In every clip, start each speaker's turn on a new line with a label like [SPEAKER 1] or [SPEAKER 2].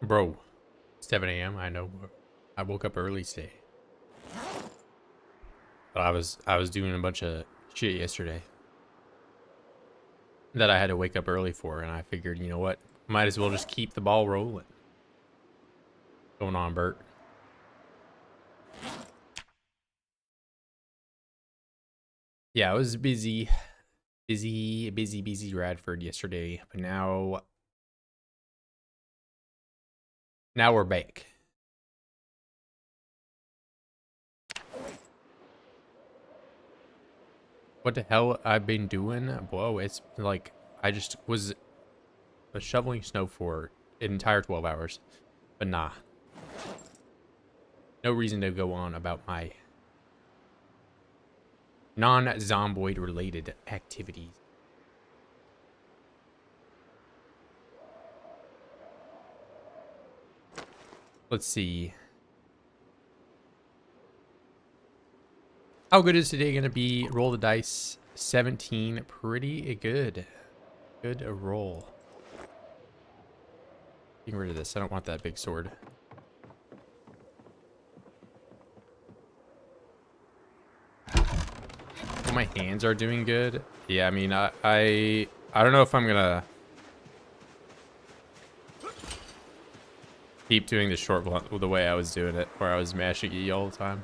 [SPEAKER 1] Bro, 7 a.m. I know. I woke up early today. But I was doing a bunch of shit yesterday that I had to wake up early for, and I figured, you know what? Might as well just keep the ball rolling. What's going on, Bert? Yeah, I was busy Radford yesterday, but now we're back. What the hell I've been doing? Whoa, it's like I just was shoveling snow for an entire 12 hours. But nah. No reason to go on about my non-Zomboid related activities. Let's see. How good is today going to be? Roll the dice. 17. Pretty good. Good roll. Getting rid of this. I don't want that big sword. Well, my hands are doing good. Yeah, I mean, I don't know if I'm gonna keep doing the short blunt the way I was doing it, where I was mashing E all the time.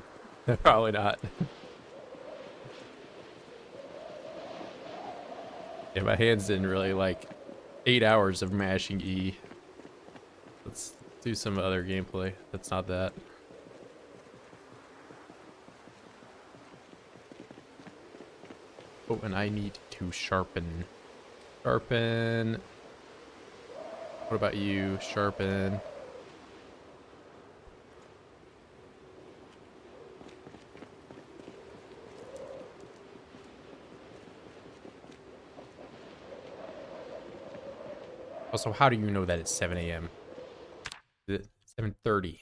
[SPEAKER 1] Probably not. Yeah, my hands didn't really like 8 hours of mashing E. Let's do some other gameplay. That's not that. Oh, and I need to sharpen. Sharpen. What about you? Sharpen. Also, how do you know that it's 7 a.m.? 7:30.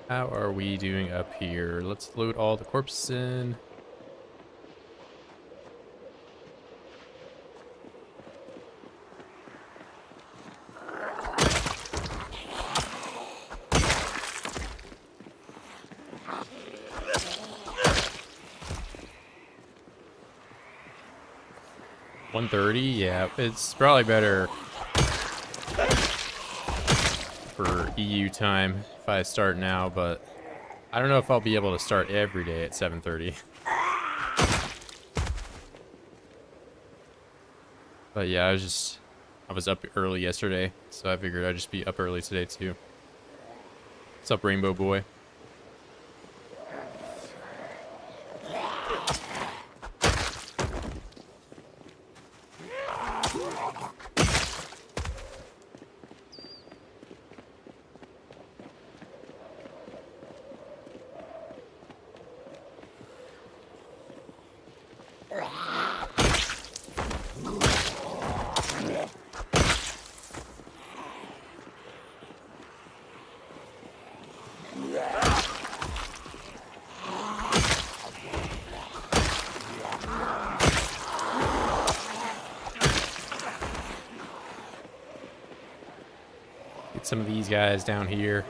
[SPEAKER 1] How are we doing up here? Let's load all the corpses in. $130? Yeah, it's probably better for EU time if I start now, but I don't know if I'll be able to start every day at 7:30. But yeah, I was up early yesterday, so I figured I'd just be up early today too. What's up, Rainbow Boy? Get some of these guys down here.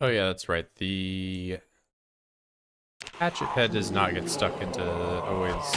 [SPEAKER 1] Oh yeah, that's right. The hatchet head does not get stuck into oils.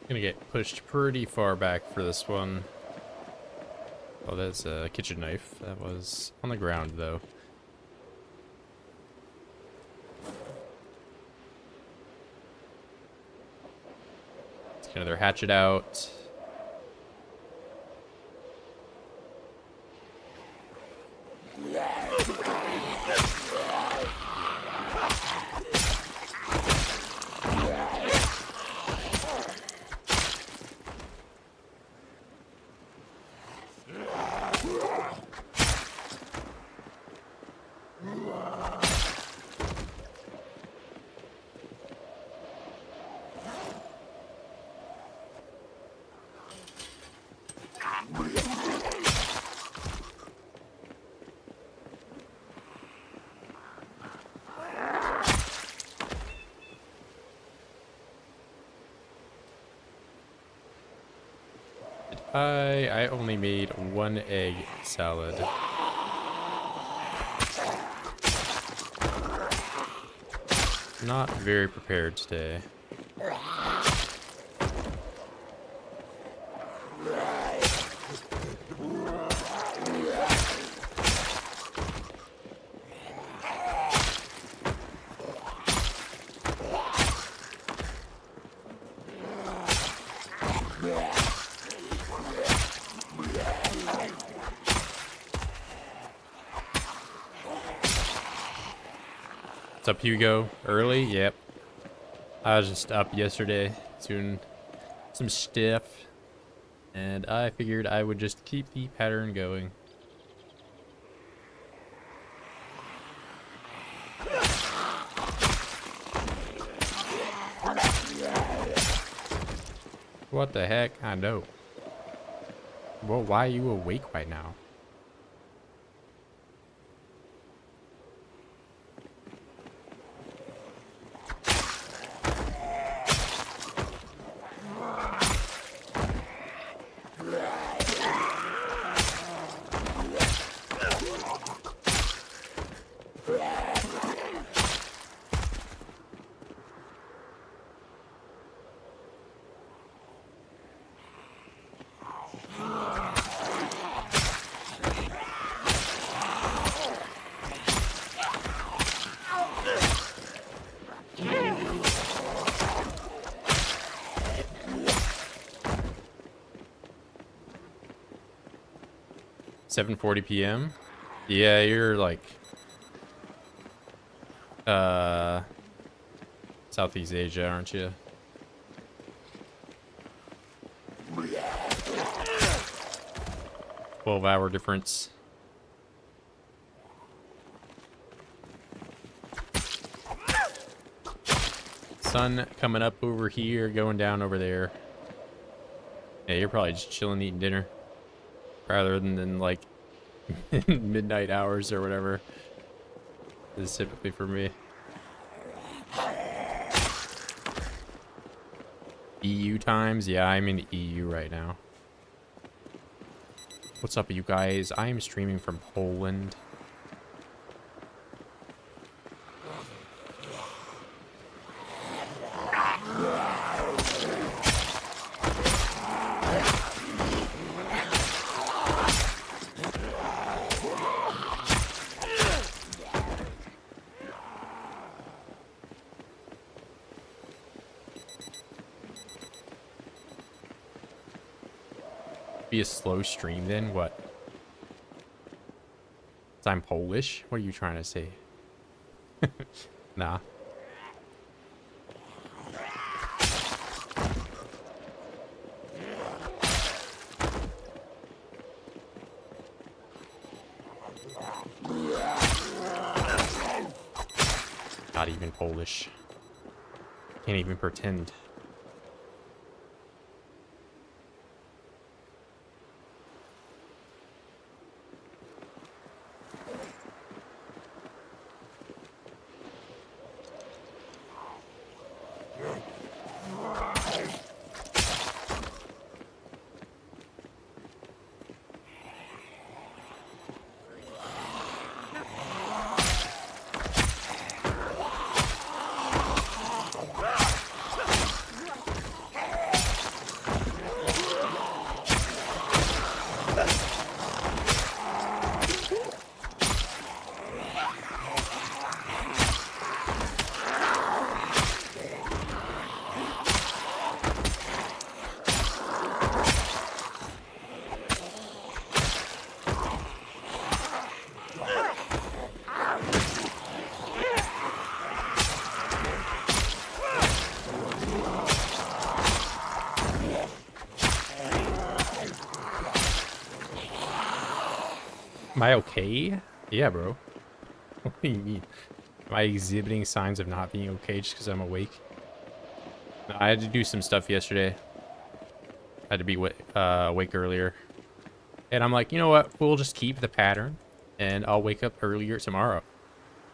[SPEAKER 1] Gonna get pushed pretty far back for this one. Oh, that's a kitchen knife. That was on the ground, though. Let's get another hatchet out. I only made one egg salad. Not very prepared today. What's up, Hugo? Early? Yep. I was just up yesterday doing some stuff, and I figured I would just keep the pattern going. What the heck? I know. Well, why are you awake right now? $7:40 p.m. Yeah, you're like Southeast Asia, aren't you? $12-hour difference. Sun coming up over here, going down over there. Yeah, you're probably just chilling, eating dinner. rather than like midnight hours or whatever is typically for me. EU times? Yeah, I'm in EU right now. What's up, you guys? I am streaming from Poland. Be a slow stream then? What? I'm Polish? What are you trying to say? Nah. Not even Polish. Can't even pretend. Am I okay? Yeah, bro. What do you mean? Am I exhibiting signs of not being okay just because I'm awake? No, I had to do some stuff yesterday. I had to be awake earlier. And I'm like, you know what? We'll just keep the pattern. And I'll wake up earlier tomorrow.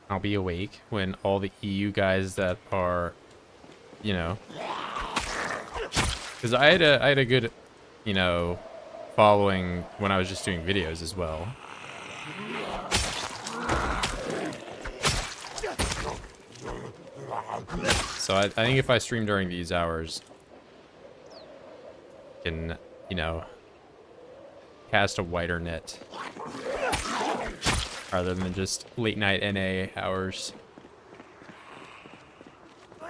[SPEAKER 1] I'll be awake when all the EU guys that are, you know... Because I had a good, you know, following when I was just doing videos as well. So I think if I stream during these hours, I can, you know, cast a wider net rather than just late night NA hours. I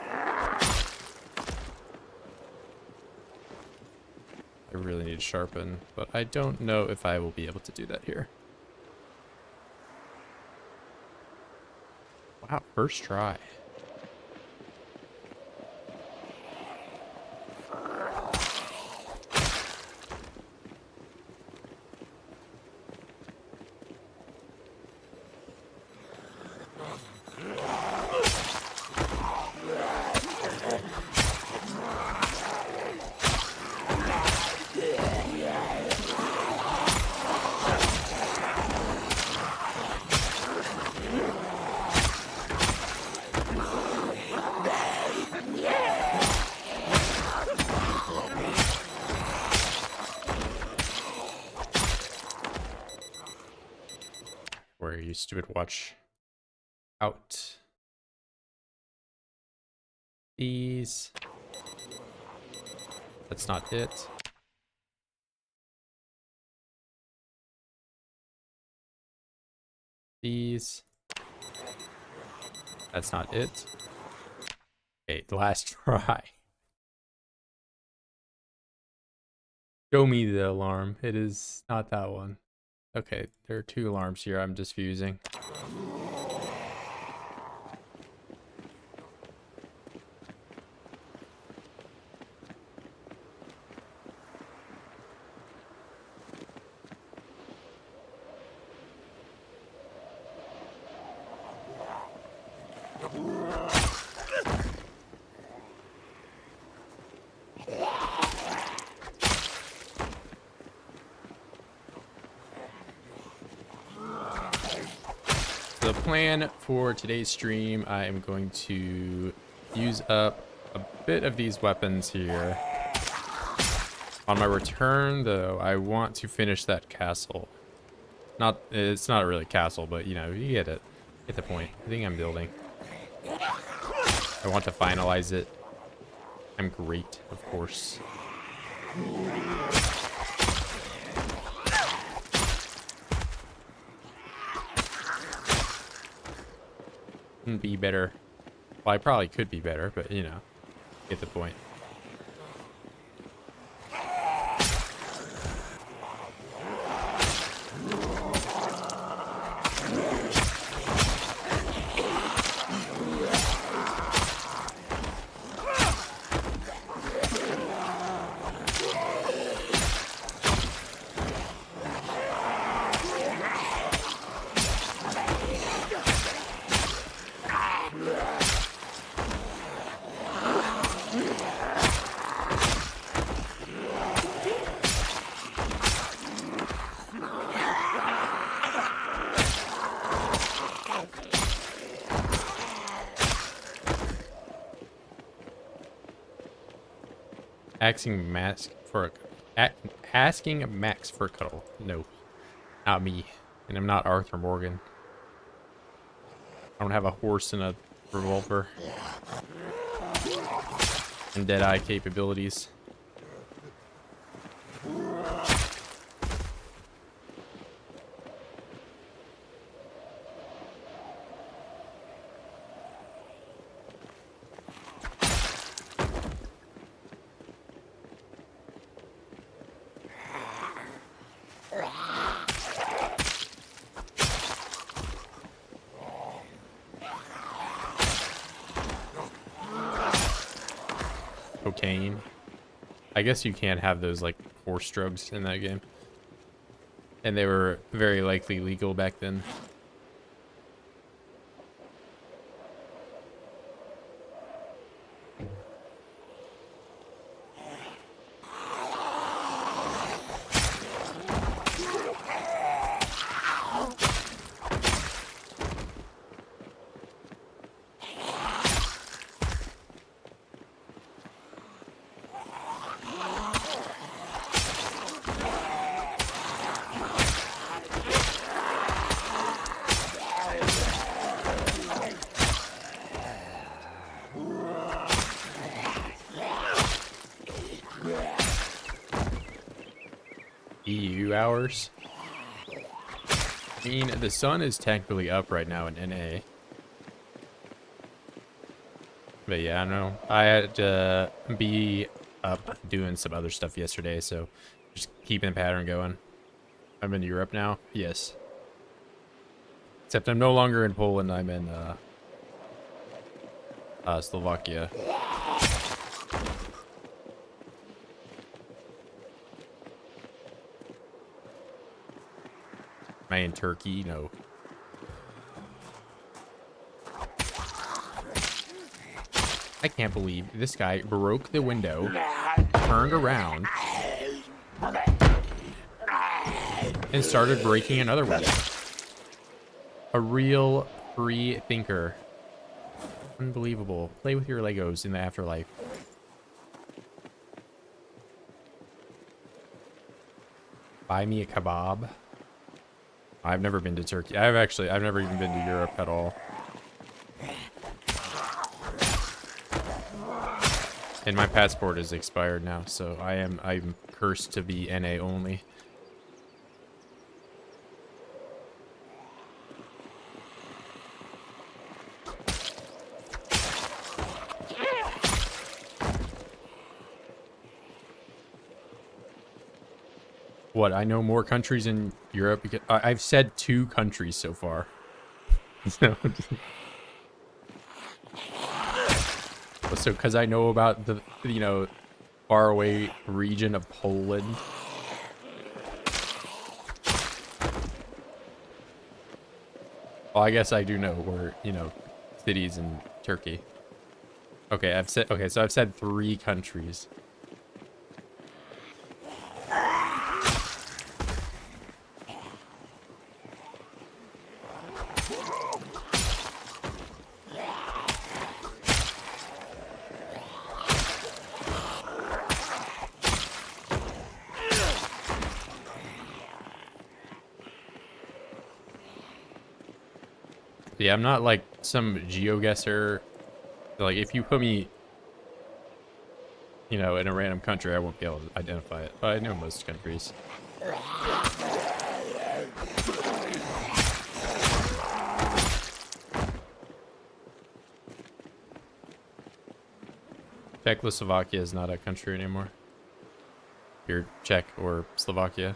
[SPEAKER 1] really need to sharpen, but I don't know if I will be able to do that here. Wow, first try. Where you stupid watch out. These. That's not it. These. That's not it. Okay, the last try. Show me the alarm. It is not that one. Okay, there are two alarms here I'm just fusing. the plan for today's stream, I am going to use up a bit of these weapons here. On my return, though, I want to finish that castle. It's not really a castle, but you know, you get it. Get the point. I think I'm building. I want to finalize it. I'm great, of course. Couldn't be better. Well, I probably could be better, but you know, get the point. Asking Max for a cuddle. No, not me. And I'm not Arthur Morgan. I don't have a horse and a revolver. And Deadeye capabilities. Cocaine. I guess you can't have those like horse drugs in that game. And they were very likely legal back then. EU hours. I mean, the sun is technically up right now in NA. But yeah, I don't know. I had to be up doing some other stuff yesterday, so just keeping the pattern going. I'm in Europe now. Yes. Except I'm no longer in Poland. I'm in Slovakia. Am I in Turkey? No. I can't believe this guy broke the window, turned around, and started breaking another window. A real free thinker. Unbelievable. Play with your Legos in the afterlife. Buy me a kebab. I've never been to Turkey. I've never even been to Europe at all. And my passport is expired now, so I'm cursed to be NA only. What, I know more countries in Europe because I've said 2 countries so far. So because I know about the, you know, faraway region of Poland. Well, I guess I do know where, you know, cities in Turkey. Okay, so I've said 3 countries. Yeah, I'm not like some geoguesser. Like, if you put me, you know, in a random country, I won't be able to identify it. But I know most countries. Czechoslovakia is not a country anymore. You're Czech or Slovakia.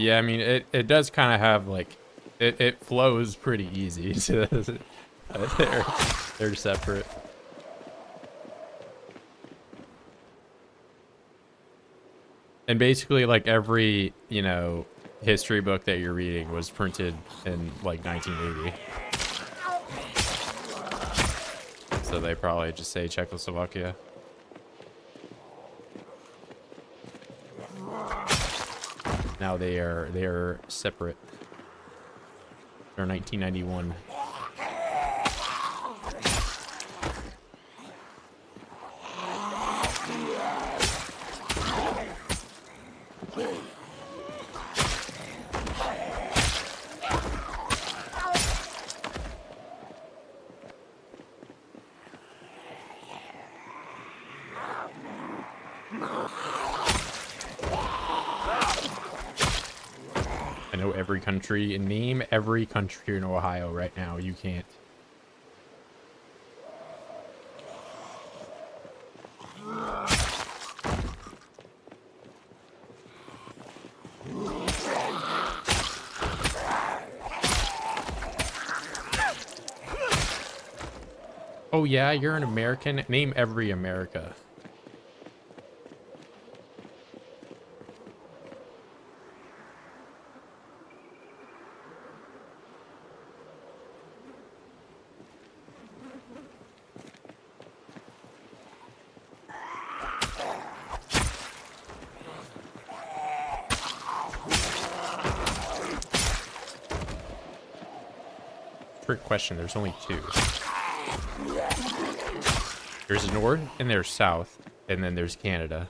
[SPEAKER 1] Yeah, I mean, it does kind of have, like, it flows pretty easy. So they're separate. And basically, like, every, you know, history book that you're reading was printed in, like, 1980. So they probably just say Czechoslovakia. Now they are separate. They're 1991. I know every country. Name every country in Ohio right now. You can't. Oh yeah, you're an American. Name every America. Trick question. There's only two. There's North and there's South, and then there's Canada.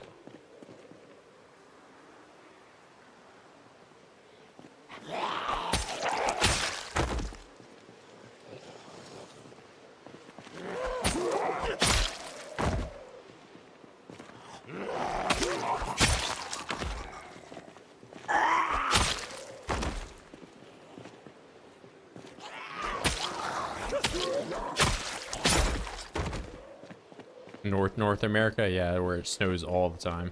[SPEAKER 1] North America, yeah, where it snows all the time.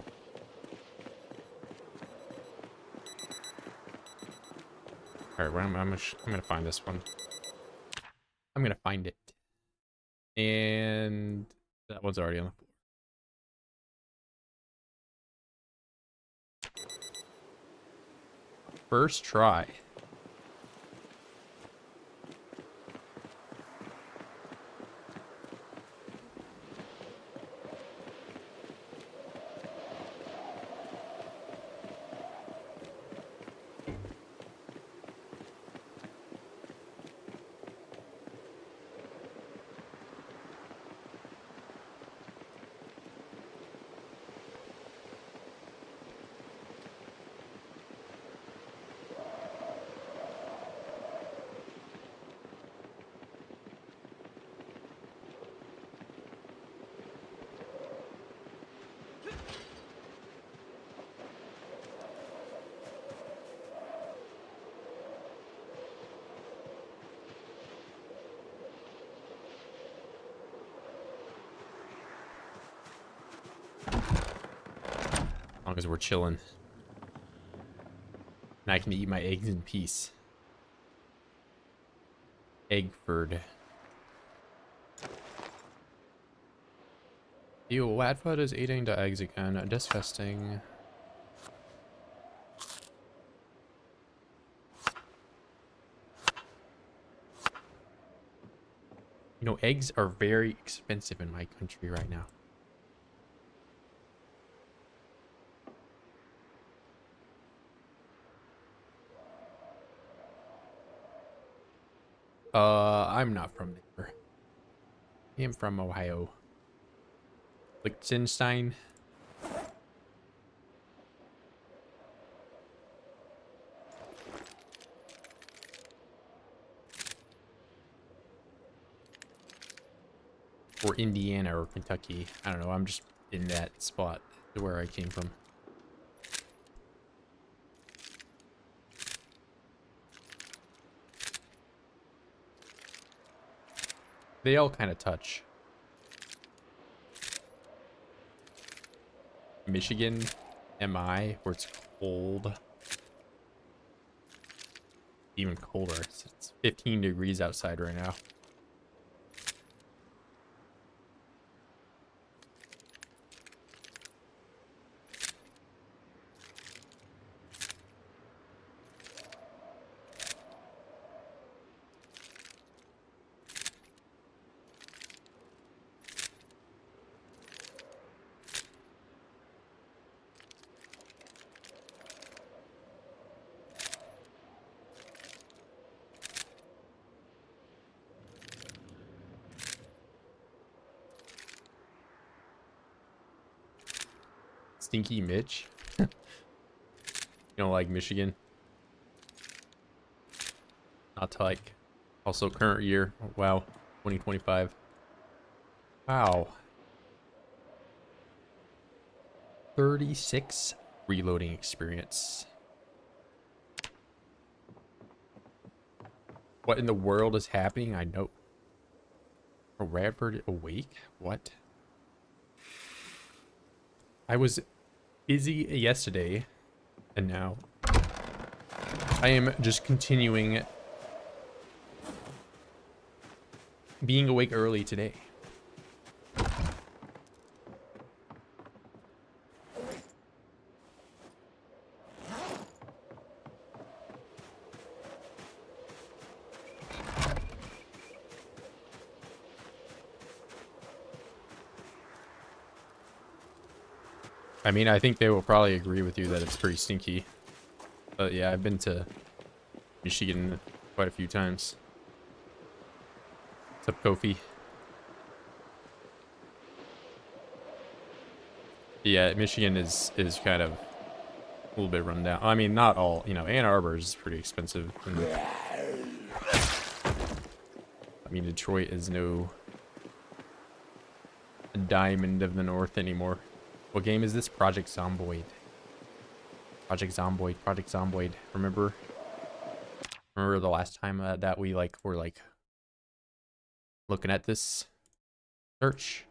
[SPEAKER 1] All right, well, I'm gonna find this one. I'm gonna find it, and that one's already on the floor. First try. As long as we're chilling. And I can eat my eggs in peace. Eggford. Ew, Wadfoot is eating the eggs again. Disgusting. You know, eggs are very expensive in my country right now. I'm not from there. I am from Ohio. Liechtenstein. Or Indiana or Kentucky. I don't know. I'm just in that spot to where I came from. They all kind of touch. Michigan, MI, where it's cold. Even colder. It's 15 degrees outside right now. Stinky Mitch. You don't like Michigan? Not to like. Also current year. Wow. 2025. Wow. 36 reloading experience. What in the world is happening? I know. A Radford awake? What? I was busy yesterday, and now I am just continuing being awake early today. I mean, I think they will probably agree with you that it's pretty stinky. But yeah, I've been to Michigan quite a few times. What's up, Kofi? Yeah, Michigan is kind of a little bit run down. I mean, not all. You know, Ann Arbor is pretty expensive. And, I mean, Detroit is no diamond of the North anymore. What game is this? Project Zomboid. Project Zomboid. Project Zomboid. Remember the last time that we were looking at this? Search.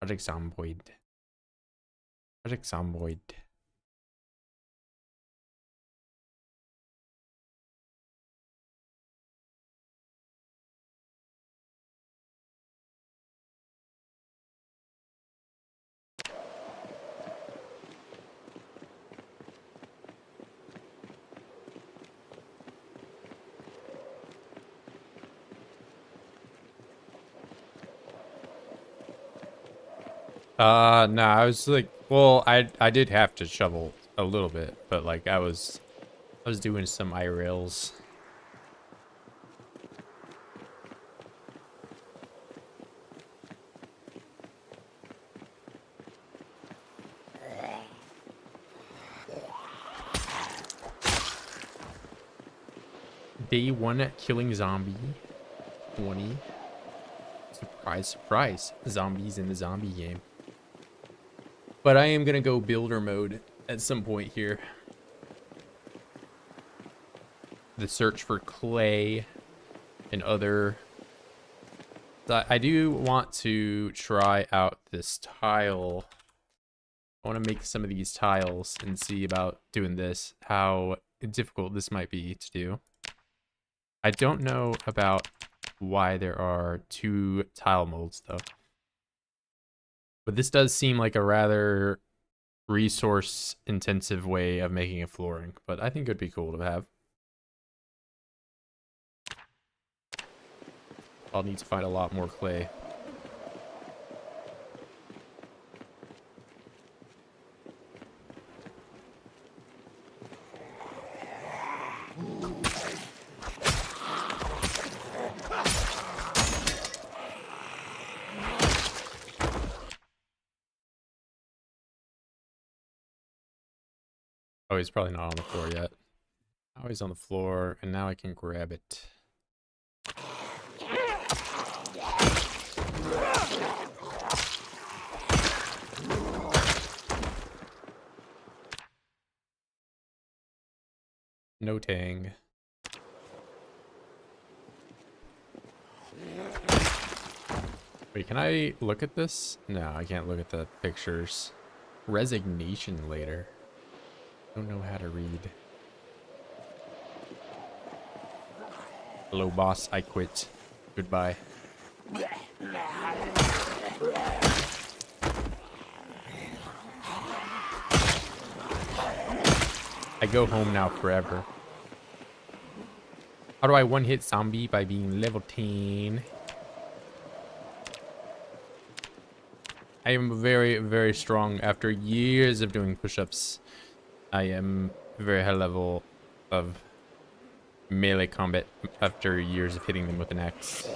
[SPEAKER 1] Project Zomboid. Project Zomboid. No, I was like, well, I did have to shovel a little bit, but like I was doing some IRLs. Day 1 killing zombie. 20. Surprise, surprise. Zombies in the zombie game. But I am gonna go builder mode at some point here. The search for clay and other... I do want to try out this tile. I want to make some of these tiles and see about doing this, how difficult this might be to do. I don't know about why there are 2 tile molds though. But this does seem like a rather resource intensive way of making a flooring, but I think it'd be cool to have. I'll need to find a lot more clay. Oh, he's probably not on the floor yet. Oh, he's on the floor, and now I can grab it. No tang. Wait, can I look at this? No, I can't look at the pictures. Resignation later. Don't know how to read. Hello, boss. I quit. Goodbye. I go home now forever. How do I one-hit zombie by being level 10? I am very, very strong after years of doing push-ups. I am very high level of melee combat after years of hitting them with an axe.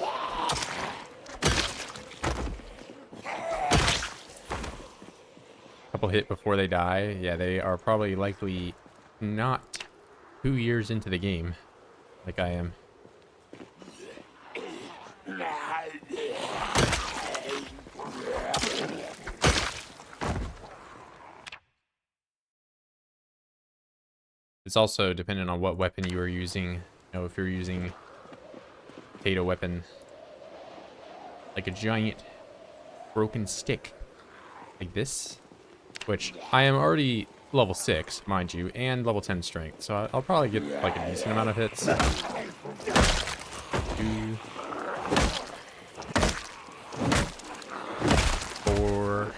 [SPEAKER 1] Couple hit before they die. Yeah, they are probably likely not 2 years into the game like I am. It's also dependent on what weapon you are using. You know, if you're using potato weapon, like a giant broken stick, like this, which I am already level 6, mind you, and level 10 strength, so I'll probably get like a decent amount of hits. 2, 4.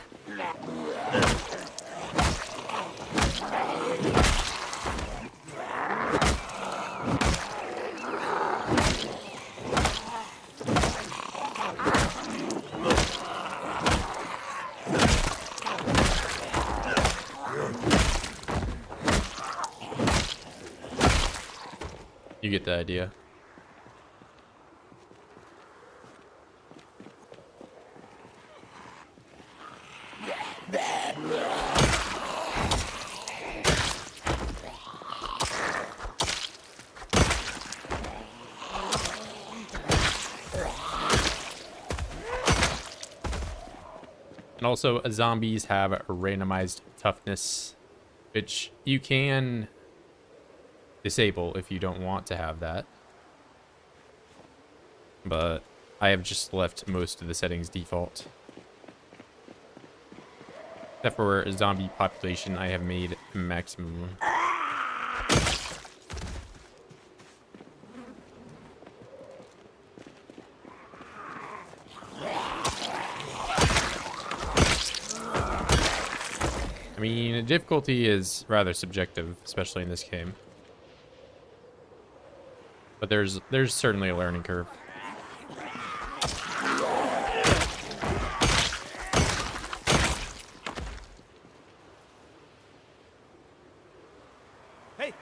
[SPEAKER 1] You get the idea. And also, zombies have a randomized toughness, which you can disable if you don't want to have that. But I have just left most of the settings default. Except for zombie population, I have made maximum. I mean, difficulty is rather subjective, especially in this game. But there's certainly a learning curve.
[SPEAKER 2] Hey.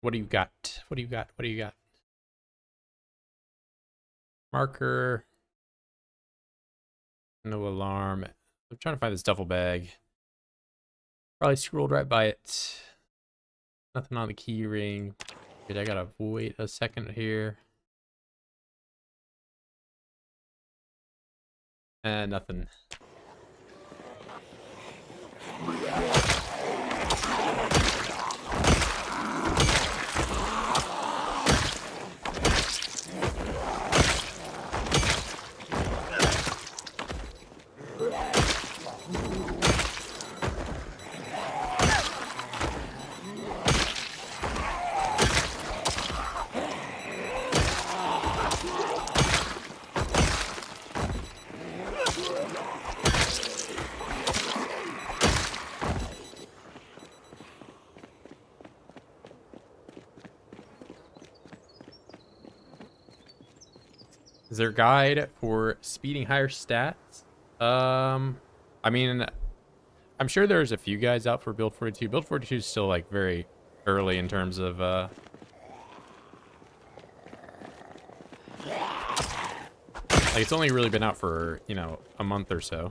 [SPEAKER 1] What do you got? What do you got? What do you got? Marker. No alarm. I'm trying to find this duffel bag. Probably scrolled right by it. Nothing on the key ring. Dude, I gotta wait a second here. And nothing. Is there a guide for speeding higher stats? I mean, I'm sure there's a few guides out for build 42. Build 42 is still like very early in terms of like it's only really been out for, you know, a month or so.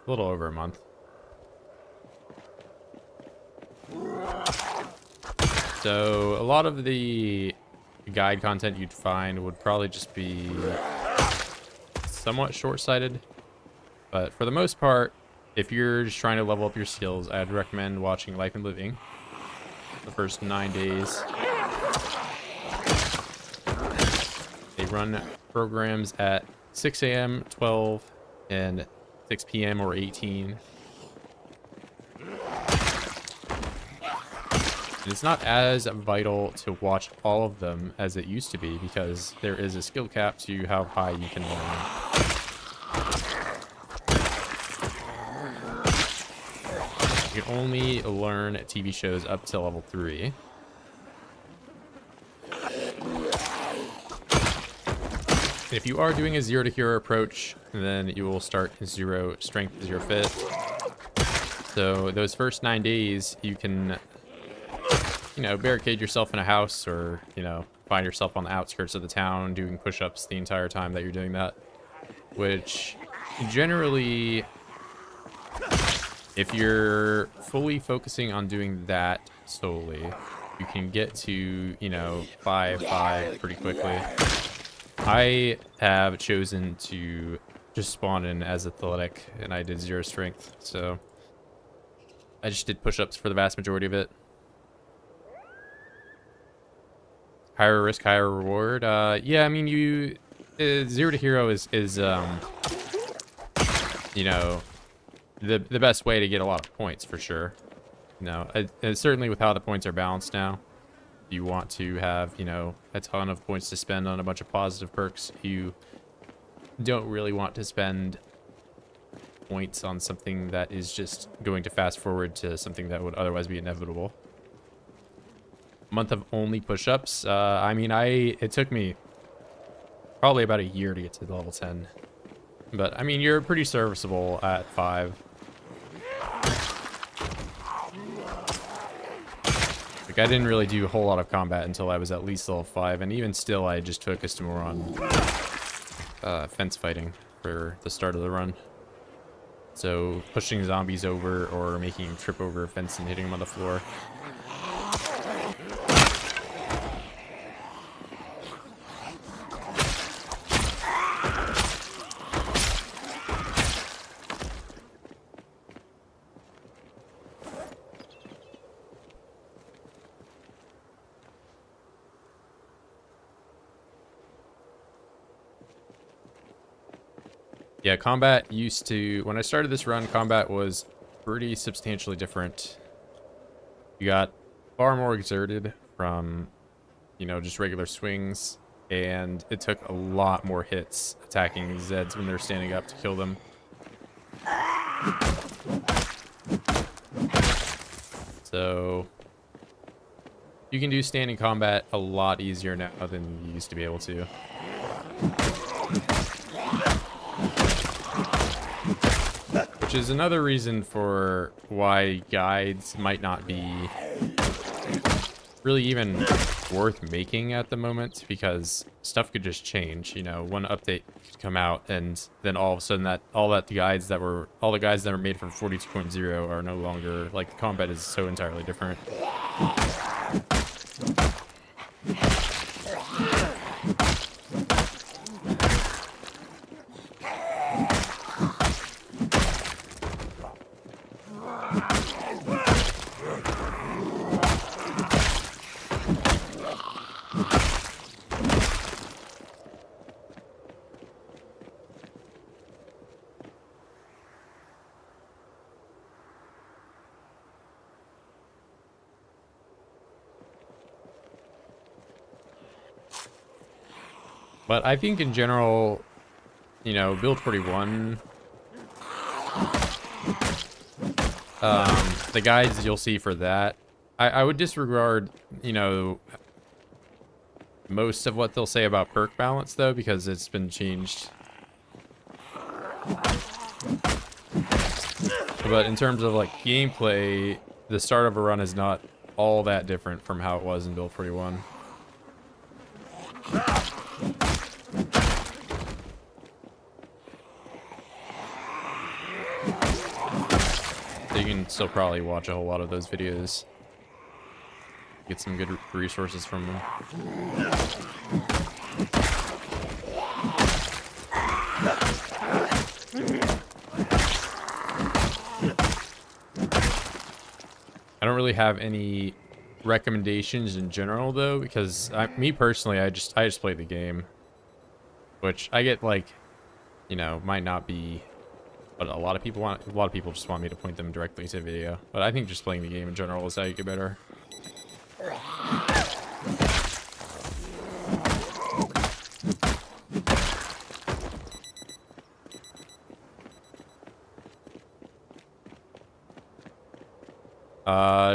[SPEAKER 1] A little over a month. So a lot of the guide content you'd find would probably just be somewhat short-sighted, but for the most part, if you're just trying to level up your skills, I'd recommend watching Life and Living the first 9 days. They run programs at 6 a.m., 12, and 6 p.m. or 18. It's not as vital to watch all of them as it used to be because there is a skill cap to how high you can learn. You can only learn TV shows up to level 3. If you are doing a 0 to hero approach, then you will start 0 strength, 0 fit. So those first 9 days, you can, you know, barricade yourself in a house or, you know, find yourself on the outskirts of the town doing push-ups the entire time that you're doing that. Which, generally, if you're fully focusing on doing that solely, you can get to, you know, 5/5 pretty quickly. I have chosen to just spawn in as athletic, and I did 0 strength, so I just did push-ups for the vast majority of it. Higher risk, higher reward. Yeah, I mean, 0 to hero is you know, the best way to get a lot of points for sure. You know, certainly with how the points are balanced now. You want to have, you know, a ton of points to spend on a bunch of positive perks. You don't really want to spend points on something that is just going to fast forward to something that would otherwise be inevitable. Month of only push-ups. I mean, it took me probably about a year to get to level 10. But, I mean, you're pretty serviceable at 5. Like, I didn't really do a whole lot of combat until I was at least level 5, and even still, I just focused more on fence fighting for the start of the run. So, pushing zombies over or making them trip over a fence and hitting them on the floor. Yeah, combat used to... When I started this run, combat was pretty substantially different. You got far more exerted from, you know, just regular swings, and it took a lot more hits attacking these Zeds when they're standing up to kill them. So, you can do standing combat a lot easier now than you used to be able to. Which is another reason for why guides might not be really even worth making at the moment because stuff could just change. You know, one update could come out and then all of a sudden all the guides that were made for 42.0 are no longer, like, the combat is so entirely different. But I think in general, you know, build 41, the guides you'll see for that, I would disregard, you know, most of what they'll say about perk balance, though, because it's been changed. But in terms of, like, gameplay, the start of a run is not all that different from how it was in build 41. So you can still probably watch a whole lot of those videos. Get some good resources from them. I don't really have any recommendations in general, though, because me personally, I just play the game, which I get, like, you know, might not be what a lot of people want. A lot of people just want me to point them directly to a video, but I think just playing the game in general is how you get better.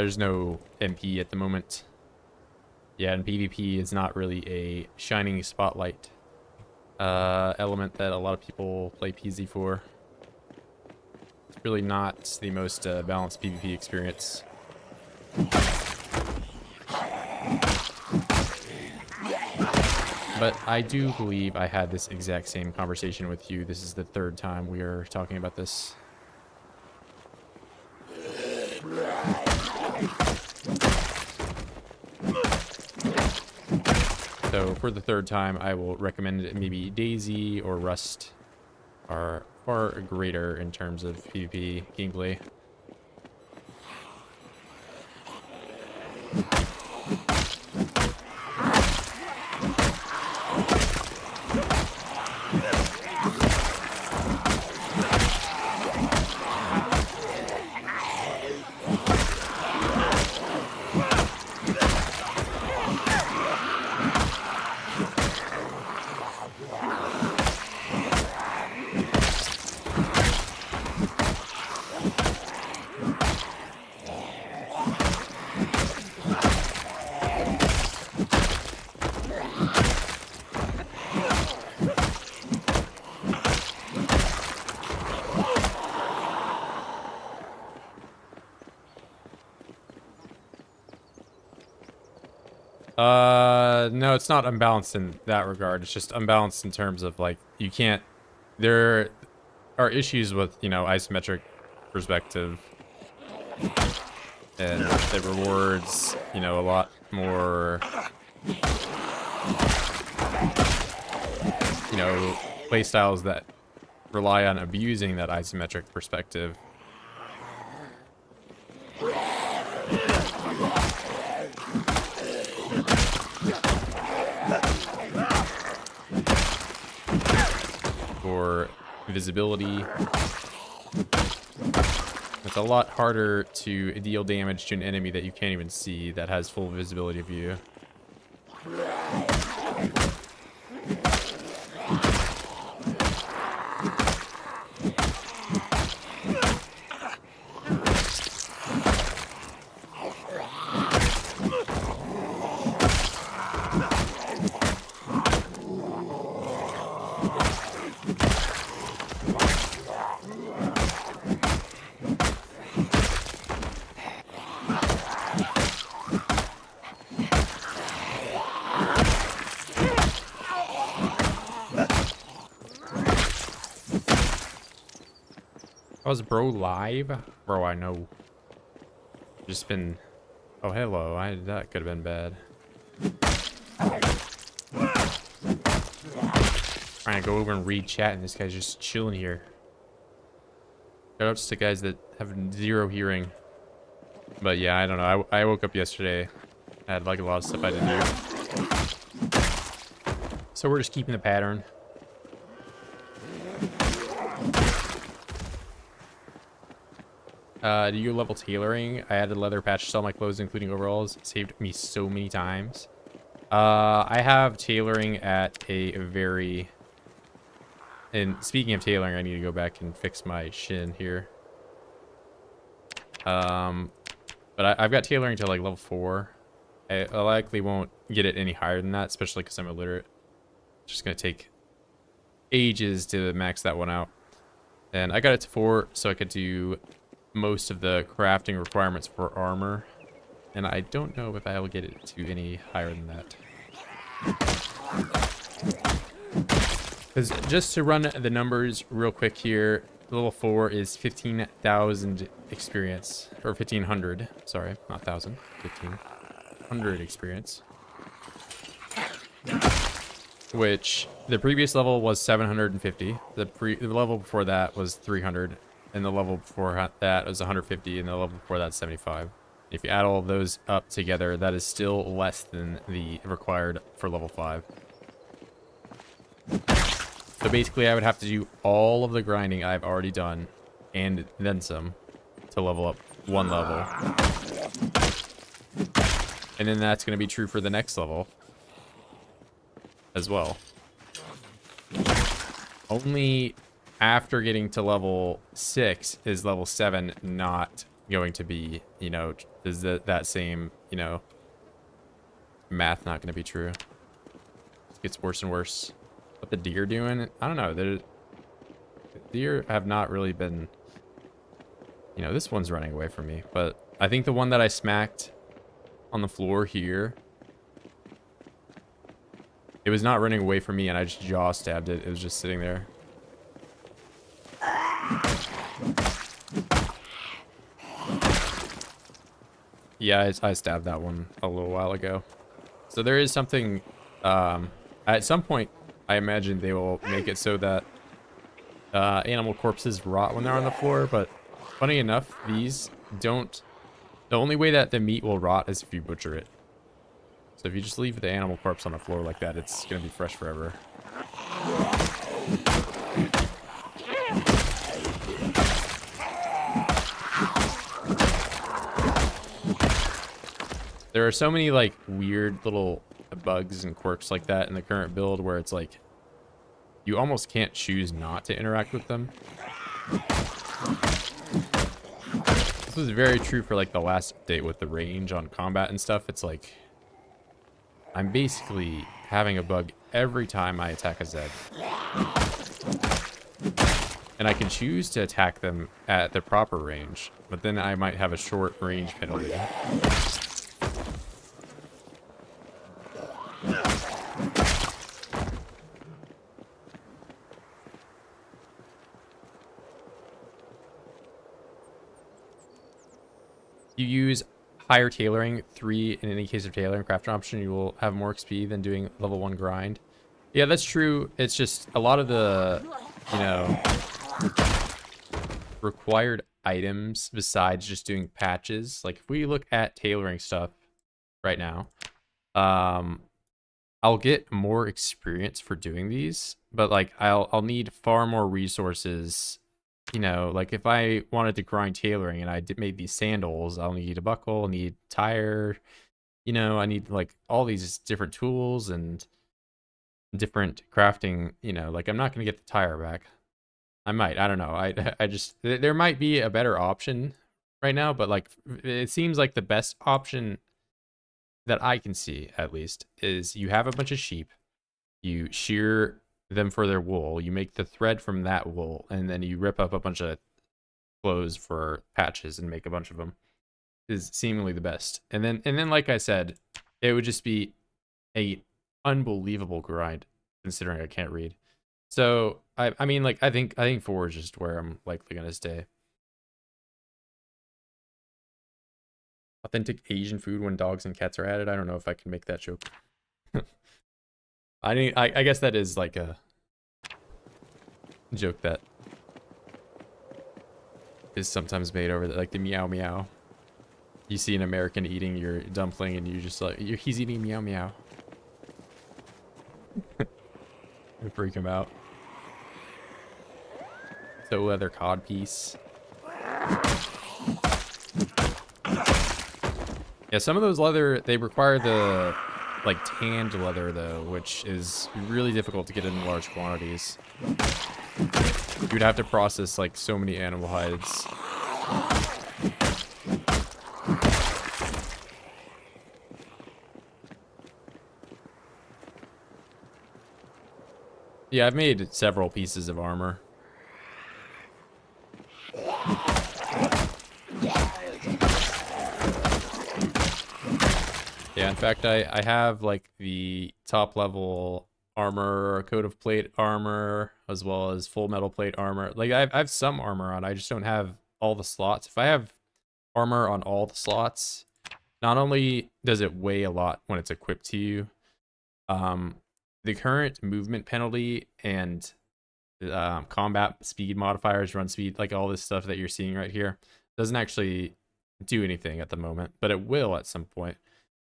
[SPEAKER 1] There's no MP at the moment. Yeah, and PvP is not really a shining spotlight element that a lot of people play PZ for. It's really not the most balanced PvP experience. But I do believe I had this exact same conversation with you. This is the third time we are talking about this. So for the third time, I will recommend maybe Daisy or Rust are far greater in terms of PvP gameplay. No, it's not unbalanced in that regard. It's just unbalanced in terms of, like, you can't... There are issues with, you know, isometric perspective. And it rewards, you know, a lot more... You know, playstyles that rely on abusing that isometric perspective. For visibility, it's a lot harder to deal damage to an enemy that you can't even see that has full visibility of you. was bro live? Bro, I know. Just been... Oh, hello. That could have been bad. Trying to go over and read chat, and this guy's just chilling here. Shoutouts to guys that have zero hearing. But yeah, I don't know. I woke up yesterday. I had like a lot of stuff I didn't do. So we're just keeping the pattern. Do you level tailoring? I added leather patches to all my clothes, including overalls. It saved me so many times. I have tailoring at a very... And speaking of tailoring, I need to go back and fix my shin here. But I've got tailoring to like level 4. I likely won't get it any higher than that, especially because I'm illiterate. It's just going to take ages to max that one out. And I got it to 4 so I could do most of the crafting requirements for armor. And I don't know if I'll get it to any higher than that. Because just to run the numbers real quick here, level 4 is 15,000 experience. Or 1,500. Sorry, not 1,000. 1,500 experience. Which the previous level was 750. The level before that was 300. And the level before that was 150. And the level before that 75. If you add all of those up together, that is still less than the required for level 5. So basically, I would have to do all of the grinding I've already done, and then some, to level up 1 level. And then that's going to be true for the next level as well. Only after getting to level 6 is level 7 not going to be, you know, is that same, you know, math not going to be true. It gets worse and worse. What the deer doing? I don't know. The deer have not really been... You know, this one's running away from me. But I think the one that I smacked on the floor here... It was not running away from me, and I just jaw stabbed it. It was just sitting there. Yeah, I stabbed that one a little while ago. So there is something... at some point... I imagine they will make it so that animal corpses rot when they're on the floor, but funny enough, these don't... The only way that the meat will rot is if you butcher it. So if you just leave the animal corpse on the floor like that, it's going to be fresh forever. There are so many, like, weird little bugs and quirks like that in the current build where it's like you almost can't choose not to interact with them. This was very true for like the last update with the range on combat and stuff. It's like I'm basically having a bug every time I attack a Zed. And I can choose to attack them at the proper range, but then I might have a short range penalty. You use higher tailoring, 3 in any case of tailoring crafting option, you will have more XP than doing level 1 grind. Yeah, that's true. It's just a lot of the, you know, required items besides just doing patches. Like if we look at tailoring stuff right now, I'll get more experience for doing these, but like I'll need far more resources. You know, like if I wanted to grind tailoring and I made these sandals, I'll need a buckle, need tire, you know, I need like all these different tools and different crafting, you know, like I'm not going to get the tire back. I might, I don't know. I just, there might be a better option right now, but like it seems like the best option that I can see at least is you have a bunch of sheep, you shear them for their wool, you make the thread from that wool, and then you rip up a bunch of clothes for patches and make a bunch of them. Is seemingly the best. And then like I said, it would just be a unbelievable grind considering I can't read. So I mean, like I think 4 is just where I'm likely gonna stay. authentic Asian food when dogs and cats are added. I don't know if I can make that joke. I guess that is like a joke that is sometimes made over like the meow meow. You see an American eating your dumpling and you just like, he's eating meow meow. You freak him out. So leather cod piece. Yeah, some of those leather, they require the like tanned leather though, which is really difficult to get in large quantities. You'd have to process like so many animal hides. Yeah, I've made several pieces of armor. Yeah, in fact, I have like the top level armor, coat of plate armor, as well as full metal plate armor. Like I have some armor on, I just don't have all the slots. If I have armor on all the slots, not only does it weigh a lot when it's equipped to you, the current movement penalty and combat speed modifiers, run speed, like all this stuff that you're seeing right here, doesn't actually do anything at the moment, but it will at some point.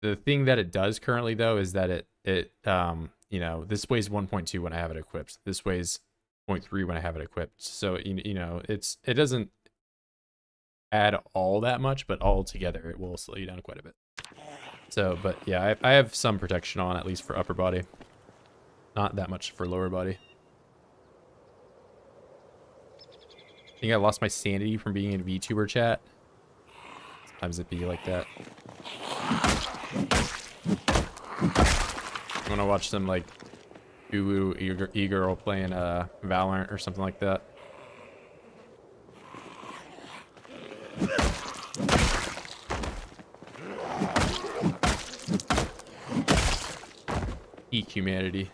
[SPEAKER 1] The thing that it does currently though is that it you know, this weighs 1.2 when I have it equipped. This weighs 0.3 when I have it equipped. So you know, it doesn't add all that much, but all together it will slow you down quite a bit. So, but yeah, I have some protection on, at least for upper body. Not that much for lower body. I think I lost my sanity from being in VTuber chat. Sometimes it be like that. I want to watch some like Ulu e-girl playing Valorant or something like that. Eat humanity.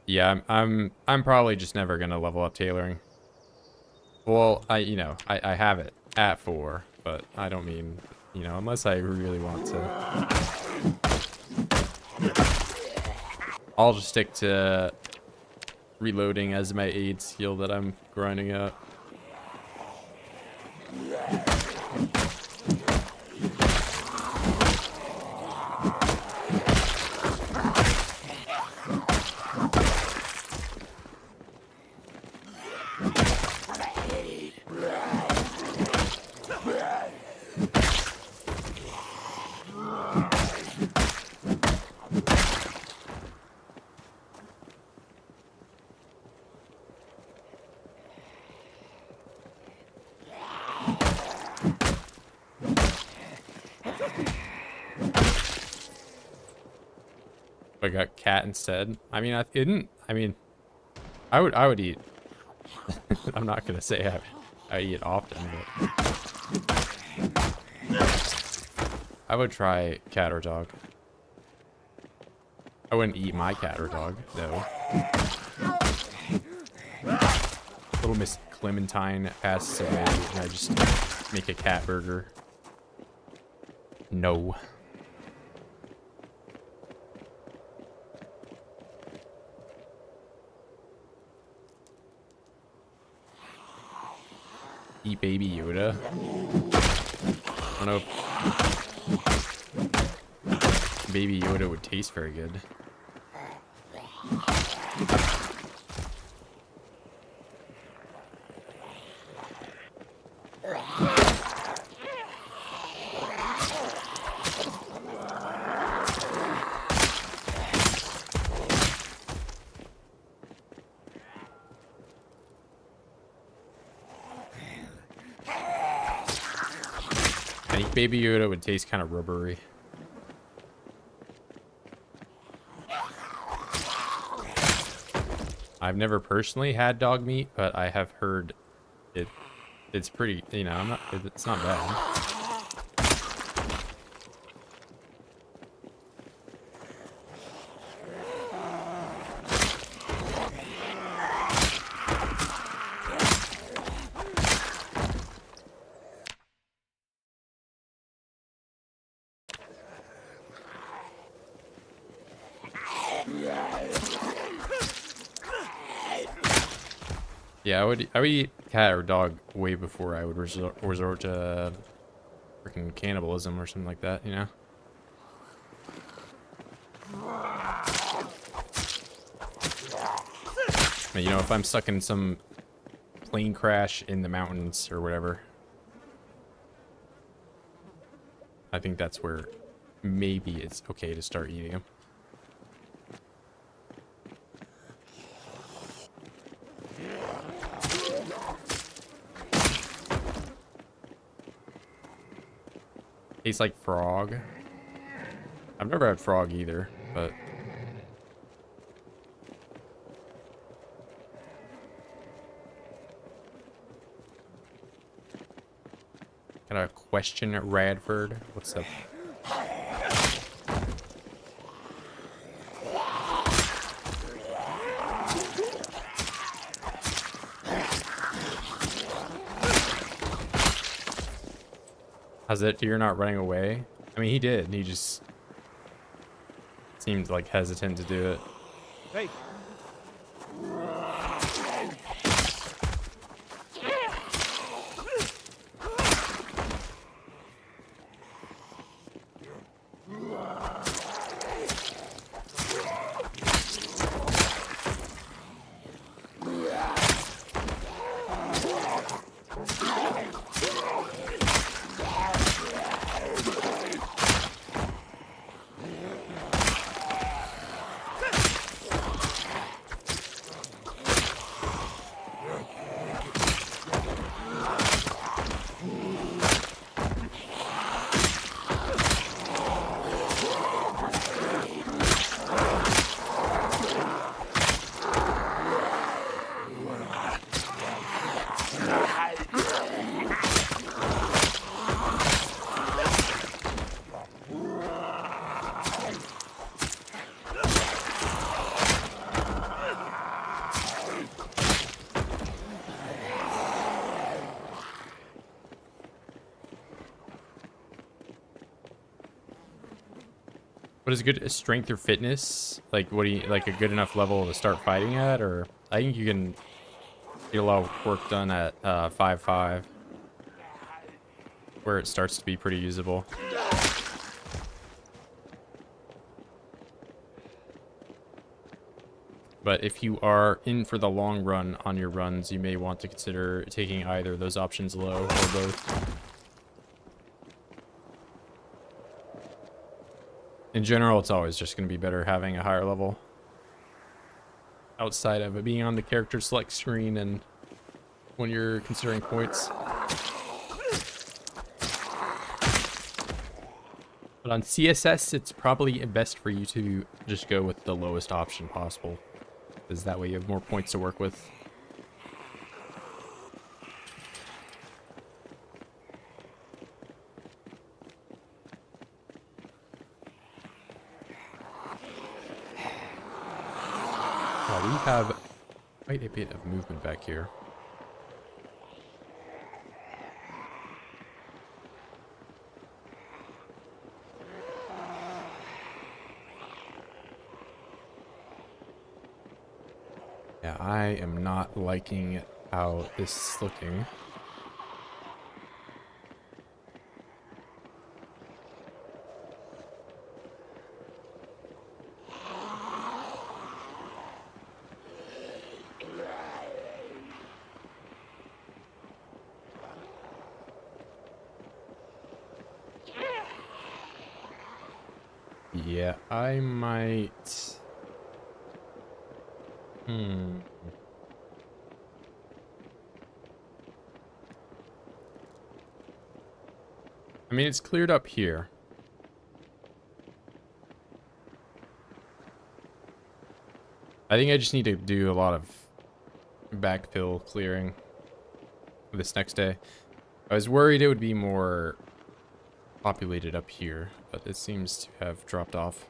[SPEAKER 1] Yeah, I'm probably just never gonna level up tailoring. Well, you know, I have it at 4, but I don't mean, you know, unless I really want to. I'll just stick to reloading as my aid skill that I'm grinding out. I got cat instead. I mean, I would eat. I'm not gonna say I eat often, but I would try cat or dog. I wouldn't eat my cat or dog though. Little Miss Clementine passes away, and I just make a cat burger. No. Eat Baby Yoda. I don't know if Baby Yoda would taste very good. I think Baby Yoda would taste kind of rubbery. I've never personally had dog meat, but I have heard it It's pretty, you know, it's not bad. Yeah, I would eat cat or dog way before I would resort to freaking cannibalism or something like that, you know? I mean, you know, if I'm stuck in some plane crash in the mountains or whatever, I think that's where maybe it's okay to start eating them. Tastes like frog. I've never had frog either, but got a question at Radford. What's up? How's it? You're not running away? I mean, he did. He just seemed like hesitant to do it.
[SPEAKER 2] Hey.
[SPEAKER 1] What is good strength or fitness? Like, what do you like a good enough level to start fighting at? Or I think you can get a lot of work done at 5-5, where it starts to be pretty usable. But if you are in for the long run on your runs, you may want to consider taking either of those options low or both. In general, it's always just going to be better having a higher level outside of it being on the character select screen and when you're considering points. But on CSS, it's probably best for you to just go with the lowest option possible, because that way you have more points to work with. We have quite a bit of movement back here. Yeah, I am not liking how this is looking. Yeah, I might... I mean, it's cleared up here. I think I just need to do a lot of backfill clearing. this next day. I was worried it would be more populated up here, but it seems to have dropped off.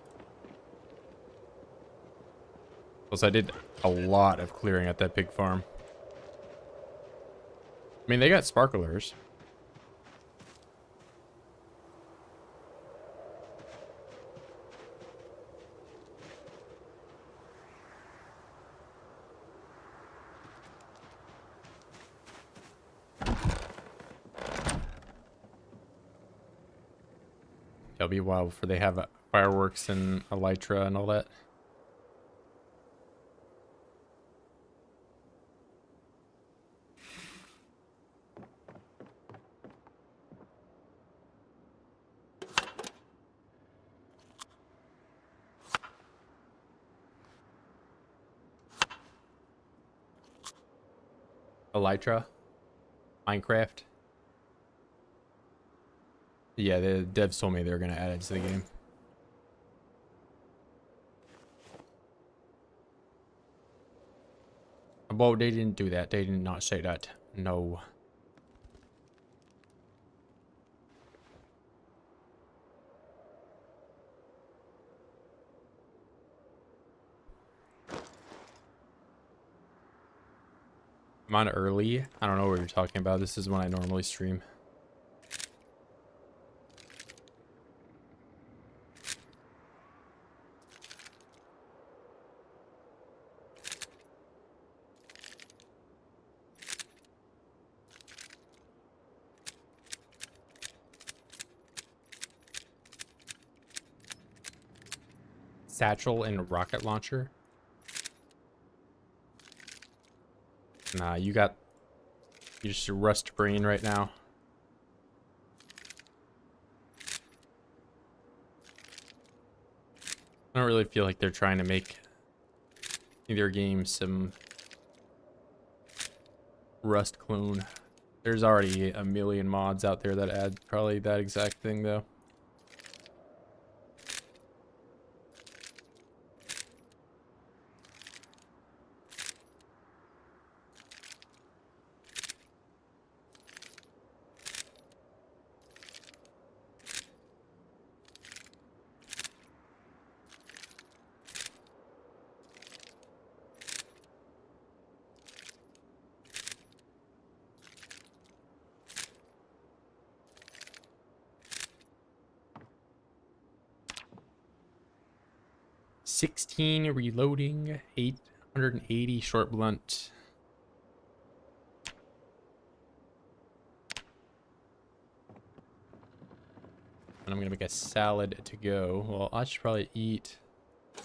[SPEAKER 1] Plus, I did a lot of clearing at that pig farm. I mean, they got sparklers. It'll be a while before they have fireworks and elytra and all that. Elytra? Minecraft? Yeah, the devs told me they were going to add it to the game. Well, they didn't do that. They did not say that. No. I'm on early. I don't know what you're talking about. This is when I normally stream. Satchel and rocket launcher. Nah, you just a rust brain right now. I don't really feel like they're trying to make either game some rust clone. There's already a million mods out there that add probably that exact thing though. $16 reloading, 880 short blunt. And I'm gonna make a salad to go. Well, I should probably eat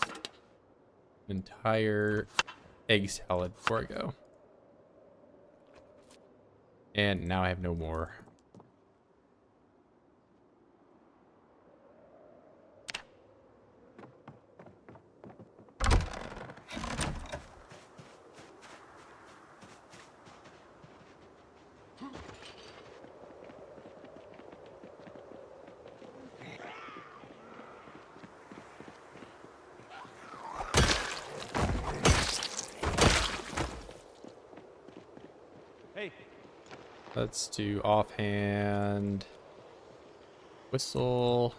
[SPEAKER 1] an entire egg salad before I go. And now I have no more. Let's do offhand whistle.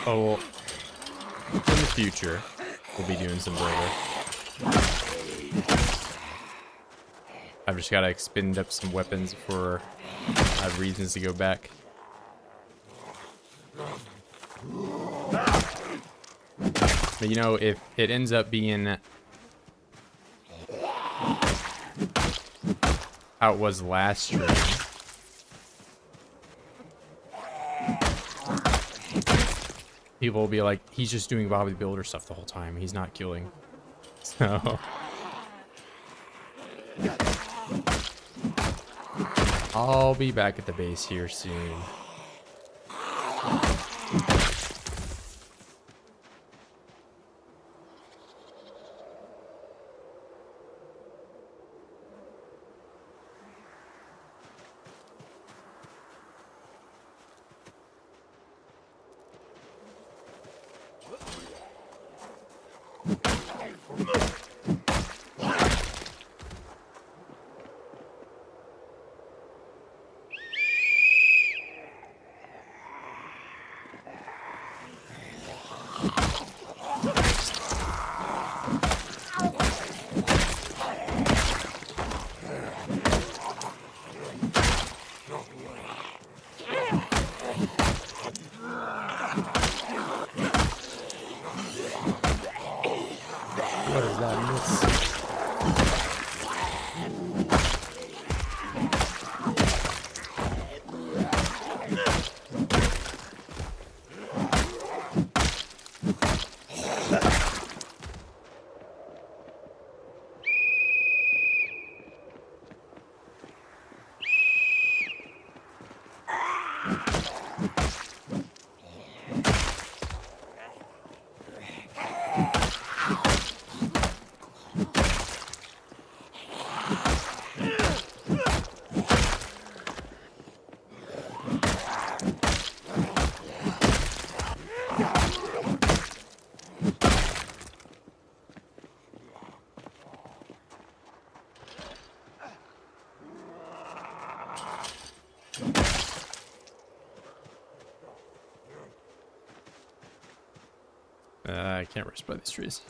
[SPEAKER 1] Oh, in the future, we'll be doing some builder. I've just gotta expend up some weapons before I have reasons to go back. But you know, if it ends up being how it was last stream, people will be like, he's just doing Bobby Builder stuff the whole time. He's not killing. So I'll be back at the base here soon. What is that miss? I can't rest by these trees.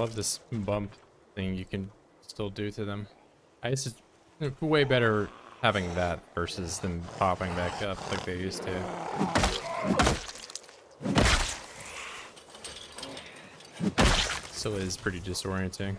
[SPEAKER 1] love this bump thing you can still do to them. I guess it's way better having that versus them popping back up like they used to. Still is pretty disorienting.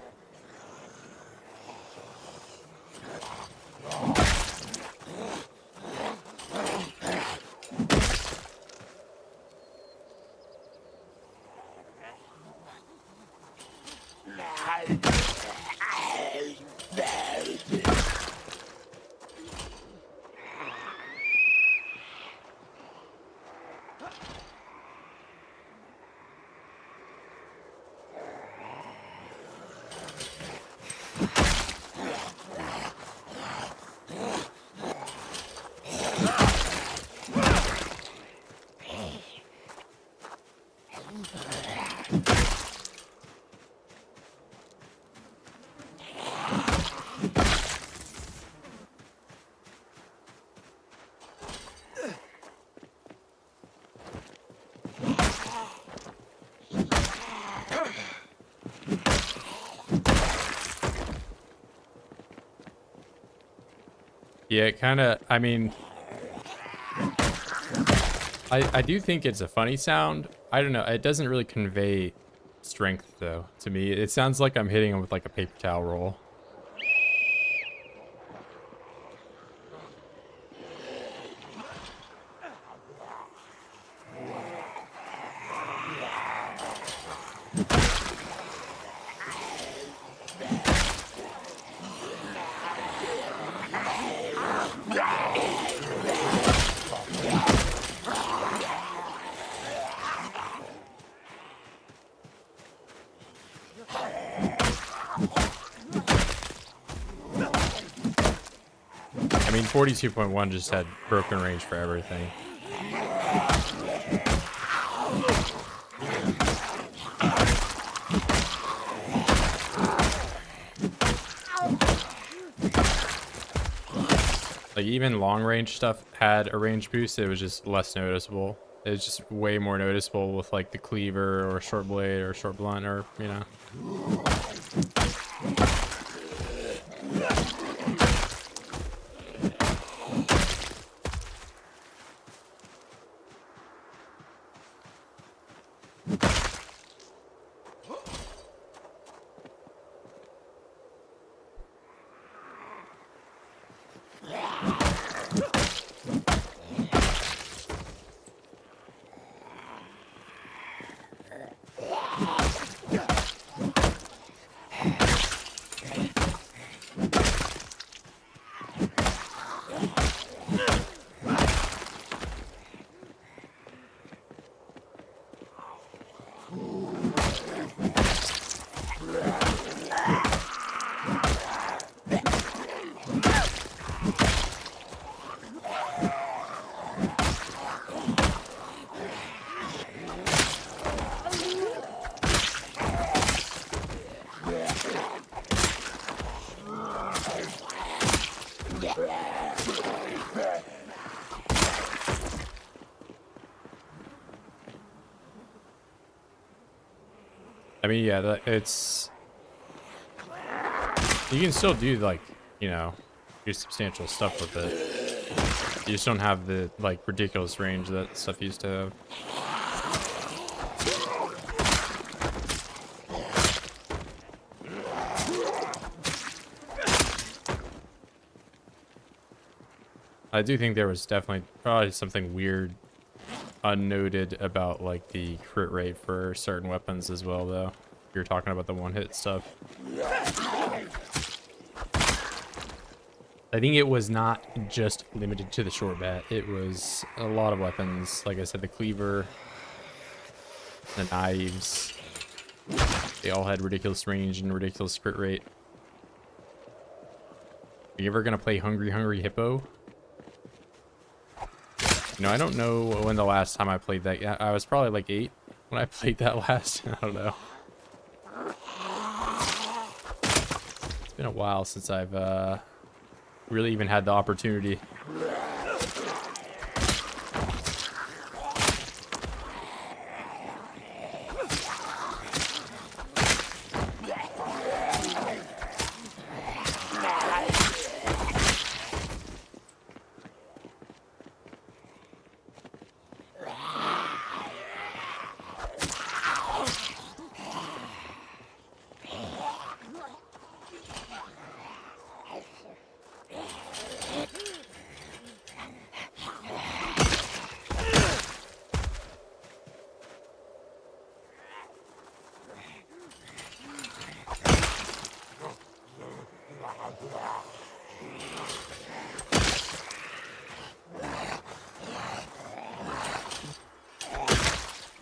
[SPEAKER 1] Yeah, kind of, I mean, I do think it's a funny sound. I don't know, it doesn't really convey strength, though, to me. It sounds like I'm hitting him with, like, a paper towel roll. I mean, 42.1 just had broken range for everything. Like, even long range stuff had a range boost, it was just less noticeable. It was just way more noticeable with, like, the cleaver or short blade or short blunt or, you know. I mean, yeah, it's... You can still do, like, you know, do substantial stuff with it. You just don't have the, like, ridiculous range that stuff used to have. I do think there was definitely probably something weird unnoted about, like, the crit rate for certain weapons as well, though. You're talking about the one-hit stuff. I think it was not just limited to the short bat. It was a lot of weapons. Like I said, the cleaver, the knives. They all had ridiculous range and ridiculous crit rate. Are you ever gonna play Hungry Hungry Hippo? You know, I don't know when the last time I played that. Yeah, I was probably like 8 when I played that last. I don't know. It's been a while since I've really even had the opportunity.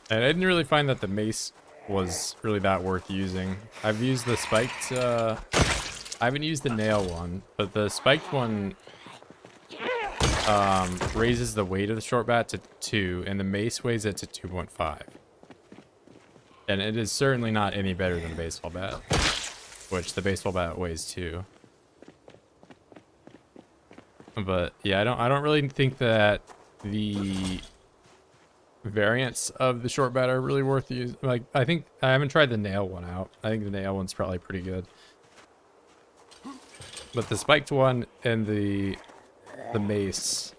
[SPEAKER 1] And I didn't really find that the mace was really that worth using. I've used the spiked, I haven't used the nail one, but the spiked one raises the weight of the short bat to 2, and the mace weighs it to 2.5. And it is certainly not any better than a baseball bat, which the baseball bat weighs 2. But yeah, I don't really think that the variants of the short bat are really worth using. Like, I haven't tried the nail one out. I think the nail one's probably pretty good. But the spiked one and the mace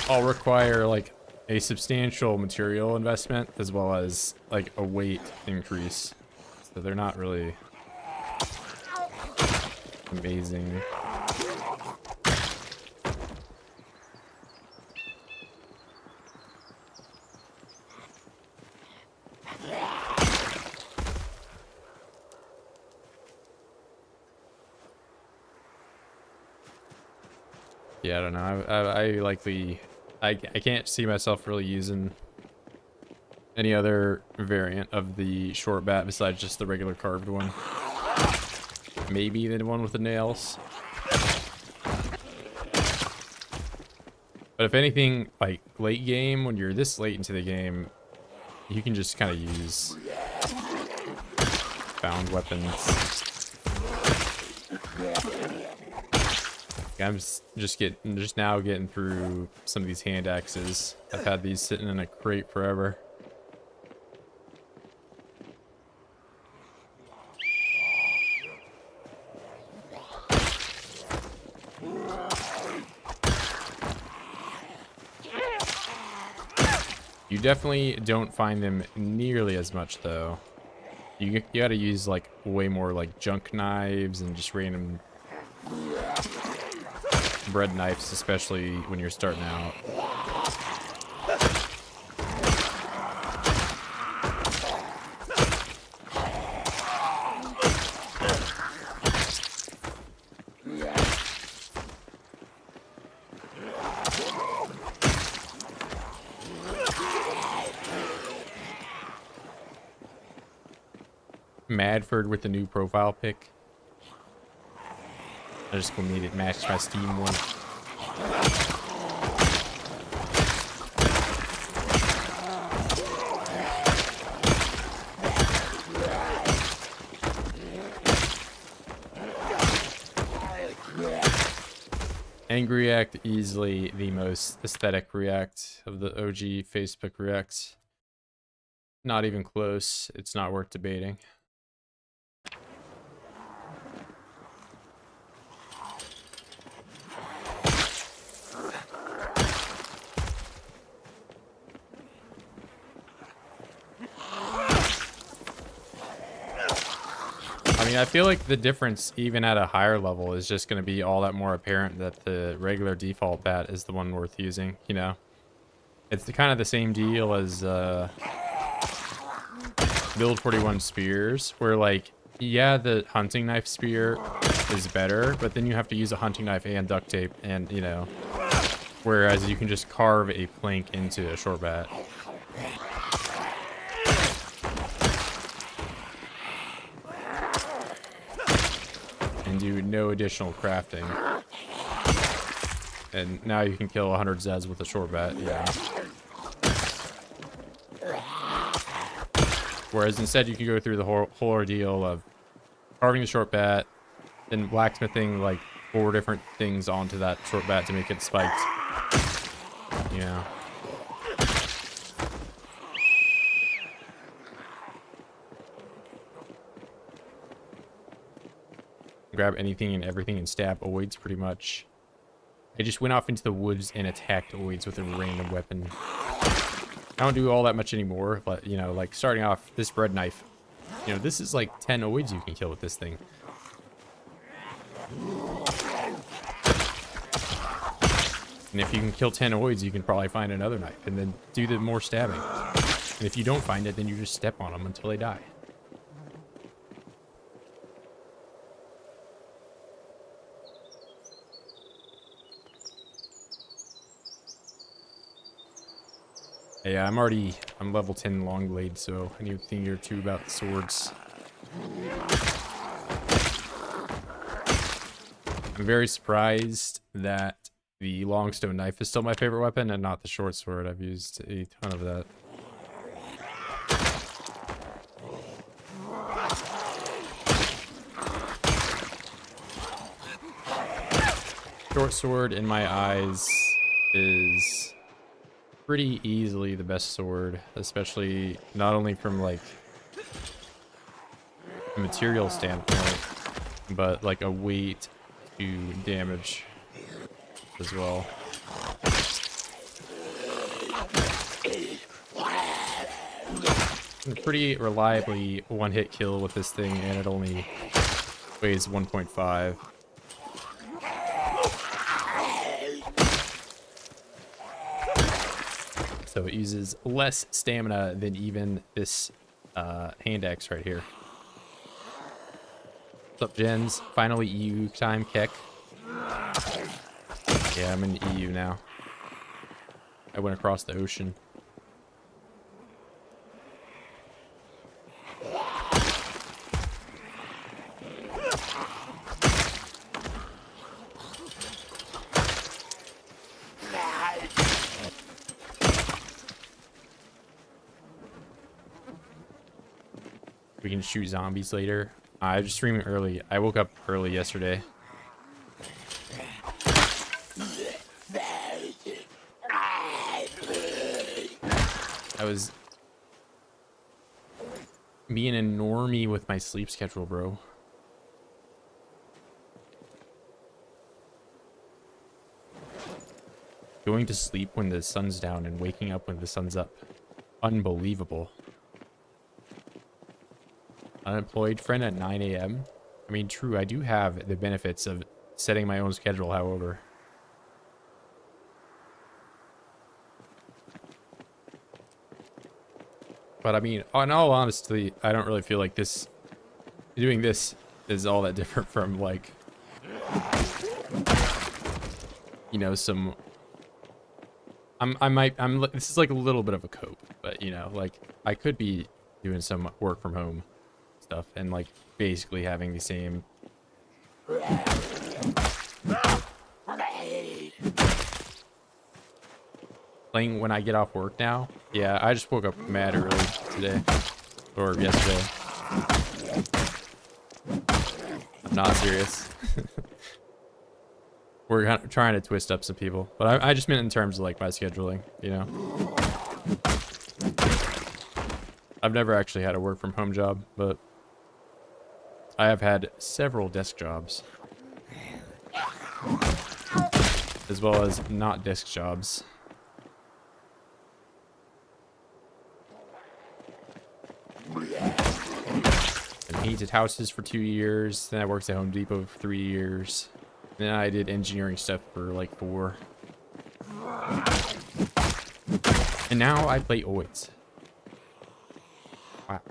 [SPEAKER 1] all require like a substantial material investment as well as like a weight increase. So they're not really amazing. Yeah, I don't know. I can't see myself really using any other variant of the short bat besides just the regular carved one. Maybe the one with the nails. But if anything, like late game, when you're this late into the game, you can just kind of use found weapons. I'm just now getting through some of these hand axes. I've had these sitting in a crate forever. You definitely don't find them nearly as much though. You gotta use like way more like junk knives and just random bread knives, especially when you're starting out. Madford with the new profile pic. I just gonna need it match my Steam one. Angry React, easily the most aesthetic React of the OG Facebook Reacts. Not even close. It's not worth debating. I mean, I feel like the difference, even at a higher level, is just going to be all that more apparent that the regular default bat is the one worth using, you know? It's kind of the same deal as Build 41 spears, where, like, yeah, the hunting knife spear is better, but then you have to use a hunting knife and duct tape, and, you know, whereas you can just carve a plank into a short bat. And do no additional crafting. And now you can kill 100 Zeds with a short bat, yeah. Whereas instead you can go through the whole ordeal of carving the short bat, then blacksmithing like 4 different things onto that short bat to make it spiked. Yeah. Grab anything and everything and stab oids pretty much. I just went off into the woods and attacked oids with a random weapon. I don't do all that much anymore, but you know, like starting off, this bread knife, you know, this is like 10 oids you can kill with this thing. And if you can kill 10 oids, you can probably find another knife and then do the more stabbing. And if you don't find it, then you just step on them until they die. Yeah, I'm level 10 long blade, so I knew a thing or two about the swords. I'm very surprised that the longstone knife is still my favorite weapon and not the short sword. I've used a ton of that. Short sword, in my eyes, is pretty easily the best sword, especially not only from like a material standpoint, but like a weight to damage as well. And pretty reliably one-hit kill with this thing, and it only weighs 1.5. So it uses less stamina than even this hand axe right here. What's up, gens? Finally EU time, Keck. Yeah, I'm in EU now. I went across the ocean. We can shoot zombies later. I'm just streaming early. I woke up early yesterday. I was being a normie with my sleep schedule, bro. Going to sleep when the sun's down and waking up when the sun's up. Unbelievable. Unemployed friend at 9 a.m. I mean, true, I do have the benefits of setting my own schedule, however. But I mean, in all honesty, I don't really feel like doing this is all that different from like, you know, this is like a little bit of a cope, but you know, like I could be doing some work from home stuff and like basically having the same playing when I get off work now. Yeah, I just woke up mad early today or yesterday. I'm not serious. We're kind of trying to twist up some people, but I just meant in terms of like my scheduling, you know. I've never actually had a work from home job, but I have had several desk jobs, as well as not desk jobs. I painted houses for 2 years, then I worked at Home Depot for 3 years, then I did engineering stuff for like 4. And now I play OIDs. Wow.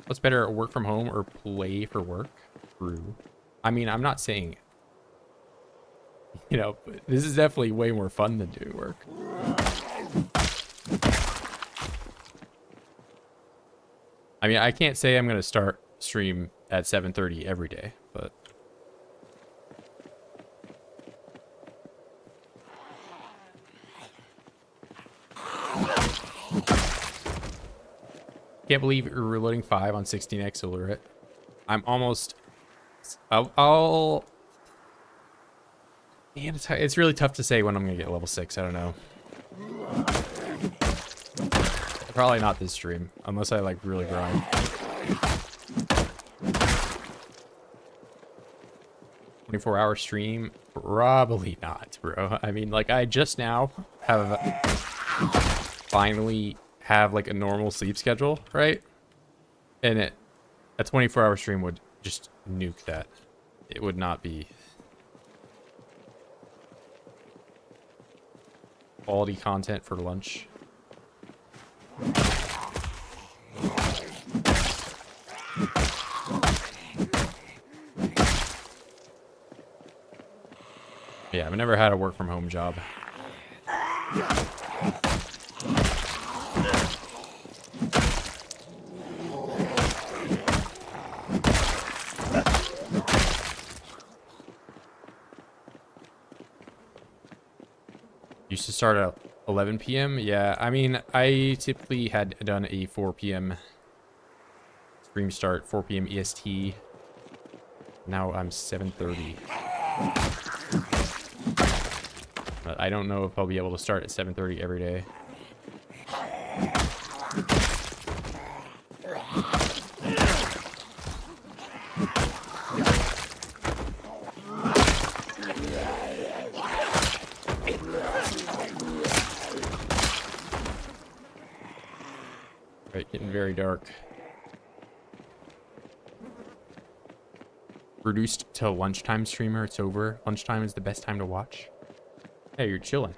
[SPEAKER 1] What's better, work from home or play for work? True. I mean, I'm not saying, you know, this is definitely way more fun than doing work. I mean, I can't say I'm going to start stream at 7:30 every day, but can't believe you're reloading 5 on 16x illiterate. I'm almost I'll man, it's really tough to say when I'm gonna get level 6. I don't know. Probably not this stream, unless I like really grind. 24-hour stream? Probably not, bro. I mean, like, I just now have finally have like a normal sleep schedule, right? And a 24-hour stream would just nuke that. It would not be quality content for lunch. Yeah, I've never had a work from home job. Used to start at 11 p.m. Yeah, I mean, I typically had done a 4 p.m. stream start, 4 p.m. EST. Now I'm 7:30. But I don't know if I'll be able to start at 7:30 every day. Right, getting very dark. Reduced to lunchtime streamer, it's over. Lunchtime is the best time to watch. Hey, you're chilling.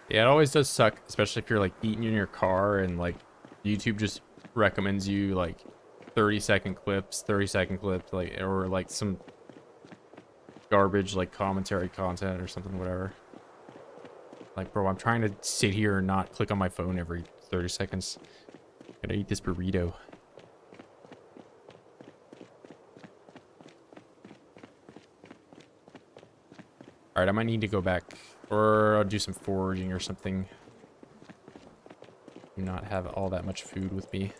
[SPEAKER 1] Yeah, it always does suck, especially if you're like eating in your car and like YouTube just recommends you like 30-second clips, like, or like some garbage like commentary content or something, whatever. Like, bro, I'm trying to sit here and not click on my phone every 30 seconds. Gotta eat this burrito. Alright, I might need to go back. Or I'll do some foraging or something. Do not have all that much food with me.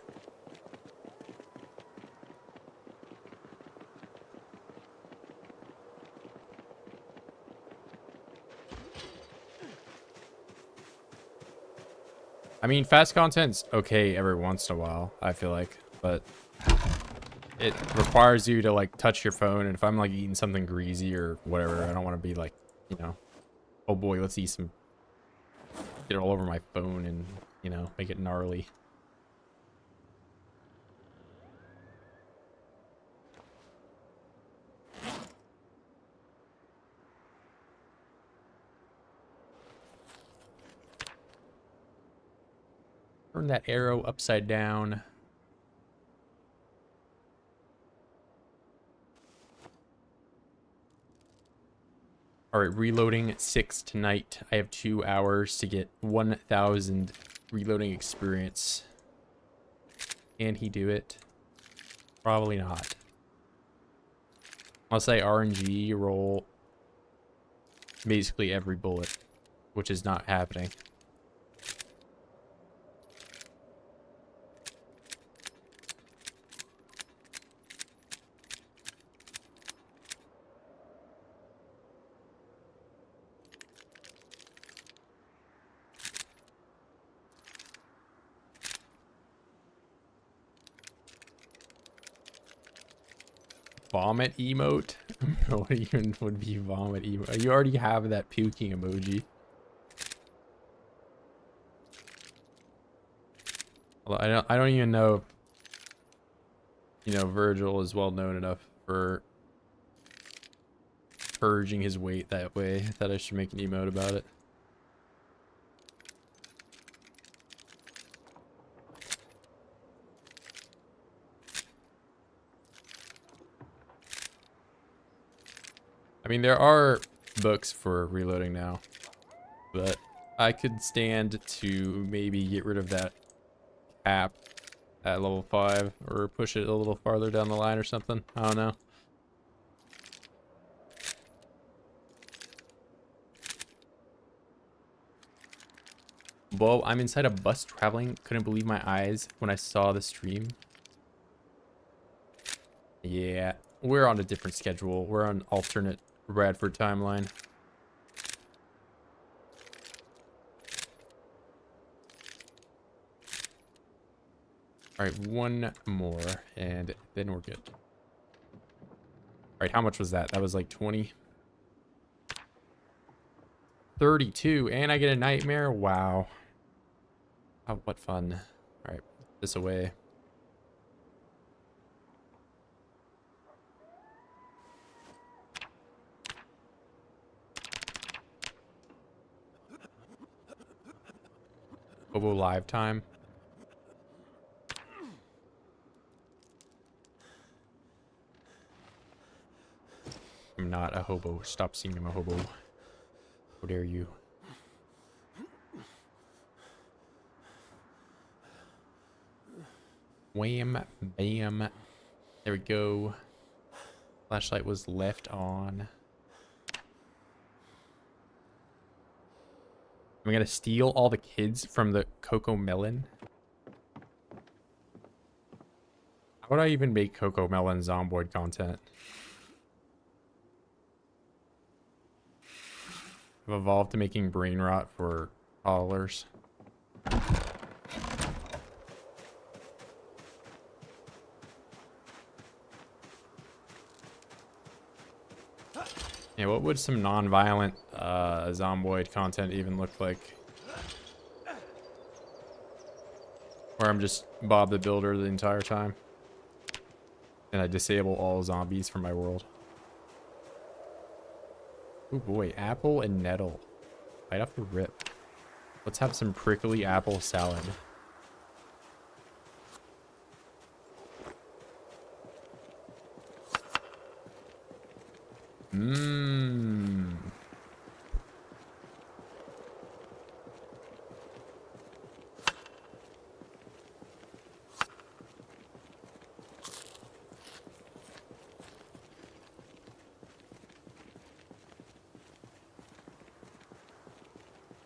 [SPEAKER 1] I mean, fast content's okay every once in a while, I feel like, but it requires you to like touch your phone, and if I'm like eating something greasy or whatever, I don't want to be like, you know, oh boy, let's eat some, get it all over my phone and, you know, make it gnarly. Turn that arrow upside down. All right, reloading at 6 tonight. I have 2 hours to get 1,000 reloading experience. Can he do it? Probably not. Unless I RNG roll basically every bullet, which is not happening. Vomit emote? What even would be vomit emote? You already have that puking emoji. Well, I don't even know if, you know, Virgil is well known enough for purging his weight that way. I thought I should make an emote about it. I mean, there are books for reloading now, but I could stand to maybe get rid of that cap at level 5 or push it a little farther down the line or something. I don't know. Whoa, I'm inside a bus traveling. Couldn't believe my eyes when I saw the stream. Yeah, we're on a different schedule. We're on alternate Bradford timeline. Alright, one more, and then we're good. Alright, how much was that? That was like 20. 32, and I get a nightmare? Wow. Oh, what fun. Alright, put this away. Hobo live time. hobo. Stop saying I'm a hobo. How dare you? Wham, bam. There we go. Flashlight was left on. I'm gonna steal all the kids from the Coco Melon. How would I even make Coco Melon Zomboid content? I've evolved to making brain rot for toddlers. Yeah, what would some non-violent Zomboid content even look like? Where I'm just Bob the Builder the entire time. And I disable all zombies from my world. Oh boy, apple and nettle. Right off the rip. Let's have some prickly apple salad. Mmm.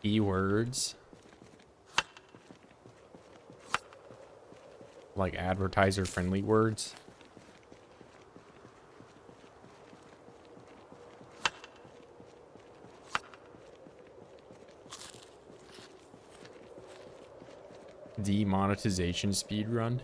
[SPEAKER 1] Keywords. Like advertiser friendly words. Demonetization speedrun.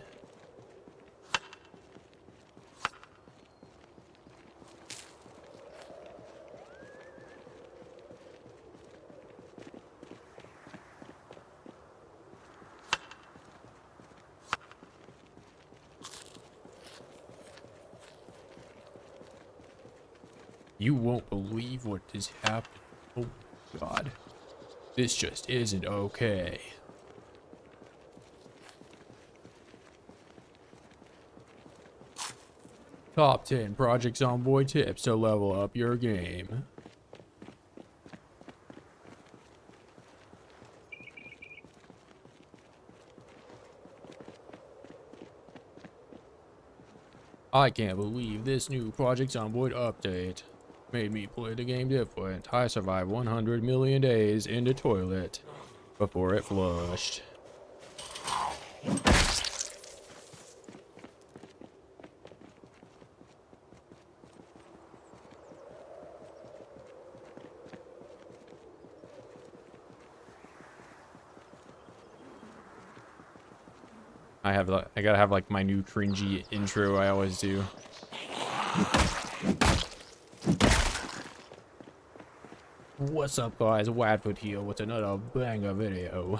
[SPEAKER 1] You won't believe what has happened. Oh God. This just isn't okay. Top 10 Project Zomboid tips to level up your game. I can't believe this new Project Zomboid update made me play the game different. I survived 100 million days in the toilet before it flushed. I gotta have like my new cringy intro I always do. What's up guys, Wadfoot here with another banger video.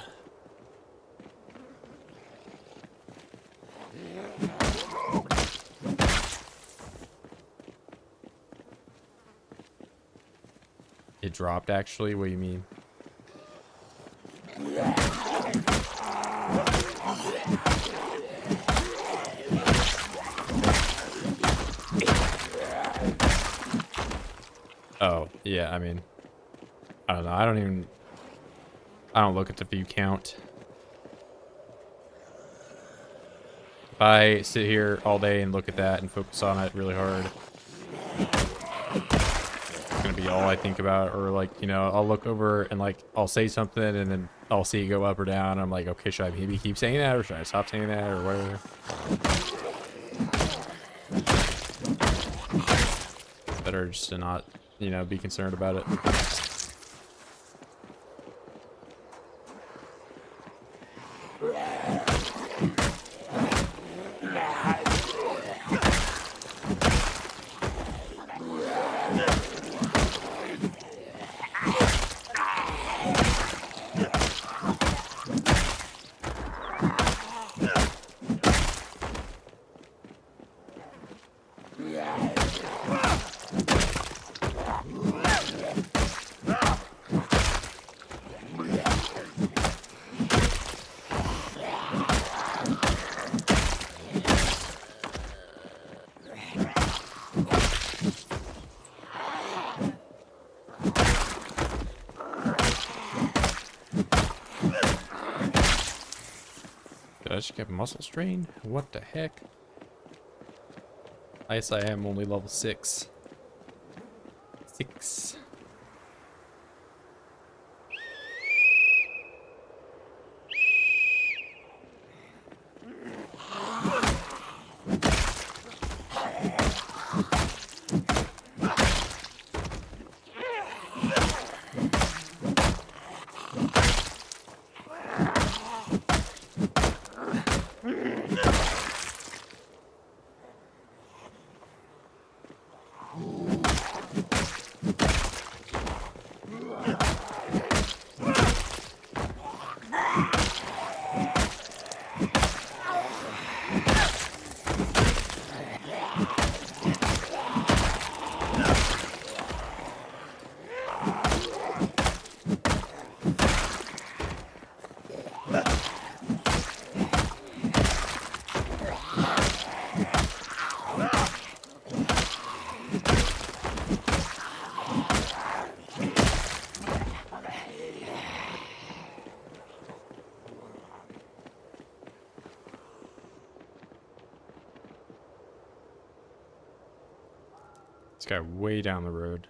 [SPEAKER 1] It dropped actually? What do you mean? Oh, yeah, I mean, I don't know. I don't look at the view count. If I sit here all day and look at that and focus on it really hard, it's gonna be all I think about. Or like, you know, I'll look over and like, I'll say something and then I'll see it go up or down. I'm like, okay, should I maybe keep saying that or should I stop saying that or whatever? It's better just to not, you know, be concerned about it. I just get muscle strain? What the heck? I guess I am only level 6. 6. This guy way down the road.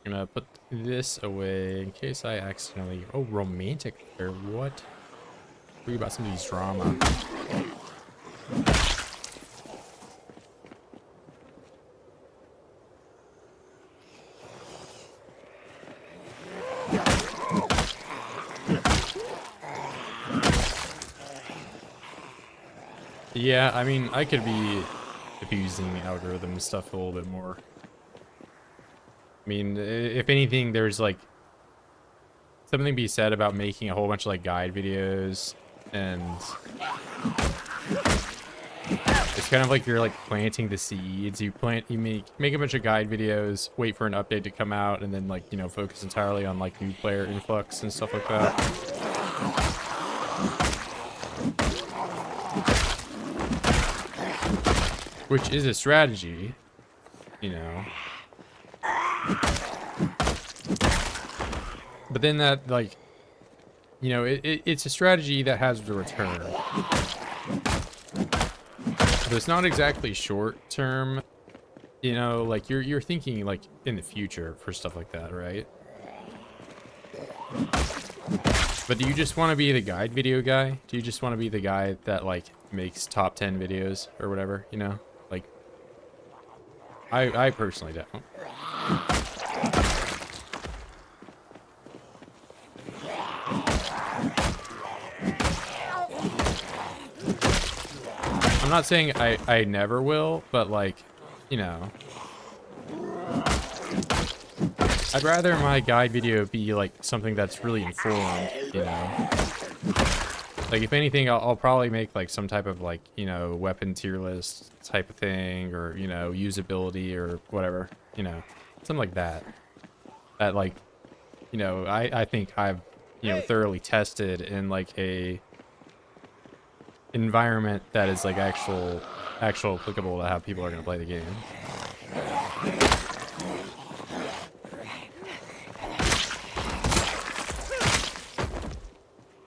[SPEAKER 1] I'm gonna put this away in case I accidentally... Oh, romantic there. What? Read about somebody's drama. Yeah, I mean, I could be abusing the algorithm stuff a little bit more. I mean, if anything, there's like something to be said about making a whole bunch of like guide videos, and it's kind of like you're like planting the seeds. You make a bunch of guide videos, wait for an update to come out, and then like, you know, focus entirely on like new player influx and stuff like that. Which is a strategy, you know. But then that, like, you know, it's a strategy that has the return. But it's not exactly short term, you know, like you're thinking like in the future for stuff like that, right? But do you just want to be the guide video guy? Do you just want to be the guy that like makes top 10 videos or whatever, you know? Like, I personally don't. I'm not saying I never will, but like, you know, I'd rather my guide video be like something that's really informed, you know. Like, if anything, I'll probably make like some type of like, you know, weapon tier list type of thing, or, you know, usability or whatever, you know, something like that. That, like, you know, I think I've, you know, thoroughly tested in like a environment that is like actual applicable to how people are going to play the game.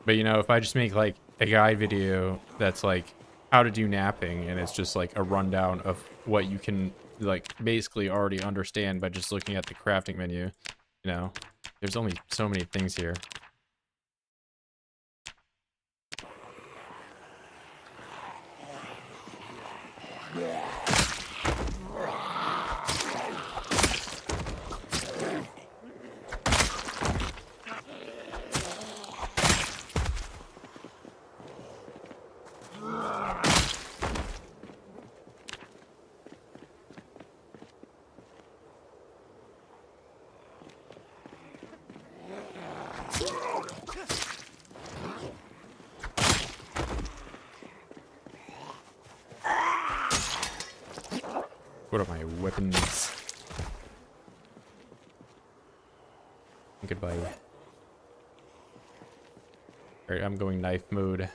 [SPEAKER 1] But, you know, if I just make like a guide video that's like how to do napping, and it's just like a rundown of what you can like basically already understand by just looking at the crafting menu, you know, There's only so many things here. What are my weapons? Goodbye. Alright, I'm going knife mode.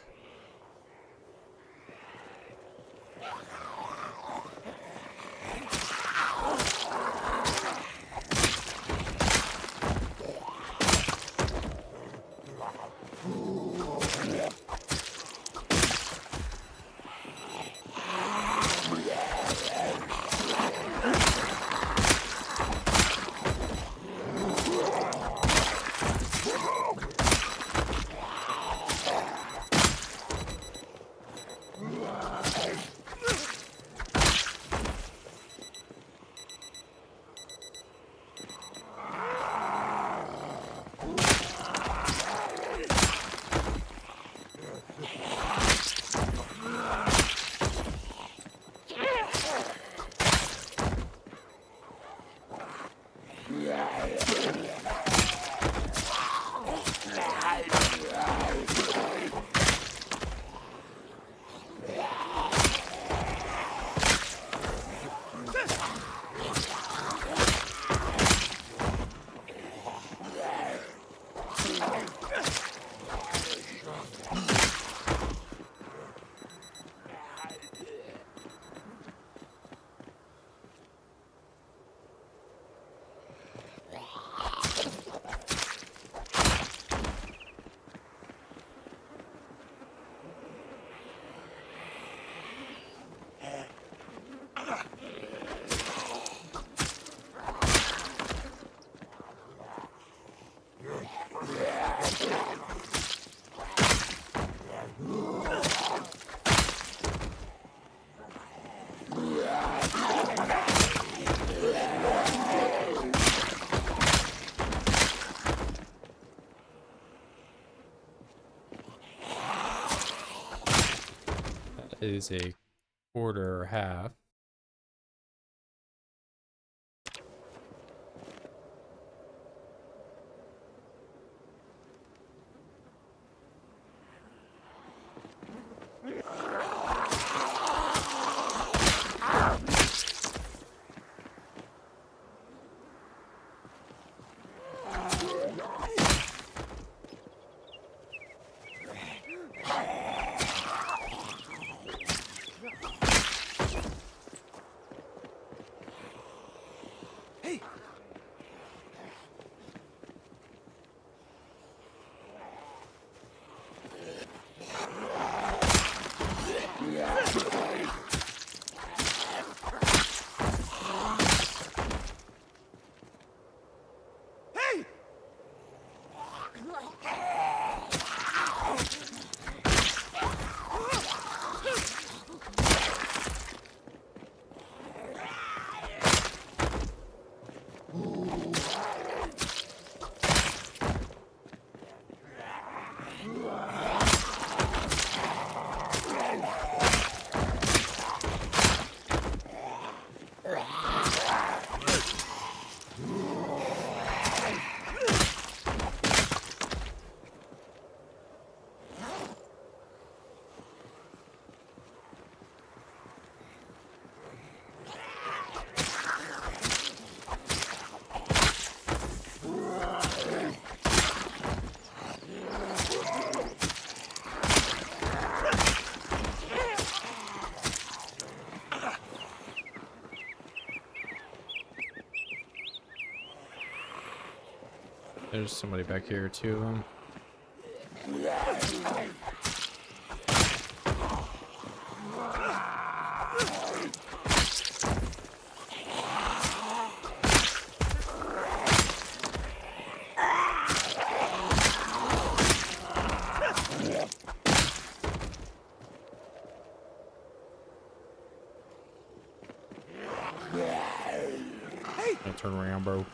[SPEAKER 1] Is a quarter or half. There's somebody back here, two of them. Gonna turn around, bro.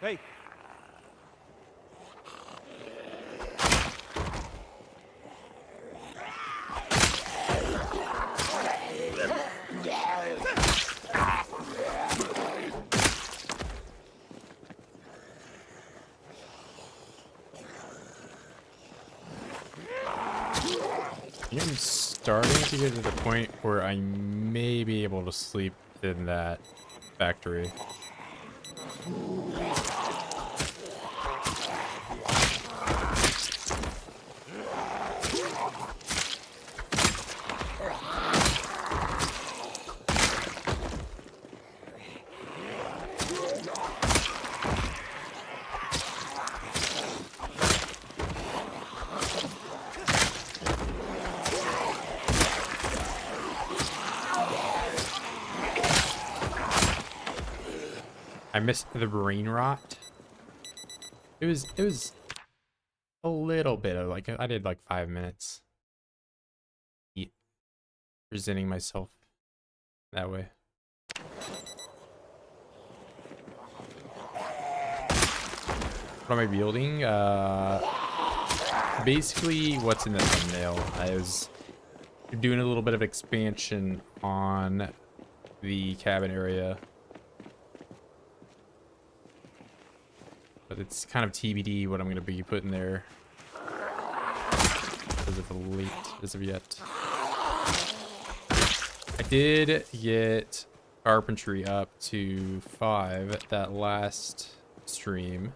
[SPEAKER 2] Hey.
[SPEAKER 1] I'm starting to get to the point where I may be able to sleep in that factory. I missed the brain rot. It was a little bit of like I did like 5 minutes. Presenting myself that way. What am I building? Basically what's in the thumbnail. I was doing a little bit of expansion on the cabin area. But it's kind of TBD what I'm going to be putting there. Because it's late as of yet. I did get carpentry up to 5 at that last stream.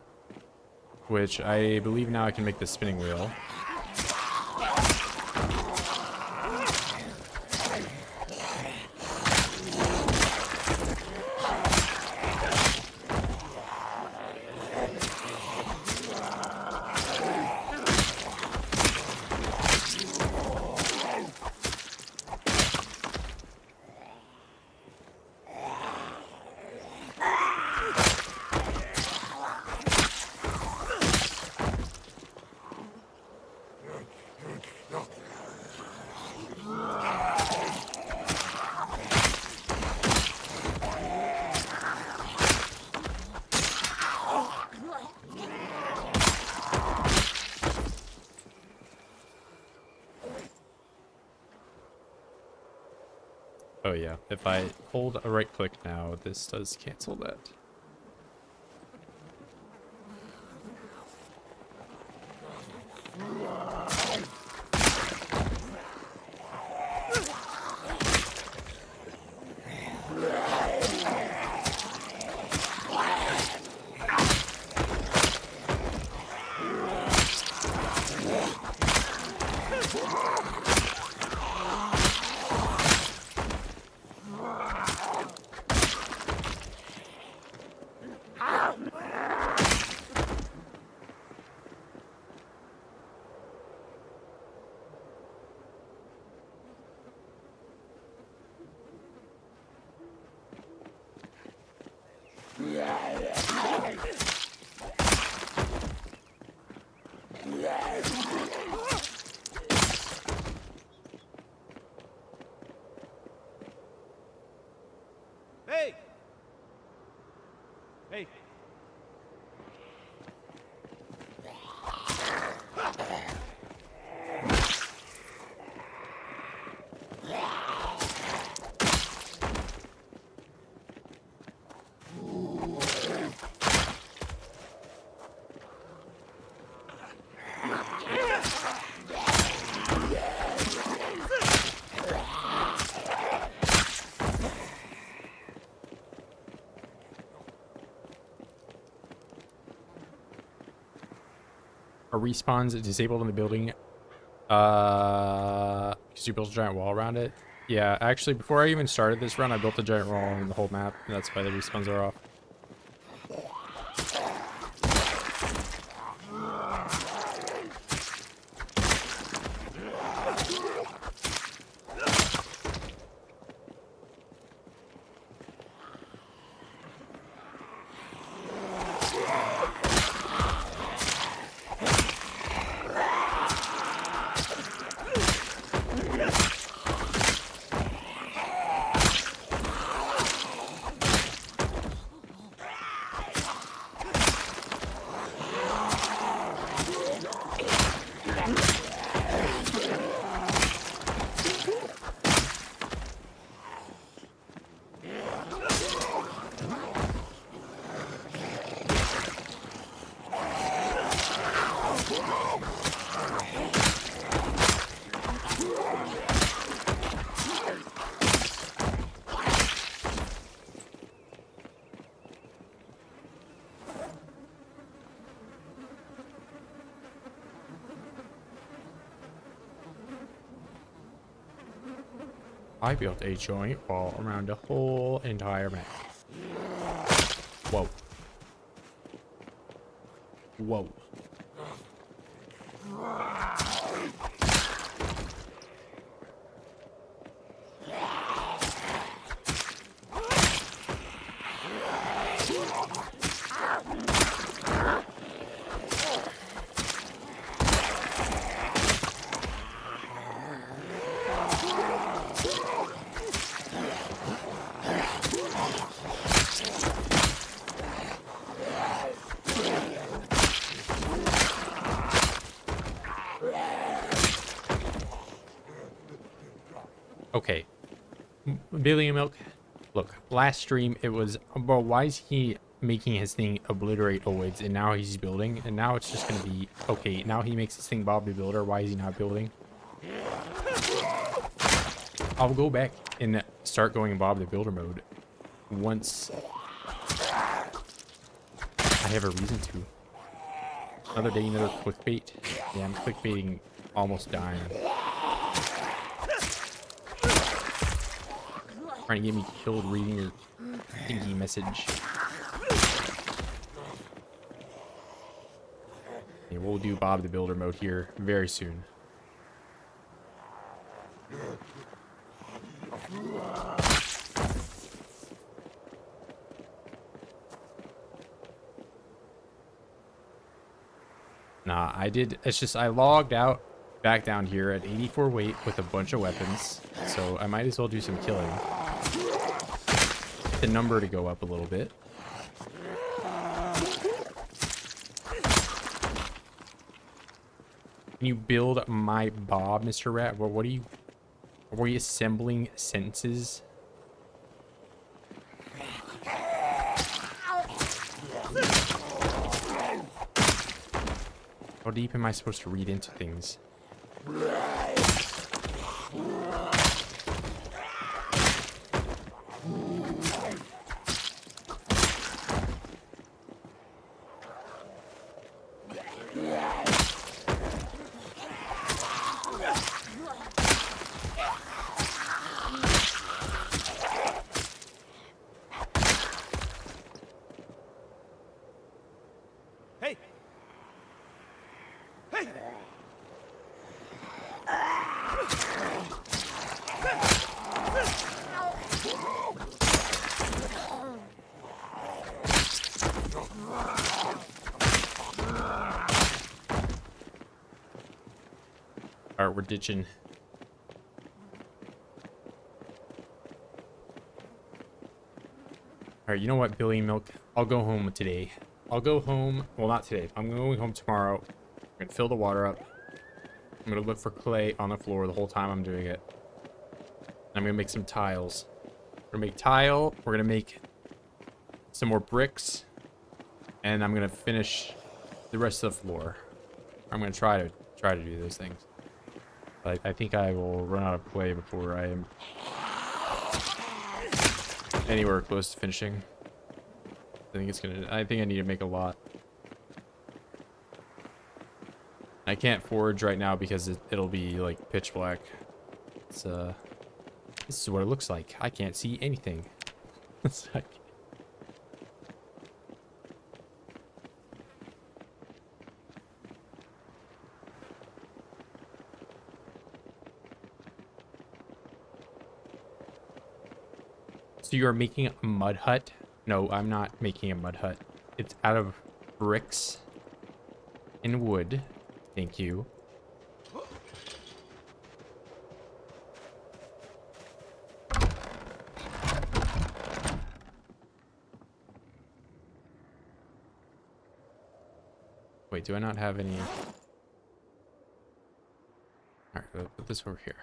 [SPEAKER 1] Which I believe now I can make the spinning wheel. Oh yeah, if I hold a right click now, this does cancel that.
[SPEAKER 2] Hey! Hey!
[SPEAKER 1] Are respawns disabled in the building? Because you built a giant wall around it? Yeah, actually, before I even started this run, I built a giant wall on the whole map, and that's why the respawns are off. I built a joint wall around the whole entire map. Whoa. Whoa. Okay. Billy Milk, look, last stream it was, bro, why is he making his thing obliterate voids and now he's building and now it's just gonna be, okay, now he makes his thing Bob the Builder, why is he not building? I'll go back and start going Bob the Builder mode once I have a reason to. Another day, another clickbait. Yeah, I'm clickbaiting, almost dying. Trying to get me killed reading your thingy message. Yeah, we'll do Bob the Builder mode here very soon. Nah, I did. It's just I logged out back down here at 84 weight with a bunch of weapons, so I might as well do some killing. The number to go up a little bit. Can you build my Bob, Mr. Rat? Well, what are you? Are we assembling sentences? How deep am I supposed to read into things?
[SPEAKER 2] Hey! Hey!
[SPEAKER 1] Alright, we're ditching. Alright, you know what, Billy Milk? I'll go home today. I'll go home. Well, not today. I'm going home tomorrow. I'm going to fill the water up. I'm going to look for clay on the floor the whole time I'm doing it. I'm going to make some tiles. We're going to make tile. We're going to make some more bricks. And I'm going to finish the rest of the floor. I'm going to try to do those things. But I think I will run out of clay before I am anywhere close to finishing. I think I need to make a lot. I can't forage right now because it'll be like pitch black. It's this is what it looks like. I can't see anything. It's like, so you are making a mud hut? No, I'm not making a mud hut. It's out of bricks and wood. Thank you. Wait, do I not have any? Alright, we'll put this over here.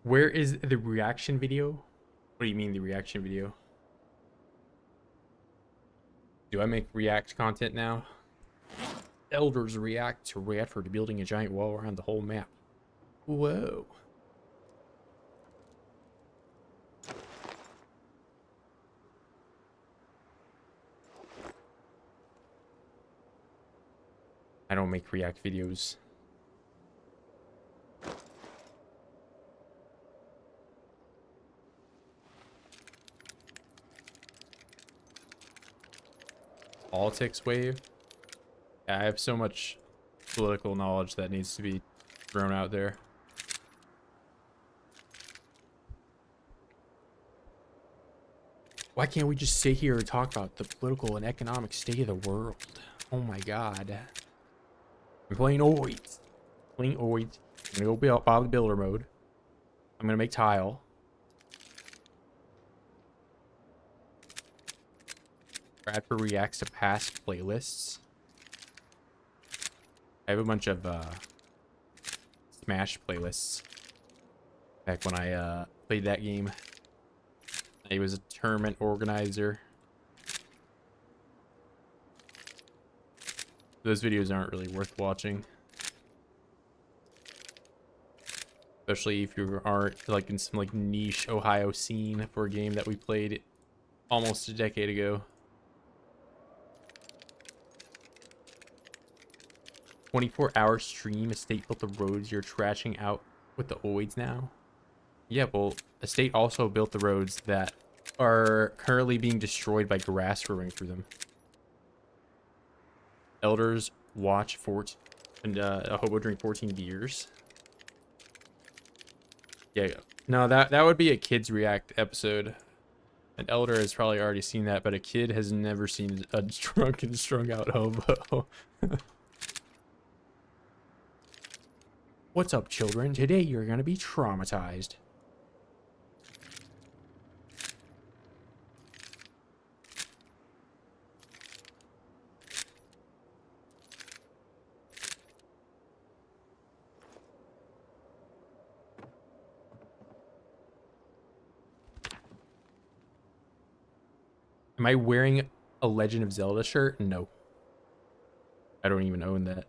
[SPEAKER 1] Where is the reaction video? What do you mean the reaction video? Do I make React content now? Elders react to Radford building a giant wall around the whole map. Whoa. I don't make React videos. Politics wave? Yeah, I have so much political knowledge that needs to be thrown out there. Why can't we just sit here and talk about the political and economic state of the world? Oh my god. I'm playing Oids. Playing Oids. I'm gonna go build Bob the Builder mode. I'm gonna make tile. Bradford reacts to past playlists. I have a bunch of Smash playlists. Back when I played that game. I was a tournament organizer. Those videos aren't really worth watching. Especially if you aren't like in some like niche Ohio scene for a game that we played almost a decade ago. 24-hour stream. Estate built the roads you're trashing out with the Oids now. Yeah, well, Estate also built the roads that are currently being destroyed by grass growing through them. Elders watch and a hobo drink 14 beers. Yeah, no, that would be a kids react episode. An elder has probably already seen that, but a kid has never seen a drunken, strung out hobo. What's up, children? Today you're gonna be traumatized. Am I wearing a Legend of Zelda shirt? No. I don't even own that.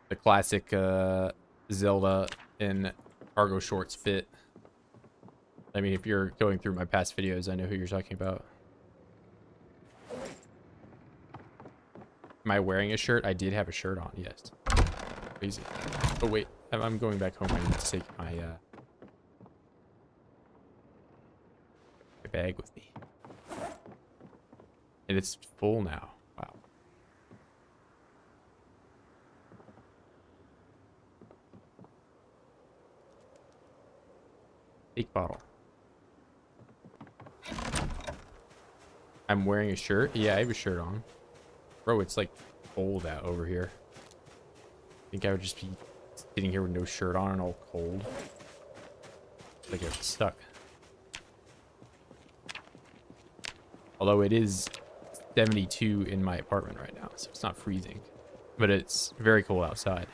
[SPEAKER 1] The classic Zelda in cargo shorts fit. I mean, if you're going through my past videos, I know who you're talking about. Am I wearing a shirt? I did have a shirt on, yes. Crazy. Oh, wait. I'm going back home. I need to take my bag with me. And it's full now. Wow. Big bottle. I'm wearing a shirt? Yeah, I have a shirt on. Bro, it's like cold out over here. I think I would just be sitting here with no shirt on and all cold. Like I'm stuck. Although it is 72 in my apartment right now, so it's not freezing. But it's very cold outside.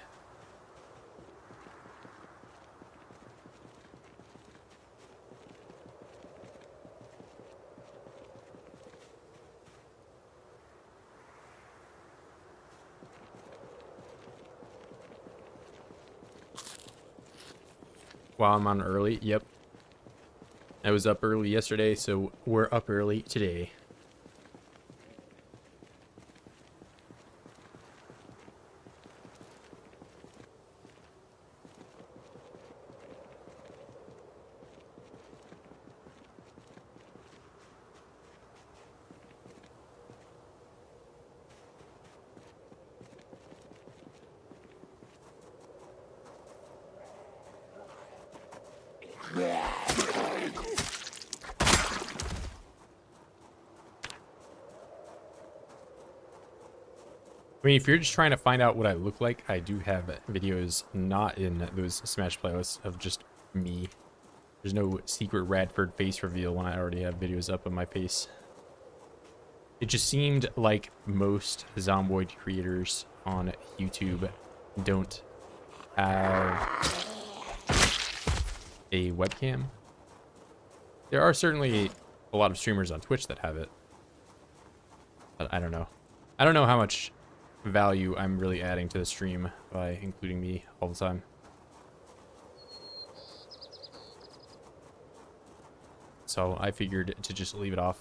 [SPEAKER 1] while I'm on early. Yep. I was up early yesterday, so we're up early today. I mean, if you're just trying to find out what I look like, I do have videos not in those Smash playlists of just me. There's no secret Radford face reveal when I already have videos up of my face. It just seemed like most Zomboid creators on YouTube don't have a webcam. There are certainly a lot of streamers on Twitch that have it. But I don't know. I don't know how much value I'm really adding to the stream by including me all the time. So I figured to just leave it off.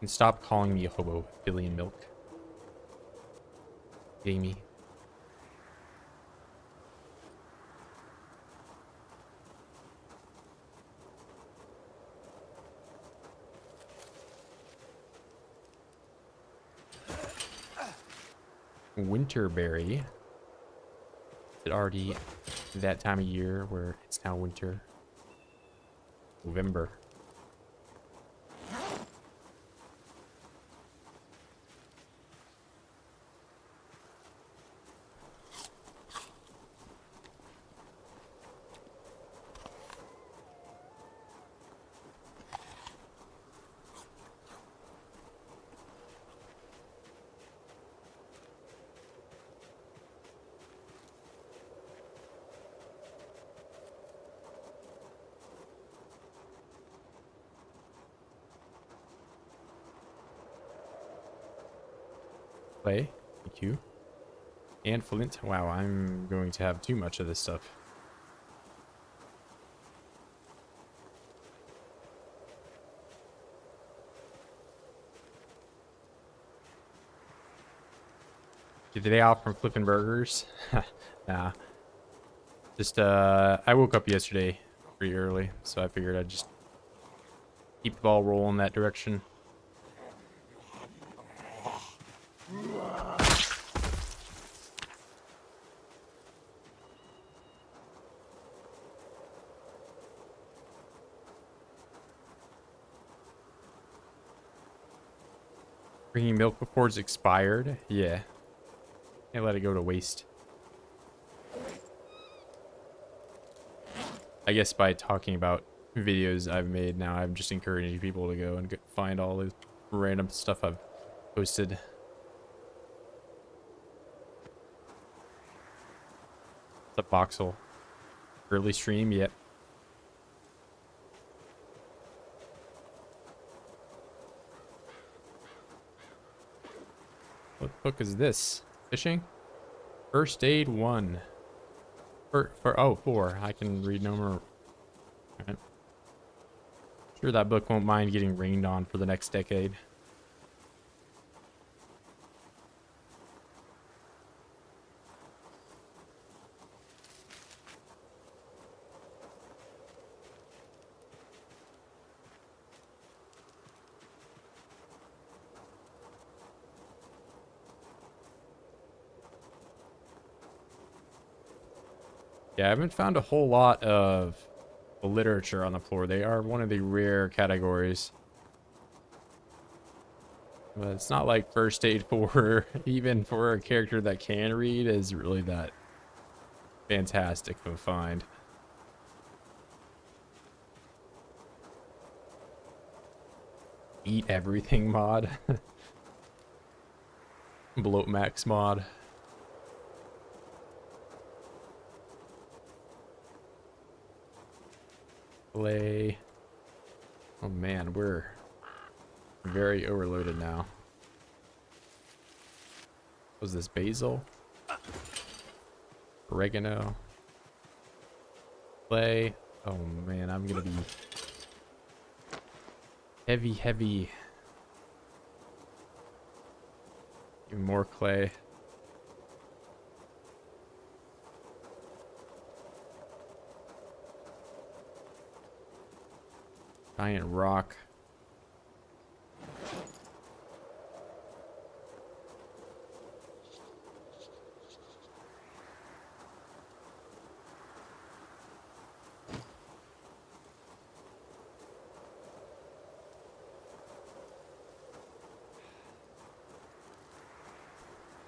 [SPEAKER 1] And stop calling me a hobo, Billy and Milk. Jamie. Winterberry. Is it already that time of year where it's now winter? November. Play. Thank you. And flint. Wow, I'm going to have too much of this stuff. Get the day off from flipping burgers? Nah. Just, I woke up yesterday pretty early, so I figured I'd just keep the ball rolling that direction. Drinking milk before it's expired? Yeah. Can't let it go to waste. I guess by talking about videos I've made now, I'm just encouraging people to go and find all the random stuff I've posted. It's a voxel. Early stream, yep. What book is this? Fishing? First Aid 1. Oh, 4. I can read no more. Right. Sure, that book won't mind getting rained on for the next decade. Yeah, I haven't found a whole lot of literature on the floor. They are one of the rare categories. But it's not like First Aid 4, even for a character that can read, is really that fantastic of a find. Eat everything mod. Bloat max mod. Clay. Oh man, we're very overloaded now. Was this basil? Oregano. Clay. Oh man, I'm gonna be heavy. Even more clay. Giant rock.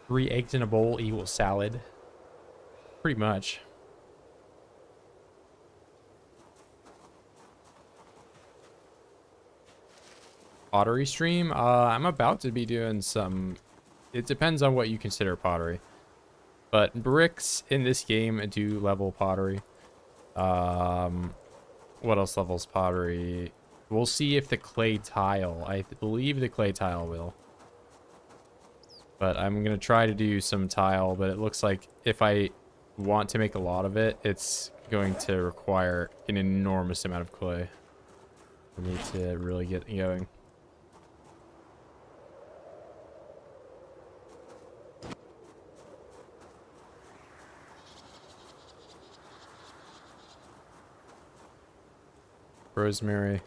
[SPEAKER 1] Three eggs in a bowl equals salad. Pretty much. Pottery stream? I'm about to be doing some... It depends on what you consider pottery. But bricks in this game do level pottery. What else levels pottery? We'll see if the clay tile... I believe the clay tile will. But I'm going to try to do some tile, but it looks like if I want to make a lot of it, it's going to require an enormous amount of clay. I need to really get going. Rosemary.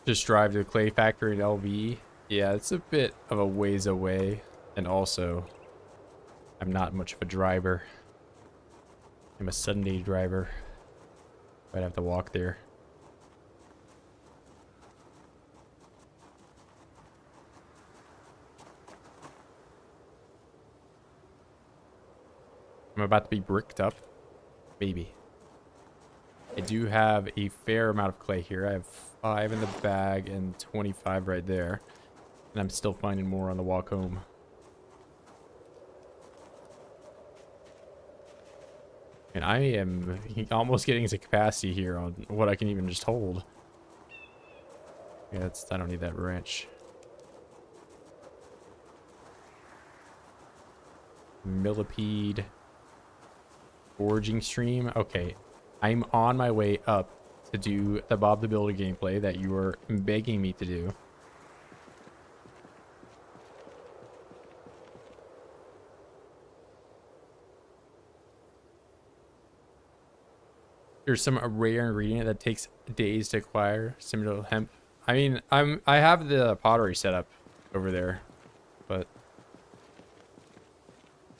[SPEAKER 1] Just drive to the clay factory in LV. Yeah, it's a bit of a ways away. And also, I'm not much of a driver. I'm a Sunday driver. I'd have to walk there. I'm about to be bricked up. Maybe. I do have a fair amount of clay here. I have 5 in the bag and 25 right there. And I'm still finding more on the walk home. And I am almost getting to capacity here on what I can even just hold. Yeah, I don't need that wrench. Millipede. Foraging stream. Okay. I'm on my way up to do the Bob the Builder gameplay that you were begging me to do. There's some rare ingredient that takes days to acquire, similar to hemp. I mean, I have the pottery set up over there, but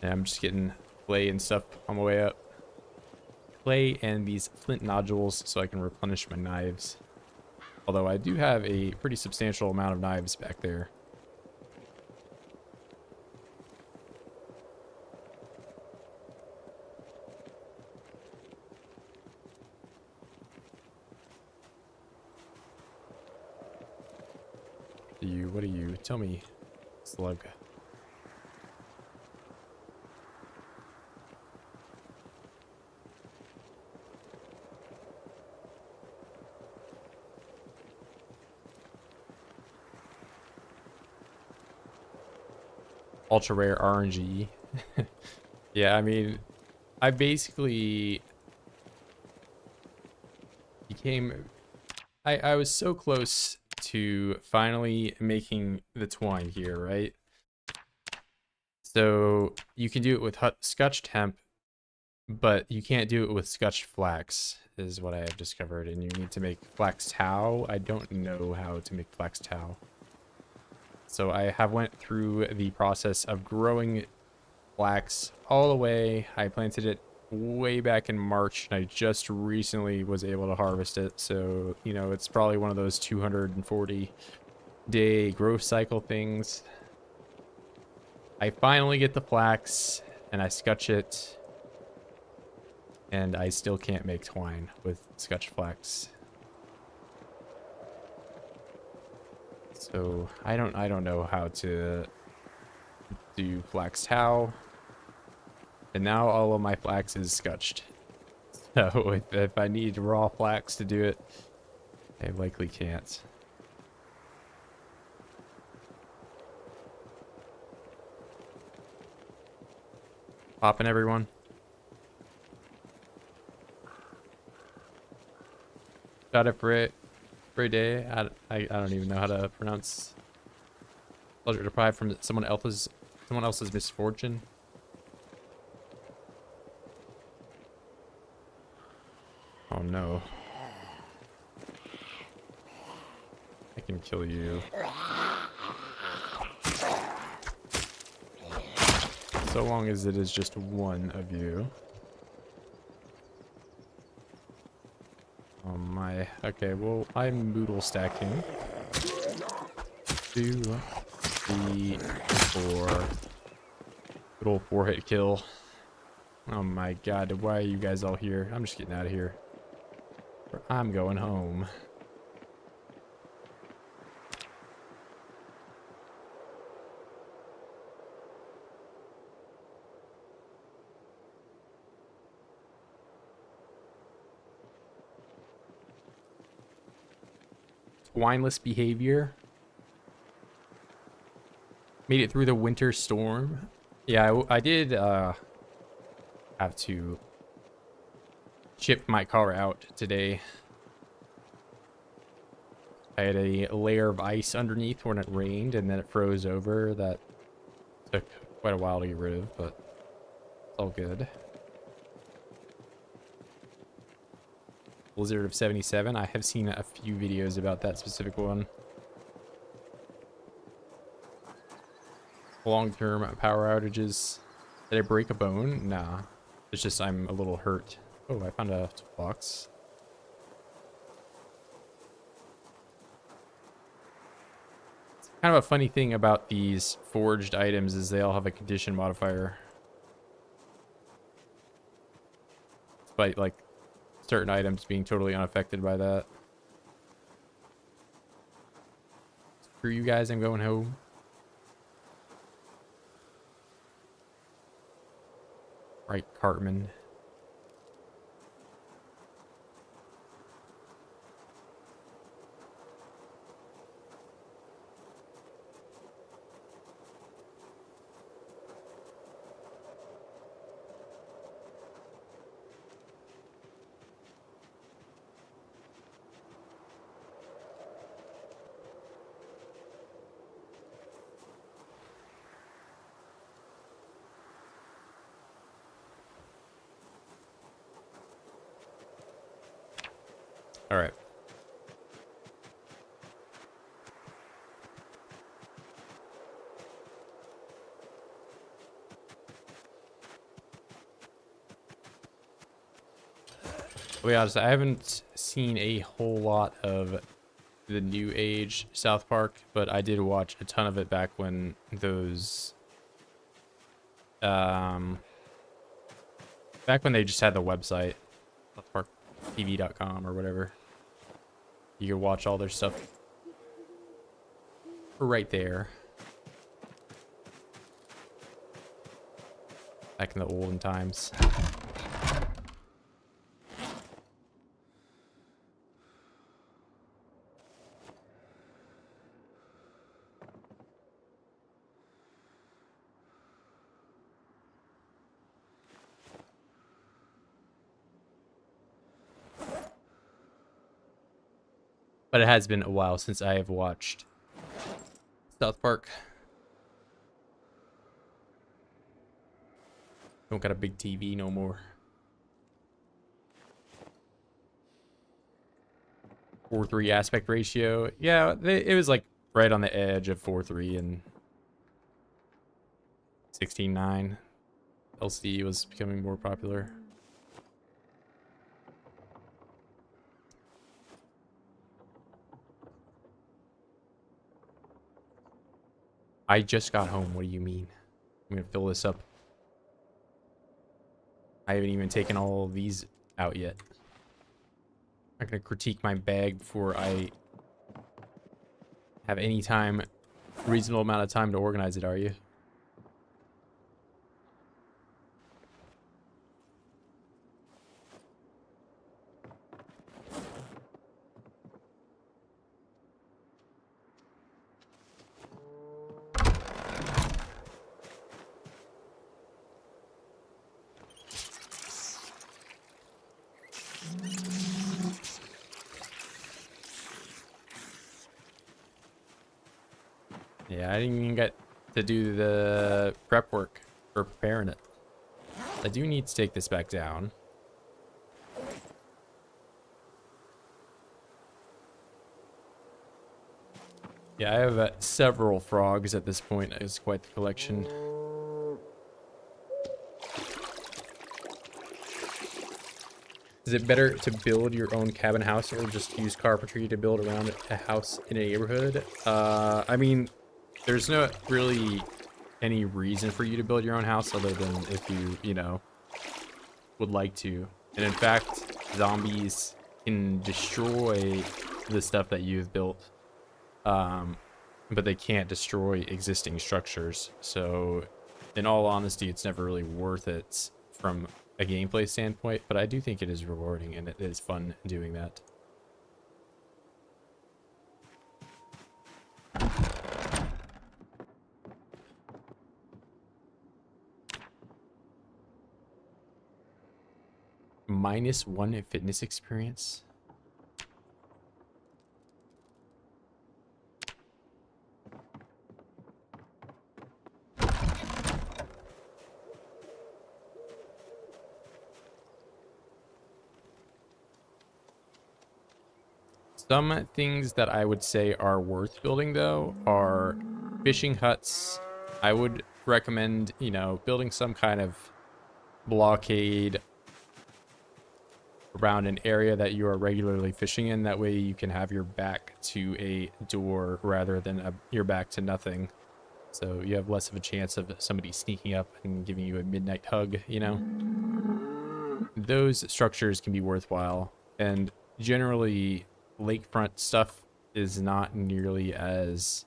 [SPEAKER 1] yeah, I'm just getting clay and stuff on my way up. Clay and these flint nodules so I can replenish my knives. Although I do have a pretty substantial amount of knives back there. What do you tell me, slug? Ultra rare RNG. Yeah, I mean, I basically became... I was so close to finally making the twine here, right? So you can do it with scotched hemp, but you can't do it with scotched flax, is what I have discovered. And you need to make flax tow. I don't know how to make flax tow. So I have went through the process of growing flax all the way. I planted it way back in March, and I just recently was able to harvest it. So, you know, it's probably one of those 240-day growth cycle things. I finally get the flax, and I scotch it, and I still can't make twine with scotch flax. So I don't know how to do flax tow. And now all of my flax is scotched. So if I need raw flax to do it, I likely can't. Popping, everyone. Got it for it. For a day. I don't even know how to pronounce. Pleasure deprived from someone else's misfortune. Oh no. I can kill you. So long as it is just one of you. Oh my. Okay, well, I'm boodle stacking. 2, 3, 4. Good old 4-hit kill. Oh my god, why are you guys all here? I'm just getting out of here. I'm going home. Wineless behavior. Made it through the winter storm. Yeah, I did have to ship my car out today. I had a layer of ice underneath when it rained, and then it froze over. That took quite a while to get rid of, but it's all good. Blizzard of 77. I have seen a few videos about that specific one. Long-term power outages. Did I break a bone? Nah. It's just I'm a little hurt. Oh, I found a box. Kind of a funny thing about these forged items is they all have a condition modifier. Despite, like, certain items being totally unaffected by that. Screw you guys, I'm going home. Right, Cartman. All right. To be honest, I haven't seen a whole lot of the new age South Park, but I did watch a ton of it back when those back when they just had the website, southparktv.com or whatever. You could watch all their stuff right there. Back in the olden times. But it has been a while since I have watched South Park. Don't got a big TV no more. 4:3 aspect ratio. Yeah, it was like right on the edge of 4:3 and 16:9. LCD was becoming more popular. I just got home. What do you mean? I'm gonna fill this up. I haven't even taken all of these out yet. I'm not gonna critique my bag before I have any time, reasonable amount of time to organize it, are you? Yeah, I didn't even get to do the prep work for preparing it. I do need to take this back down. Yeah, I have several frogs at this point. It's quite the collection. Is it better to build your own cabin house or just use carpentry to build around a house in a neighborhood? I mean, there's not really any reason for you to build your own house other than if you, you know, would like to. And in fact, zombies can destroy the stuff that you've built, but they can't destroy existing structures. So in all honesty, it's never really worth it from a gameplay standpoint, but I do think it is rewarding and it is fun doing that. -1 fitness experience. Some things that I would say are worth building, though, are fishing huts. I would recommend, you know, building some kind of blockade around an area that you are regularly fishing in. That way you can have your back to a door rather than your back to nothing. So you have less of a chance of somebody sneaking up and giving you a midnight hug, you know? Those structures can be worthwhile. And generally, lakefront stuff is not nearly as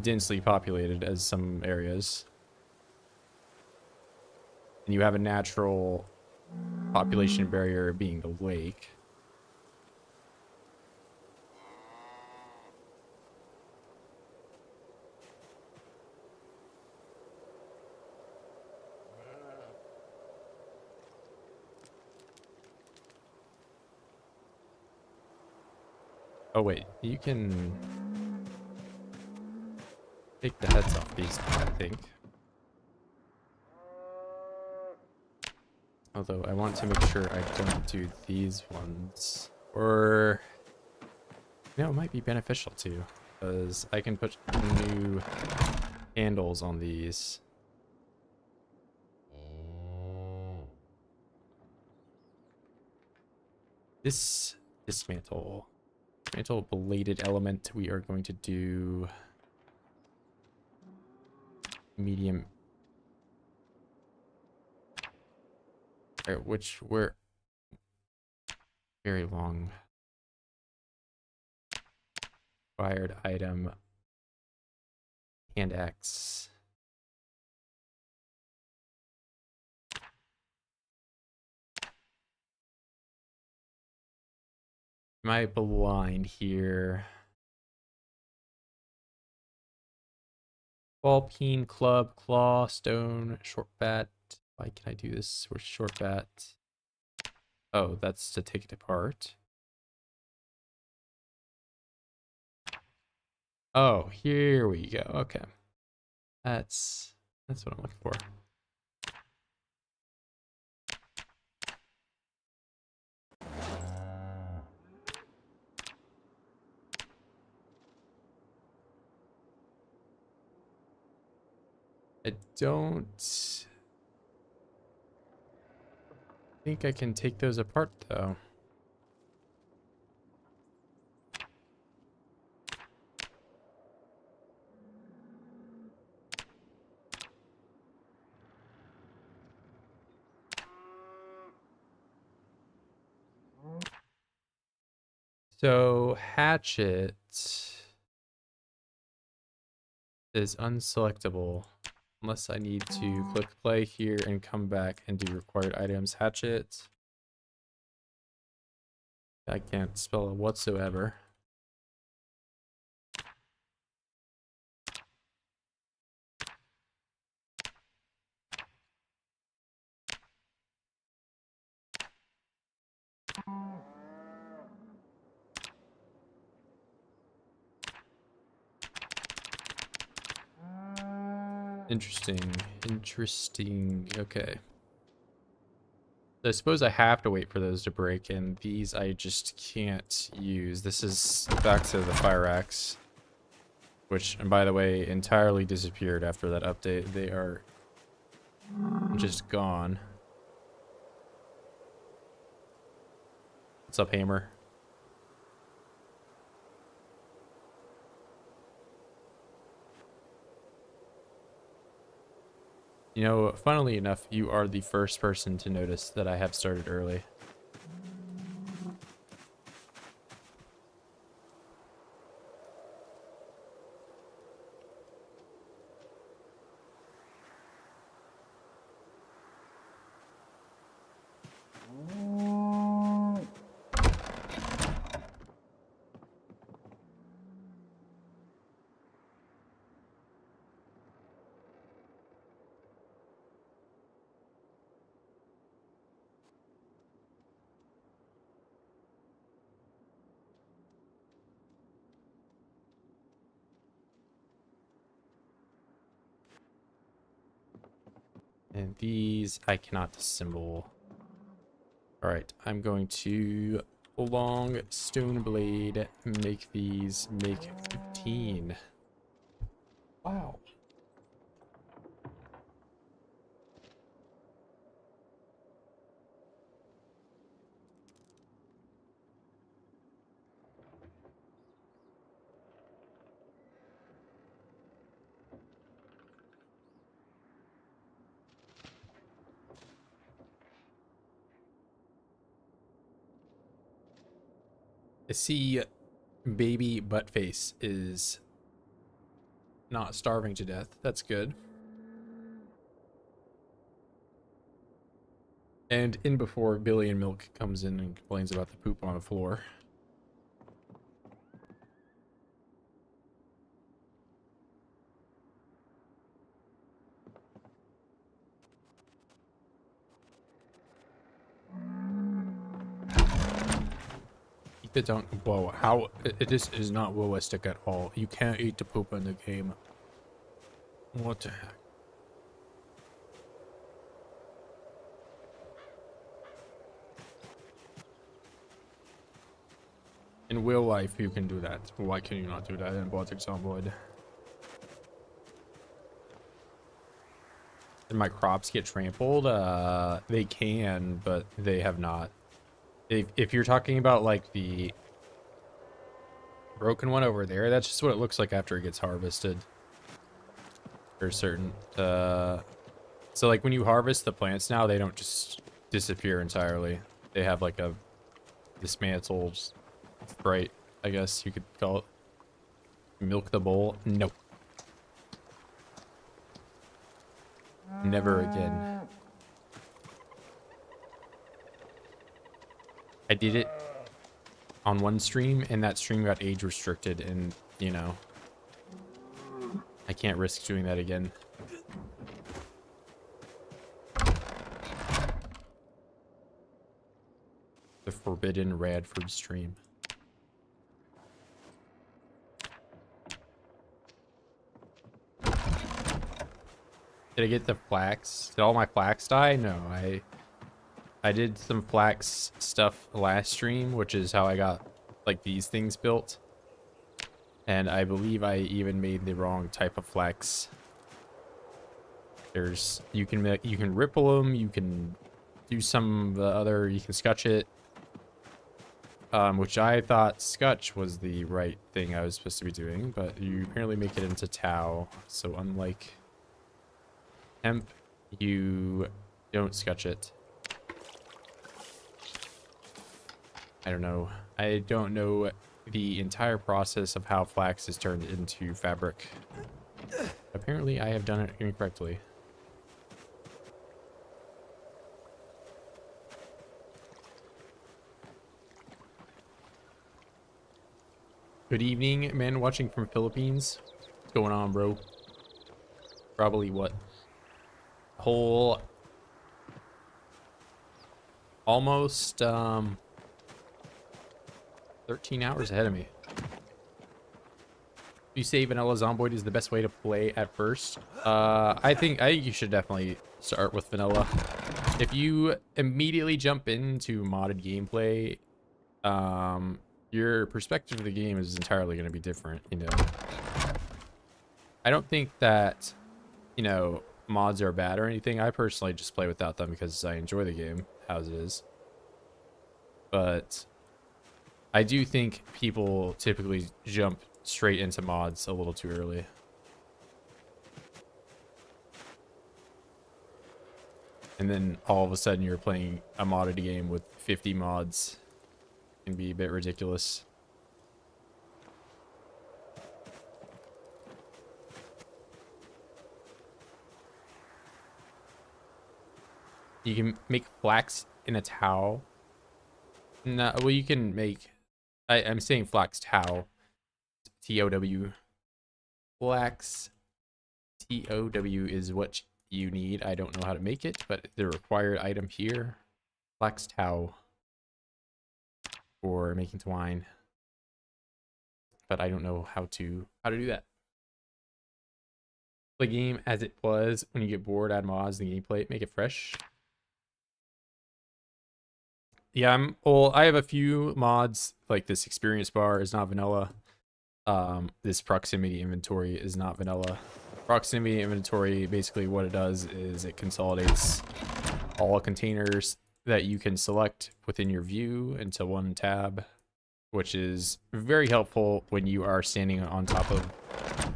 [SPEAKER 1] densely populated as some areas. And you have a natural population barrier being the lake. Oh wait, you can take the heads off these, I think. Although I want to make sure I don't do these ones. Or, you know, it might be beneficial too, because I can put new handles on these. This dismantle bladed element, we are going to do medium. Which were very long. Fired item. Hand axe. Am I blind here? Ball peen, club, claw, stone, short bat. Why can I do this with short bat? Oh, that's to take it apart. Oh, here we go. Okay. That's what I'm looking for. I don't think I can take those apart though. So hatchet is unselectable unless I need to click play here and come back and do required items. Hatchet. I can't spell it whatsoever. Interesting. Interesting. Okay. I suppose I have to wait for those to break, and these I just can't use. This is back to the fire axe, which, and by the way, entirely disappeared after that update. They are just gone. What's up, Hammer? You know, funnily enough, you are the first person to notice that I have started early. And these I cannot disassemble. Alright, I'm going to long stone blade, make these, make 15. Wow. I see baby buttface is not starving to death. That's good. And in before Billy and Milk comes in and complains about the poop on the floor. Eat the dunk. Whoa, how? This is not realistic at all. You can't eat the poop in the game. What the heck? In real life, you can do that. Why can you not do that in Baltic Zomboid? Did my crops get trampled? They can, but they have not. If you're talking about like the broken one over there, that's just what it looks like after it gets harvested. For certain. So like when you harvest the plants now, they don't just disappear entirely. They have like a dismantled sprite, I guess you could call it. Milk the bowl? Nope. Never again. I did it on one stream, and that stream got age restricted, and, you know, I can't risk doing that again. The forbidden Radford stream. Did I get the flax? Did all my flax die? No, I did some flax stuff last stream, which is how I got like these things built. And I believe I even made the wrong type of flax. There's you can ripple them, you can do some of the other, you can scotch it. Which I thought scotch was the right thing I was supposed to be doing, but you apparently make it into tau. So unlike hemp, you don't scotch it. I don't know. I don't know the entire process of how flax is turned into fabric. Apparently, I have done it incorrectly. Good evening, man watching from Philippines. What's going on, bro? Probably what? Whole almost 13 hours ahead of me. You say vanilla Zomboid is the best way to play at first. I think you should definitely start with vanilla. If you immediately jump into modded gameplay, your perspective of the game is entirely going to be different, you know. I don't think that, you know, mods are bad or anything. I personally just play without them because I enjoy the game as it is. But I do think people typically jump straight into mods a little too early. And then all of a sudden you're playing a modded game with 50 mods. It can be a bit ridiculous. You can make flax in a towel. No, well, you can make... I'm saying flax towel. T-O-W. Flax. T-O-W is what you need. I don't know how to make it, but the required item here. Flax towel. For making twine. But I don't know how to do that. The game as it was. When you get bored, add mods, the gameplay, make it fresh. Yeah, I have a few mods, like this experience bar is not vanilla. This proximity inventory is not vanilla. Proximity inventory, basically what it does is it consolidates all containers that you can select within your view into one tab, which is very helpful when you are standing on top of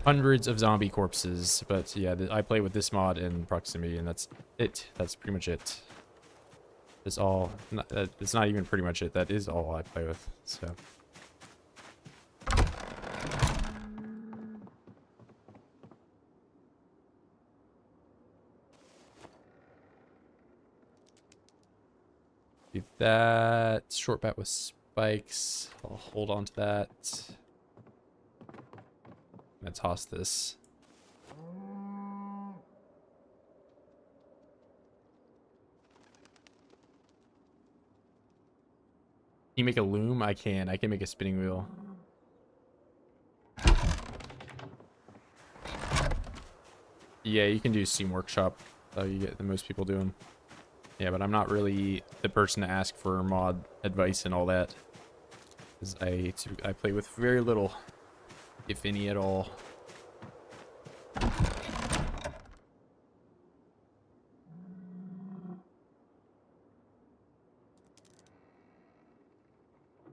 [SPEAKER 1] hundreds of zombie corpses. But yeah, I play with this mod in proximity, and that's it. That's pretty much it. It's all, it's not even pretty much it. That is all I play with, so. Do that. Short bat with spikes. I'll hold on to that. I'm gonna toss this. Can you make a loom? I can make a spinning wheel. Yeah, you can do Steam Workshop. You get the most people doing. Yeah, but I'm not really the person to ask for mod advice and all that. Because I play with very little, if any at all.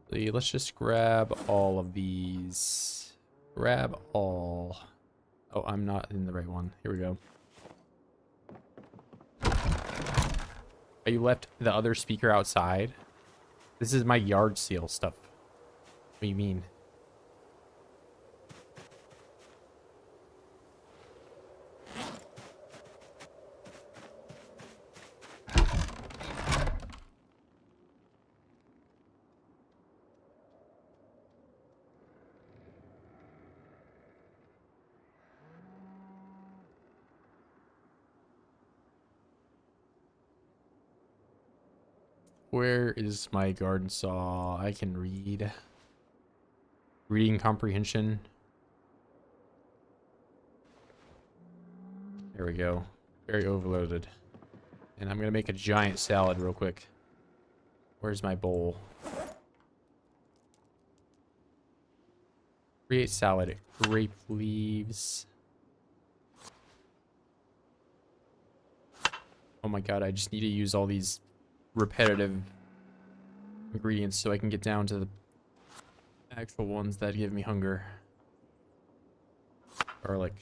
[SPEAKER 1] Let's just grab all of these. Grab all. Oh, I'm not in the right one. Here we go. Oh, you left the other speaker outside? This is my yard sale stuff. What do you mean? Where is my garden saw? I can read. Reading comprehension. There we go. Very overloaded. And I'm gonna make a giant salad real quick. Where's my bowl? Create salad. Grape leaves. Oh my god, I just need to use all these repetitive ingredients so I can get down to the actual ones that give me hunger. Garlic.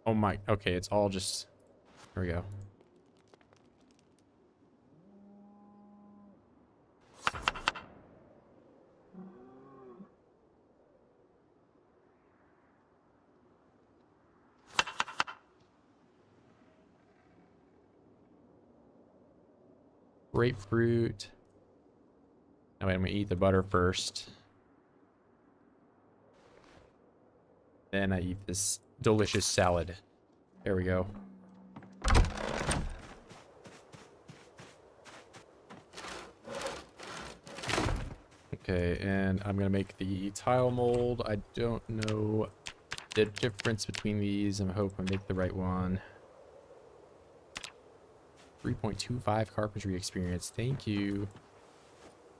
[SPEAKER 1] Oh my, okay, it's all just, there we go. Grapefruit. Now wait, I'm gonna eat the butter first. Then I eat this delicious salad. There we go. Okay, and I'm gonna make the tile mold. I don't know the difference between these. I hope I make the right one. 3.25 carpentry experience. Thank you.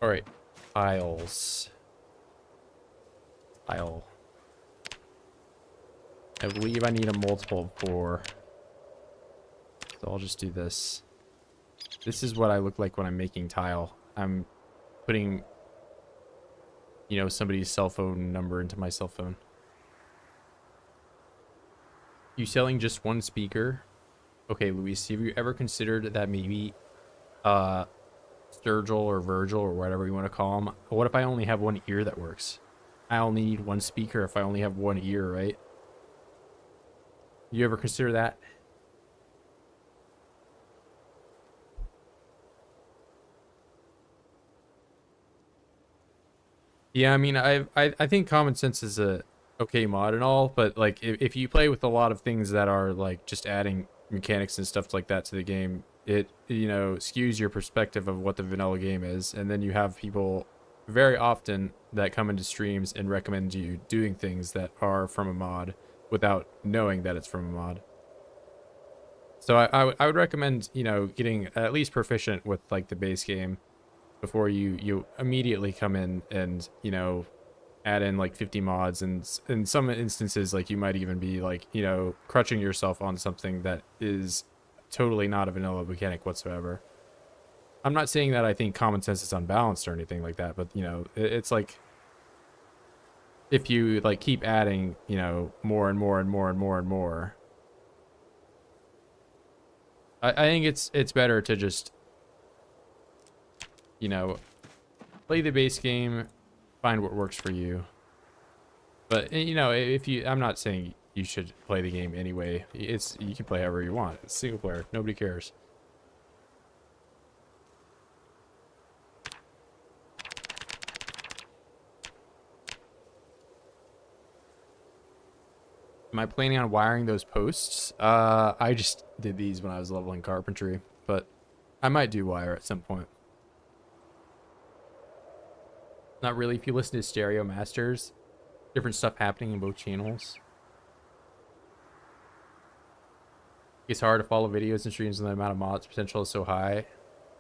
[SPEAKER 1] All right, tiles. Tile. I believe I need a multiple of 4. So I'll just do this. This is what I look like when I'm making tile. I'm putting, you know, somebody's cell phone number into my cell phone. You selling just one speaker? Okay, Luis, have you ever considered that maybe Sturgill or Virgil or whatever you want to call them? What if I only have one ear that works? I only need one speaker if I only have one ear, right? You ever consider that? Yeah, I mean, I think common sense is a okay mod and all, but like if you play with a lot of things that are like just adding mechanics and stuff like that to the game, it, you know, skews your perspective of what the vanilla game is, and then you have people very often that come into streams and recommend you doing things that are from a mod without knowing that it's from a mod. So I would recommend, you know, getting at least proficient with like the base game before you immediately come in and, you know, add in like 50 mods, and in some instances like you might even be like, you know, crutching yourself on something that is totally not a vanilla mechanic whatsoever. I'm not saying that I think common sense is unbalanced or anything like that, but you know, it's like if you like keep adding, you know, more and more and more and more and more, I think it's better to just, you know, play the base game, find what works for you. But you know, if you, I'm not saying you should play the game anyway. It's, you can play however you want. It's single player. Nobody cares. Am I planning on wiring those posts? I just did these when I was leveling carpentry, but I might do wire at some point. Not really. If you listen to Stereo Masters, different stuff happening in both channels. It's hard to follow videos and streams when the amount of mods potential is so high.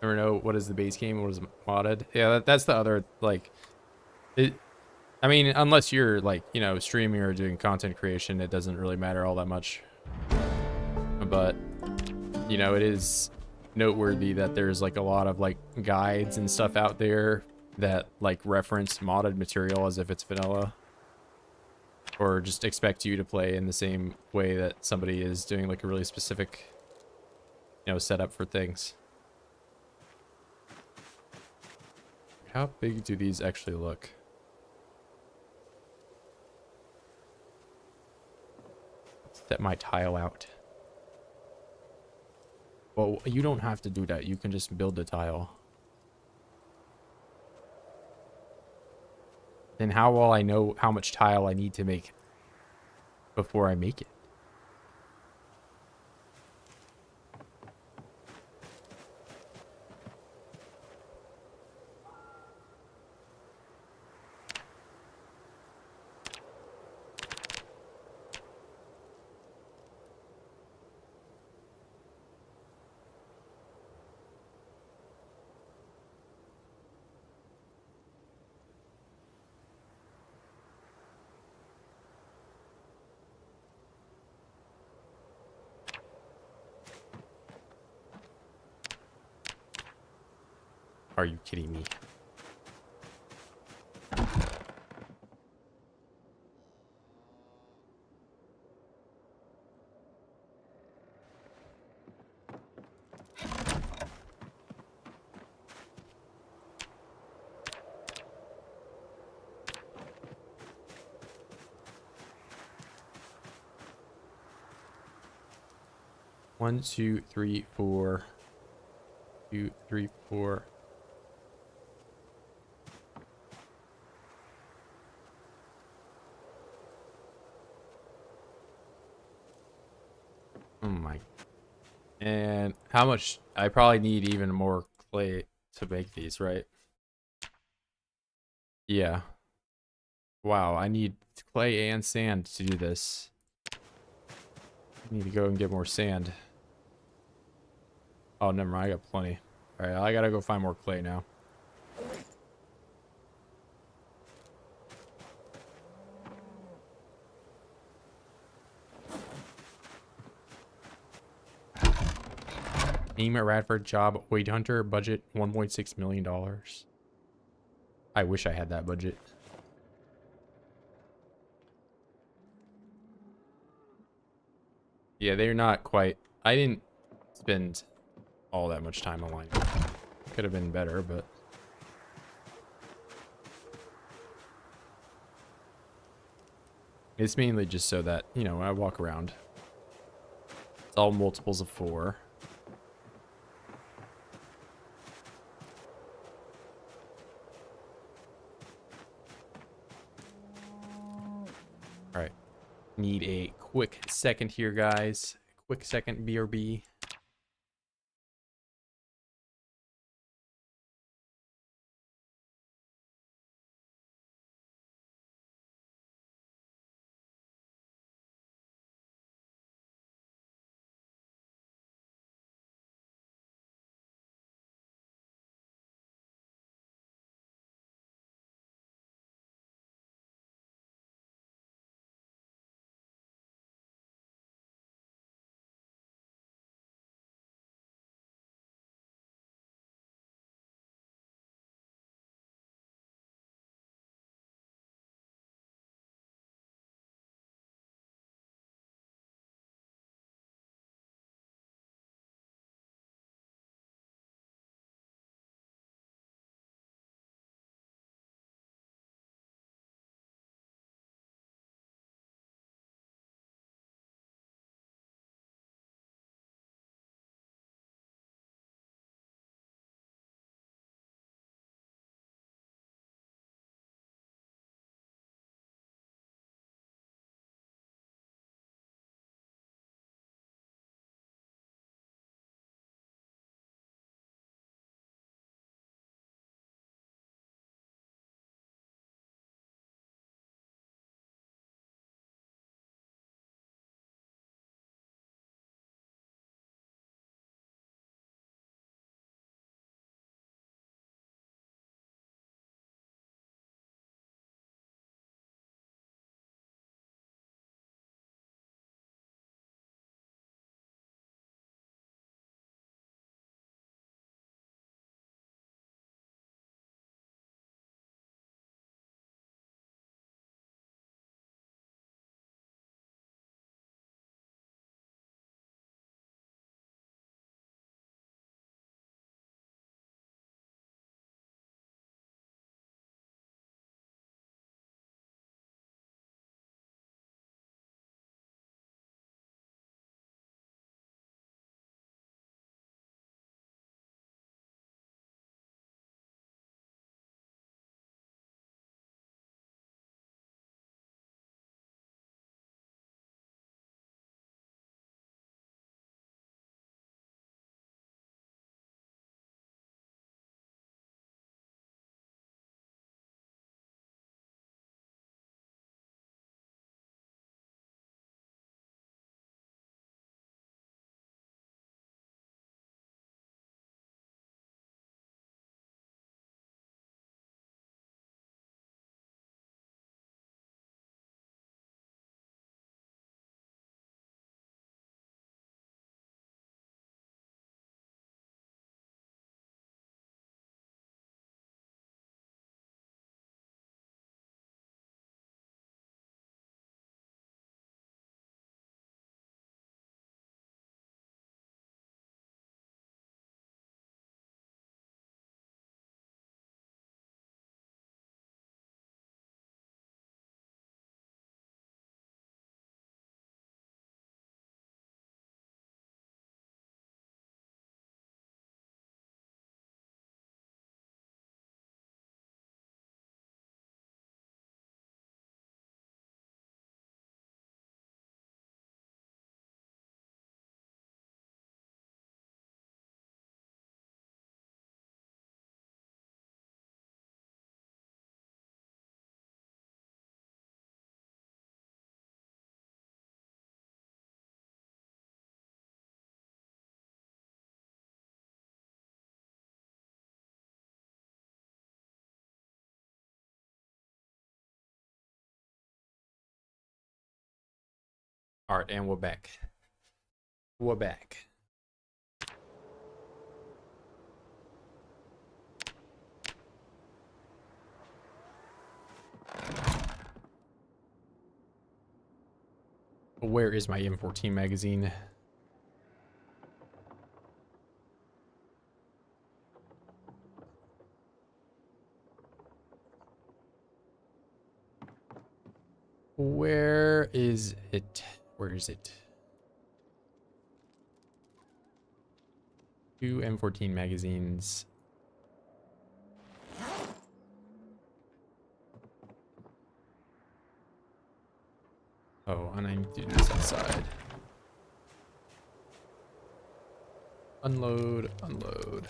[SPEAKER 1] Never know what is the base game and what is modded. Yeah, that's the other, like, it. I mean, unless you're like, you know, streaming or doing content creation, it doesn't really matter all that much. But, you know, it is noteworthy that there's like a lot of like guides and stuff out there that like reference modded material as if it's vanilla, or just expect you to play in the same way that somebody is doing like a really specific, you know, setup for things. How big do these actually look? Set my tile out. Well, you don't have to do that. You can just build the tile. Then how will I know how much tile I need to make before I make it? Are you kidding me? One, two, three, four. 2, 3, 4. Oh my. And how much? I probably need even more clay to make these, right? Yeah. Wow, I need clay and sand to do this. I need to go and get more sand. Oh, never mind. I got plenty. All right, I gotta go find more clay now. Aim at Radford, job, weight hunter, budget $1.6 million. I wish I had that budget. Yeah, they're not quite. I didn't spend all that much time aligning. Could have been better, but it's mainly just so that, you know, when I walk around, it's all multiples of 4. All right. Need a quick second here, guys. Quick second, BRB. All right, and we're back. We're back. Where is my M14 magazine? Where is it? Where is it? 2 M14 magazines. Oh, and I need to do this inside. Unload, unload.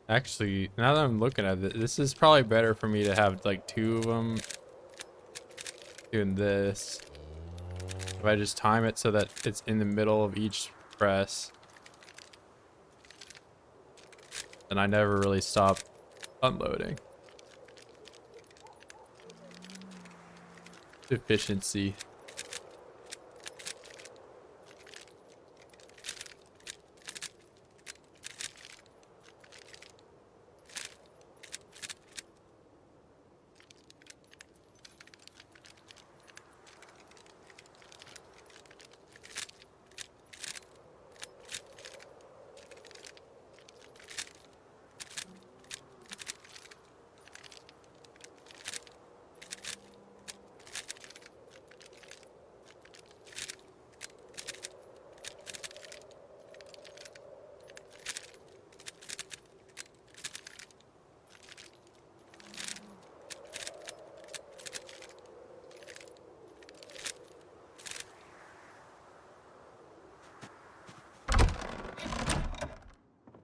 [SPEAKER 1] Actually, now that I'm looking at it, this is probably better for me to have like 2 of them doing this. If I just time it so that it's in the middle of each press, then I never really stop unloading. Efficiency.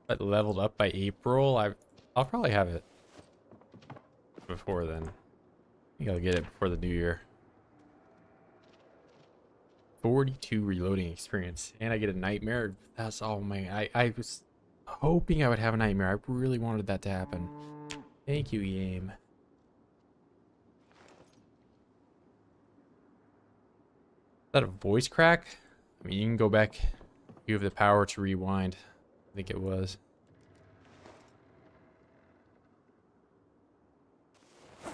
[SPEAKER 1] But leveled up by April, I'll probably have it before then. I think I'll get it before the new year. 42 reloading experience, and I get a nightmare. That's all, man. I was hoping I would have a nightmare. I really wanted that to happen. Thank you, game. Is that a voice crack? I mean, you can go back. You have the power to rewind. I think it was.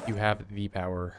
[SPEAKER 1] You have the power.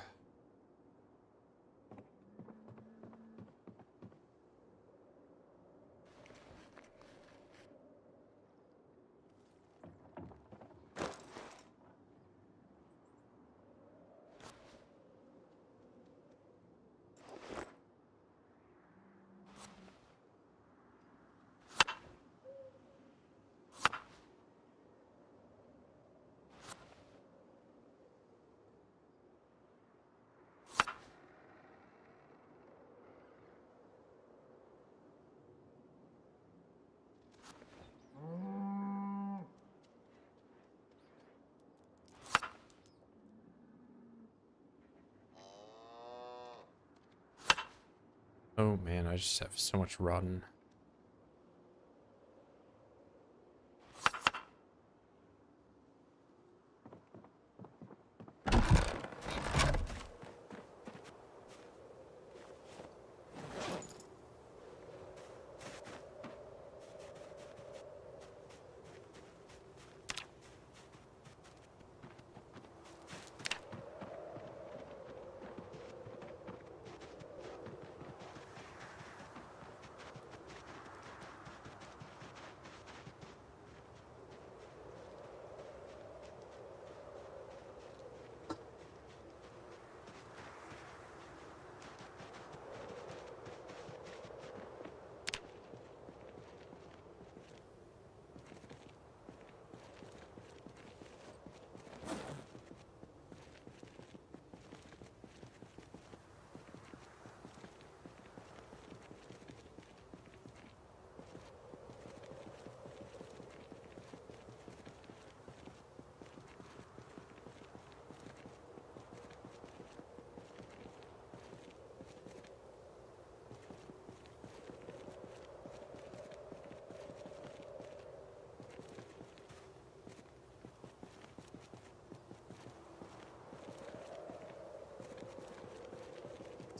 [SPEAKER 1] Oh man, I just have so much rotten.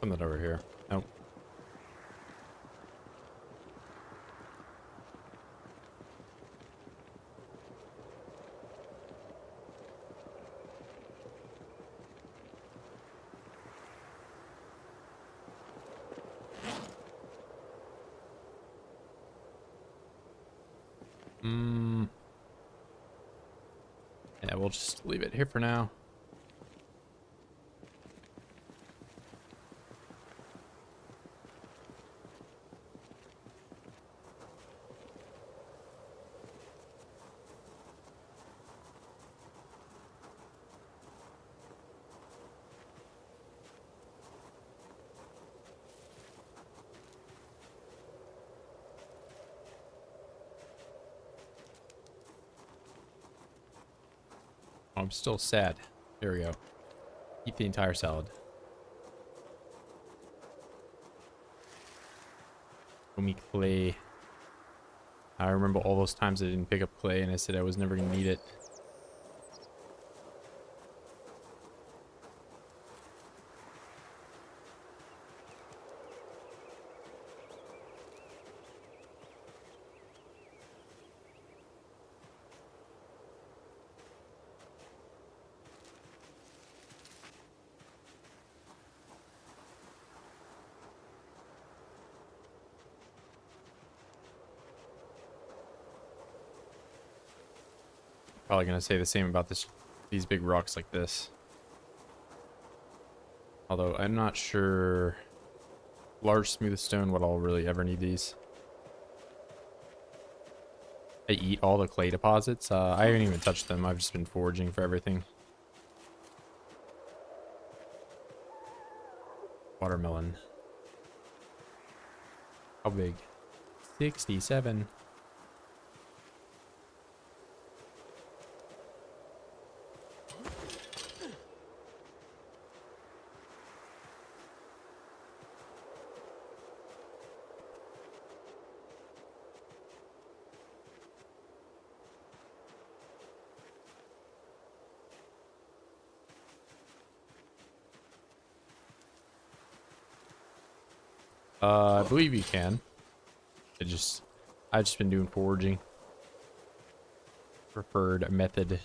[SPEAKER 1] Something over here. Nope. Yeah, we'll just leave it here for now. Oh, I'm still sad. There we go. Eat the entire salad. Show me clay. I remember all those times I didn't pick up clay and I said I was never going to need it. Probably going to say the same about these big rocks like this. Although I'm not sure large smooth stone would I'll really ever need these. I eat all the clay deposits. I haven't even touched them. I've just been foraging for everything. Watermelon. How big? 67. I believe you can. I've just been doing foraging. Preferred method.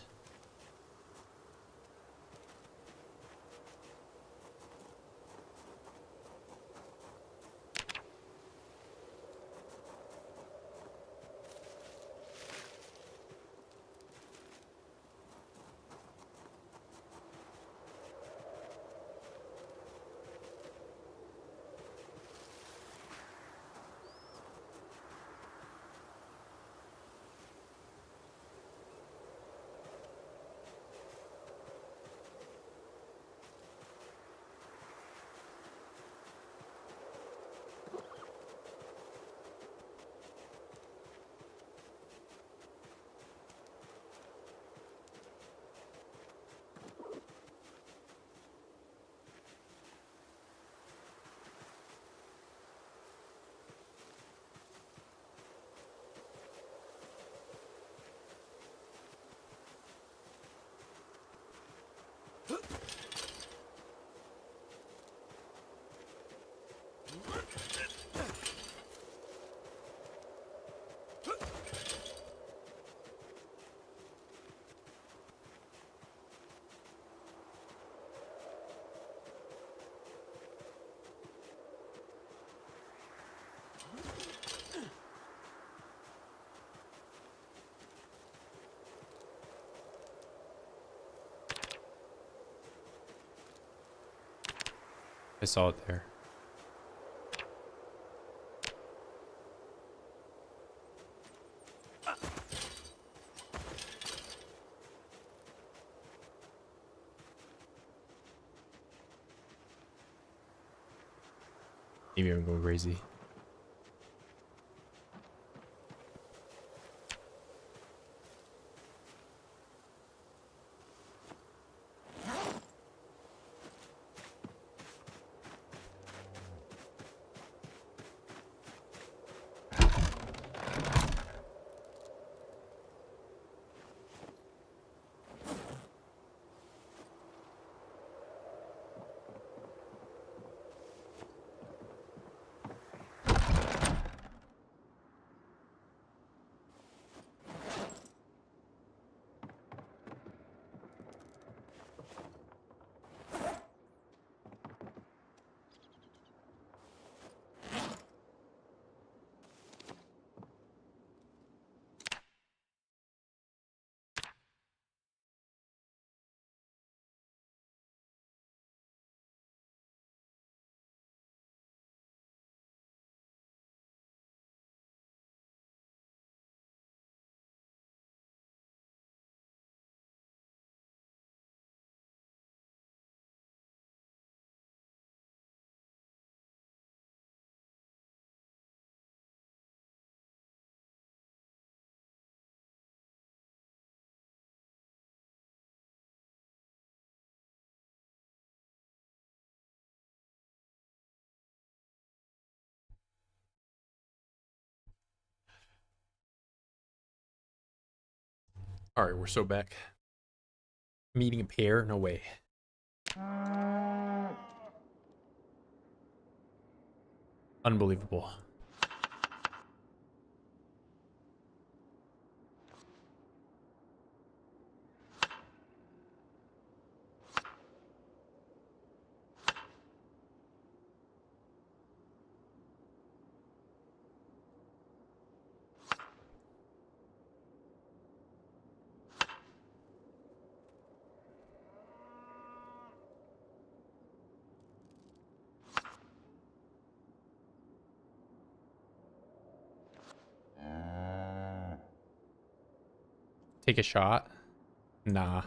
[SPEAKER 1] I saw it there. Maybe I'm going crazy. All right, we're so back. Meeting a pair? No way. Unbelievable. Take a shot? Nah.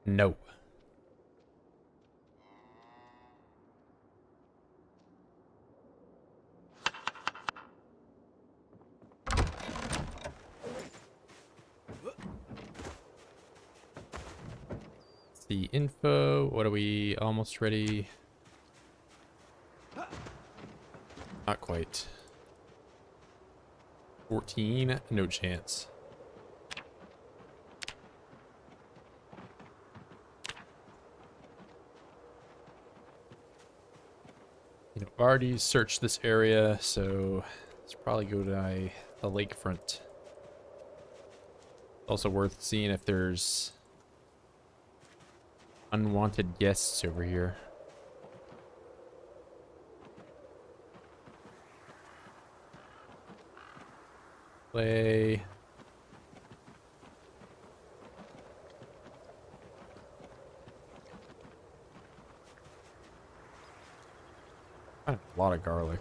[SPEAKER 1] No. The info. What are we almost ready? Not quite. 14, no chance. You know, I've already searched this area, so let's probably go to the lakefront. Also worth seeing if there's unwanted guests over here. Play. A lot of garlic.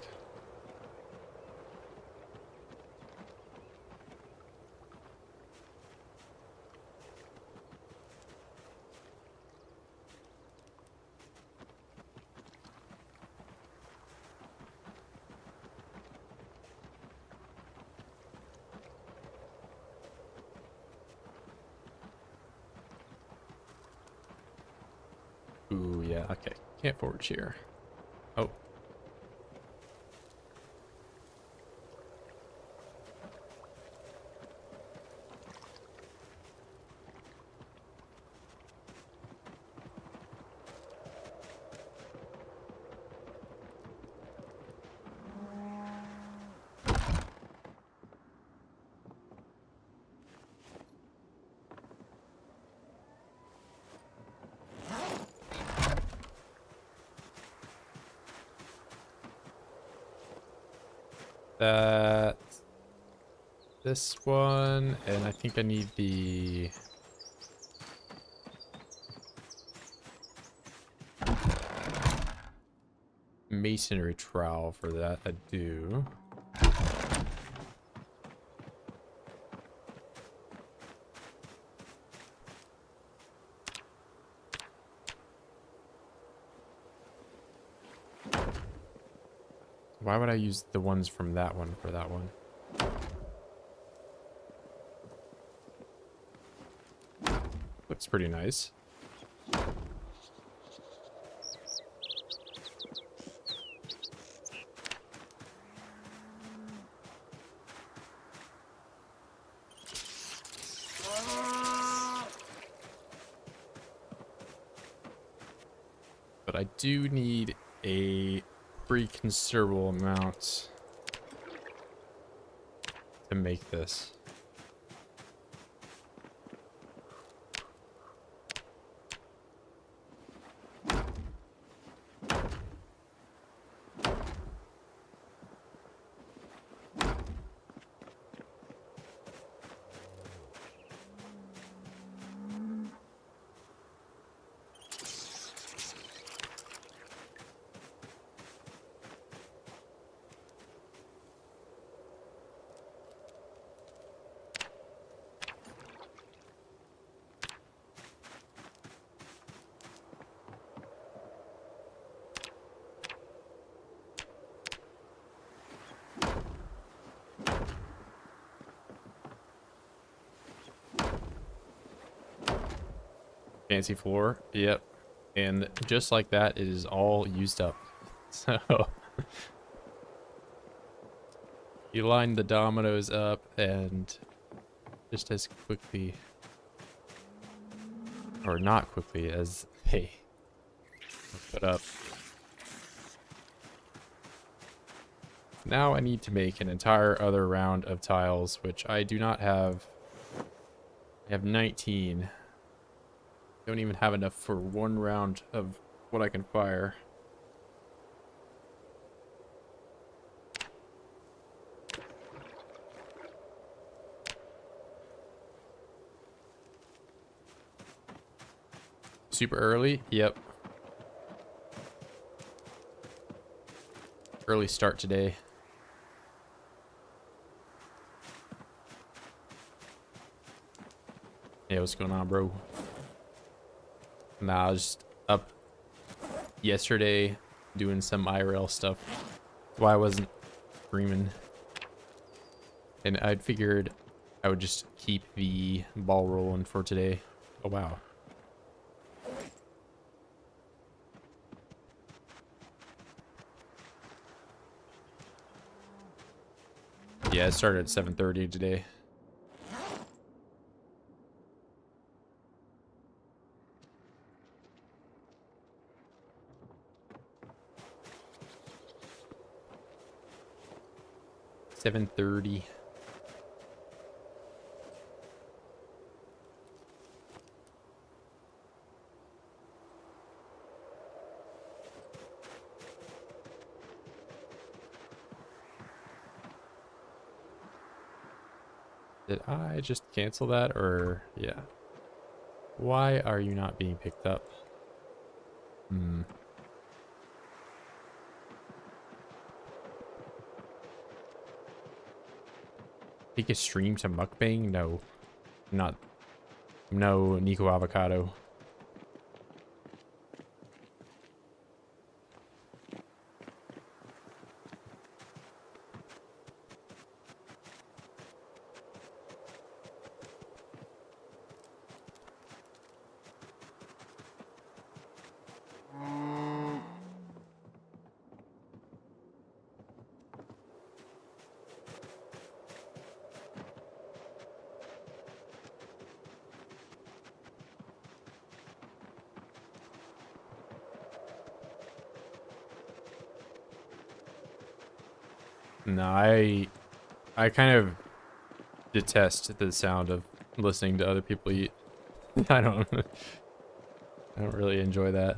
[SPEAKER 1] Ooh, yeah, okay. Can't forage here. Oh. That, this one, and I think I need the masonry trowel for that. I do. Why would I use the ones from that one for that one? Looks pretty nice. But I do need a pretty considerable amount to make this. Fancy floor. Yep. And just like that, it is all used up. So You line the dominoes up and just as quickly, or not quickly, as they are put up. Now I need to make an entire other round of tiles, which I do not have. I have 19. Don't even have enough for one round of what I can fire. Super early? Yep. Early start today. Yeah, what's going on, bro? Nah, I was just up yesterday doing some IRL stuff. That's why I wasn't streaming. And I'd figured I would just keep the ball rolling for today. Oh, wow. Yeah, it started at 7:30 today. $7:30. Did I just cancel that, or yeah? Why are you not being picked up? Take a stream to mukbang? No. Not. No, Nico Avocado. No, I kind of detest the sound of listening to other people eat. I don't really enjoy that.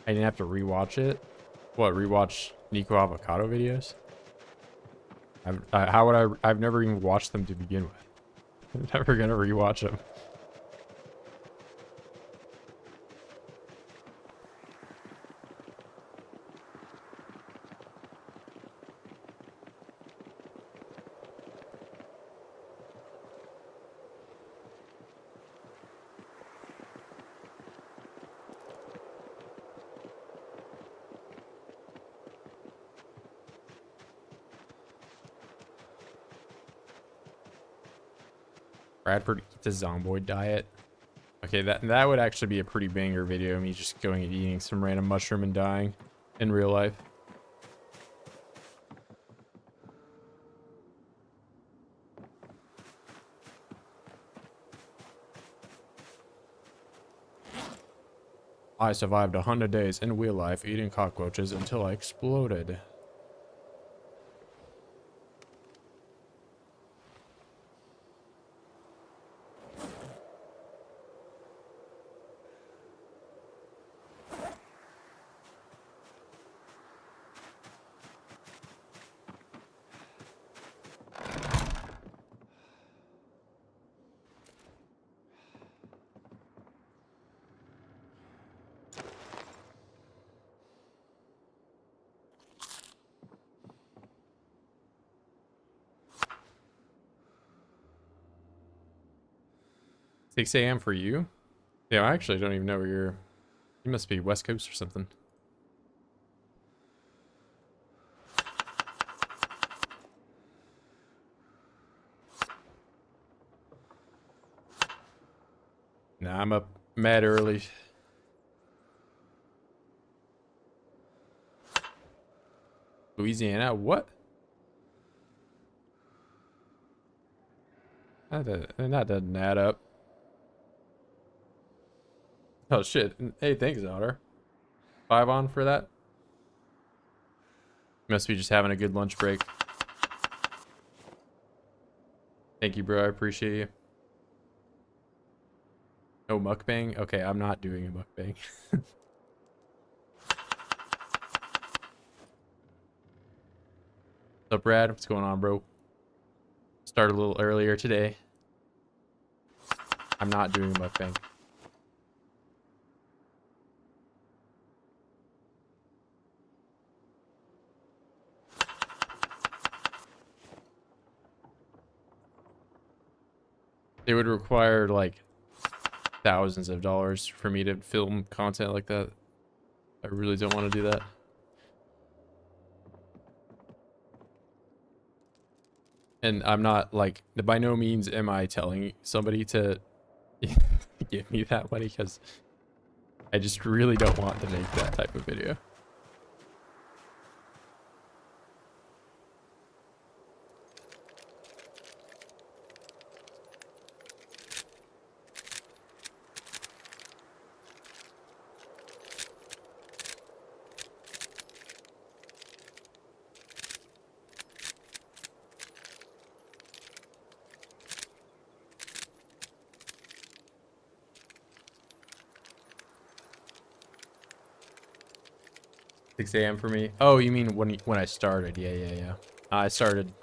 [SPEAKER 1] I didn't have to rewatch it. What, rewatch Nico Avocado videos? How would I? I've never even watched them to begin with. I'm never gonna rewatch them. Bradford eats a Zomboid diet. Okay, that would actually be a pretty banger video. Me just going and eating some random mushroom and dying in real life. I survived 100 days in real life eating cockroaches until I exploded. 6 a.m. for you? Yeah, I actually don't even know where you're. You must be West Coast or something. Nah, I'm up mad early. Louisiana, what? That doesn't add up. Oh shit. Hey, thanks, Otter. 5 on for that? Must be just having a good lunch break. Thank you, bro. I appreciate you. No mukbang? Okay, I'm not doing a mukbang. What's up, Brad? What's going on, bro? Started a little earlier today. I'm not doing a mukbang. It would require like thousands of dollars for me to film content like that. I really don't want to do that. And I'm not like, by no means am I telling somebody to give me that money, because I just really don't want to make that type of video. Six a.m. for me. Oh, you mean when I started? Yeah. I started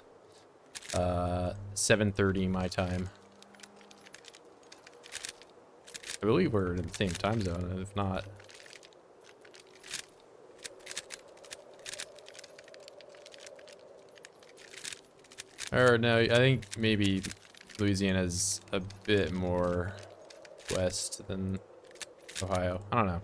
[SPEAKER 1] 7:30 my time. I believe we're in the same time zone, and if not, or no, I think maybe Louisiana's a bit more west than Ohio. I don't know.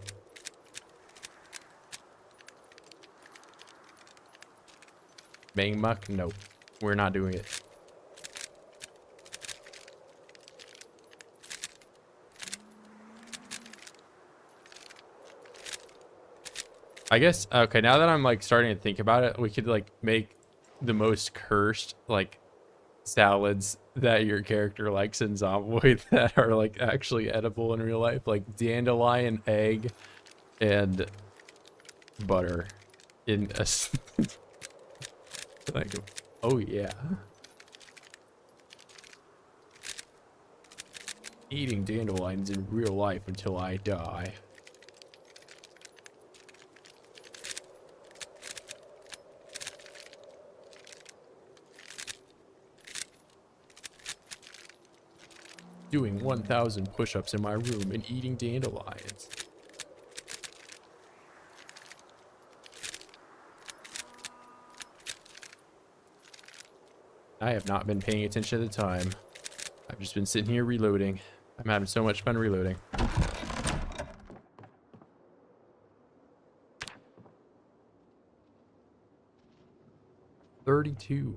[SPEAKER 1] Bang muck? Nope. We're not doing it. I guess, okay, now that I'm like starting to think about it, we could like make the most cursed like salads that your character likes in Zomboid that are like actually edible in real life, like dandelion, egg, and butter in a like, oh yeah. Eating dandelions in real life until I die. Doing 1,000 push-ups in my room and eating dandelions. I have not been paying attention to the time. I've just been sitting here reloading. I'm having so much fun reloading. $32.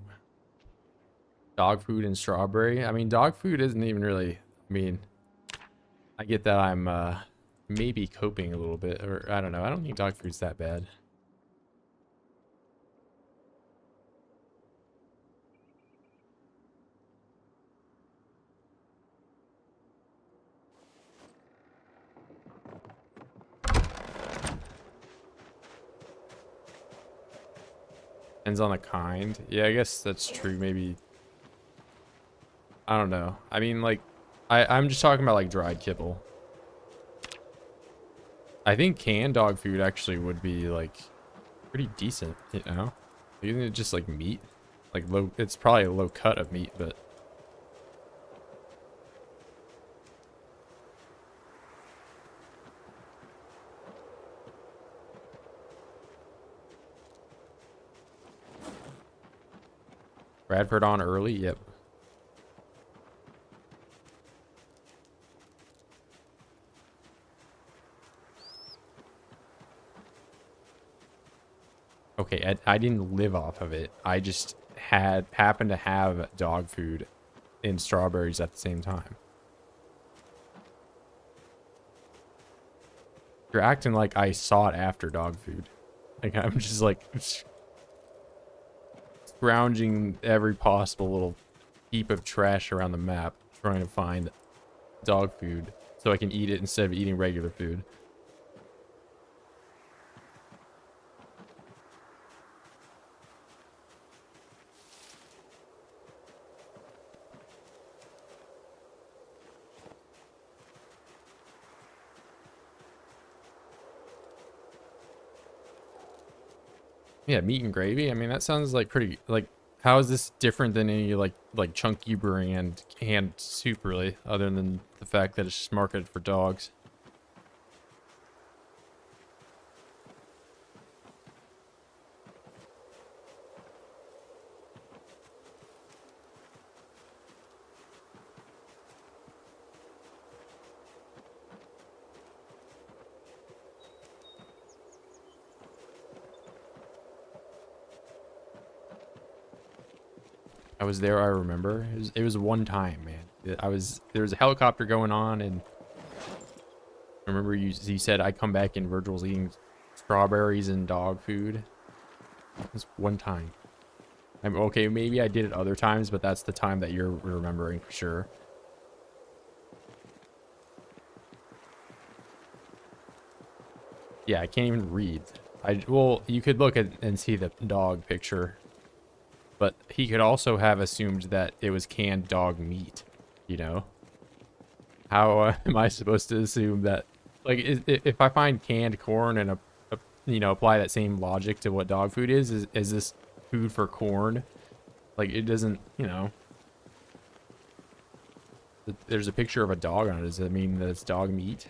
[SPEAKER 1] Dog food and strawberry. I mean, dog food isn't even really, I mean, I get that I'm maybe coping a little bit, or I don't know. I don't think dog food's that bad. Depends on the kind. Yeah, I guess that's true. Maybe, I don't know. I mean, like, I'm just talking about like dried kibble. I think canned dog food actually would be like pretty decent, you know? Isn't it just like meat? Like low, it's probably a low cut of meat, but Bradford on early, yep. okay, I didn't live off of it. I just happened to have dog food and strawberries at the same time. You're acting like I sought after dog food. Like I'm just like scrounging every possible little heap of trash around the map trying to find dog food so I can eat it instead of eating regular food. Yeah, meat and gravy. I mean, that sounds like pretty like how is this different than any like chunky brand canned soup really, other than the fact that it's just marketed for dogs? I was there, I remember. It was one time, man. There was a helicopter going on, and I remember you said I come back and Virgil's eating strawberries and dog food. This one time. I'm okay, maybe I did it other times, but that's the time that you're remembering for sure. Yeah, I can't even read. Well, you could look at and see the dog picture. But he could also have assumed that it was canned dog meat, you know? How am I supposed to assume that? Like, if I find canned corn and, you know, apply that same logic to what dog food is this food for corn? Like, it doesn't, you know... There's a picture of a dog on it. Does that mean that it's dog meat?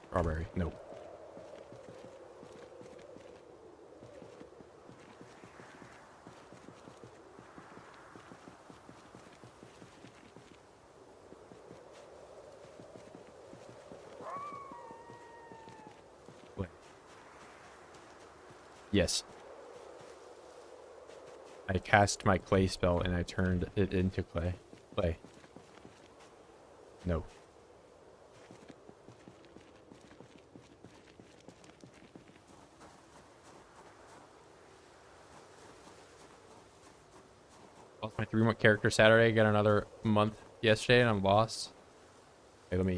[SPEAKER 1] Strawberry. Nope. Wait. Yes. I cast my clay spell and I turned it into clay. Clay. No. Lost my 3-month character Saturday, got another month yesterday, and I'm lost. Okay, let me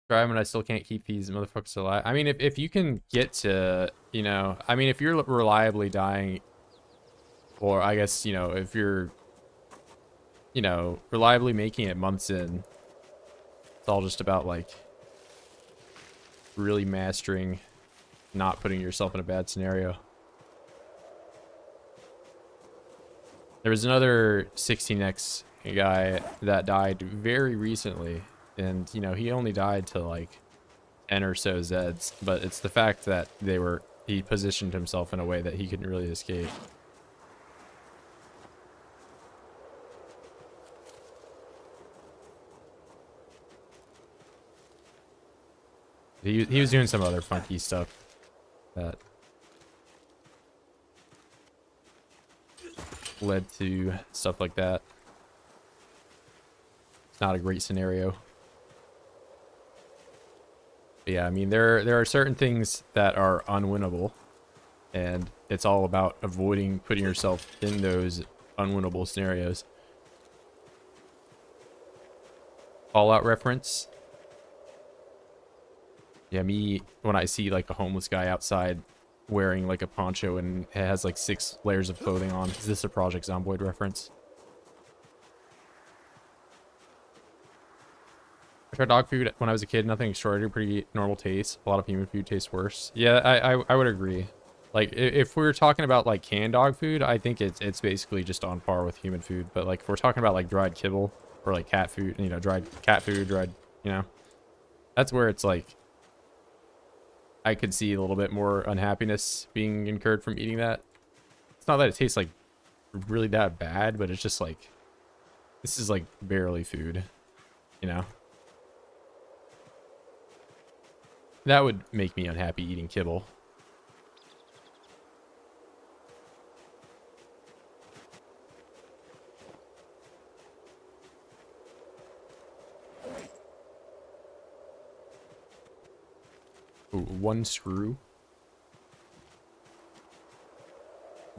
[SPEAKER 1] drive, and I still can't keep these motherfuckers alive. I mean, if you can get to, you know, I mean, if you're reliably dying, or I guess, you know, if you're, you know, reliably making it months in, it's all just about like really mastering not putting yourself in a bad scenario. There was another 16x guy that died very recently, and you know, he only died to like 10 or so Zeds, but it's the fact that he positioned himself in a way that he couldn't really escape. He was doing some other funky stuff that led to stuff like that. It's not a great scenario. But yeah, I mean, there are certain things that are unwinnable, and it's all about avoiding putting yourself in those unwinnable scenarios. Fallout reference. Yeah, me, when I see like a homeless guy outside wearing like a poncho and it has like 6 layers of clothing on. Is this a Project Zomboid reference? I tried dog food when I was a kid. Nothing extraordinary, pretty normal taste. A lot of human food tastes worse. Yeah, I would agree. Like if we were talking about like canned dog food, I think it's basically just on par with human food. But like if we're talking about like dried kibble or like cat food, you know, dried cat food, you know, that's where it's like I could see a little bit more unhappiness being incurred from eating that. It's not that it tastes like really that bad, but it's just like, this is like barely food, you know? That would make me unhappy eating kibble. Ooh, one screw.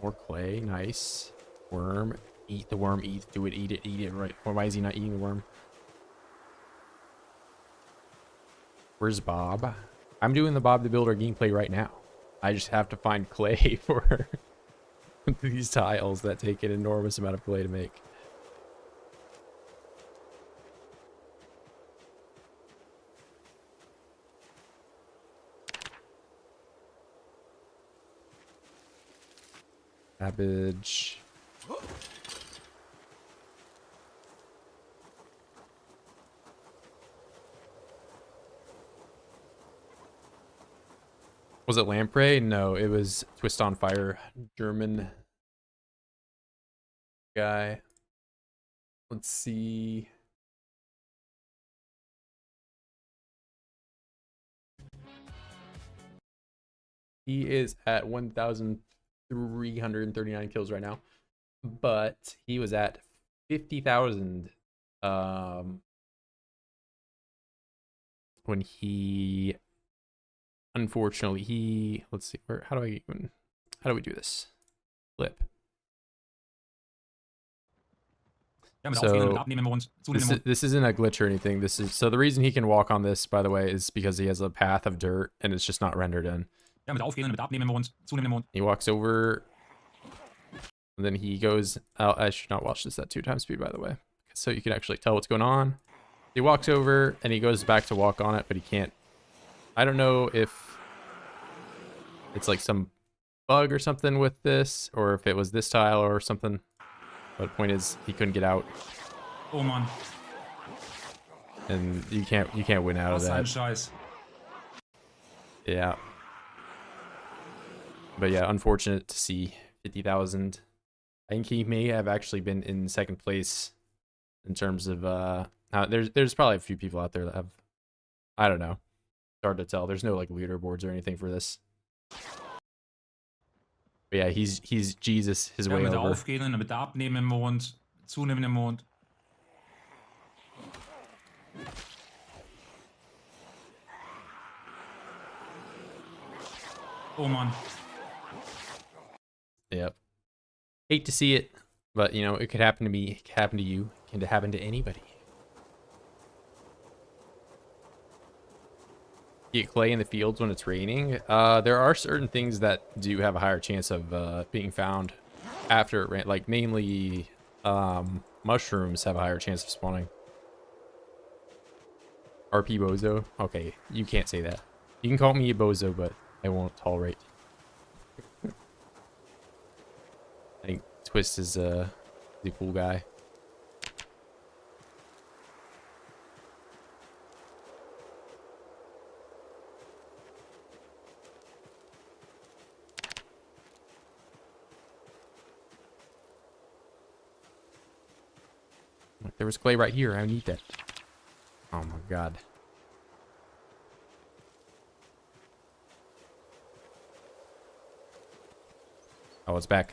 [SPEAKER 1] More clay, nice. Worm, eat the worm, eat it, right. Why is he not eating the worm? Where's Bob? I'm doing the Bob the Builder gameplay right now. I just have to find clay for these tiles that take an enormous amount of clay to make. Cabbage. Was it lamprey? No, it was Twist on Fire, German guy. Let's see. He is at 1,339 kills right now, but he was at 50,000 when he, unfortunately, let's see, how do we do this? Flip. So this isn't a glitch or anything. This is, so the reason he can walk on this, by the way, is because he has a path of dirt and it's just not rendered in. He walks over, and then he goes out. I should not watch this at 2x speed, by the way, so you can actually tell what's going on. He walks over and he goes back to walk on it, but he can't. I don't know if it's like some bug or something with this, or if it was this tile or something. But the point is, he couldn't get out.
[SPEAKER 3] Oh man.
[SPEAKER 1] And you can't win out of that. Yeah. But yeah, unfortunate to see 50,000. I think he may have actually been in second place in terms of there's probably a few people out there that have, I don't know. It's hard to tell. There's no like leaderboards or anything for this. But yeah, he's Jesus his way over.
[SPEAKER 3] Aufgehen und mit abnehmen im Mond, zunehmen im Mond. Oh man.
[SPEAKER 1] Yep. Hate to see it, but you know, it could happen to me, it could happen to you, it can happen to anybody. Get clay in the fields when it's raining. There are certain things that do have a higher chance of being found after it rain, like mainly mushrooms have a higher chance of spawning. RP bozo? Okay, you can't say that. You can call me a bozo, but I won't tolerate. I think Twist is the cool guy. There was clay right here. I need that. Oh my god. Oh, it's back.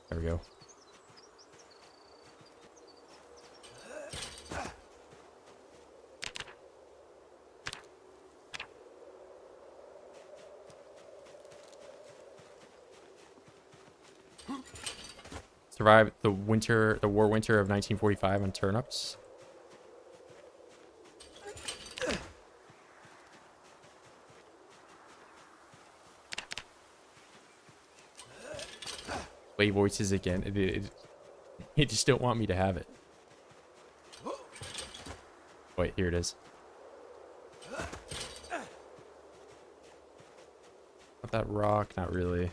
[SPEAKER 1] There we go. Survived the war winter of 1945 on turnips. Play voices again. It just don't want me to have it. Wait, here it is. Not that rock, not really.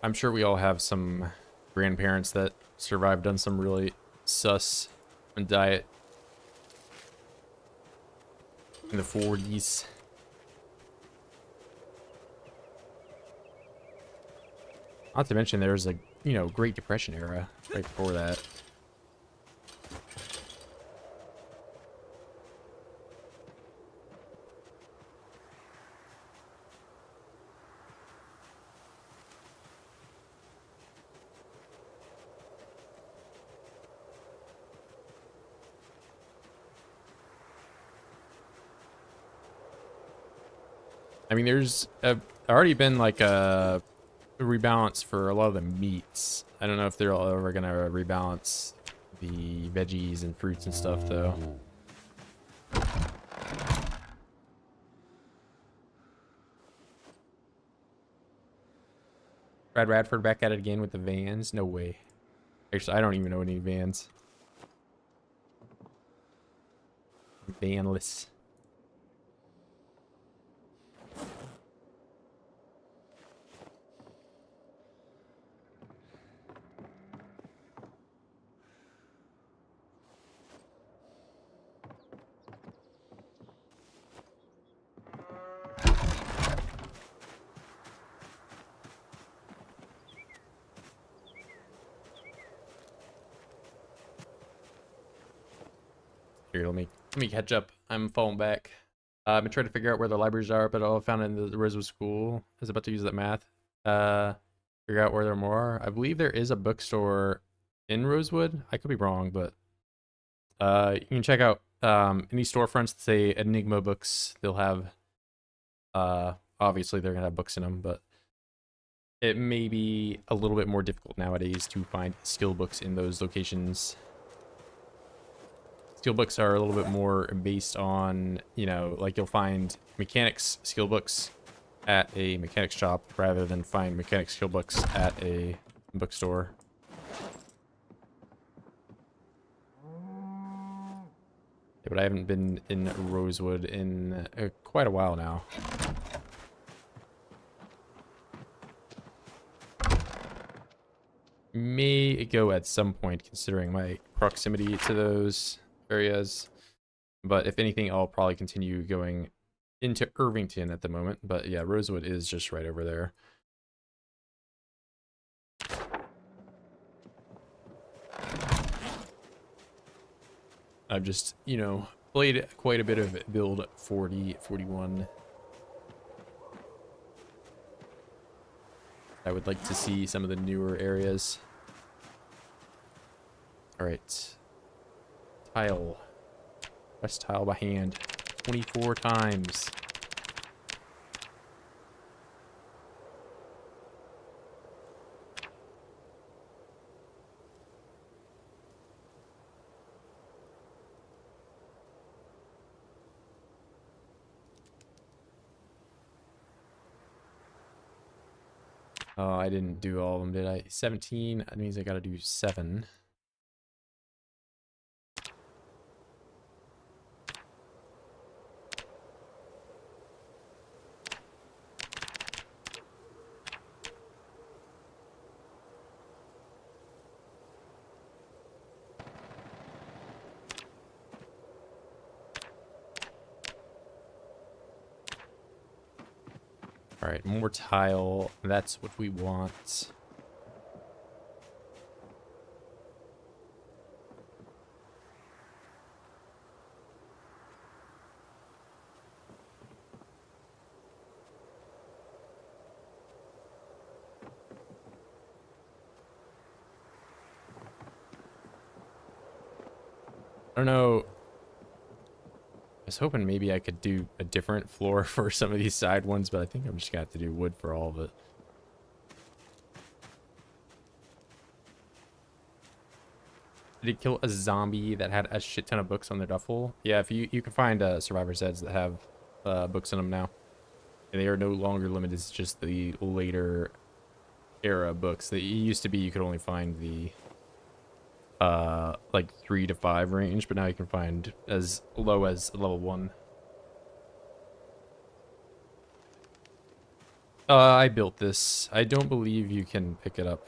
[SPEAKER 1] I'm sure we all have some grandparents that survived on some really sus diet in the 40s. Not to mention there's a, you know, Great Depression era right before that. I mean, there's already been like a rebalance for a lot of the meats. I don't know if they're ever gonna rebalance the veggies and fruits and stuff though. Brad Radford back at it again with the vans? No way. Actually, I don't even know any vans. Vanless. Here, let me catch up. I'm falling back. I've been trying to figure out where the libraries are, but all I found in the Rosewood School. I was about to use that math. Figure out where there more are. I believe there is a bookstore in Rosewood. I could be wrong, but you can check out any storefronts that say Enigma books. They'll have obviously they're gonna have books in them, but it may be a little bit more difficult nowadays to find skill books in those locations. Skill books are a little bit more based on, you know, like you'll find mechanics skill books at a mechanics shop rather than find mechanics skill books at a bookstore. Yeah, but I haven't been in Rosewood in quite a while now. May go at some point considering my proximity to those areas, but if anything I'll probably continue going into Irvington at the moment. But yeah, Rosewood is just right over there. I've just, you know, played quite a bit of build 40, 41. I would like to see some of the newer areas. All right. Tile. West tile by hand. 24 times. Oh, I didn't do all of them, did I? 17. That means I gotta do 7. All right, more tile. That's what we want. I don't know. I was hoping maybe I could do a different floor for some of these side ones, but I think I'm just gonna have to do wood for all of it. Did it kill a zombie that had a shit ton of books on their duffel? Yeah, if you can find survivor's heads that have books in them now. And they are no longer limited, it's just the later era books. That used to be you could only find the like 3 to 5 range, but now you can find as low as level 1. I built this. I don't believe you can pick it up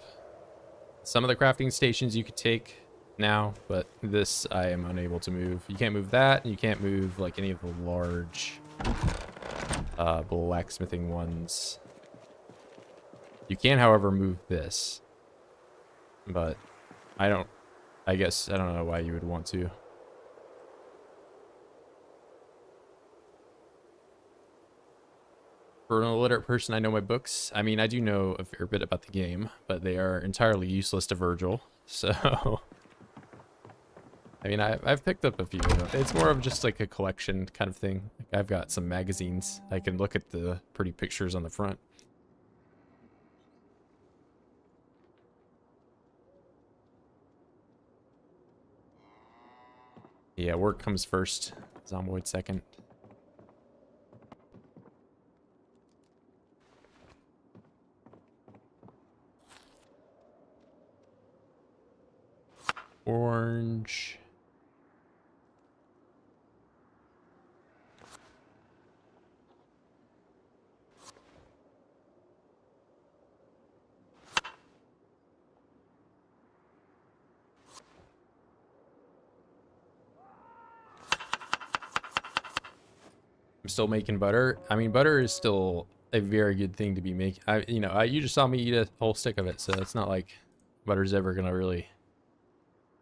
[SPEAKER 1] some of the crafting stations you could take now, but this I am unable to move. You can't move that, and you can't move like any of the large blacksmithing ones. You can, however, move this, but I guess I don't know why you would want to. For an illiterate person, I know my books. I mean, I do know a fair bit about the game, but they are entirely useless to Virgil. So, I mean, I've picked up a few of them. It's more of just like a collection kind of thing. Like I've got some magazines. I can look at the pretty pictures on the front. Yeah, work comes first. Zomboid second. Orange. I'm still making butter. I mean, butter is still a very good thing to be making. You just saw me eat a whole stick of it, so it's not like butter's ever gonna really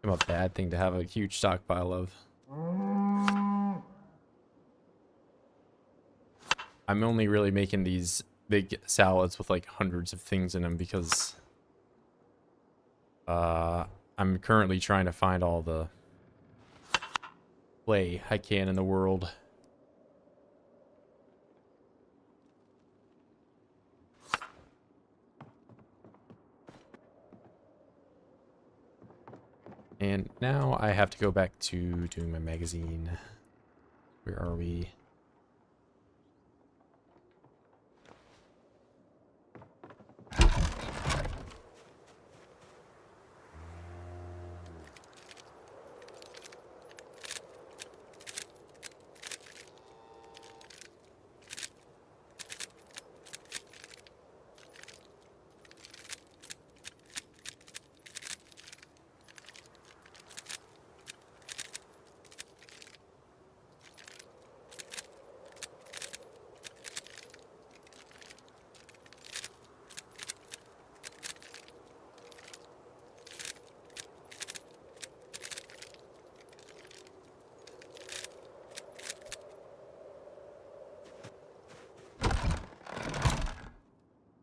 [SPEAKER 1] become a bad thing to have a huge stockpile of. I'm only really making these big salads with like hundreds of things in them because I'm currently trying to find all the clay I can in the world. And now I have to go back to doing my magazine. Where are we?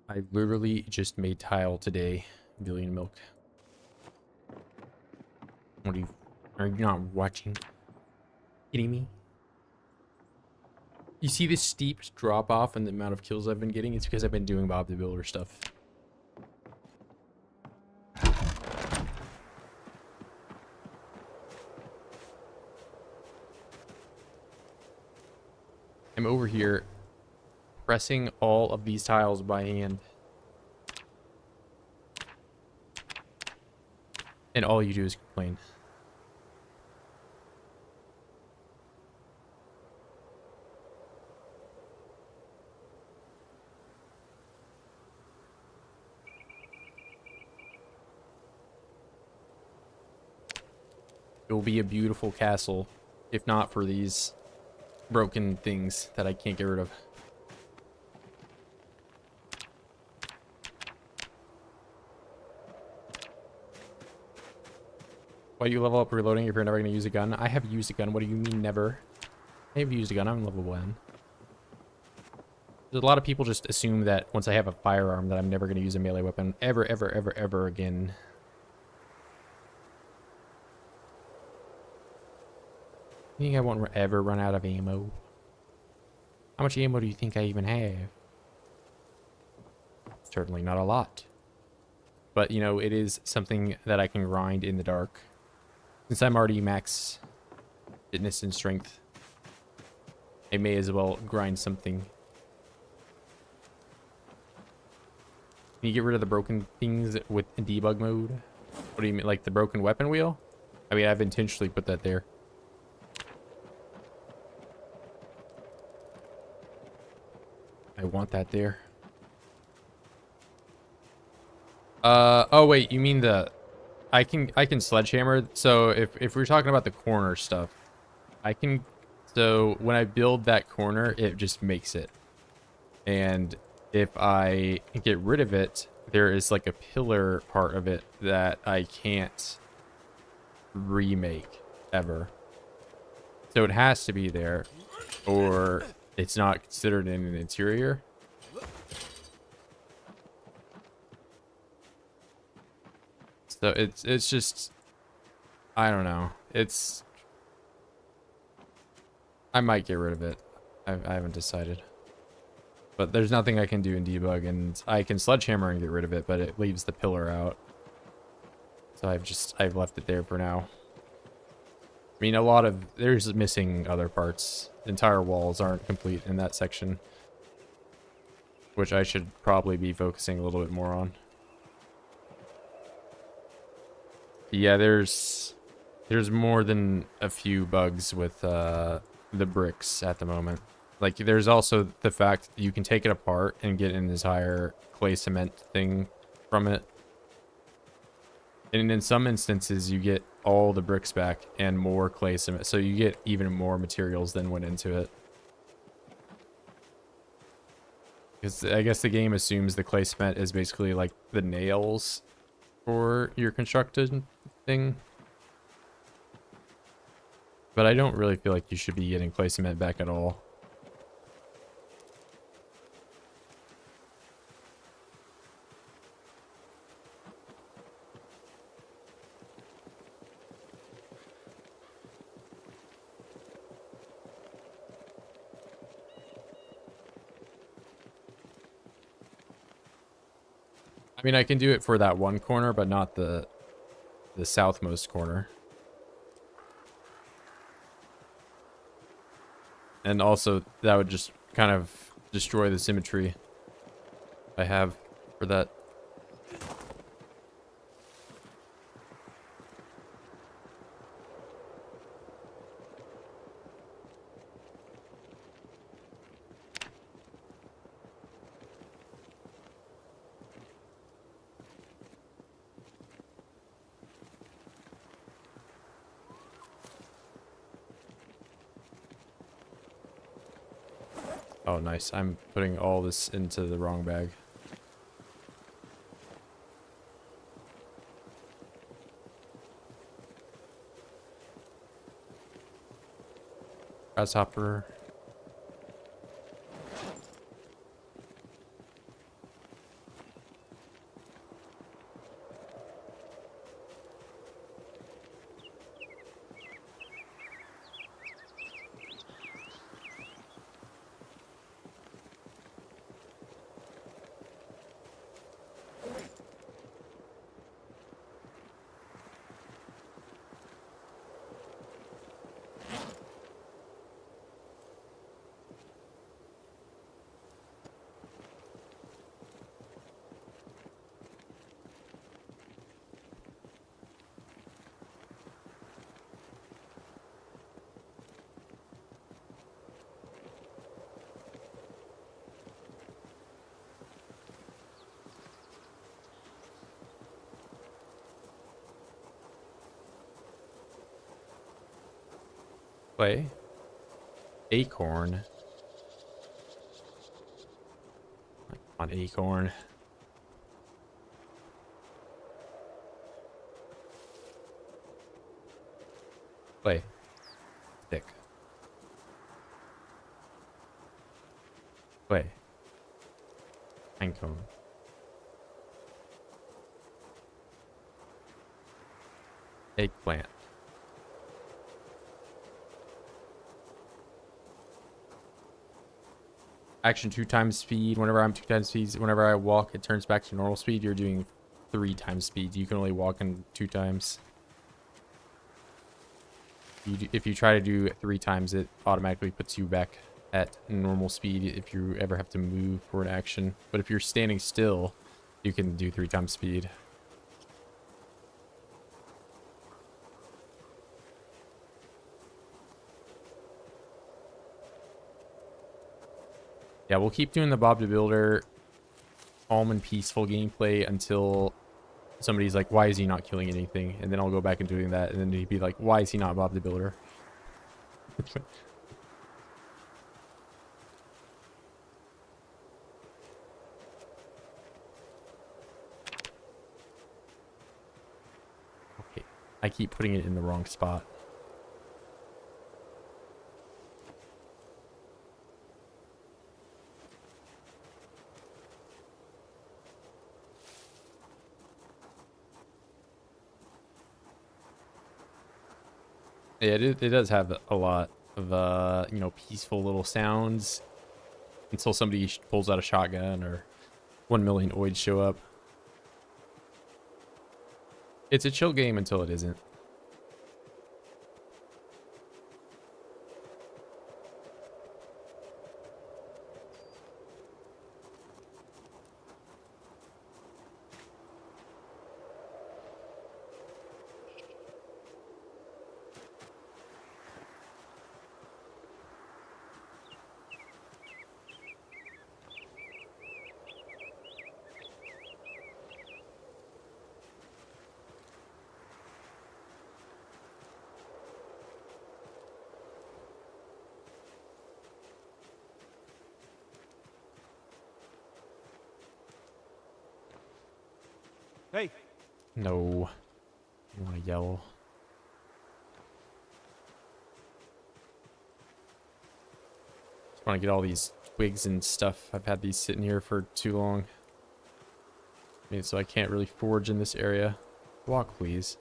[SPEAKER 1] I literally just made tile today. Billion milk. What are you not watching? Kidding me? You see this steep drop off in the amount of kills I've been getting? It's because I've been doing Bob the Builder stuff. I'm over here pressing all of these tiles by hand. And all you do is complain. It will be a beautiful castle, if not for these broken things that I can't get rid of. Why do you level up reloading if you're never going to use a gun? I have used a gun. What do you mean never? I have used a gun. I'm level 1. There's a lot of people just assume that once I have a firearm that I'm never going to use a melee weapon ever, ever, ever, ever again. You think I won't ever run out of ammo? How much ammo do you think I even have? Certainly not a lot. But, you know, it is something that I can grind in the dark. Since I'm already max fitness and strength, I may as well grind something. Can you get rid of the broken things with debug mode? What do you mean, like the broken weapon wheel? I mean, I've intentionally put that there. I want that there. Oh wait, you mean the... I can sledgehammer. So if we're talking about the corner stuff, I can... So when I build that corner, it just makes it. And if I get rid of it, there is like a pillar part of it that I can't remake ever. So it has to be there, or it's not considered in an interior. So it's just, I don't know. I might get rid of it. I haven't decided. But there's nothing I can do in debug, and I can sledgehammer and get rid of it, but it leaves the pillar out. So I've left it there for now. I mean, there's missing other parts. Entire walls aren't complete in that section, which I should probably be focusing a little bit more on. Yeah, there's more than a few bugs with the bricks at the moment. Like, there's also the fact that you can take it apart and get an entire clay cement thing from it. And in some instances, you get all the bricks back and more clay cement. So you get even more materials than went into it. Because I guess the game assumes the clay cement is basically like the nails for your constructed thing. But I don't really feel like you should be getting clay cement back at all. I mean, I can do it for that one corner, but not the southmost corner. And also, that would just kind of destroy the symmetry I have for that. Oh, nice. I'm putting all this into the wrong bag. Grasshopper. Clay. Acorn. On acorn. Clay. Stick. Clay. Pinecone. Eggplant. Action 2 times speed. Whenever I'm 2 times speed, whenever I walk, it turns back to normal speed. You're doing 3 times speed. You can only walk in 2 times. If you try to do 3 times, it automatically puts you back at normal speed if you ever have to move for an action. But if you're standing still, you can do 3 times speed. Yeah, we'll keep doing the Bob the Builder calm and peaceful gameplay until somebody's like, why is he not killing anything? And then I'll go back and doing that, and then he'd be like, why is he not Bob the Builder? Okay, I keep putting it in the wrong spot. Yeah, it does have a lot of, you know, peaceful little sounds until somebody pulls out a shotgun or 1,000,000 oids show up. It's a chill game until it isn't.
[SPEAKER 2] Hey,
[SPEAKER 1] No. I want to yell. Just want to get all these twigs and stuff. I've had these sitting here for too long. I mean, so I can't really forage in this area. Walk, please.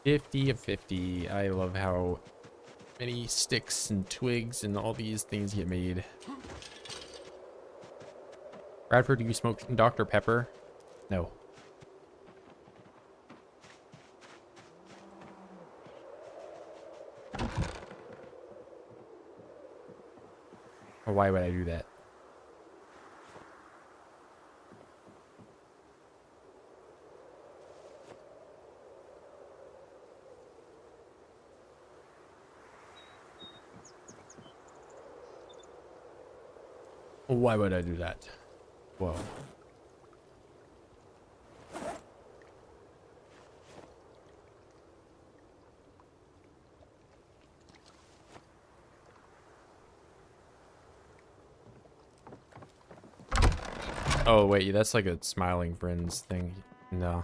[SPEAKER 1] $50 of 50. I love how many sticks and twigs and all these things get made. Bradford, do you smoke Dr. Pepper? No. Or why would I do that? Why would I do that? Whoa. Oh, wait, that's like a smiling friends thing. No.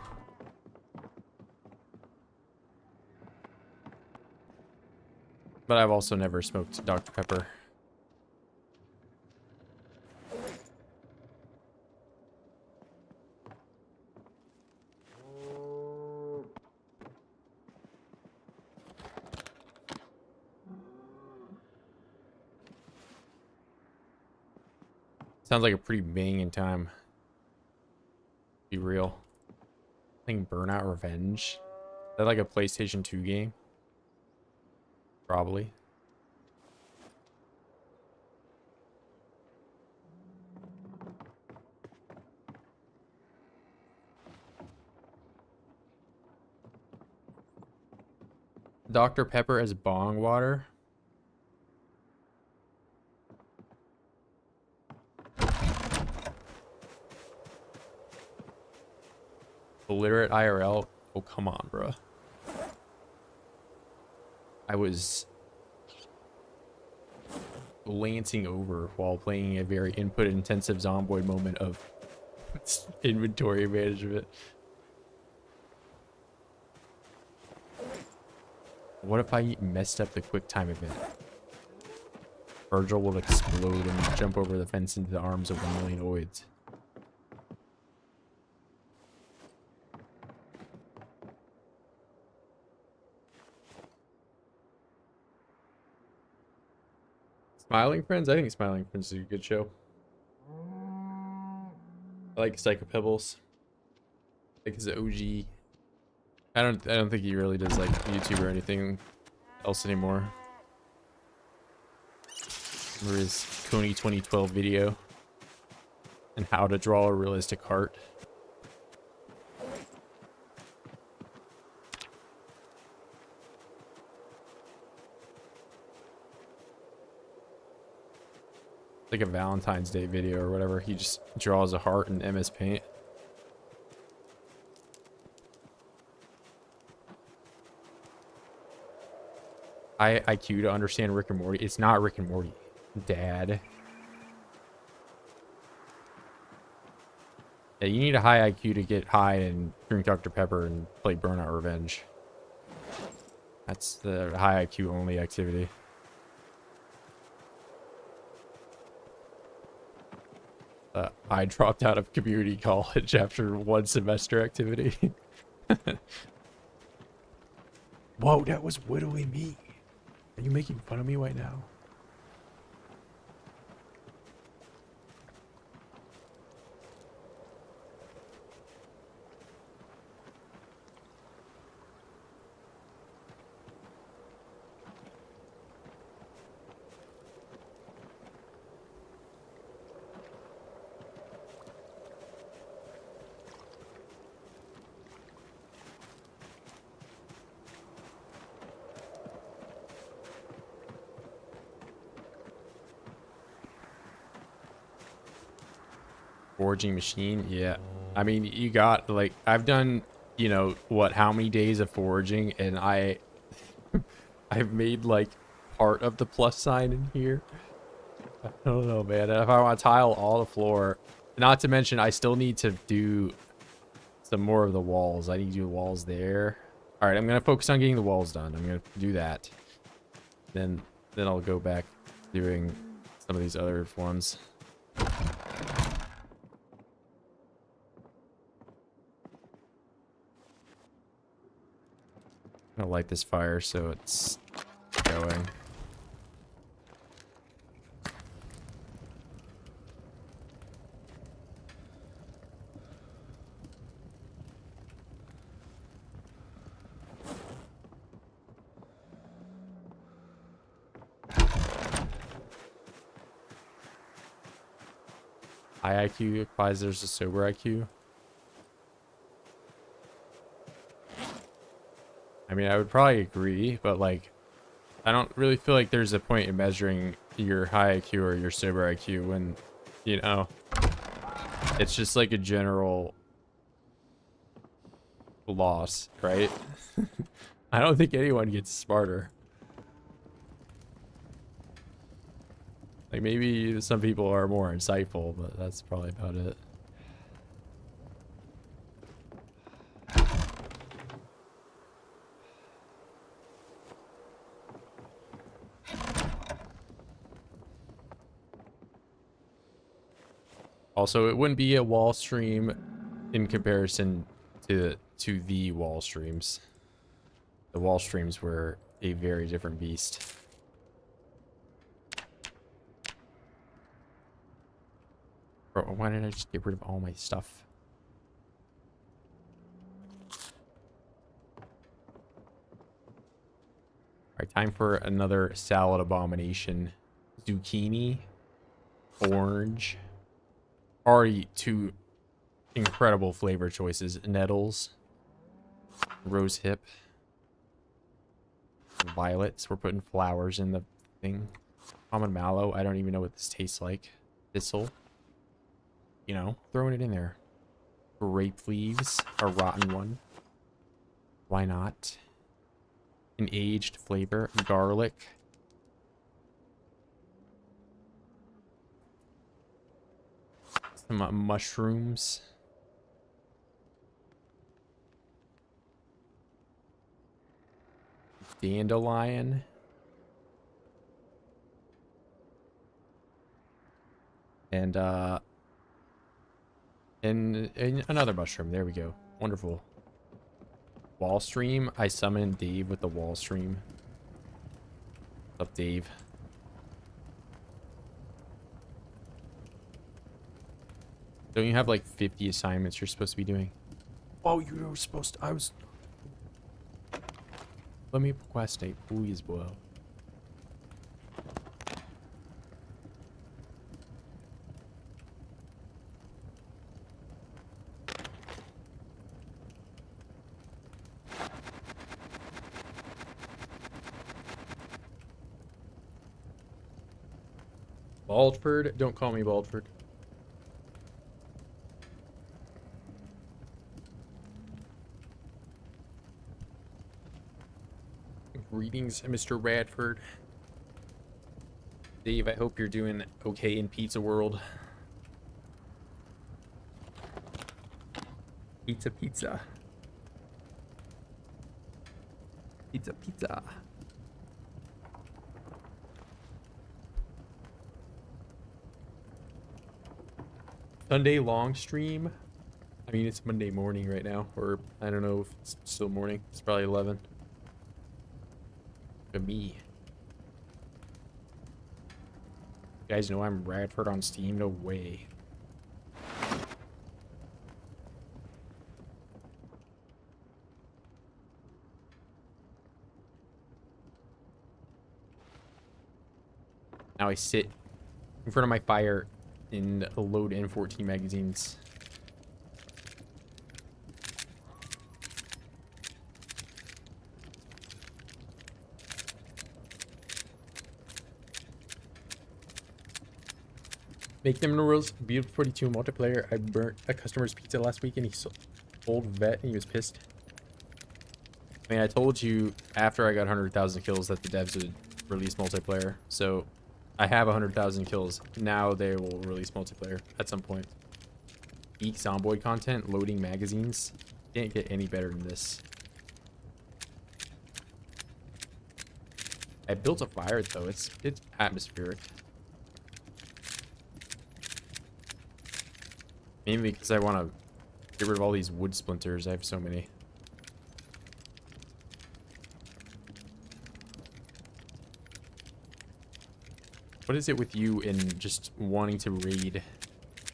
[SPEAKER 1] But I've also never smoked Dr. Pepper. Sounds like a pretty banging time. Be real. I think Burnout Revenge. Is that like a PlayStation 2 game? Probably. Dr. Pepper as bong water. Illiterate IRL. Oh, come on, bro. I was glancing over while playing a very input-intensive Zomboid moment of inventory management. What if I messed up the quick time event? Virgil will explode and jump over the fence into the arms of 1,000,000 oids. Smiling Friends? I think Smiling Friends is a good show. I like Psycho Pebbles. I think he's an OG. I don't think he really does like YouTube or anything else anymore. Remember his Coney 2012 video and how to draw a realistic heart. Like a Valentine's Day video or whatever. He just draws a heart in MS Paint. High IQ to understand Rick and Morty. It's not Rick and Morty, Dad. Yeah, you need a high IQ to get high and drink Dr. Pepper and play Burnout Revenge. That's the high IQ only activity. I dropped out of community college after one semester activity. Whoa, that was literally me. Are you making fun of me right now? Foraging machine, yeah. I mean, you got like I've done, you know, what? How many days of foraging, and I've made like part of the plus sign in here. I don't know, man. If I want to tile all the floor, not to mention I still need to do some more of the walls. I need to do walls there. All right, I'm gonna focus on getting the walls done. I'm gonna do that. Then I'll go back doing some of these other ones. I'm gonna light this fire so it's going. High IQ implies there's a sober IQ. I mean, I would probably agree, but like, I don't really feel like there's a point in measuring your high IQ or your sober IQ when, you know, it's just like a general loss, right? I don't think anyone gets smarter. Like, maybe some people are more insightful, but that's probably about it. Also, it wouldn't be a wall stream in comparison to the wall streams. The wall streams were a very different beast. Bro, why didn't I just get rid of all my stuff? Alright, time for another salad abomination. Zucchini. Orange. Already two incredible flavor choices. Nettles. Rose hip. Violets. We're putting flowers in the thing. Common mallow. I don't even know what this tastes like. Thistle. You know, throwing it in there. Grape leaves. A rotten one. Why not? An aged flavor. Garlic. Some mushrooms. dandelion. And another mushroom. There we go. Wonderful. Wall stream. I summoned Dave with the wall stream. What's up, Dave? Don't you have like 50 assignments you're supposed to be doing? Oh, you were supposed to. I was. Let me procrastinate, please, bro. Baldford? Don't call me Baldford. Greetings, Mr. Radford. Dave, I hope you're doing okay in Pizza World. Pizza, pizza. Pizza, pizza. Sunday long stream. I mean, it's Monday morning right now, or I don't know if it's still morning. It's probably 11. For me. You guys know I'm Radford on Steam? No way. Now I sit in front of my fire and load N14 magazines. Make them rules. B42 multiplayer. I burnt a customer's pizza last week and he sold vet and he was pissed. I mean, I told you after I got 100,000 kills that the devs would release multiplayer. So I have 100,000 kills. Now they will release multiplayer at some point. Geek Zomboid content, loading magazines. Can't get any better than this. I built a fire though. It's atmospheric. Mainly because I want to get rid of all these wood splinters. I have so many. What is it with you and just wanting to raid?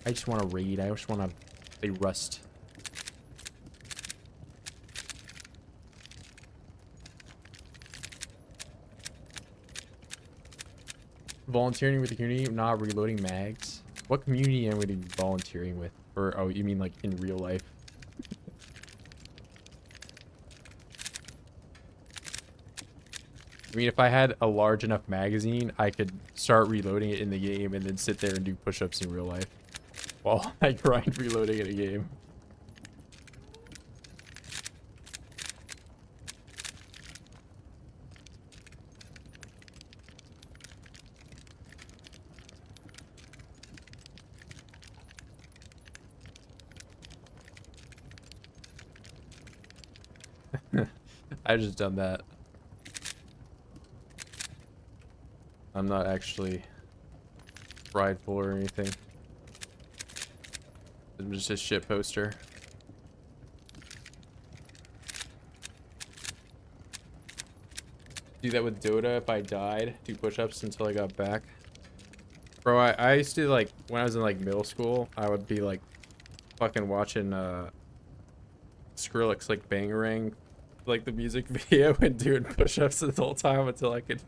[SPEAKER 1] I just want to raid. I just want to play Rust. Volunteering with the community, not reloading mags. What community am I volunteering with? Or, oh, you mean like in real life? I mean, if I had a large enough magazine, I could start reloading it in the game and then sit there and do push-ups in real life while I grind reloading in a game. I just done that. I'm not actually prideful or anything. I'm just a shit poster. Do that with Dota if I died. Do push-ups until I got back. Bro, I used to, like, when I was in like middle school, I would be like fucking watching Skrillex like Bangarang, like the music video, and doing push-ups the whole time until I could.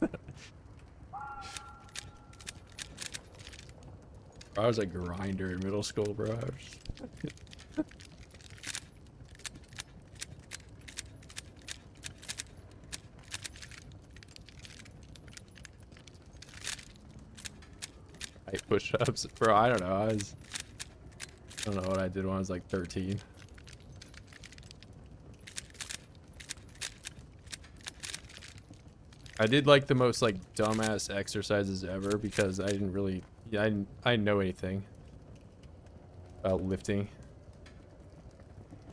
[SPEAKER 1] I was a grinder in middle school, bro. I push-ups, bro. I don't know. I don't know what I did when I was like 13. I did like the most like dumbass exercises ever because I didn't really, I didn't know anything about lifting.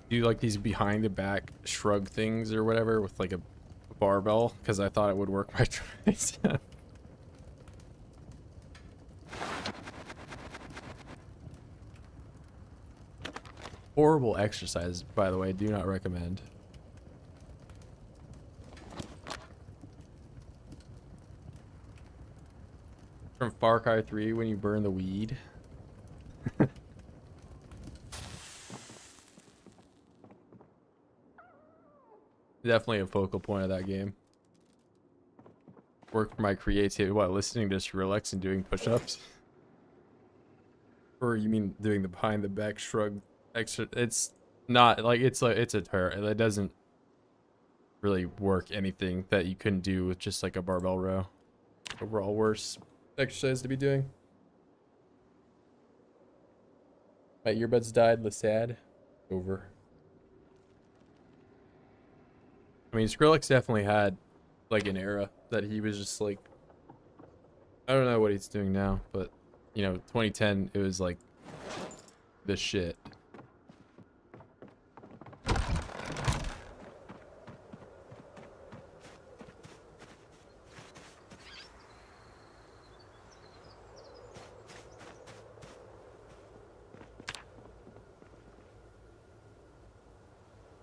[SPEAKER 1] Do like these behind the back shrug things or whatever with like a barbell because I thought it would work my tricep. Horrible exercise, by the way. Do not recommend. From Far Cry 3 when you burn the weed. Definitely a focal point of that game. Work for my creativity. What, listening to Skrillex and doing push-ups? Or you mean doing the behind the back shrug extra? It's not like it's a terror. That doesn't really work anything that you couldn't do with just like a barbell row. Overall worse exercise to be doing. My earbuds died. The sad. Over. I mean, Skrillex definitely had like an era that he was just like, I don't know what he's doing now, but you know, 2010, it was like the shit.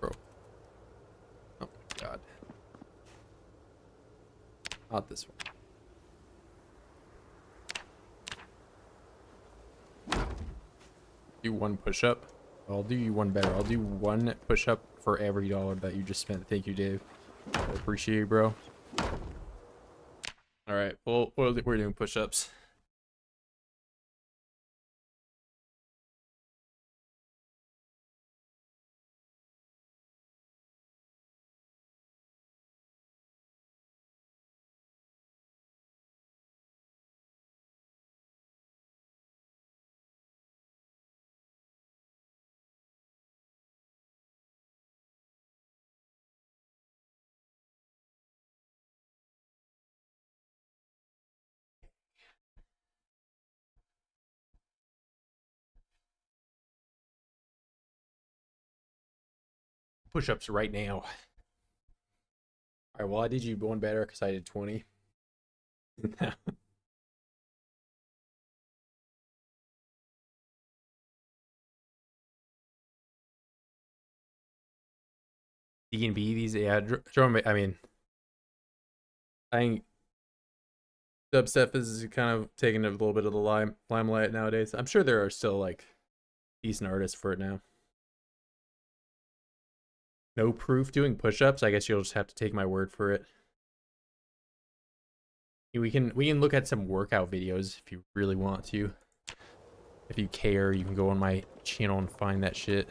[SPEAKER 1] Bro. Oh my god. Not this one. Do one push-up. I'll do you one better. I'll do one push-up for every dollar that you just spent. Thank you, Dave. I appreciate you, bro. All right. Well, we're doing push-ups. Push-ups right now. All right. Well, I did you one better because I did 20. D&B these, yeah. Drum. I mean, I think dubstep is kind of taking a little bit of the limelight nowadays. I'm sure there are still like decent artists for it now. No proof doing push-ups. I guess you'll just have to take my word for it. We can look at some workout videos if you really want to. If you care, you can go on my channel and find that shit.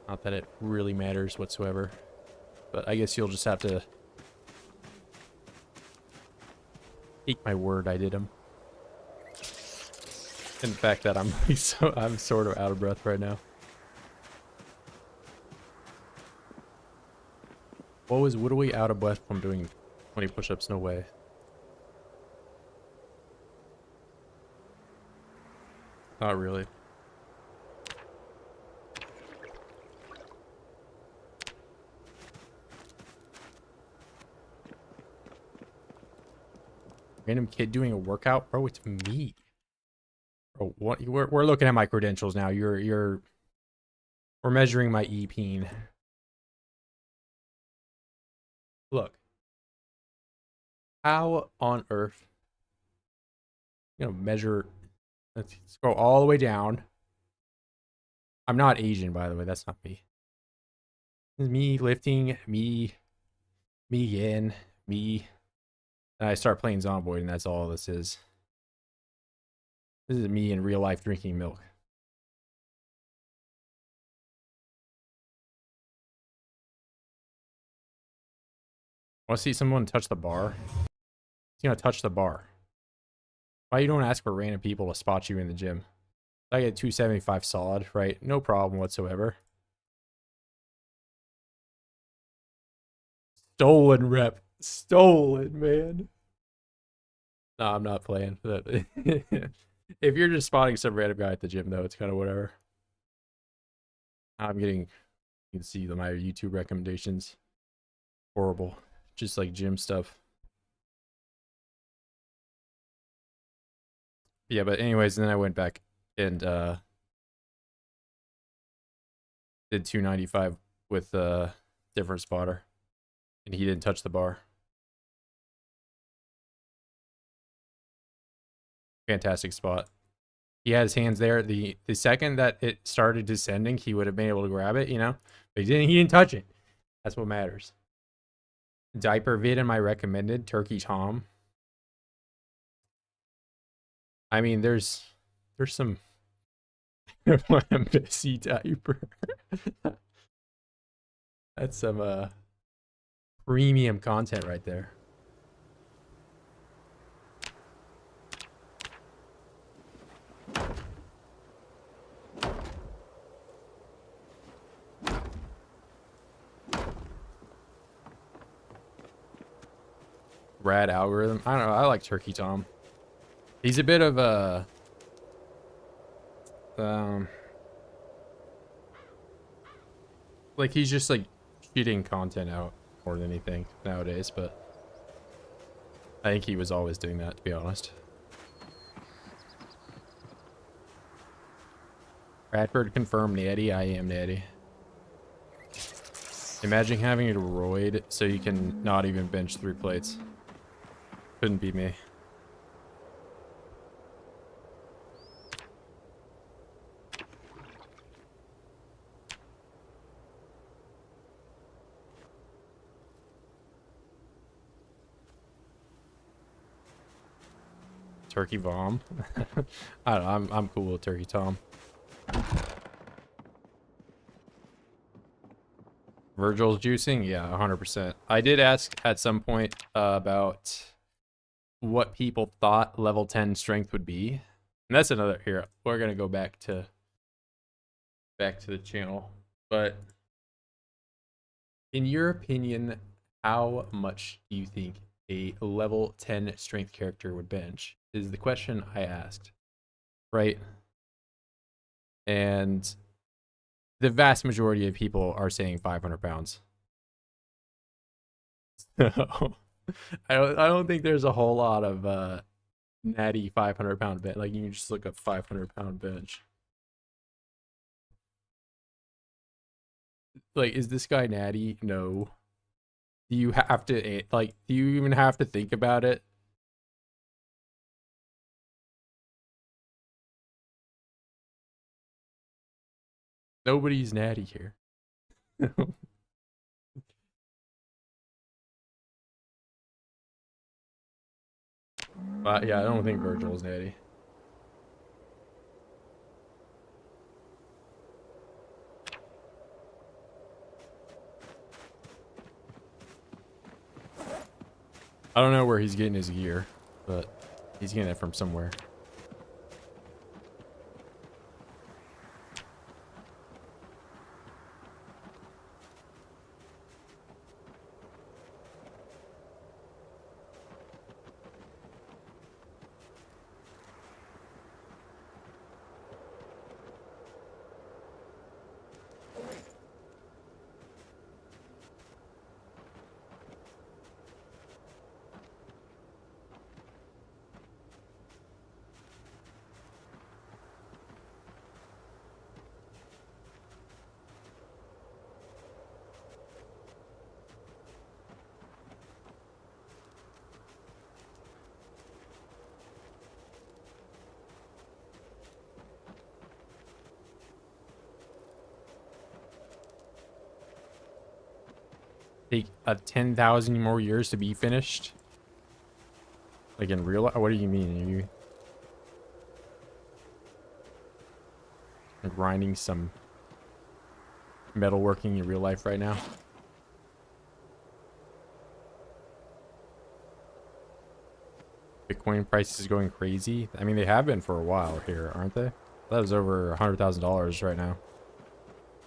[SPEAKER 1] Not that it really matters whatsoever, but I guess you'll just have to take my word. I did them. In fact, that I'm sort of out of breath right now. What are we out of breath from doing 20 push-ups? No way. Not really. Random kid doing a workout, bro. It's me. Bro, what? We're looking at my credentials now. We're measuring my e-peen. Look. How on earth? You know, measure. Let's go all the way down. I'm not Asian, by the way. That's not me. This is me lifting, me in, me. And I start playing Zomboid, and that's all this is. This is me in real life drinking milk. Want to see someone touch the bar? He's gonna touch the bar. Why you don't ask for random people to spot you in the gym? I get 275 solid, right? No problem whatsoever. Stolen rep. Stolen, man. No, I'm not playing. If you're just spotting some random guy at the gym, though, it's kind of whatever. I'm getting, you can see my YouTube recommendations. Horrible. Just like gym stuff. Yeah, but anyways, then I went back and did 295 with a different spotter. And he didn't touch the bar. Fantastic spot. He had his hands there. The second that it started descending, he would have been able to grab it, you know? But he didn't touch it. That's what matters. Diaper vid in my recommended, Turkey Tom. I mean, there's some messy diaper. That's some premium content right there. Rad algorithm. I don't know. I like Turkey Tom. He's a bit of a like he's just like shitting content out more than anything nowadays, but I think he was always doing that, to be honest. Bradford confirmed natty. I am natty. Imagine having it roid so you can not even bench 3 plates. Couldn't be me. Turkey bomb. I don't know, I'm cool with Turkey Tom. Virgil's juicing? Yeah, 100%. I did ask at some point about what people thought level 10 strength would be. And that's another, here, we're going to go back to the channel. But in your opinion, how much do you think a level 10 strength character would bench? Is the question I asked, right? And the vast majority of people are saying 500 pounds. So I don't think there's a whole lot of natty 500 pound bench. Like you can just look up 500 pound bench. Like, is this guy natty? No. Do you have to like? Do you even have to think about it? Nobody's natty here. But yeah, I don't think Virgil's natty. I don't know where he's getting his gear, but he's getting it from somewhere. Take 10,000 more years to be finished? Like in real life? What do you mean? Are you grinding some metalworking in real life right now? Bitcoin prices going crazy. I mean, they have been for a while here, aren't they? That was over $100,000 right now.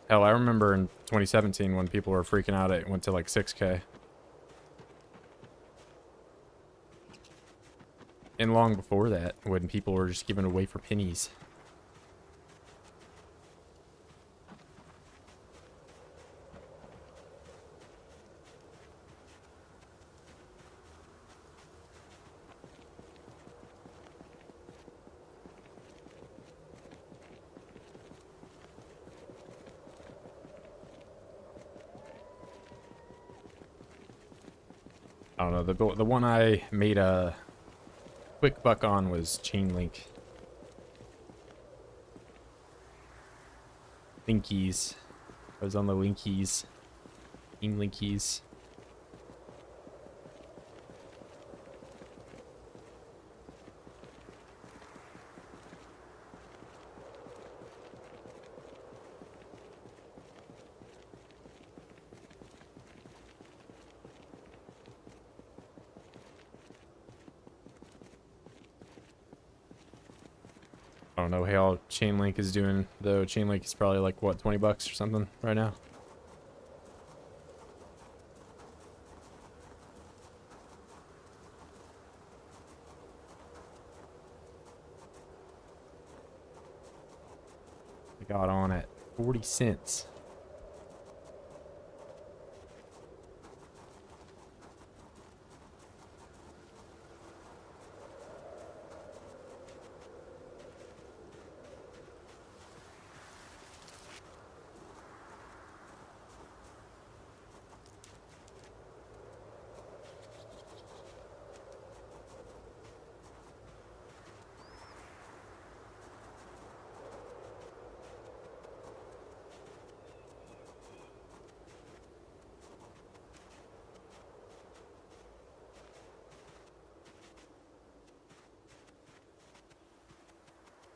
[SPEAKER 1] Hell, I remember in 2017 when people were freaking out, it went to like 6K. And long before that, when people were just giving away for pennies. I don't know. The one I made a quick buck on was chain link. Linkies. I was on the linkies. Team linkies. I don't know how Chainlink is doing, though. Chainlink is probably like, what, 20 bucks or something right now? I got on at 40 cents.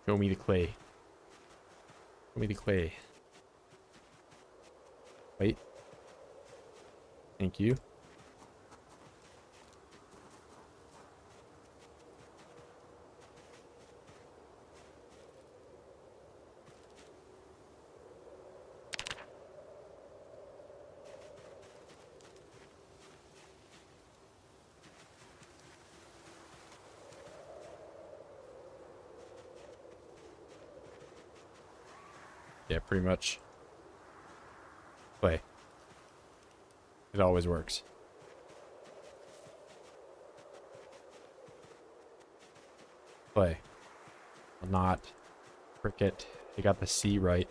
[SPEAKER 1] Show me the clay. Show me the clay. Wait. Thank you. Yeah, pretty much. Play. It always works. Play. Not. Cricket. You got the C right.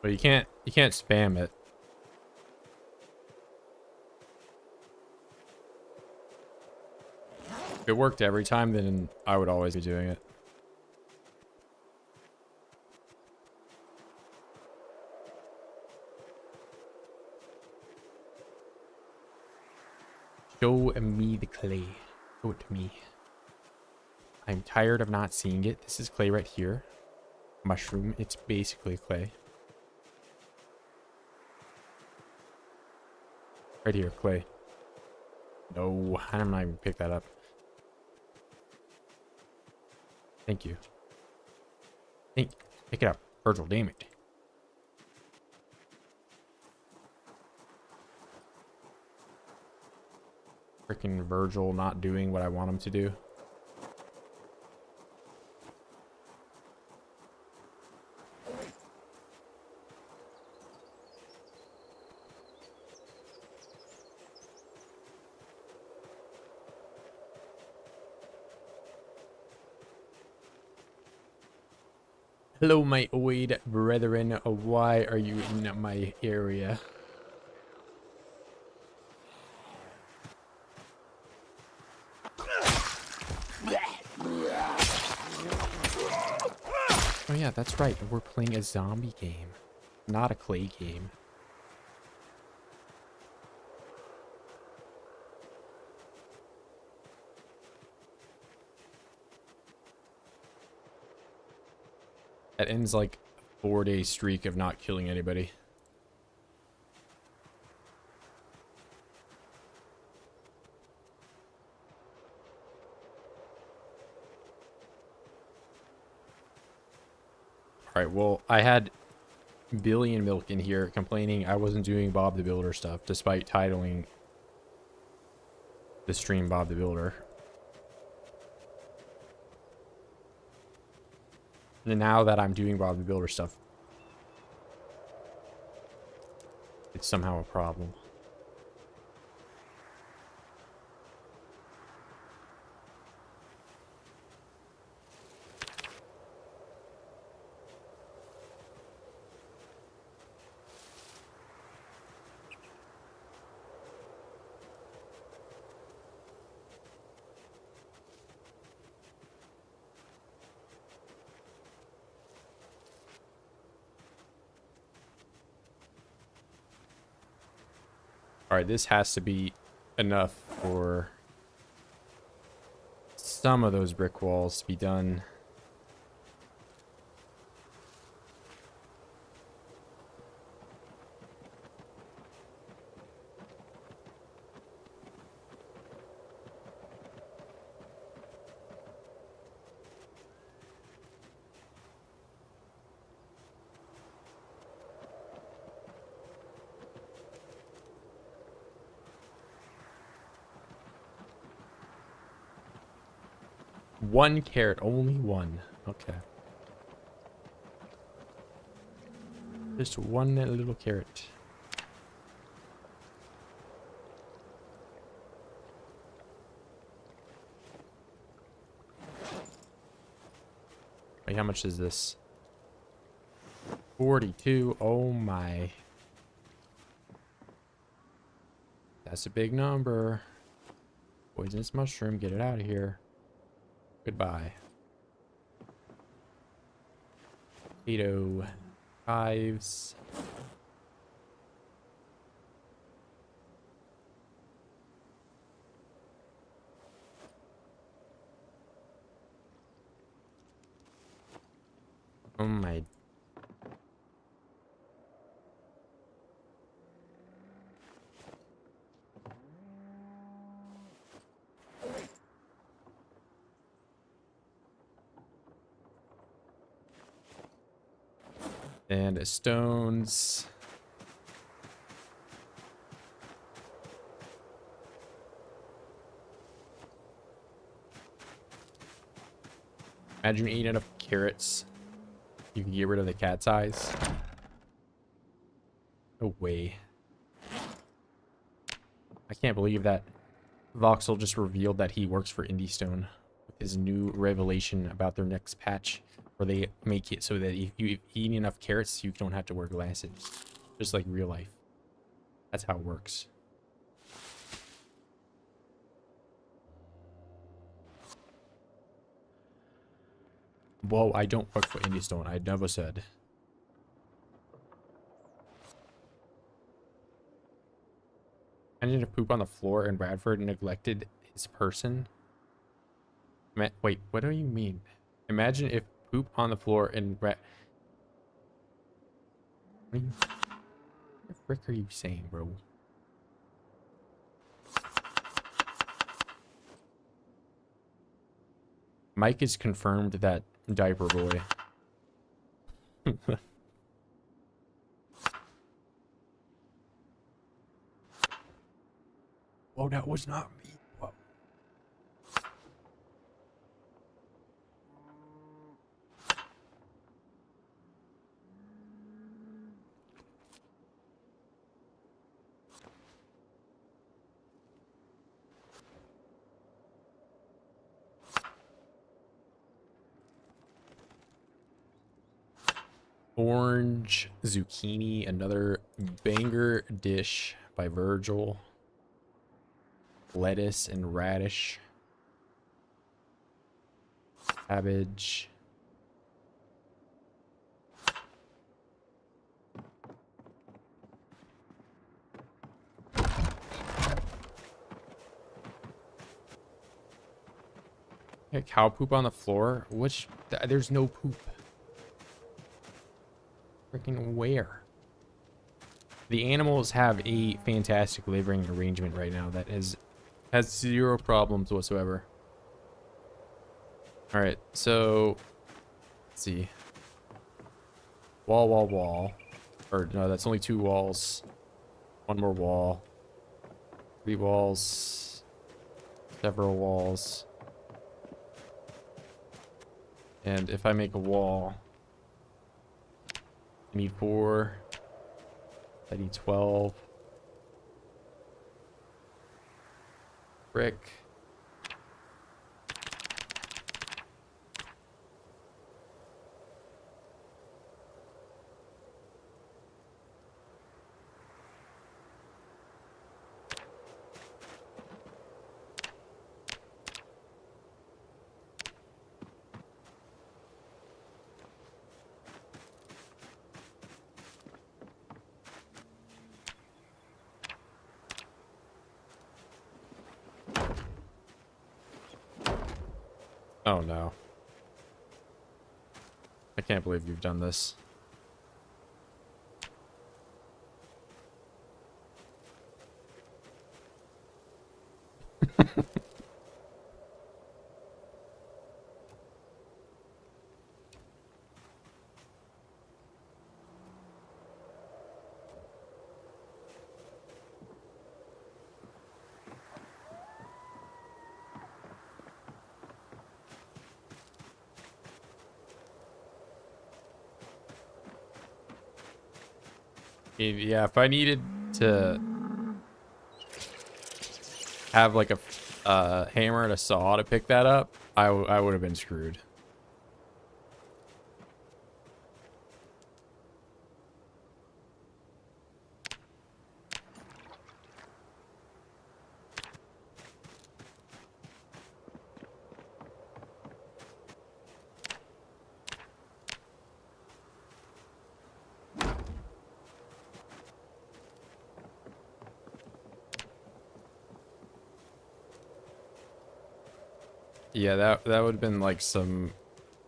[SPEAKER 1] But you can't spam it. If it worked every time, then I would always be doing it. Show me the clay. Show it to me. I'm tired of not seeing it. This is clay right here. Mushroom. It's basically clay. Right here, clay. No, I'm not even pick that up. Thank you. Pick it up, Virgil. Damn it. Freaking Virgil not doing what I want him to do. Hello, my oid brethren. Why are you in my area? Oh yeah, that's right. We're playing a zombie game, not a clay game. That ends like a 4-day streak of not killing anybody. Alright, well, I had Billion Milk in here complaining I wasn't doing Bob the Builder stuff, despite titling the stream Bob the Builder. now that I'm doing Bob the Builder stuff, it's somehow a problem. Alright, this has to be enough for some of those brick walls to be done. One carrot, only one. Okay. Just one little carrot. Wait, how much is this? 42. Oh my. That's a big number. Poisonous mushroom, get it out of here. Goodbye. Potato hives. Oh my. And stones. Imagine eating enough carrots. You can get rid of the cat's eyes. No way. I can't believe that Voxel just revealed that he works for Indie Stone with his new revelation about their next patch, where they make it so that if you eat enough carrots, you don't have to wear glasses. Just like real life. That's how it works. Whoa, I don't work for Indie Stone. I never said. Imagine if poop on the floor and Bradford neglected his person. Wait, what do you mean? Imagine if poop on the floor and what the frick are you saying, bro? Mike is confirmed that diaper boy. Oh, that was not me. Whoa. Orange zucchini, another banger dish by Virgil. Lettuce and radish. Cabbage. Yeah, cow poop on the floor? Which there's no poop. Freaking where? The animals have a fantastic living arrangement right now that has zero problems whatsoever. All right, so let's see. Wall. Or no, that's only 2 walls. 1 more wall. 3 walls. Several walls. And if I make a wall, I need 4. I need 12. Brick. Oh no. I can't believe you've done this. Yeah, if I needed to have like a hammer and a saw to pick that up, I would have been screwed. Yeah, that would have been like some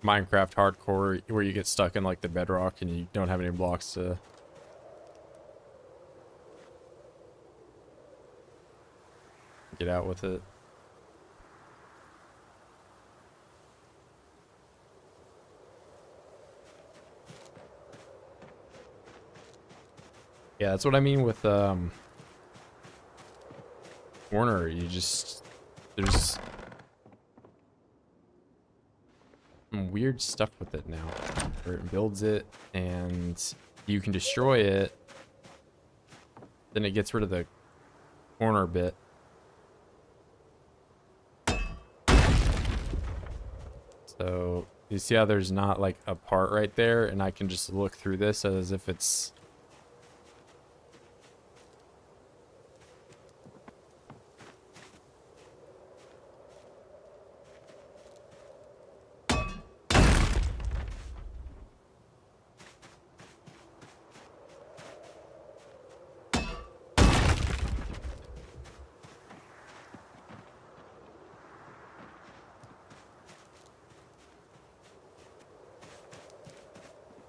[SPEAKER 1] Minecraft hardcore where you get stuck in like the bedrock and you don't have any blocks to get out with it. Yeah, that's what I mean with Warner. You just there's some weird stuff with it now, where it builds it and you can destroy it, then it gets rid of the corner bit. So you see how there's not like a part right there, and I can just look through this as if it's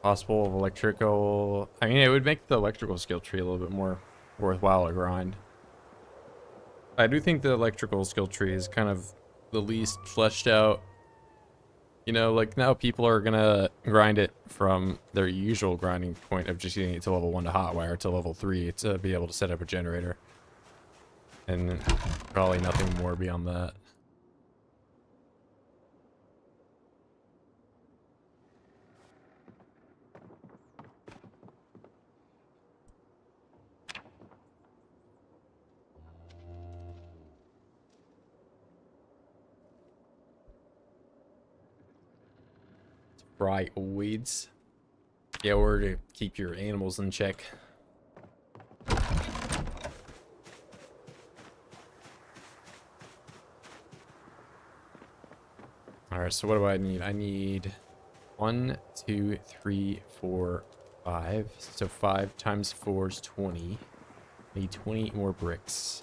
[SPEAKER 1] possible of electrical. I mean, it would make the electrical skill tree a little bit more worthwhile to grind. I do think the electrical skill tree is kind of the least fleshed out. You know, like now people are gonna grind it from their usual grinding point of just getting it to level 1 to hotwire to level 3 to be able to set up a generator. And probably nothing more beyond that. Fry weeds. Yeah, or to keep your animals in check. Alright, so what do I need? I need 1, 2, 3, 4, 5. So 5 times 4 is 20. I need 20 more bricks.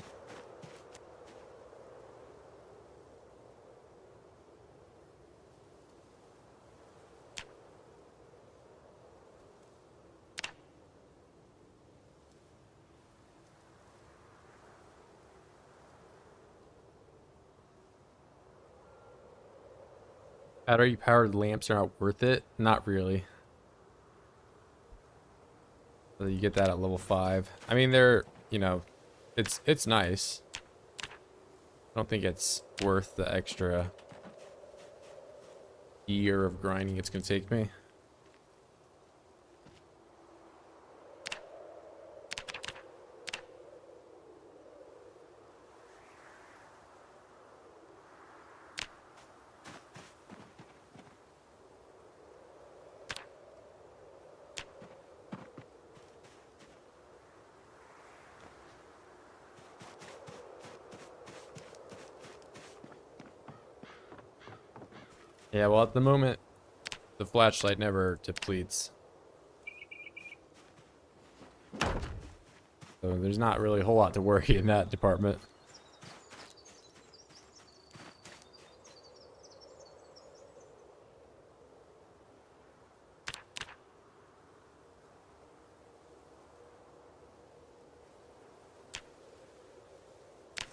[SPEAKER 1] Battery powered lamps are not worth it. Not really. So you get that at level 5. I mean, they're, you know, it's nice. I don't think it's worth the extra year of grinding it's gonna take me. Yeah, well, at the moment, the flashlight never depletes. So there's not really a whole lot to worry in that department.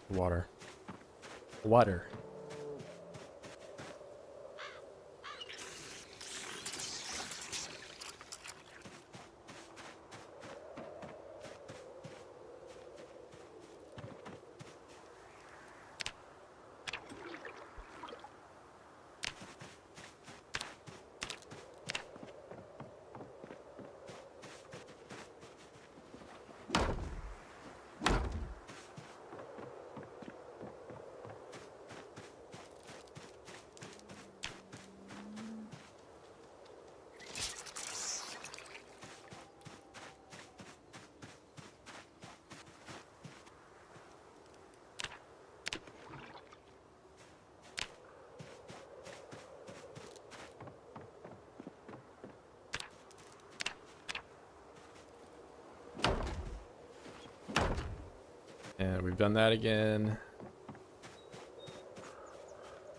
[SPEAKER 1] Water. Water. And we've done that again.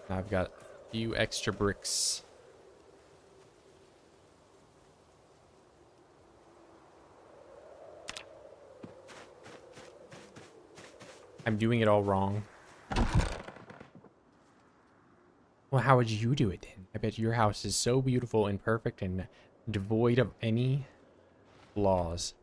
[SPEAKER 1] And I've got a few extra bricks. I'm doing it all wrong. Well, how would you do it then? I bet your house is so beautiful and perfect and devoid of any flaws.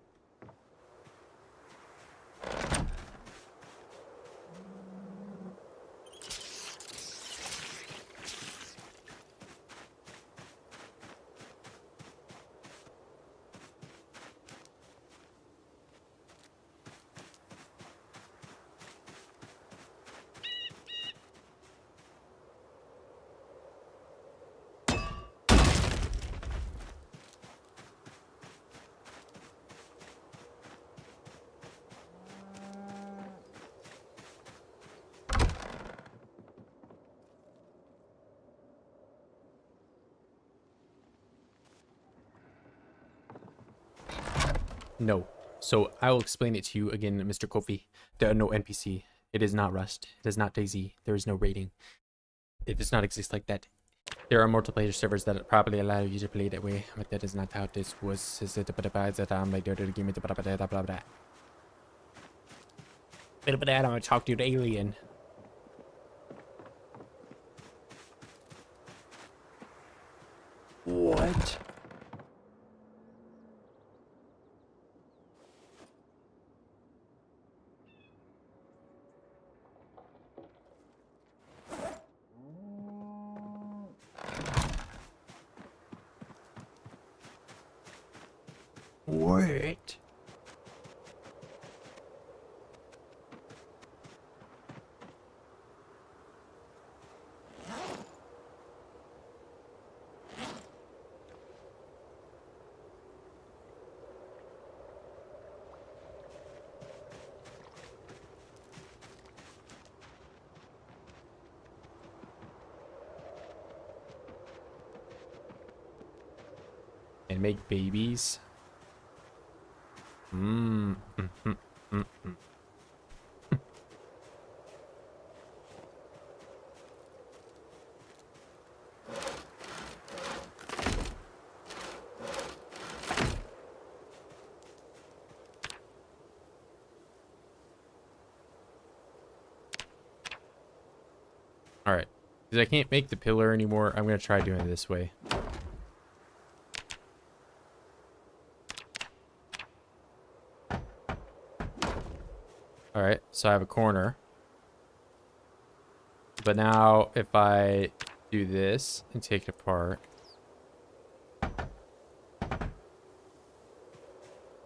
[SPEAKER 1] No. So I will explain it to you again, Mr. Kofi. There are no NPC. It is not Rust. It is not DayZ. There is no rating. It does not exist like that. There are multiplayer servers that probably allow you to play that way, but that is not how this was. I'm gonna talk to the alien. What? What? And make babies. All right, because I can't make the pillar anymore, I'm gonna try doing it this way. All right, so I have a corner. But now if I do this and take it apart.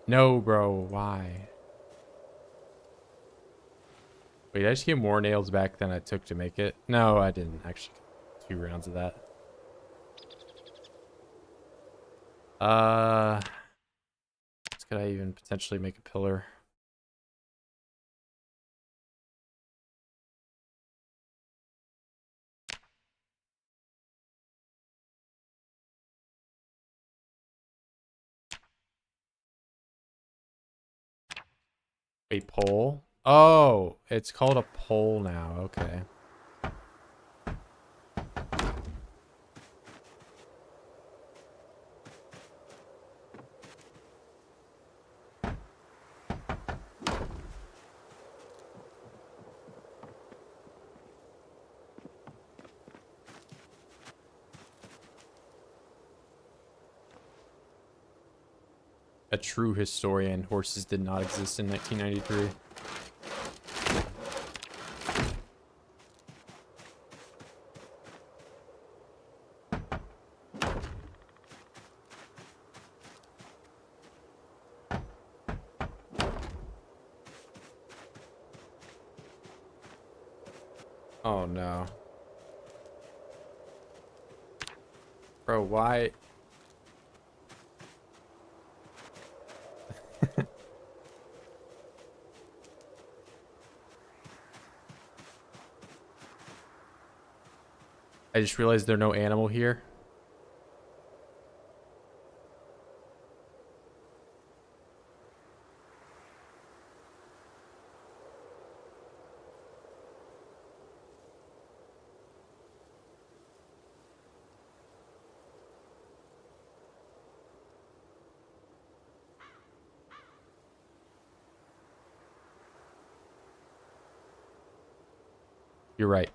[SPEAKER 1] No, bro, why? Wait, did I just get more nails back than I took to make it? No, I didn't actually. 2 rounds of that. Could I even potentially make a pillar? A pole? Oh, it's called a pole now. Okay. A true historian. Horses did not exist in 1993. Oh no. Bro, why? I just realized there's no animal here. You're right.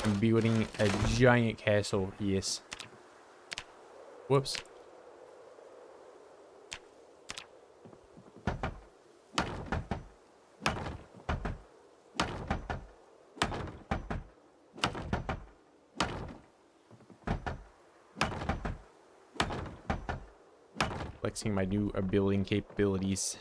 [SPEAKER 1] I'm building a giant castle. Yes. Whoops. Flexing my new building capabilities.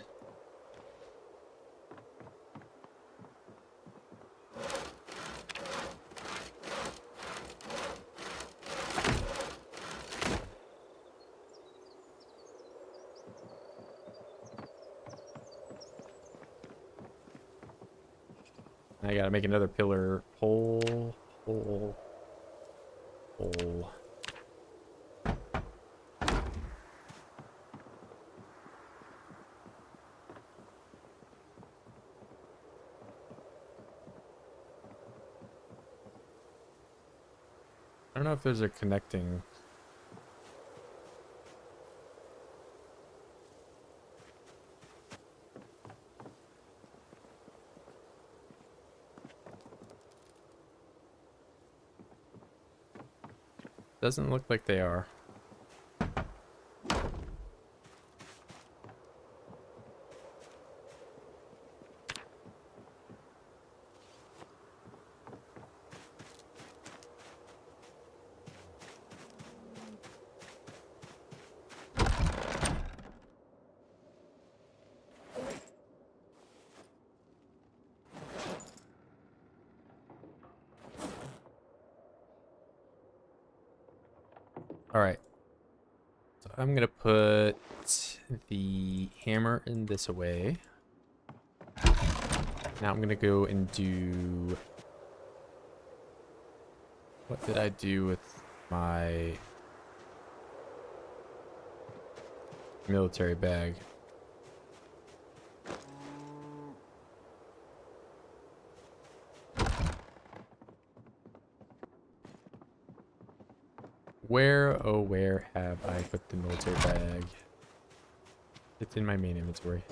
[SPEAKER 1] I gotta make another pillar. Pole. I don't know if there's a connecting. Doesn't look like they are. All right. So I'm gonna put the hammer in this away. Now I'm gonna go and do. What did I do with my military bag? Where, oh, where have I put the military bag? It's in my main inventory.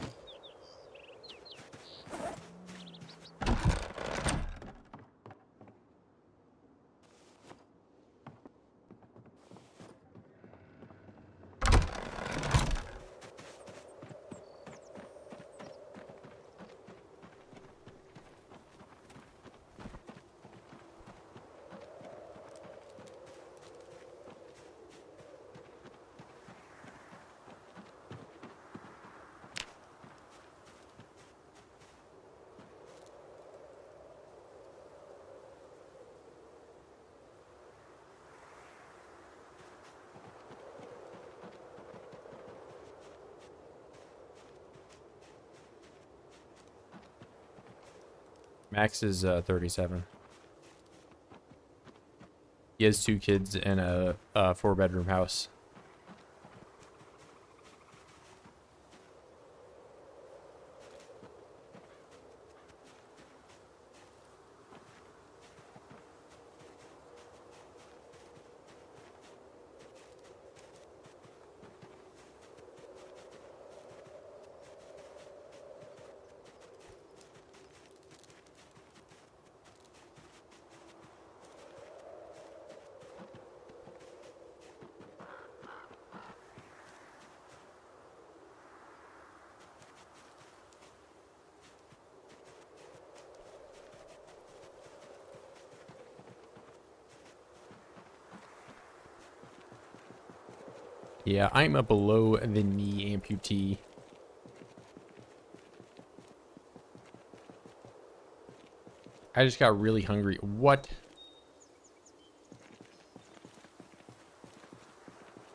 [SPEAKER 1] Max is 37. He has 2 kids and a 4-bedroom house. Yeah, I'm a below the knee amputee. I just got really hungry. What?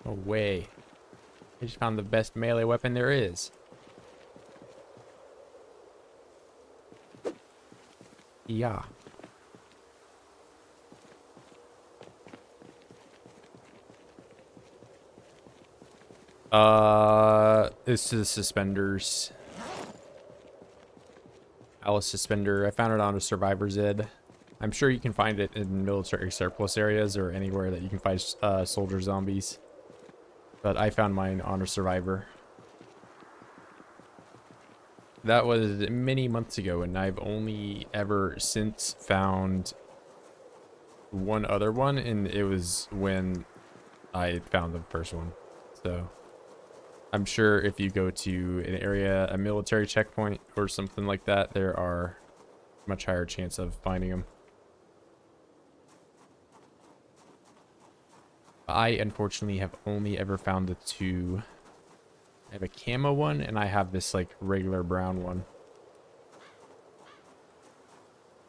[SPEAKER 1] No way. I just found the best melee weapon there is. Yeah. This is suspenders. Alice suspender. I found it on a survivor's ed. I'm sure you can find it in military surplus areas or anywhere that you can find soldier zombies. But I found mine on a survivor. That was many months ago, and I've only ever since found one other one, and it was when I found the first one. So I'm sure if you go to an area, a military checkpoint or something like that, there are much higher chance of finding them. I unfortunately have only ever found the 2. I have a camo one and I have this like regular brown one.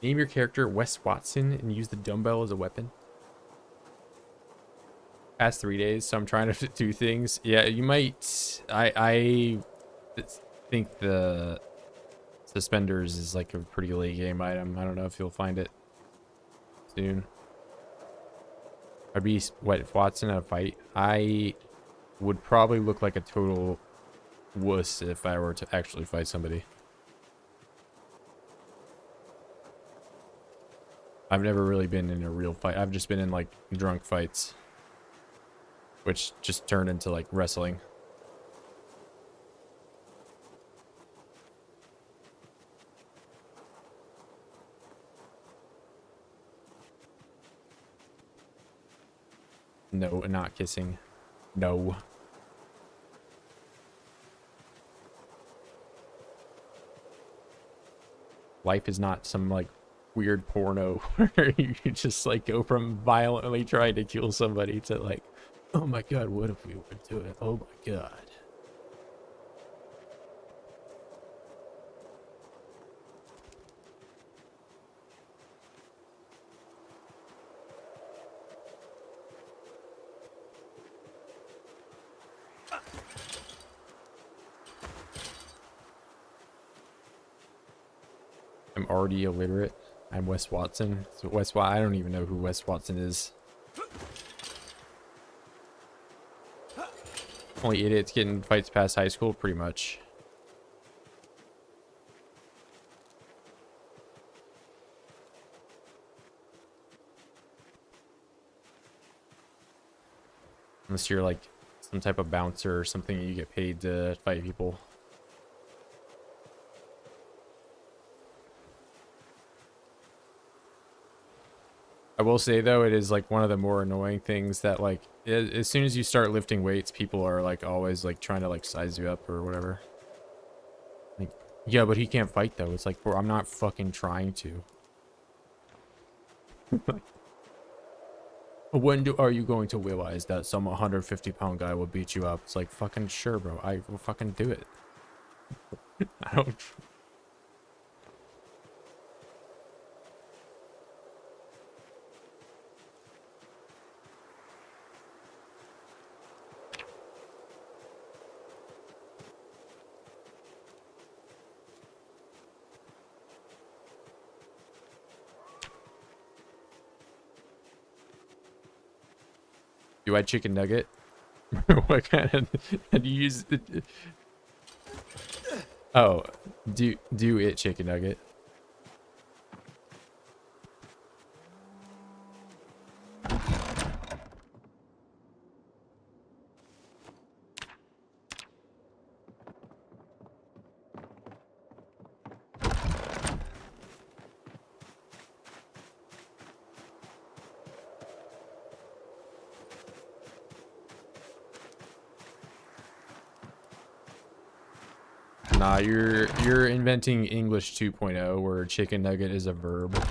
[SPEAKER 1] Name your character Wes Watson and use the dumbbell as a weapon. Past 3 days, so I'm trying to do things. Yeah, you might. I think the suspenders is like a pretty late game item. I don't know if you'll find it soon. I'd be what if Watson in a fight. I would probably look like a total wuss if I were to actually fight somebody. I've never really been in a real fight. I've just been in like drunk fights, which just turned into like wrestling. No, not kissing. No. Life is not some like weird porno where you just like go from violently trying to kill somebody to like, oh my god, what if we would do it? Oh my god. I'm already illiterate. I'm Wes Watson. So I don't even know who Wes Watson is. Only idiots getting fights past high school, pretty much. Unless you're like some type of bouncer or something, you get paid to fight people. I will say though, it is like one of the more annoying things that like as soon as you start lifting weights, people are like always like trying to like size you up or whatever. Like, yeah, but he can't fight though. It's like, bro, I'm not fucking trying to. Are you going to realize that some 150-pound guy will beat you up? It's like, fucking sure, bro. I will fucking do it. I don't. Do I chicken nugget? What kind of do you use? Oh, do it chicken nugget? Nah, you're inventing English 2.0 where chicken nugget is a verb.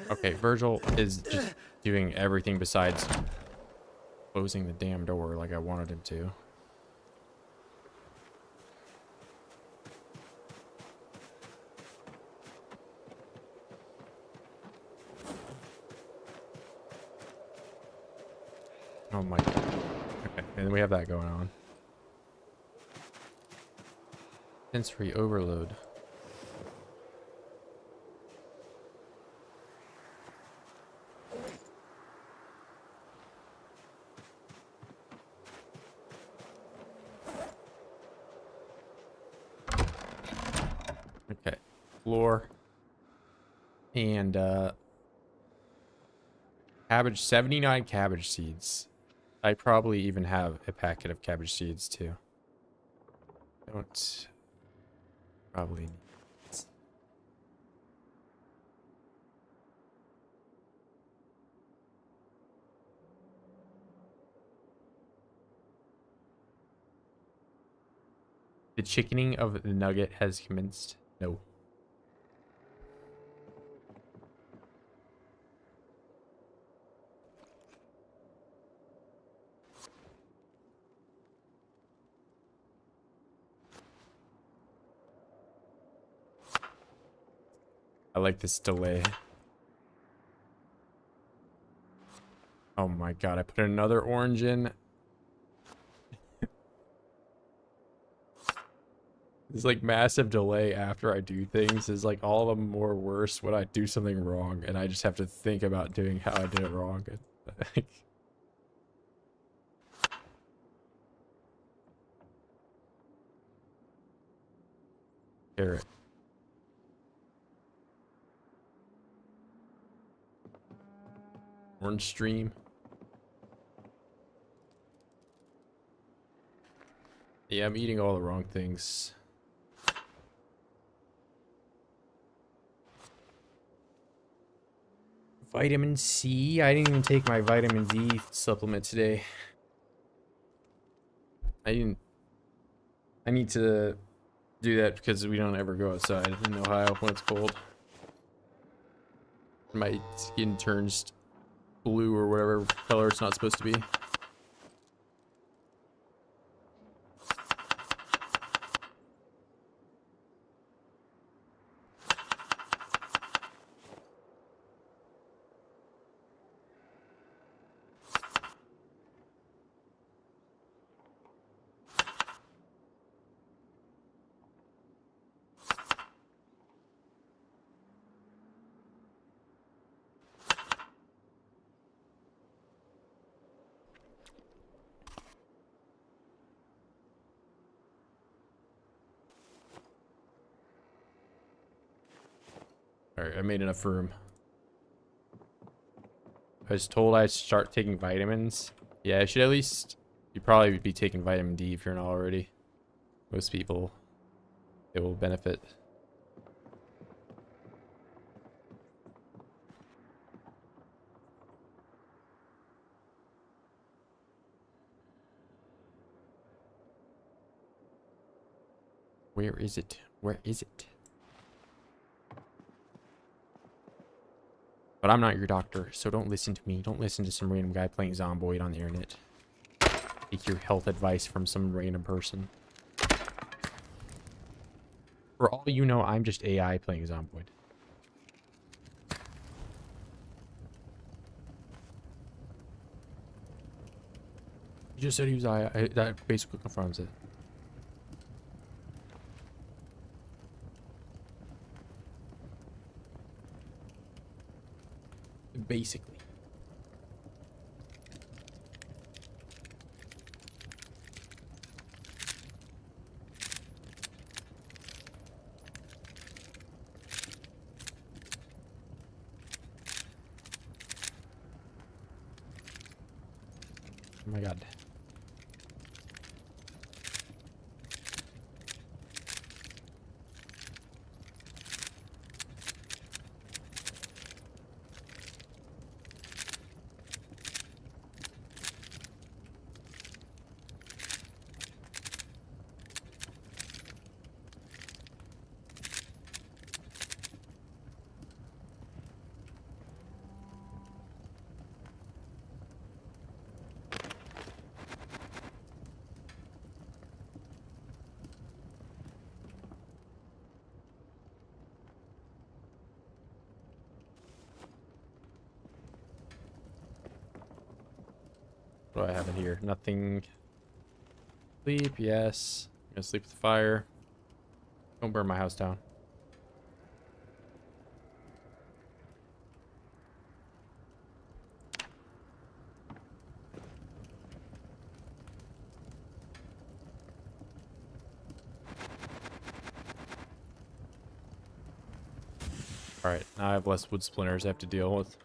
[SPEAKER 1] Okay, Virgil is just doing everything besides closing the damn door like I wanted him to. Oh my god. Okay, and we have that going on. Sensory overload. Okay, floor and cabbage, 79 cabbage seeds. I probably even have a packet of cabbage seeds too. Don't probably need. The chickening of the nugget has commenced. No. I like this delay. Oh my god, I put another orange in. It's like massive delay after I do things is like all the more worse when I do something wrong and I just have to think about doing how I did it wrong. Carrot. Orange stream. Yeah, I'm eating all the wrong things. Vitamin C? I didn't even take my vitamin D supplement today. I need to do that because we don't ever go outside in Ohio when it's cold. My skin turns blue or whatever color it's not supposed to be. Alright, I made enough room. I was told I'd start taking vitamins. Yeah, I should at least... You'd probably be taking vitamin D if you're not already. Most people, it will benefit. Where is it? Where is it? But I'm not your doctor, so don't listen to me. Don't listen to some random guy playing Zomboid on the internet. Take your health advice from some random person. For all you know, I'm just AI playing Zomboid. You just said he was AI. That basically confirms it. Basically. Oh my god. What do I have in here? Nothing. Sleep, yes. I'm gonna sleep with the fire. Don't burn my house down. Alright, now I have less wood splinters I have to deal with.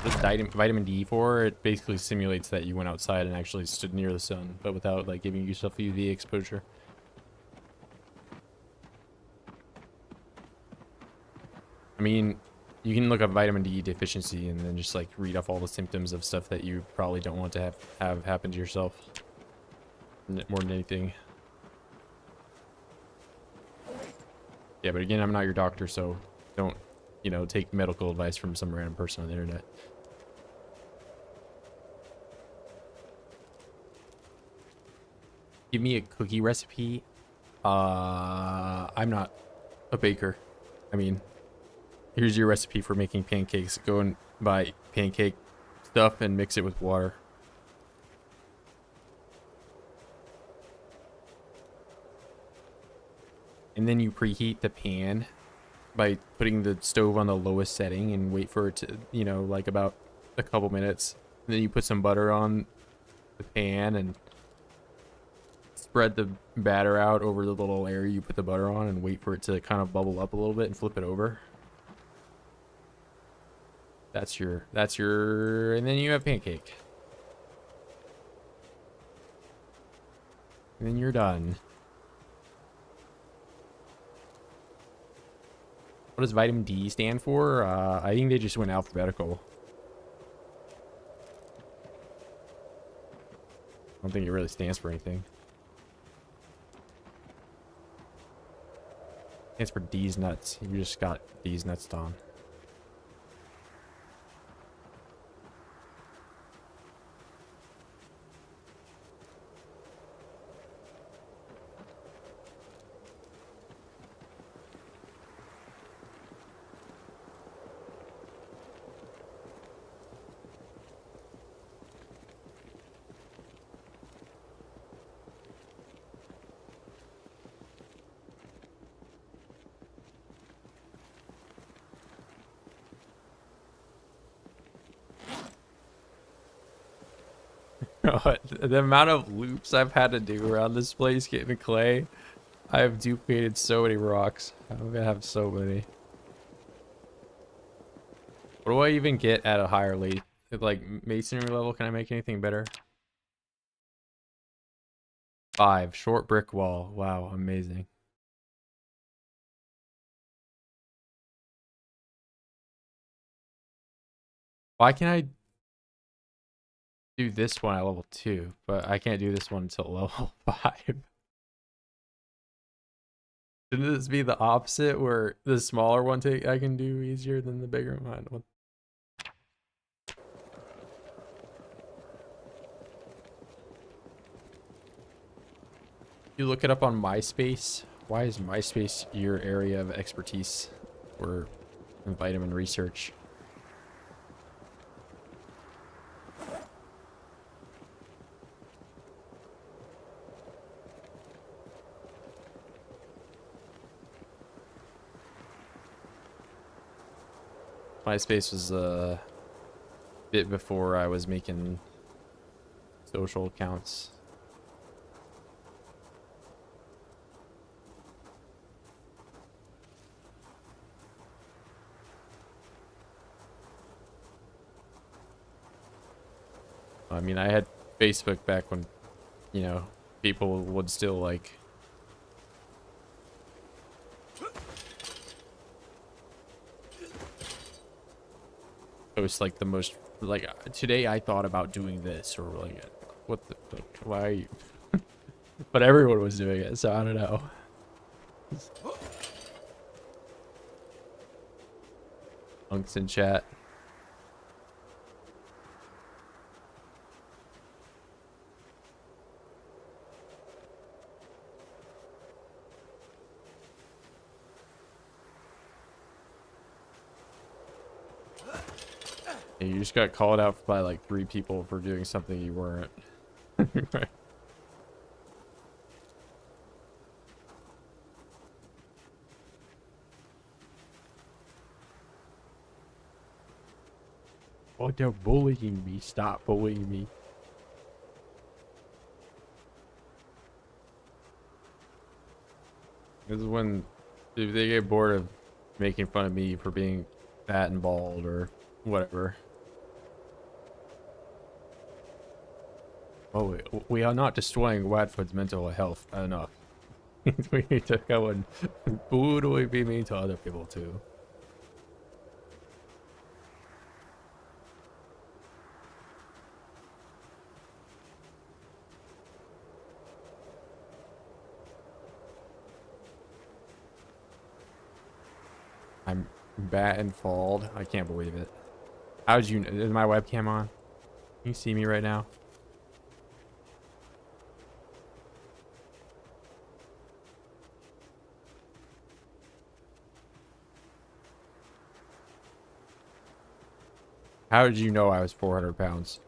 [SPEAKER 1] This vitamin D4, it basically simulates that you went outside and actually stood near the sun, but without like giving yourself UV exposure. I mean, you can look up vitamin D deficiency and then just like read off all the symptoms of stuff that you probably don't want to have happen to yourself. More than anything. Yeah, but again, I'm not your doctor, so don't, you know, take medical advice from some random person on the internet. Give me a cookie recipe. I'm not a baker. I mean, here's your recipe for making pancakes. Go and buy pancake stuff and mix it with water. And then you preheat the pan by putting the stove on the lowest setting and wait for it to, you know, like about a couple minutes. And then you put some butter on the pan and spread the batter out over the little area you put the butter on and wait for it to kind of bubble up a little bit and flip it over. That's your, and then you have pancake. And then you're done. What does vitamin D stand for? I think they just went alphabetical. I don't think it really stands for anything. It stands for D's nuts. You just got D's nuts on. The amount of loops I've had to do around this place getting clay, I've duplicated so many rocks. I'm gonna have so many. What do I even get at a higher lead? Like masonry level, can I make anything better? 5, short brick wall. Wow, amazing. Why can't I do this one at level 2, but I can't do this one until level 5? Shouldn't this be the opposite, where the smaller one I can do easier than the bigger one? You look it up on MySpace. Why is MySpace your area of expertise for vitamin research? MySpace was a bit before I was making social accounts. I mean, I had Facebook back when, you know, people would still like post like the most, like, today I thought about doing this, or like, what the fuck, why are you? But everyone was doing it, so I don't know. Unks in chat. You just got called out by like 3 people for doing something you weren't. Right. Oh, they're bullying me. Stop bullying me. This is when if they get bored of making fun of me for being fat and bald or whatever. Oh, we are not destroying Wadford's mental health enough. We need to go and brutally be mean to other people too. I'm bat and falled. I can't believe it. How'd you? Is my webcam on? Can you see me right now? How did you know I was 400 pounds?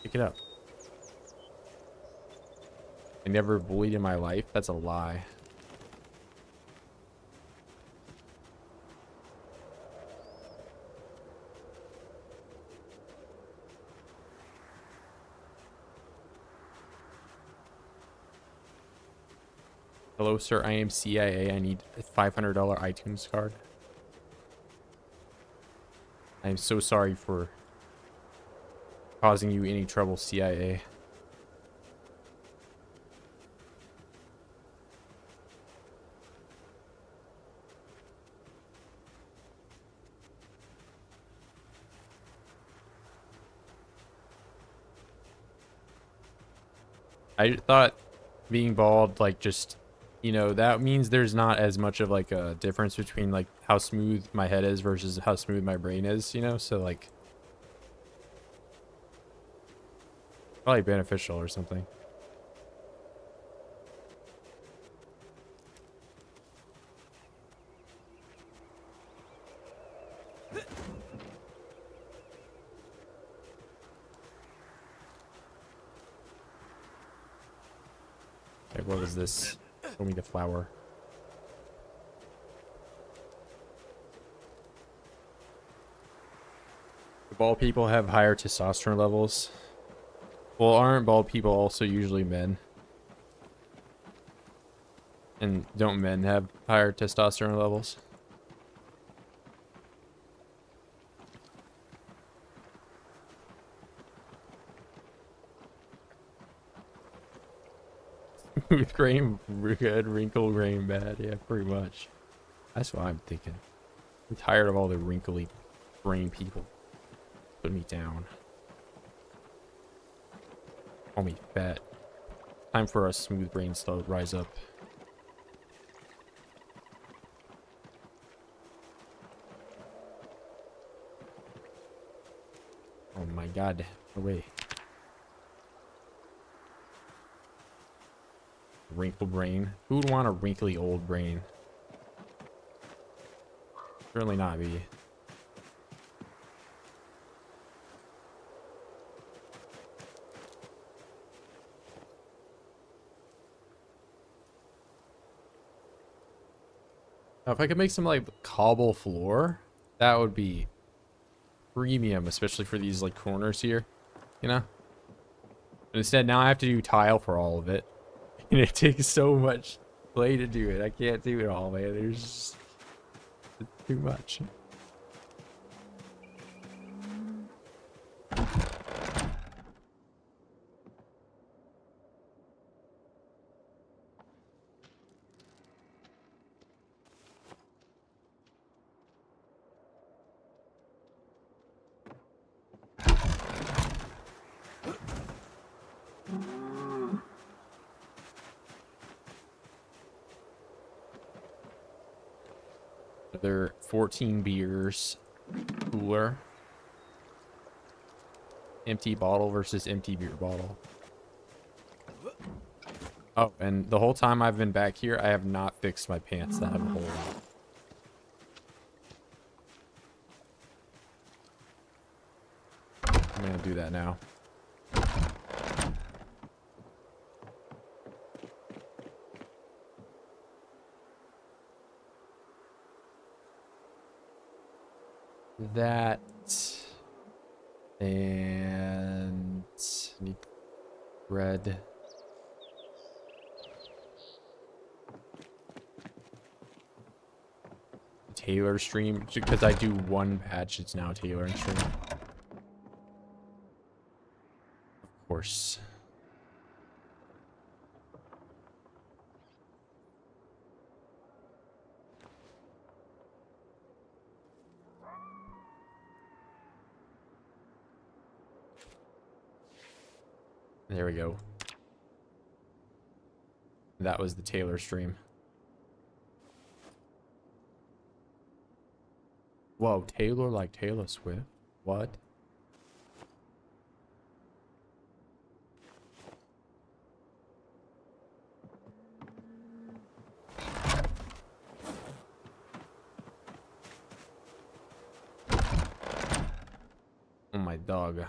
[SPEAKER 1] Pick it up. I never bullied in my life. That's a lie. Hello, sir. I am CIA. I need a $500 iTunes card. I am so sorry for causing you any trouble, CIA. I thought being bald, like, just, you know, that means there's not as much of like a difference between like how smooth my head is versus how smooth my brain is, you know? So like probably beneficial or something. Okay, what was this? Show me the flower. Do bald people have higher testosterone levels? Well, aren't bald people also usually men? And don't men have higher testosterone levels? With grain good, wrinkle grain bad. Yeah, pretty much. That's what I'm thinking. I'm tired of all the wrinkly brain people. Put me down. Call me fat. Time for us smooth brains to rise up. Oh my god. Away. Wrinkle brain. Who would want a wrinkly old brain? Certainly not me. Now, if I could make some like cobble floor, that would be premium, especially for these like corners here, you know? But instead, now I have to do tile for all of it. And it takes so much clay to do it. I can't do it all, man. There's just too much. Another 14 beers cooler. Empty bottle versus empty beer bottle. Oh, and the whole time I've been back here, I have not fixed my pants that have a hole in it. I'm gonna do that now. That and need bread. Taylor stream because I do one patch. It's now Taylor stream. Of course. There we go. That was the Taylor stream. Whoa, Taylor like Taylor Swift? What? Oh my dog.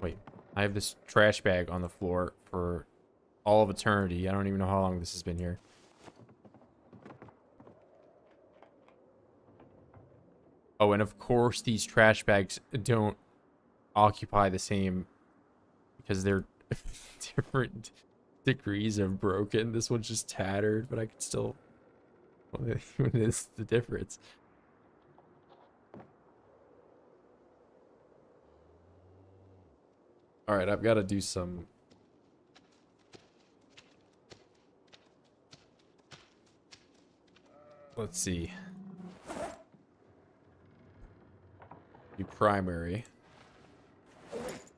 [SPEAKER 1] Wait, I have this trash bag on the floor for all of eternity. I don't even know how long this has been here. Oh, and of course these trash bags don't occupy the same because they're different degrees of broken. This one's just tattered, but I could still... What is the difference? Alright, I've got to do some... Let's see. Do primary.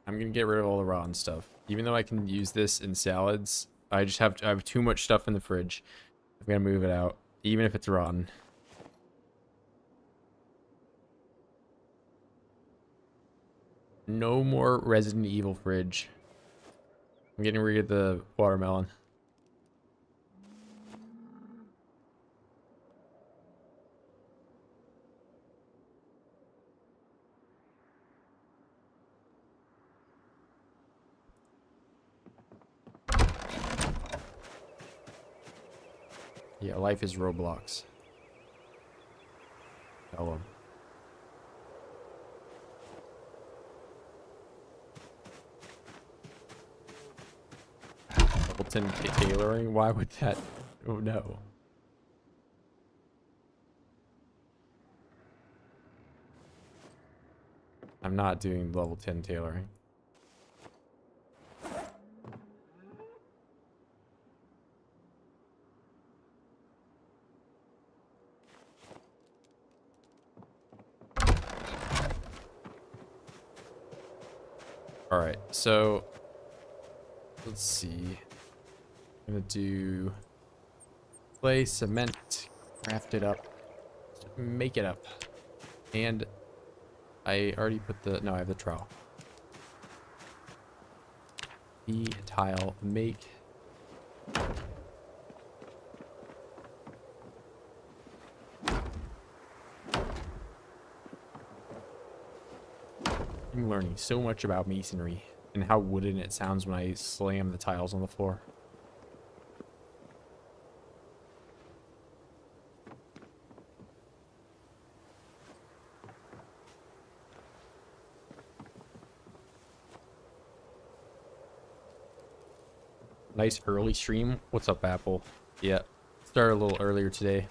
[SPEAKER 1] I'm gonna get rid of all the rotten stuff. Even though I can use this in salads, I have too much stuff in the fridge. I'm gonna move it out, even if it's rotten. No more Resident Evil fridge. I'm getting rid of the watermelon. Yeah, life is Roblox. Tell them. Level 10 tailoring? Why would that? Oh no. I'm not doing level 10 tailoring. All right, so let's see. I'm gonna do clay, cement, craft it up, make it up, and I already put the no, I have the trowel. The tile make. I'm learning so much about masonry and how wooden it sounds when I slam the tiles on the floor. Nice early stream. What's up, Apple? Yeah, started a little earlier today.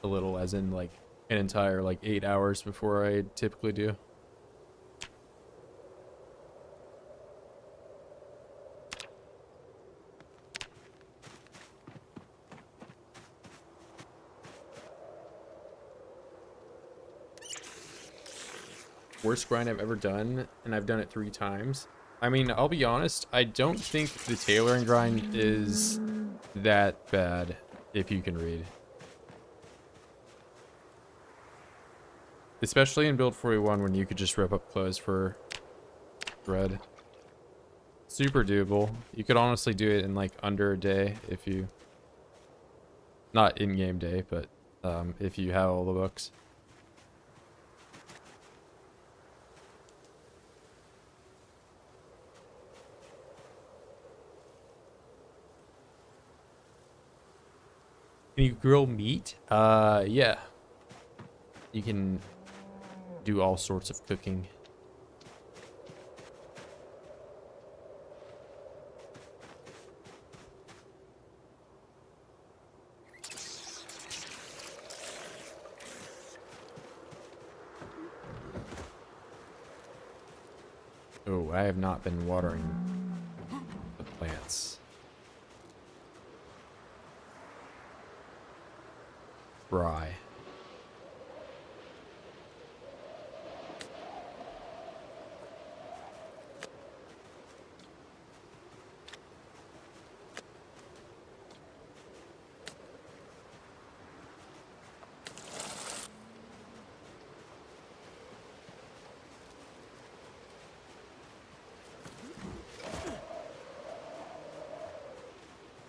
[SPEAKER 1] A little as in like an entire like 8 hours before I typically do. Worst grind I've ever done, and I've done it 3 times. I mean, I'll be honest, I don't think the tailoring grind is that bad if you can read. Especially in build 41 when you could just rip up clothes for thread. Super doable. You could honestly do it in like under a day if you... Not in-game day, but if you have all the books. Can you grill meat? Yeah. You can do all sorts of cooking. Oh, I have not been watering the plants. Fry.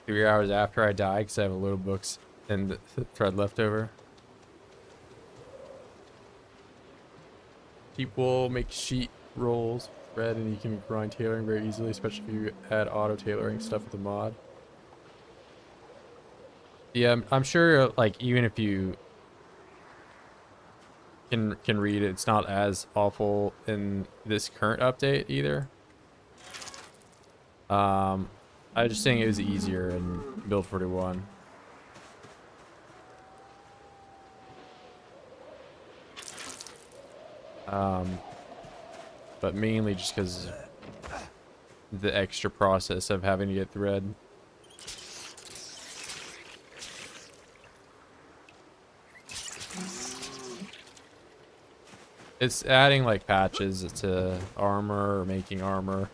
[SPEAKER 1] Three hours after I die, because I have a load of books and the thread left over. Cheap wool makes sheet rolls, thread, and you can grind tailoring very easily, especially if you add auto tailoring stuff with the mod. Yeah, I'm sure, like, even if you can read it, it's not as awful in this current update either. I was just saying it was easier in build 41. But mainly just because the extra process of having to get thread. It's adding like patches to armor or making armor.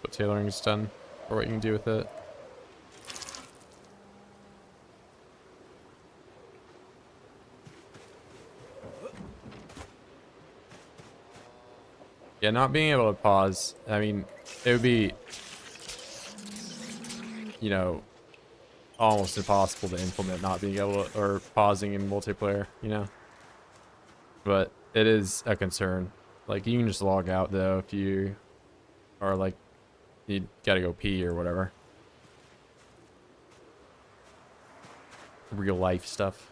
[SPEAKER 1] What tailoring is done, or what you can do with it. Yeah, not being able to pause. I mean, it would be, you know, almost impossible to implement not being able to, or pausing in multiplayer, you know. But it is a concern. Like, you can just log out though if you are like, you gotta go pee or whatever. Real life stuff.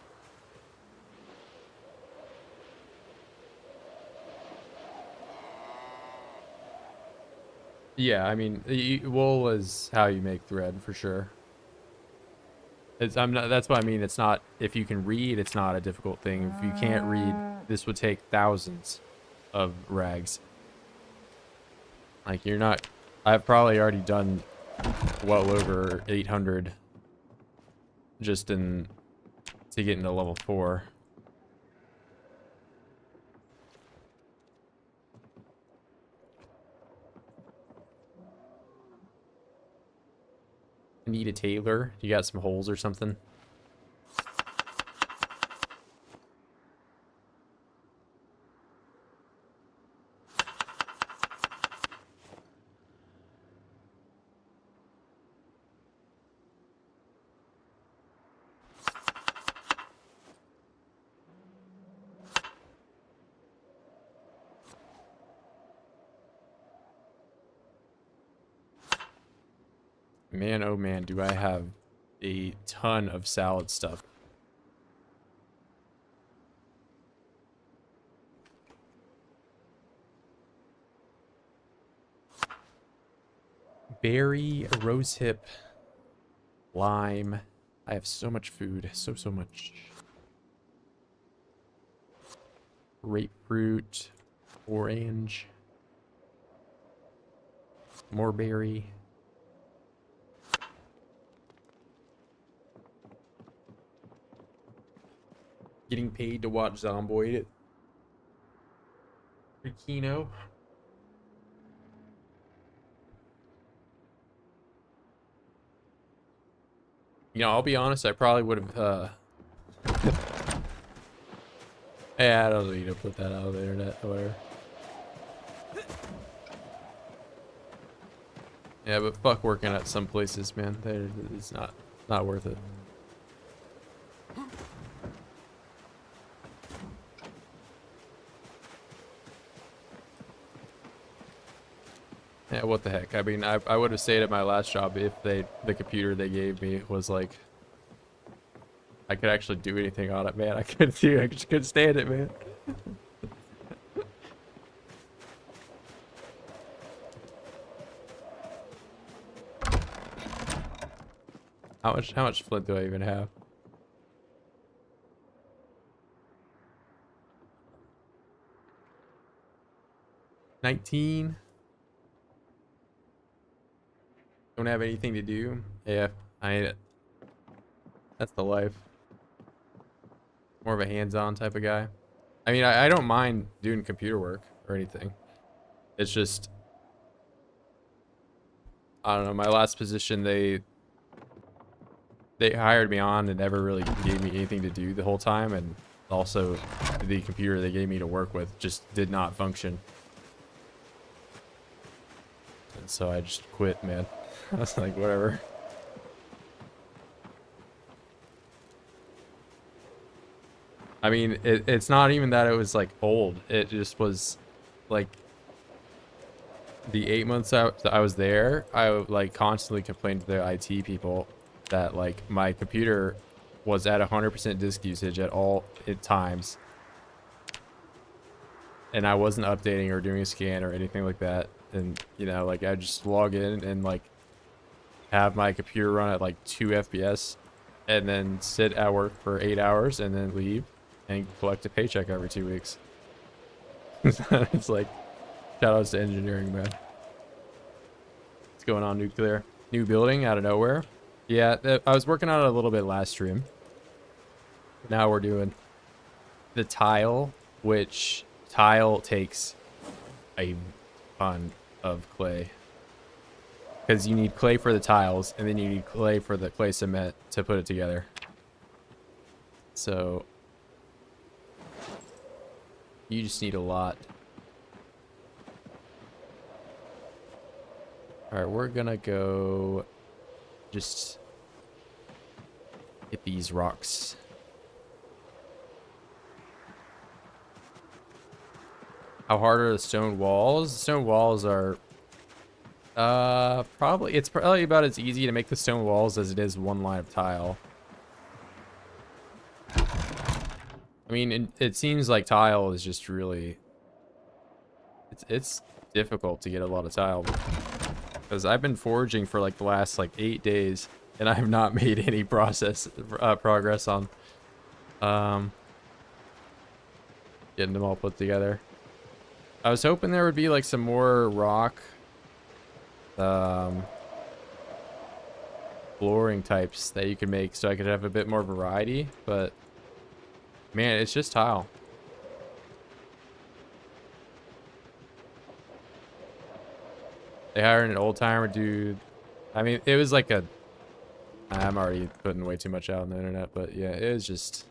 [SPEAKER 1] Yeah, I mean, wool is how you make thread for sure. I'm not. That's what I mean. It's not. If you can read, it's not a difficult thing. If you can't read, this would take thousands of rags. Like you're not. I've probably already done well over 800 just in to get into level 4. Need a tailor? You got some holes or something? Man, oh man, do I have a ton of salad stuff. Berry, rosehip, lime. I have so much food. So much. Grapefruit, orange, more berry. Getting paid to watch Zomboid at Kino. You know, I'll be honest, I probably would have, yeah, I don't need to put that out on the internet or whatever. Yeah, but fuck working at some places, man. It's not worth it. Yeah, what the heck? I mean, I would have stayed at my last job if the computer they gave me was like, I could actually do anything on it, man. I just couldn't stand it, man. How much flint do I even have? $19. Don't have anything to do. Yeah, that's the life. More of a hands-on type of guy. I mean, I don't mind doing computer work or anything. It's just, I don't know, my last position, they hired me on and never really gave me anything to do the whole time, and also the computer they gave me to work with just did not function. And so I just quit, man. I was like, whatever. I mean, it's not even that it was like old. It just was like the 8 months I was there, I like constantly complained to the IT people that like my computer was at 100% disk usage at times. And I wasn't updating or doing a scan or anything like that. And, you know, like I just log in and like have my computer run at like 2 FPS and then sit at work for 8 hours and then leave and collect a paycheck every 2 weeks. It's like, shout outs to engineering, man. What's going on, Nuclear? New building out of nowhere. Yeah, I was working on it a little bit last stream. Now we're doing the tile, which tile takes a ton of clay. Because you need clay for the tiles, and then you need clay for the clay cement to put it together. So you just need a lot. Alright, we're gonna go just hit these rocks. How hard are the stone walls? The stone walls are it's probably about as easy to make the stone walls as it is one line of tile. I mean, it seems like tile is just really it's difficult to get a lot of tile. Because I've been foraging for like the last like 8 days, and I have not made any progress on getting them all put together. I was hoping there would be like some more rock flooring types that you could make so I could have a bit more variety, but man, it's just tile. They hired an old timer dude. I mean, it was like a... I'm already putting way too much out on the internet, but yeah, it was just...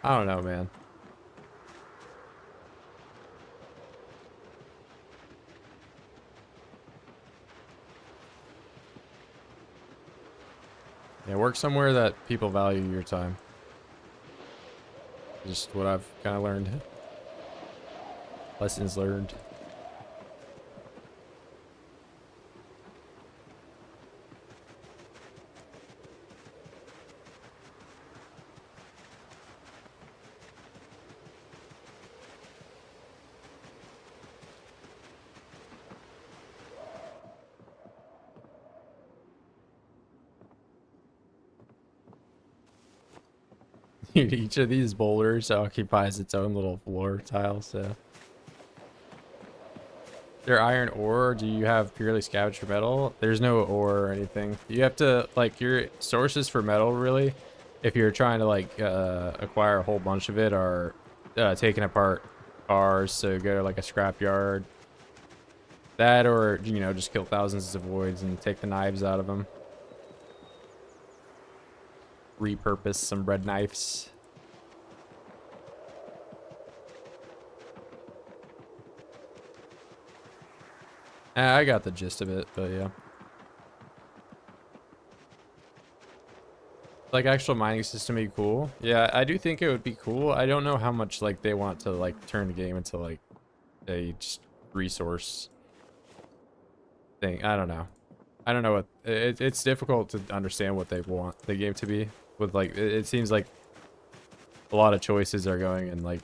[SPEAKER 1] I don't know, man. Yeah, work somewhere that people value your time. Just what I've kind of learned. Lessons learned. Each of these boulders occupies its own little floor tile, so... They're iron ore, or do you have purely scavenged for metal? There's no ore or anything. You have to, like, your sources for metal, really, if you're trying to, like, acquire a whole bunch of it, are taking apart cars, so go to, like, a scrapyard. That, or, you know, just kill thousands of voids and take the knives out of them. Repurpose some bread knives. I got the gist of it, but yeah. Like, actual mining system would be cool. Yeah, I do think it would be cool. I don't know how much, like, they want to, like, turn the game into, like, a just resource thing. I don't know. I don't know what... It's difficult to understand what they want the game to be. With, like, it seems like a lot of choices are going in, like,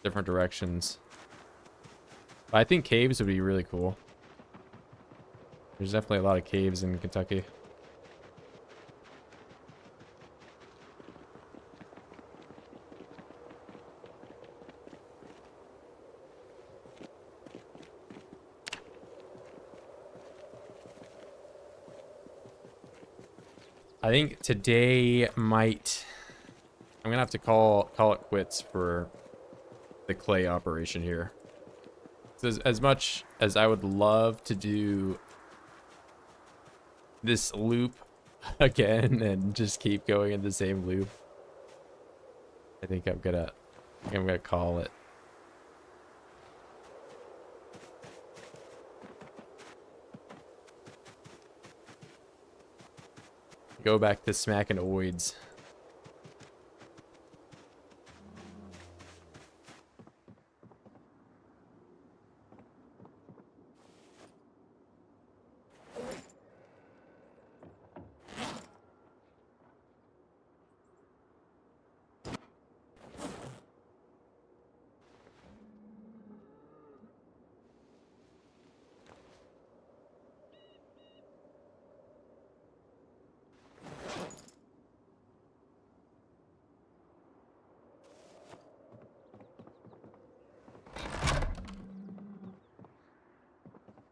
[SPEAKER 1] different directions. But I think caves would be really cool. There's definitely a lot of caves in Kentucky. I think today might... I'm gonna have to call it quits for the clay operation here. So as much as I would love to do this loop again and just keep going in the same loop, I think I'm gonna call it. Go back to smacking oids.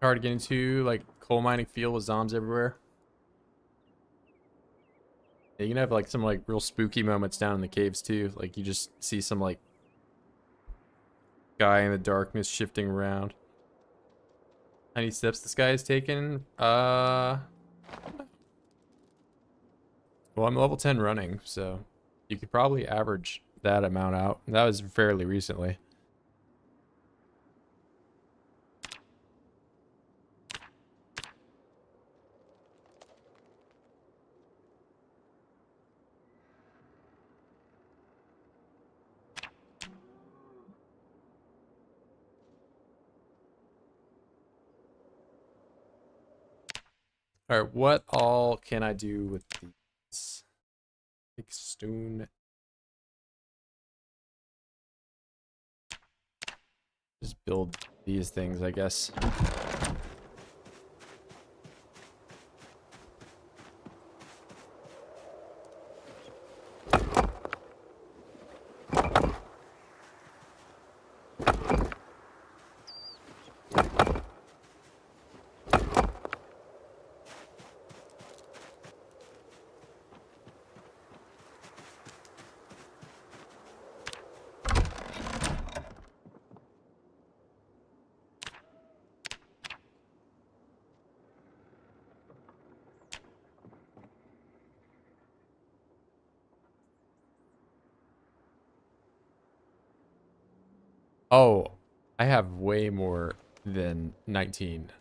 [SPEAKER 1] Hard to get into, like, coal mining field with zombies everywhere. Yeah, you can have, like, some, like, real spooky moments down in the caves, too. Like, you just see some, like, guy in the darkness shifting around. How many steps this guy has taken? Well, I'm level 10 running, so you could probably average that amount out. That was fairly recently. All right, what all can I do with these? Big stone. Just build these things, I guess. Oh, I have way more than 19.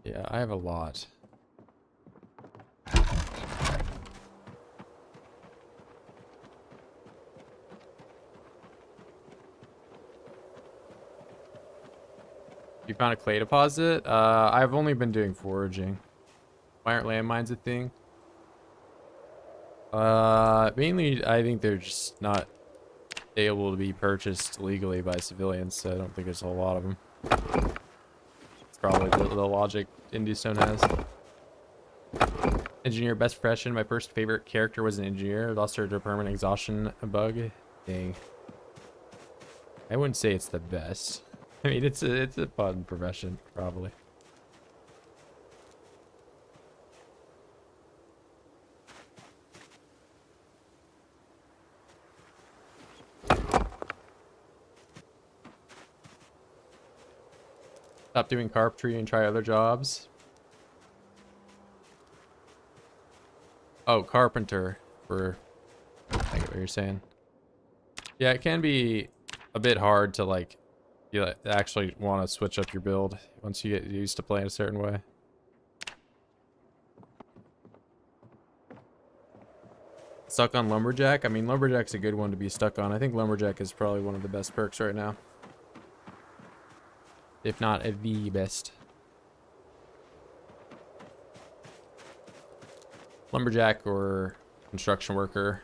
[SPEAKER 1] Yeah, I have a lot. You found a clay deposit? I've only been doing foraging. Why aren't landmines a thing? Mainly, I think they're just not able to be purchased legally by civilians, so I don't think there's a whole lot of them. It's probably the logic Industone has. Engineer, best profession. My first favorite character was an engineer. Lost her to a permanent exhaustion bug. Dang. I wouldn't say it's the best. I mean, it's a fun profession, probably. Stop doing carpentry and try other jobs. Oh, carpenter. I get what you're saying. Yeah, it can be a bit hard to like, you actually want to switch up your build once you get used to playing a certain way. Stuck on lumberjack? I mean, lumberjack's a good one to be stuck on. I think lumberjack is probably one of the best perks right now, if not the best. Lumberjack or construction worker.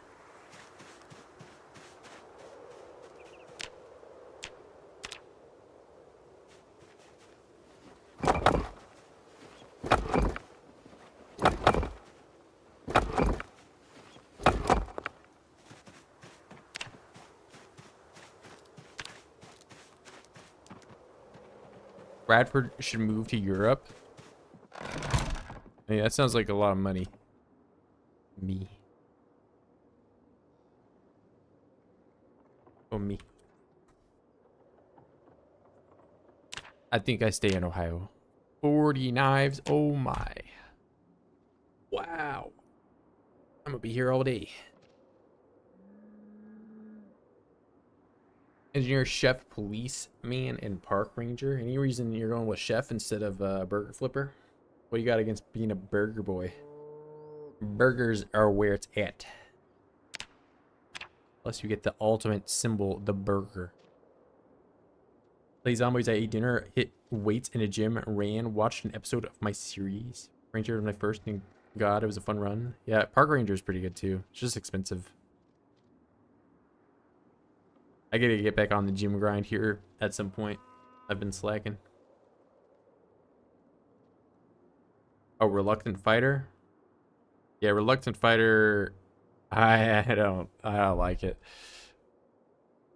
[SPEAKER 1] Bradford should move to Europe. Hey, that sounds like a lot of money. Me. Oh, me. I think I stay in Ohio. 40 knives. Oh my. Wow. I'm gonna be here all day. Engineer, chef, policeman, and park ranger. Any reason you're going with chef instead of burger flipper? What do you got against being a burger boy? Burgers are where it's at. Plus you get the ultimate symbol, the burger. Play Zomboids, I ate dinner, hit weights in a gym, ran, watched an episode of my series. Ranger was my first, and God, it was a fun run. Yeah, park ranger is pretty good too. It's just expensive. I gotta get back on the gym grind here at some point. I've been slacking. Oh, reluctant fighter? Yeah, reluctant fighter. I don't like it.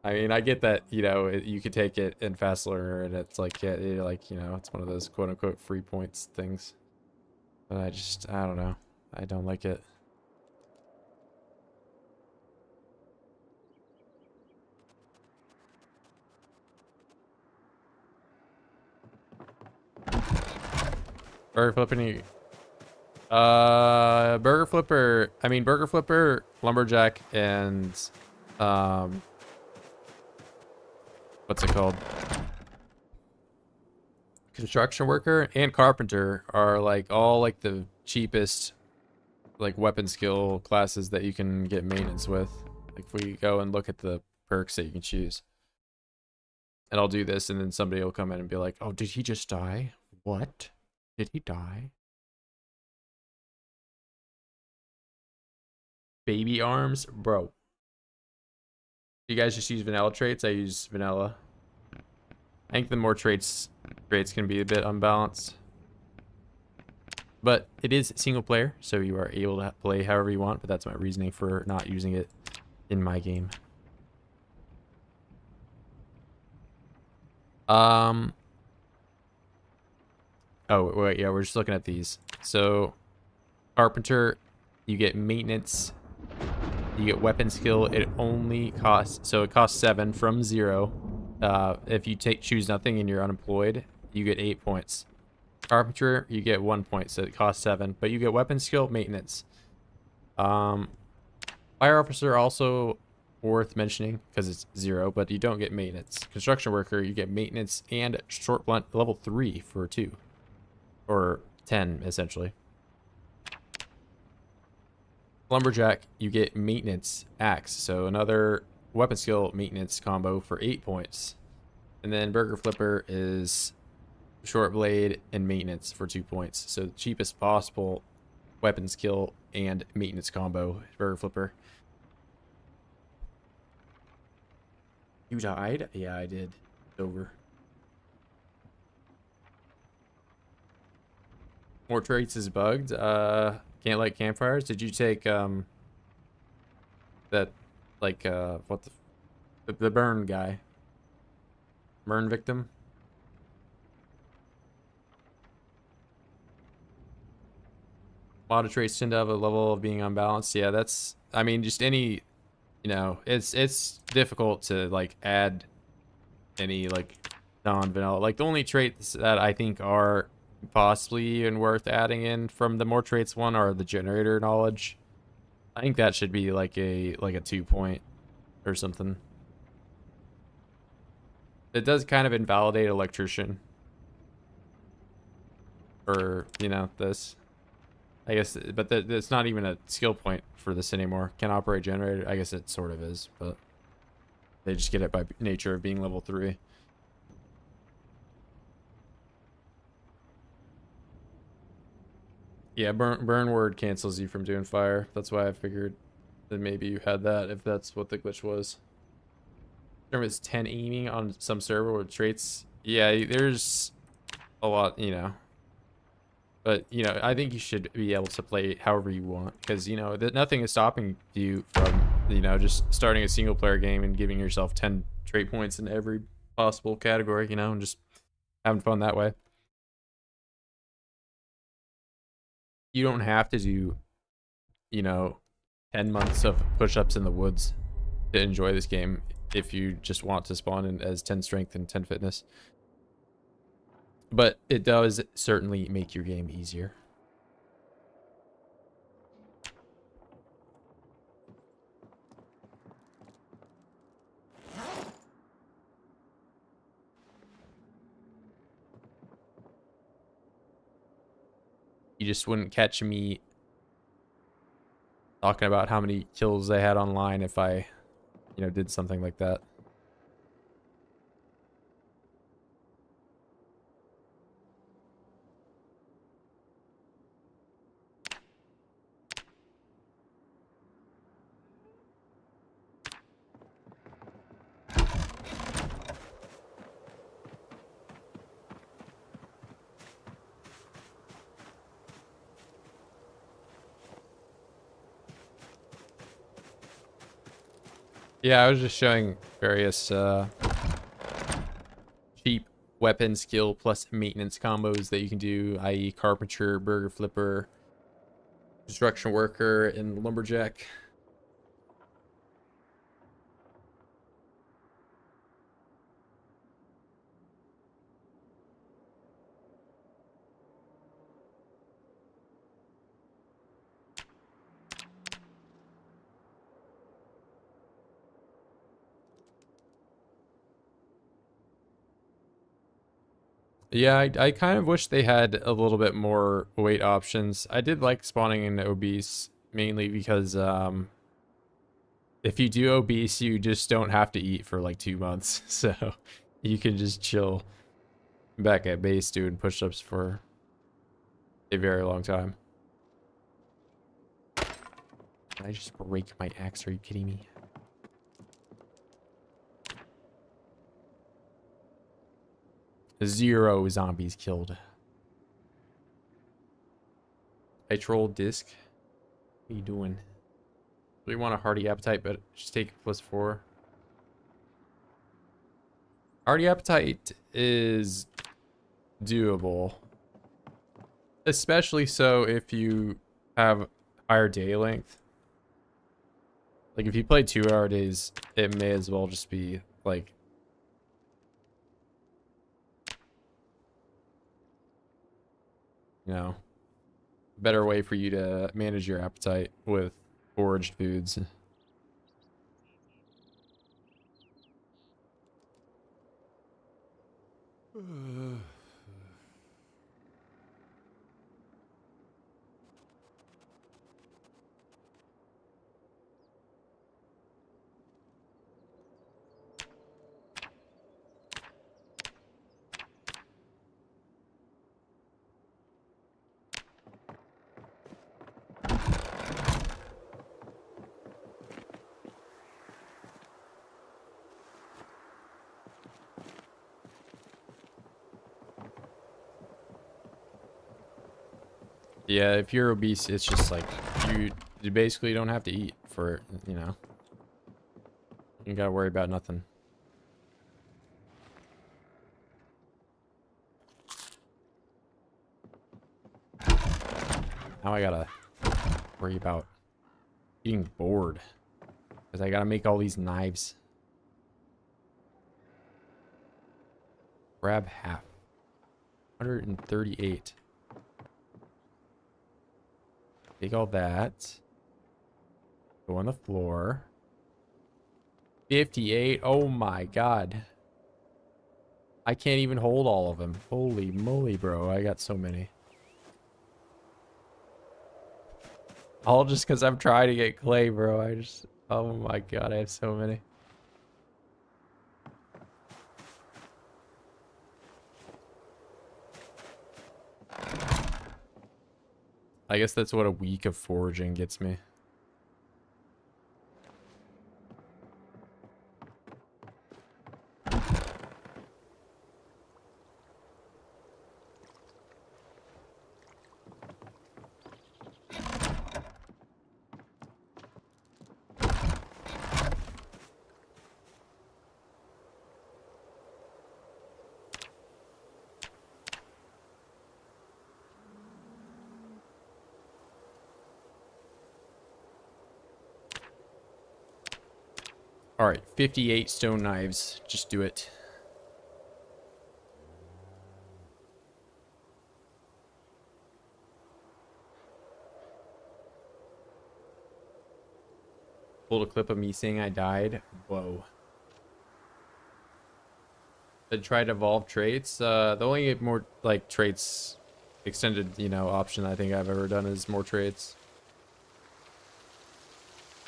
[SPEAKER 1] I mean, I get that, you know, you could take it in fast learner and it's like, yeah, like, you know, it's one of those quote unquote free points things. But I don't know. I don't like it. Burger flipping. Burger flipper. I mean, burger flipper, lumberjack, and what's it called? Construction worker and carpenter are like all like the cheapest like weapon skill classes that you can get maintenance with. Like if we go and look at the perks that you can choose. And I'll do this and then somebody will come in and be like, "Oh, did he just die? What? Did he die?" Baby arms, bro. You guys just use vanilla traits? I use vanilla. I think the more traits can be a bit unbalanced. But it is single player, so you are able to play however you want, but that's my reasoning for not using it in my game. Oh, wait, yeah, we're just looking at these. So, carpenter, you get maintenance. You get weapon skill. It only costs, so it costs 7 from 0. If you choose nothing and you're unemployed, you get 8 points. Carpenter, you get 1 point, so it costs 7. But you get weapon skill, maintenance. Fire officer also worth mentioning because it's 0, but you don't get maintenance. Construction worker, you get maintenance and short blunt level 3 for 2. Or 10, essentially. Lumberjack, you get maintenance axe, so another weapon skill maintenance combo for 8 points. And then burger flipper is short blade and maintenance for 2 points. So the cheapest possible weapon skill and maintenance combo, burger flipper. You died? Yeah, I did. It's over. More traits is bugged. Can't light campfires. Did you take that like what the burn guy? Burn victim? A lot of traits tend to have a level of being unbalanced. Yeah, that's, I mean, just any, you know, it's difficult to like add any like non-vanilla. Like the only traits that I think are possibly even worth adding in from the more traits one are the generator knowledge. I think that should be like a 2 point or something. It does kind of invalidate electrician. Or, you know, this. I guess, but it's not even a skill point for this anymore. Can operate generator. I guess it sort of is, but they just get it by nature of being level 3. Yeah, burn word cancels you from doing fire. That's why I figured that maybe you had that, if that's what the glitch was. There was 10 aiming on some server with traits. Yeah, there's a lot, you know. But, you know, I think you should be able to play however you want. Because, you know, nothing is stopping you from, you know, just starting a single player game and giving yourself 10 trait points in every possible category, you know, and just having fun that way. You don't have to do, you know, 10 months of push-ups in the woods to enjoy this game if you just want to spawn in as 10 strength and 10 fitness. But it does certainly make your game easier. You just wouldn't catch me talking about how many kills I had online if I, you know, did something like that. Yeah, I was just showing various cheap weapon skill plus maintenance combos that you can do, i.e. carpenter, burger flipper, construction worker, and lumberjack. Yeah, I kind of wish they had a little bit more weight options. I did like spawning in obese, mainly because if you do obese, you just don't have to eat for like 2 months. So you can just chill back at base doing push-ups for a very long time. Did I just break my axe? Are you kidding me? Zero zombies killed. I trolled disc. What are you doing? We want a hearty appetite, but just take +4. Hearty appetite is doable. Especially so if you have higher day length. Like if you play 2-hour days, it may as well just be like, you know, a better way for you to manage your appetite with foraged foods. Yeah, if you're obese, it's just like you basically don't have to eat for, you know. You gotta worry about nothing. Now I gotta worry about getting bored because I gotta make all these knives. Grab half. 138. Take all that. Go on the floor. 58. Oh my god. I can't even hold all of them. Holy moly, bro. I got so many. All just because I'm trying to get clay, bro. Oh my god, I have so many. I guess that's what a week of foraging gets me. All right, 58 stone knives. Just do it. Pulled a clip of me saying I died. Whoa. I tried to evolve traits. The only more like traits extended, you know, option I think I've ever done is more traits.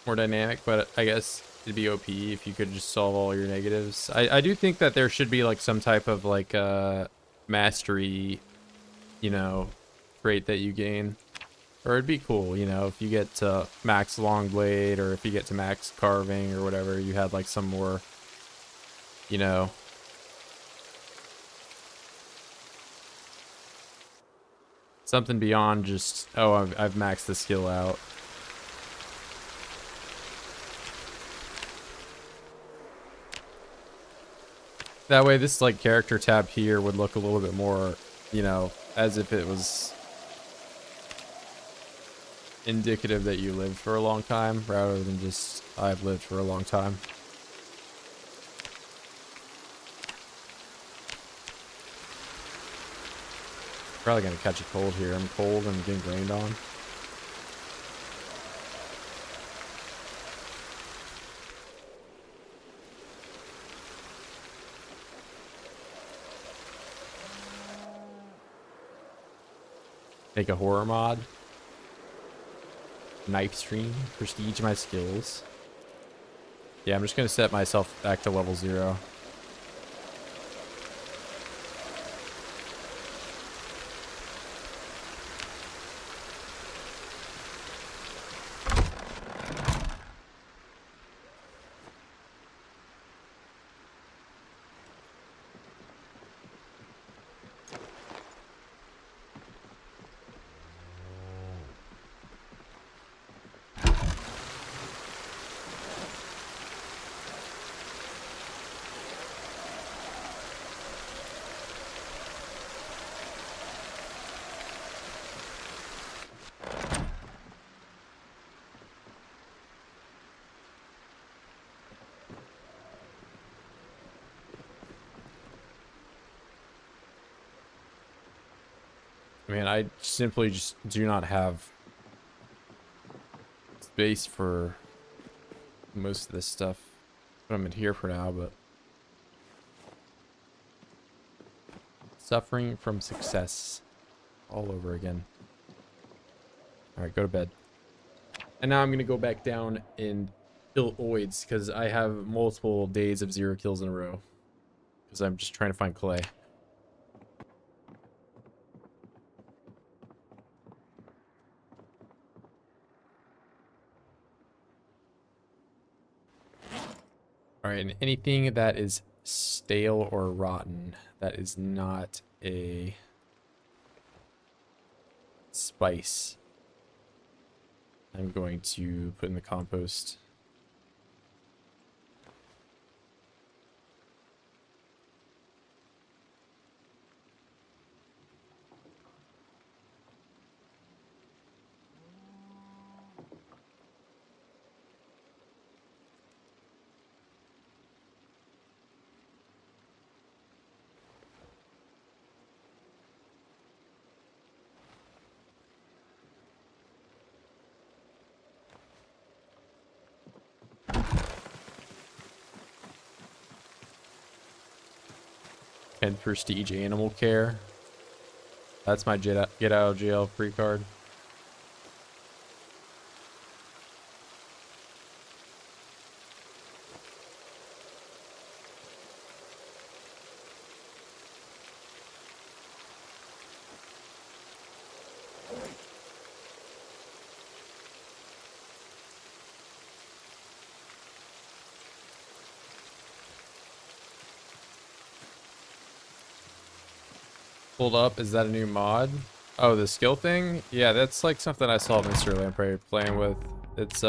[SPEAKER 1] More dynamic, but I guess it'd be OP if you could just solve all your negatives. I do think that there should be like some type of like mastery, you know, trait that you gain. Or it'd be cool, you know, if you get to max long blade or if you get to max carving or whatever, you had like some more, you know, something beyond just, oh, I've maxed the skill out. That way this like character tab here would look a little bit more, you know, as if it was indicative that you lived for a long time rather than just I've lived for a long time. Probably gonna catch a cold here. I'm cold and getting rained on. Make a horror mod. Knife stream. Prestige my skills. Yeah, I'm just gonna set myself back to level 0. I mean, I simply just do not have space for most of this stuff. But I'm in here for now, but Suffering from success. All over again. Alright, go to bed. And now I'm going to go back down and kill oids, because I have multiple days of 0 kills in a row. Because I'm just trying to find clay. Alright, and anything that is stale or rotten, that is not a spice, I'm going to put in the compost. And prestige animal care. That's my get out of jail free card. Pulled up, is that a new mod? Oh, the skill thing? Yeah, that's like something I saw Mr. Lamprey playing with. It's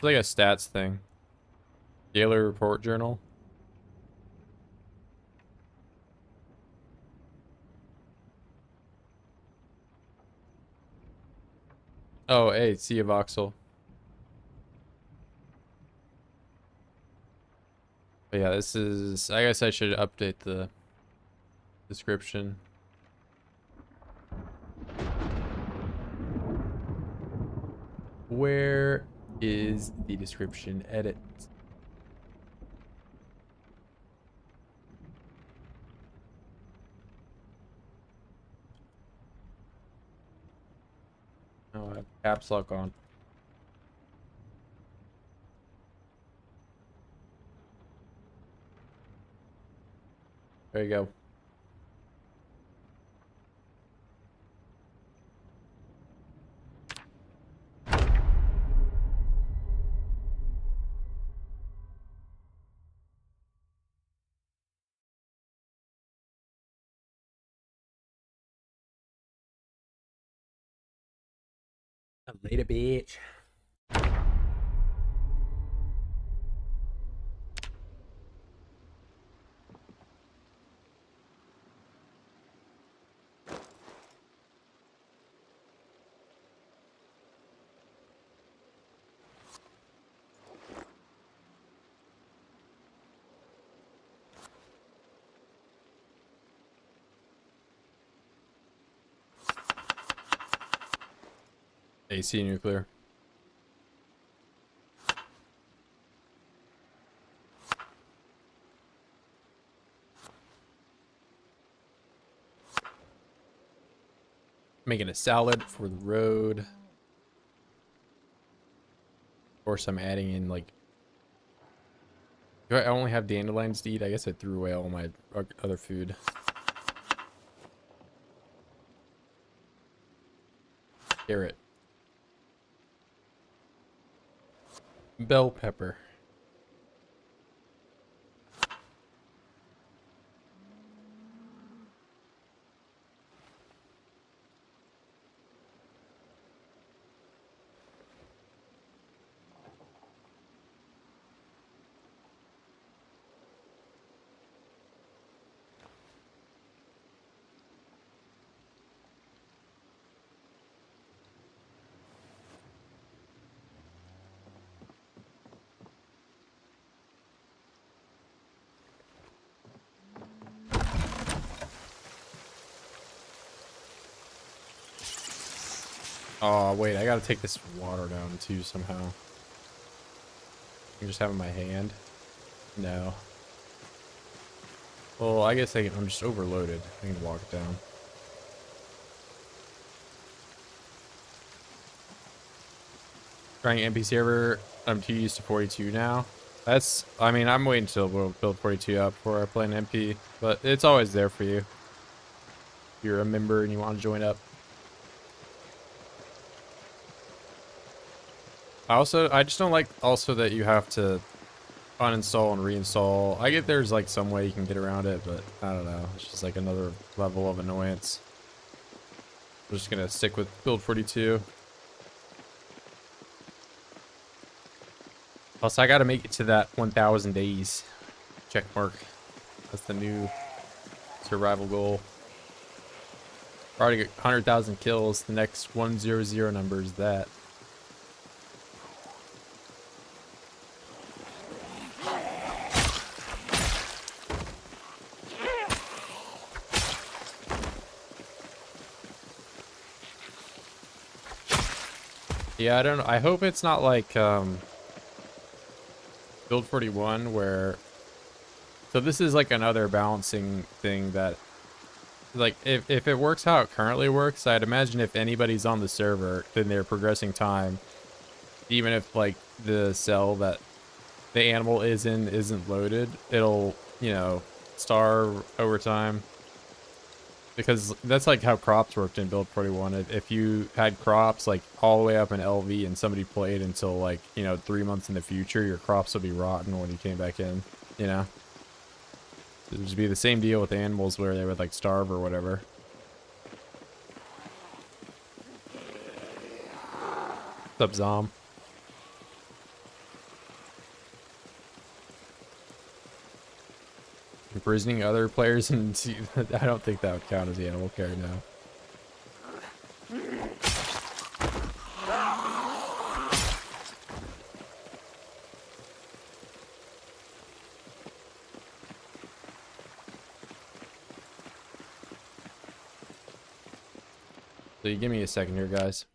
[SPEAKER 1] like a stats thing. Daily report journal. Oh, hey, see you, Voxel. But yeah, this is, I guess I should update the description. Where is the description edit? Oh, I have caps lock on. There you go. Later, bitch. AC nuclear. Making a salad for the road. Of course, I'm adding in like. Do I only have dandelions to eat? I guess I threw away all my other food. Carrot. Bell pepper. Oh, wait, I gotta take this water down too somehow. I can just have it in my hand. No. Well, I guess I'm just overloaded. I can walk it down. Trying MP server. I'm too used to 42 now. That's, I mean, I'm waiting until we'll build 42 up before I play an MP, but it's always there for you. If you're a member and you want to join up. I just don't like also that you have to uninstall and reinstall. I get there's like some way you can get around it, but I don't know. It's just like another level of annoyance. I'm just gonna stick with build 42. Plus, I gotta make it to that 1,000 days check mark. That's the new survival goal. Already get 100,000 kills. The next 100 number is that. Yeah, I don't know. I hope it's not like build 41 where. So this is like another balancing thing that, like, if it works how it currently works, I'd imagine if anybody's on the server, then they're progressing time, even if like the cell that the animal is in isn't loaded, it'll, you know, starve over time. Because that's like how crops worked in build 41. If you had crops like all the way up in LV and somebody played until like, you know, 3 months in the future, your crops would be rotten when you came back in, you know? It would just be the same deal with animals where they would like starve or whatever. What's up, Zom? Imprisoning other players and I don't think that would count as animal care now. So you give me a second here, guys.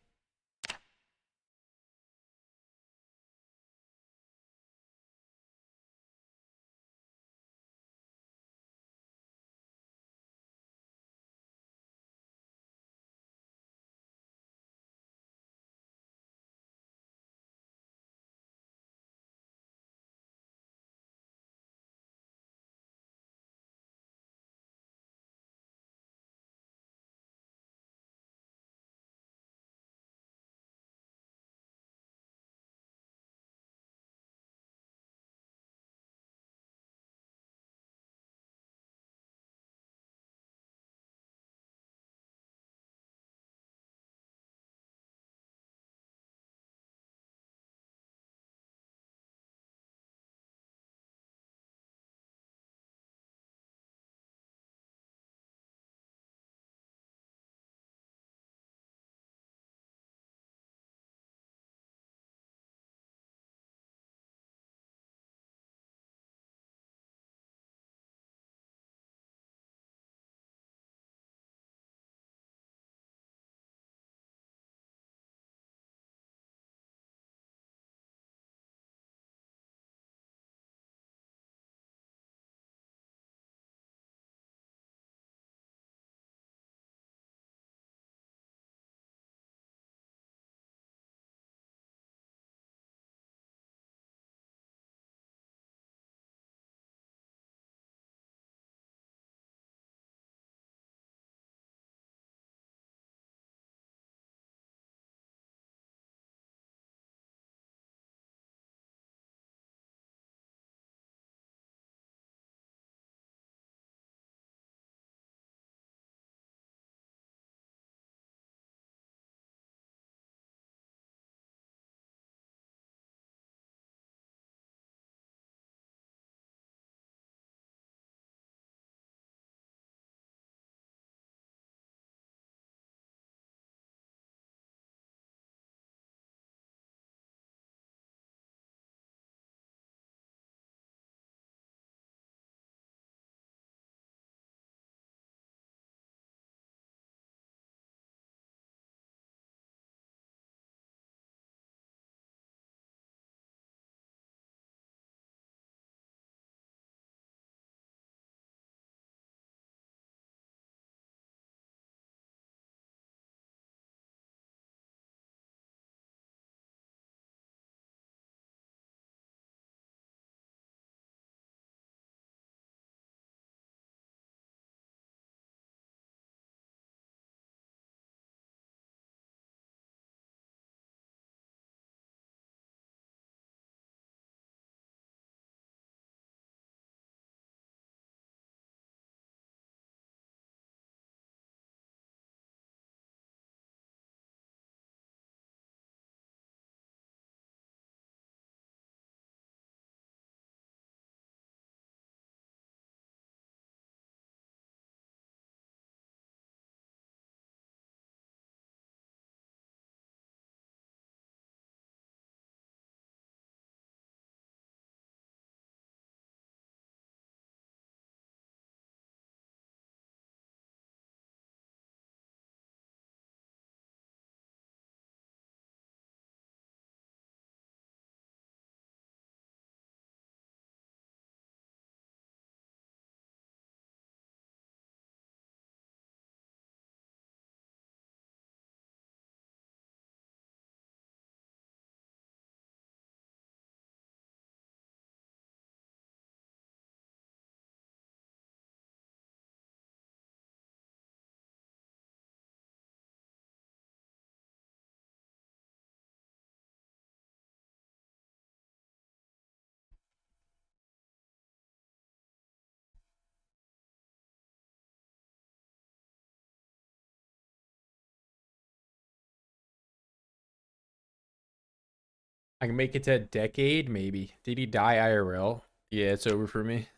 [SPEAKER 1] I can make it to a decade, maybe. Did he die IRL? Yeah, it's over for me.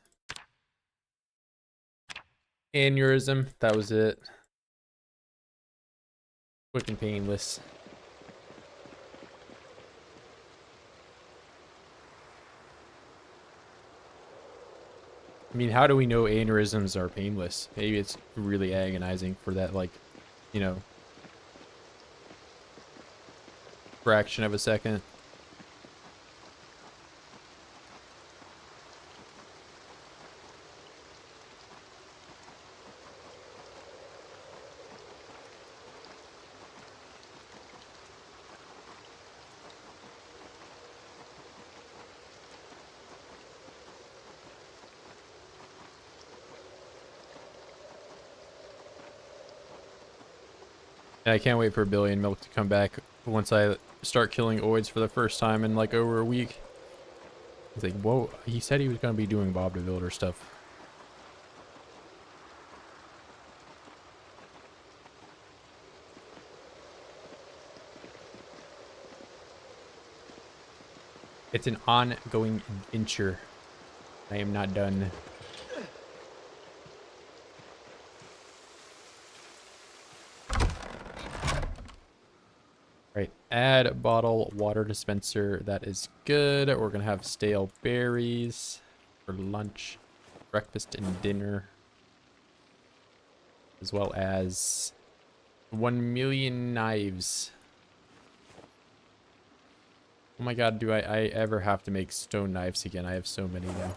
[SPEAKER 1] Aneurysm, that was it. Quick and painless. I mean, how do we know aneurysms are painless? Maybe it's really agonizing for that, like, you know, fraction of a second. And I can't wait for Billion Milk to come back once I start killing oids for the first time in like over a week. It's like, whoa, he said he was going to be doing Bob the Builder stuff. It's an ongoing adventure. I am not done. Right, add bottle water dispenser. That is good. We're gonna have stale berries for lunch, breakfast, and dinner, as well as 1 million knives. Oh my god, do I ever have to make stone knives again? I have so many now.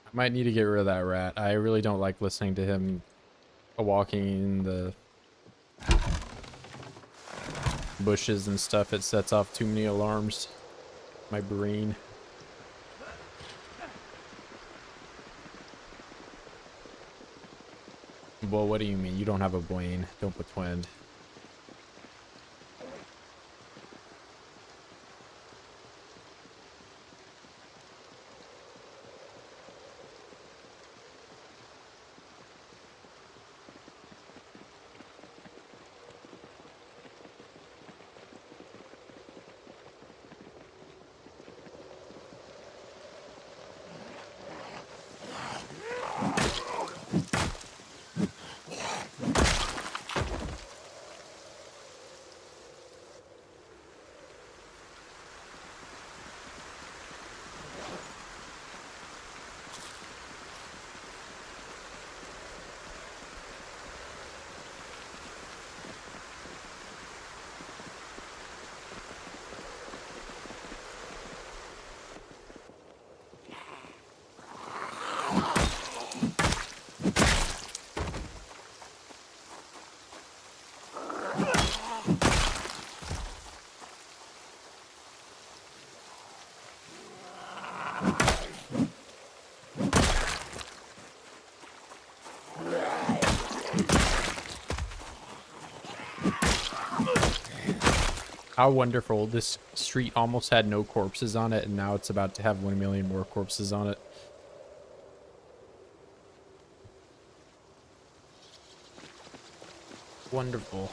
[SPEAKER 1] I might need to get rid of that rat. I really don't like listening to him walking in the bushes and stuff. It sets off too many alarms. My brain. Well, what do you mean? You don't have a brain. Don't pretend. How wonderful. This street almost had no corpses on it, and now it's about to have 1 million more corpses on it. Wonderful.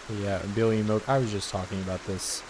[SPEAKER 1] Yeah, Billy Milk. I was just talking about this.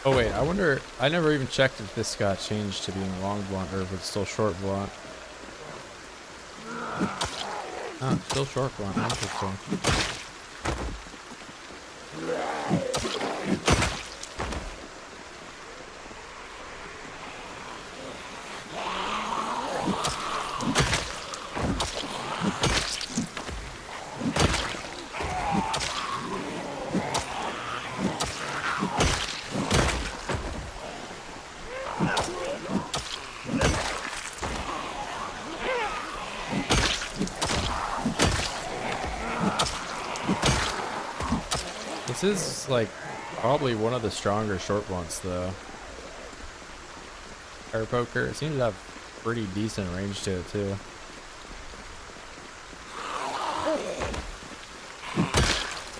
[SPEAKER 1] Oh wait, I wonder, I never even checked if this got changed to being long blunt or if it's still short blunt. Oh, still short blunt, interesting. This is like probably one of the stronger short blunts though. Air poker, it seems to have pretty decent range to it too.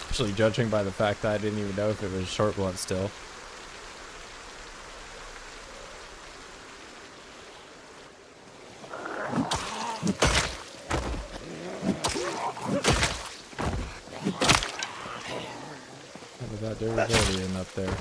[SPEAKER 1] Actually, judging by the fact that I didn't even know if it was short blunt still. That durability in up there.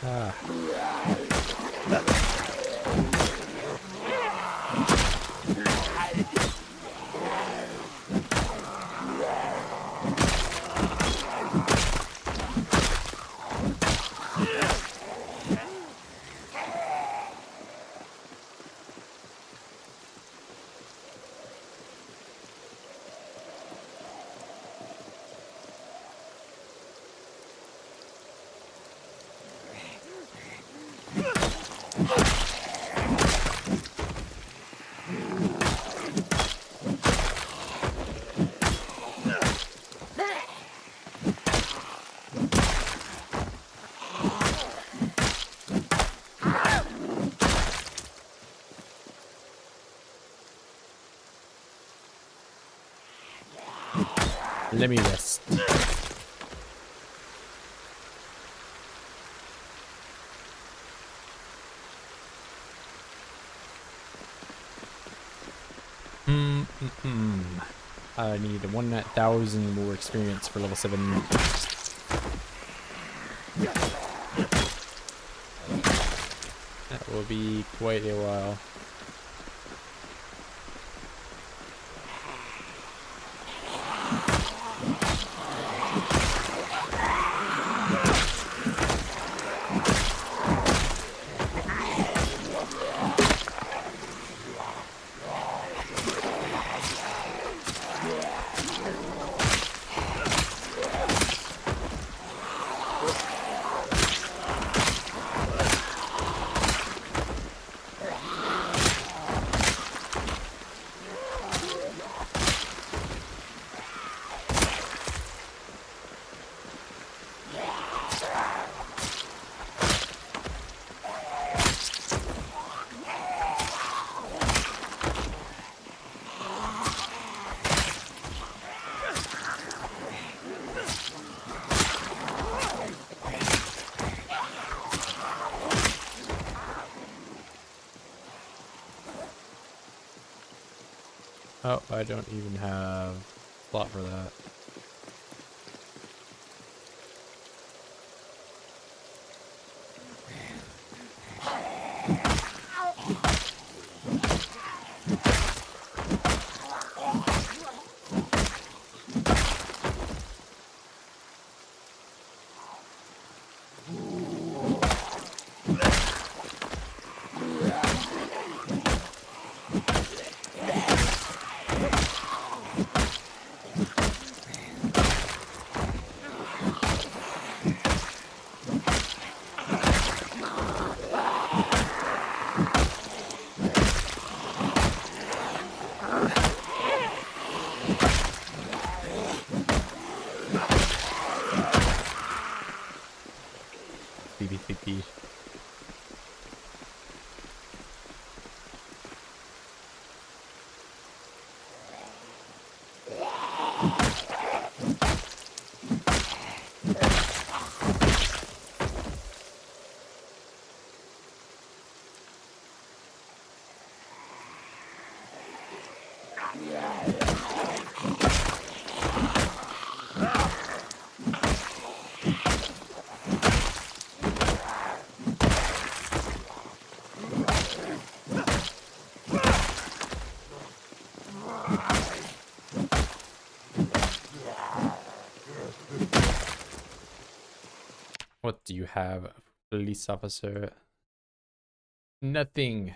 [SPEAKER 1] Ah. Let me rest. I need 1,000 more experience for level 7. That will be quite a while. Oh, I don't even have a slot for that. BB. What do you have, police officer? Nothing.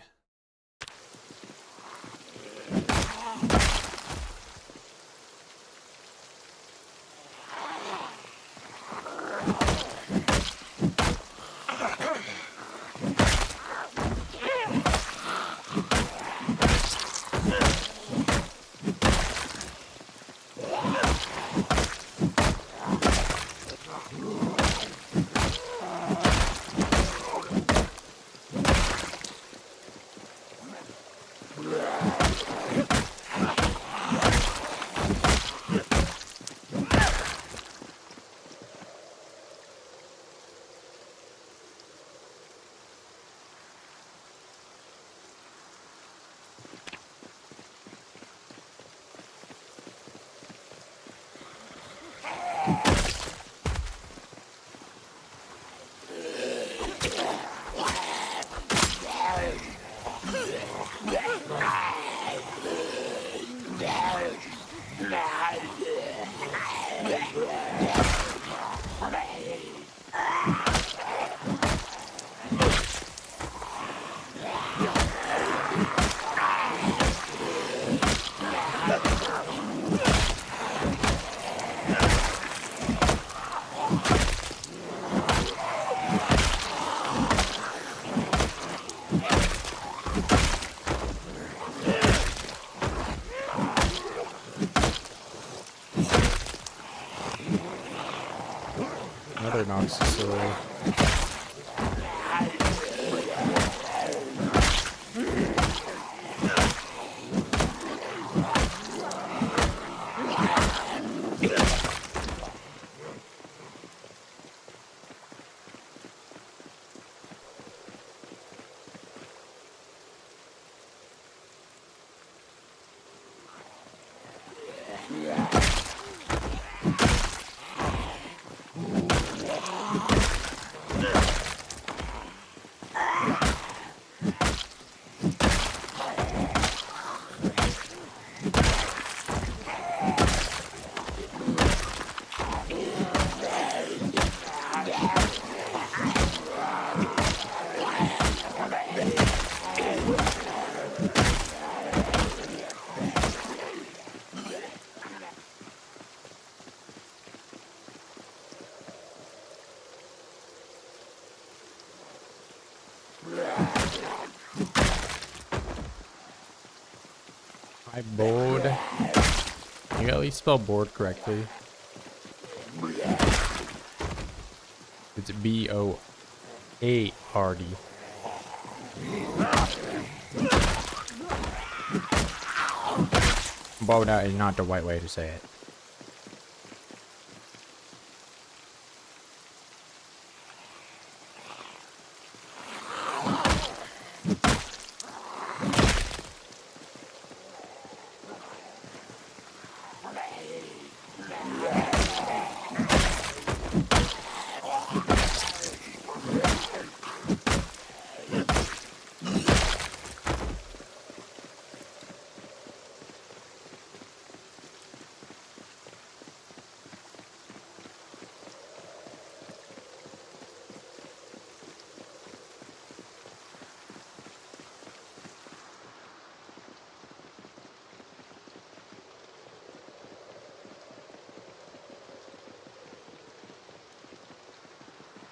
[SPEAKER 1] Another Noxus. Hi, board. You at least spell board correctly. It's B-O-A-R-D. Boda is not the right way to say it.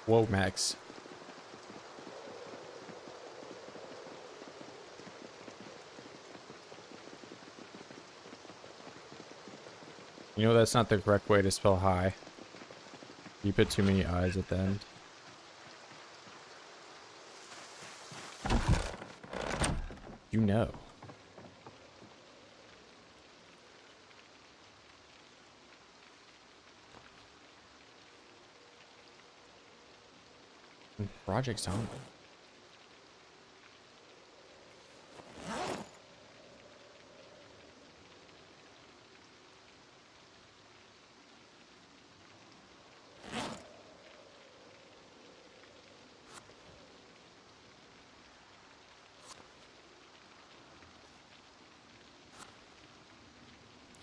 [SPEAKER 1] Whoa, Max. You know that's not the correct way to spell hi. You put too many I's at the end. You know. Project Zomboid.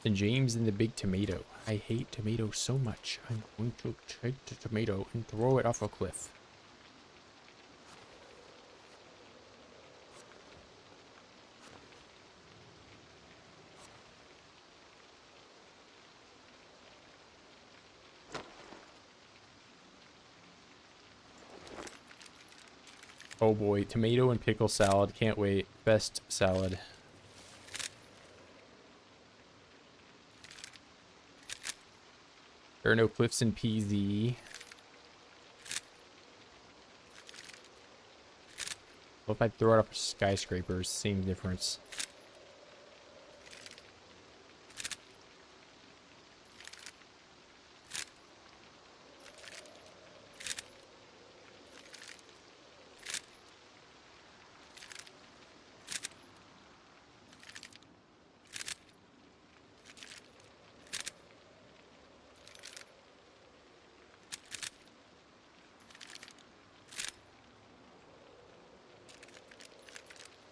[SPEAKER 1] And James and the big tomato. I hate tomatoes so much. I'm going to take the tomato and throw it off a cliff. Oh boy, tomato and pickle salad. Can't wait. Best salad. There are no cliffs in PZ. Well, if I throw it up skyscrapers, same difference.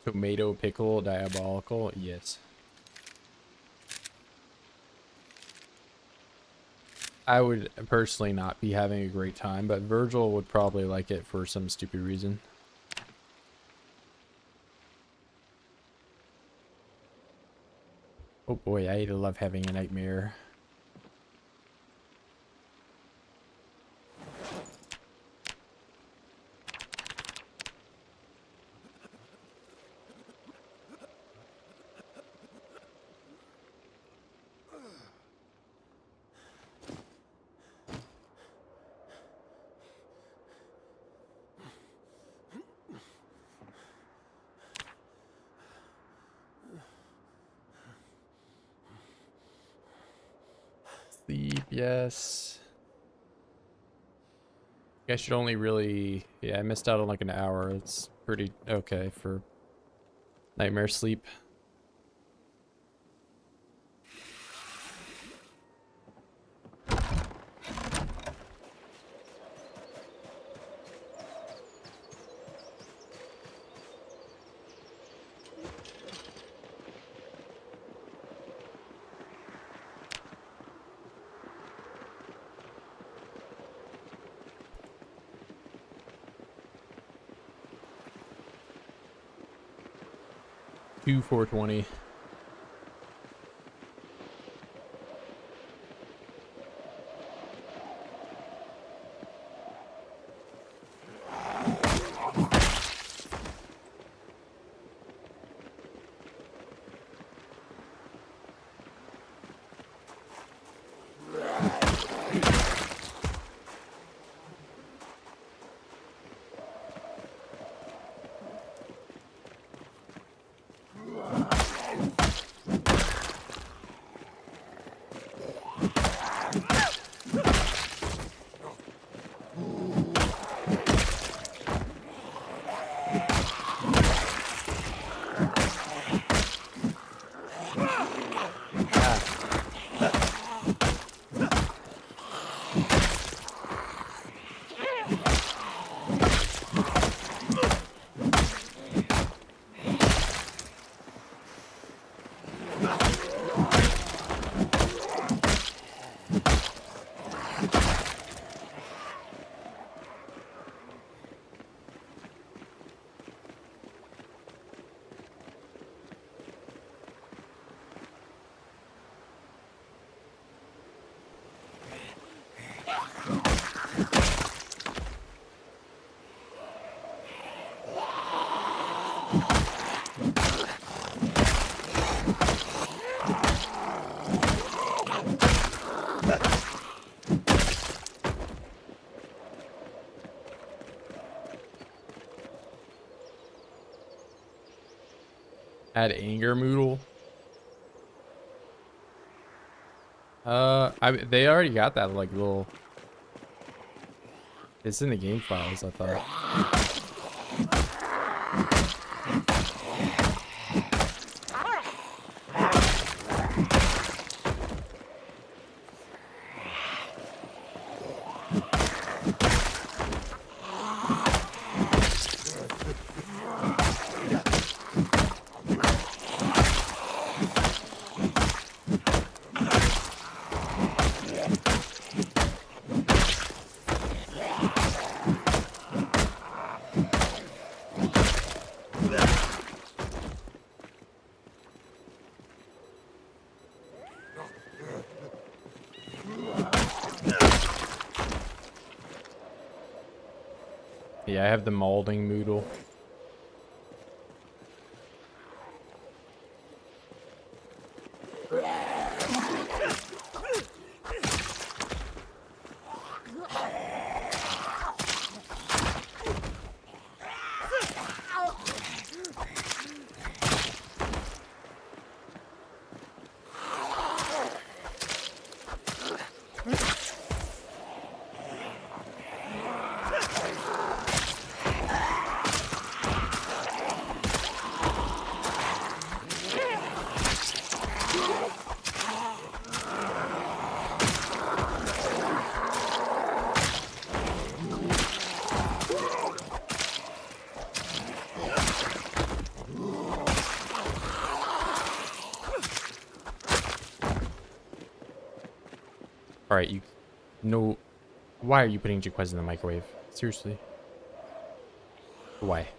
[SPEAKER 1] Tomato, pickle, diabolical, yes. I would personally not be having a great time, but Virgil would probably like it for some stupid reason. Oh boy, I love having a nightmare. Yes. I should only really... Yeah, I missed out on like an hour. It's pretty okay for nightmare sleep. Two 420. Add anger moodle. They already got that like little. It's in the game files, I thought. Yeah, I have the molding moodle. Alright, you know, why are you putting Jaquez in the microwave? Seriously. Why?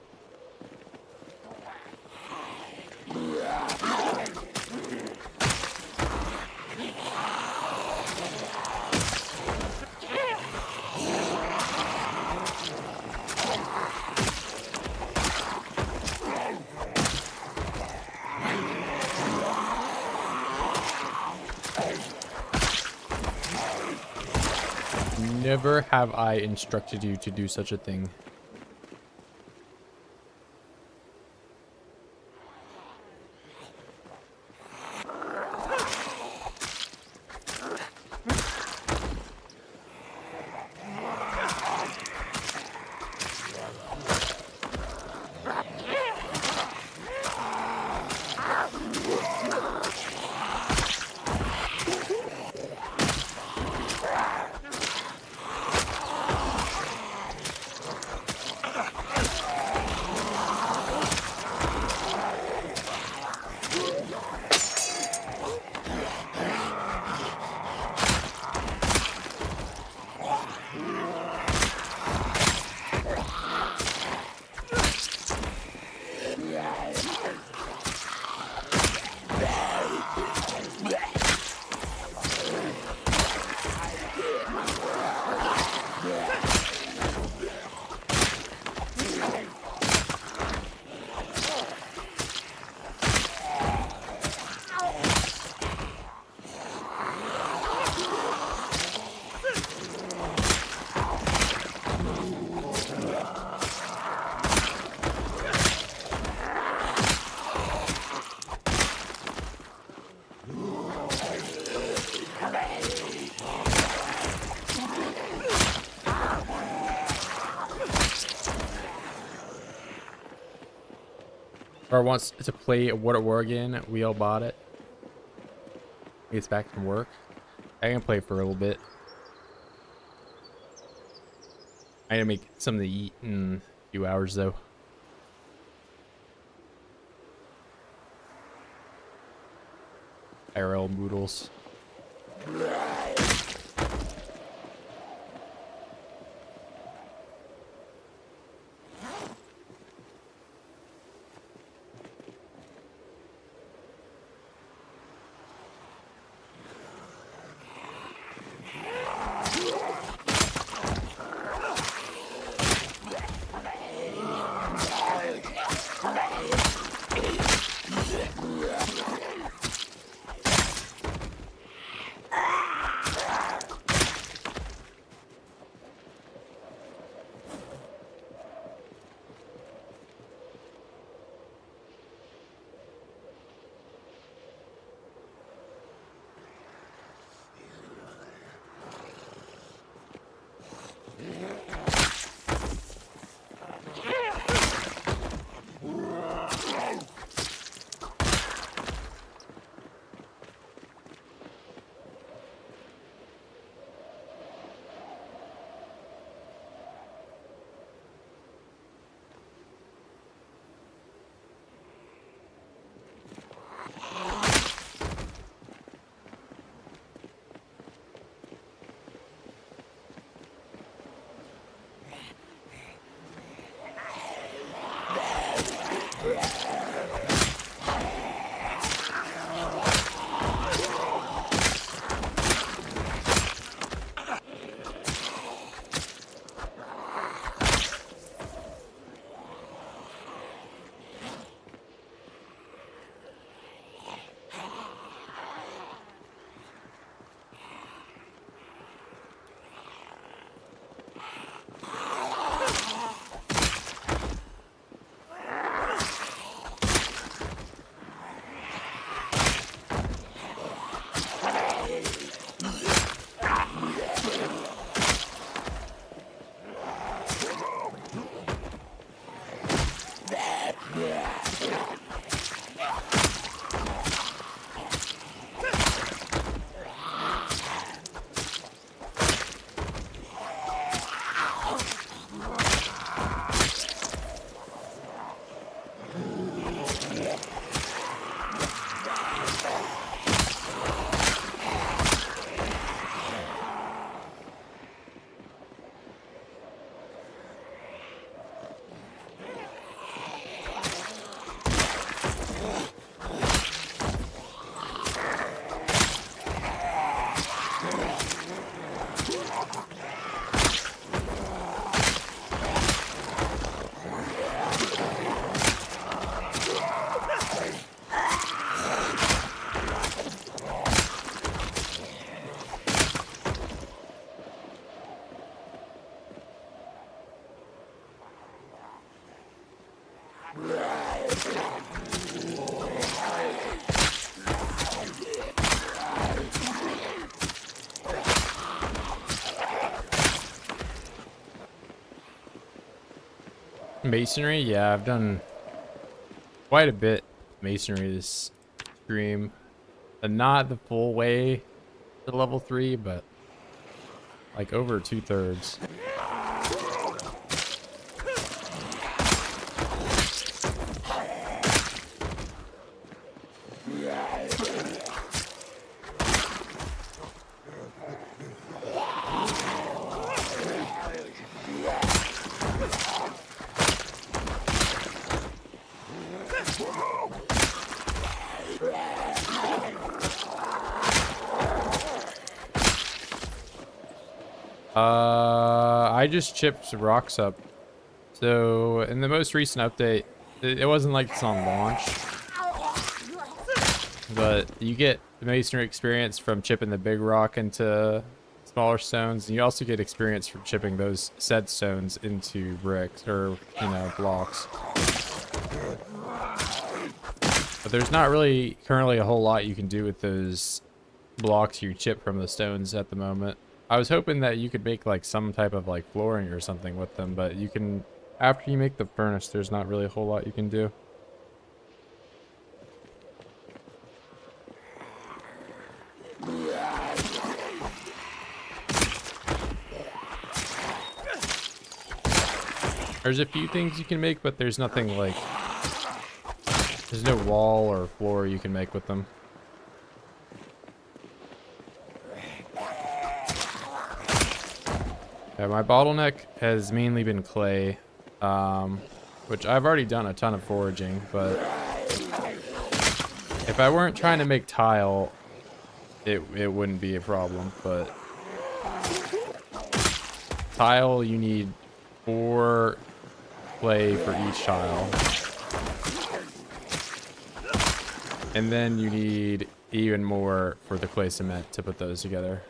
[SPEAKER 1] Never have I instructed you to do such a thing. or wants to play World at War again. We all bought it. He gets back from work. I can play for a little bit. I gotta make something to eat in a few hours though. IRL noodles. Masonry, yeah, I've done quite a bit masonry this stream. Not the full way to level 3, but like over 2/3. I just chipped rocks up. So in the most recent update, it wasn't like this on launch, but you get the masonry experience from chipping the big rock into smaller stones, and you also get experience from chipping those said stones into bricks or, you know, blocks. But there's not really currently a whole lot you can do with those blocks you chip from the stones at the moment. I was hoping that you could make like some type of like flooring or something with them, but you can, after you make the furnace, there's not really a whole lot you can do. There's a few things you can make, but there's nothing like... There's no wall or floor you can make with them. Yeah, my bottleneck has mainly been clay, which I've already done a ton of foraging, but if I weren't trying to make tile, it wouldn't be a problem, but tile, you need 4 clay for each tile. And then you need even more for the clay cement to put those together.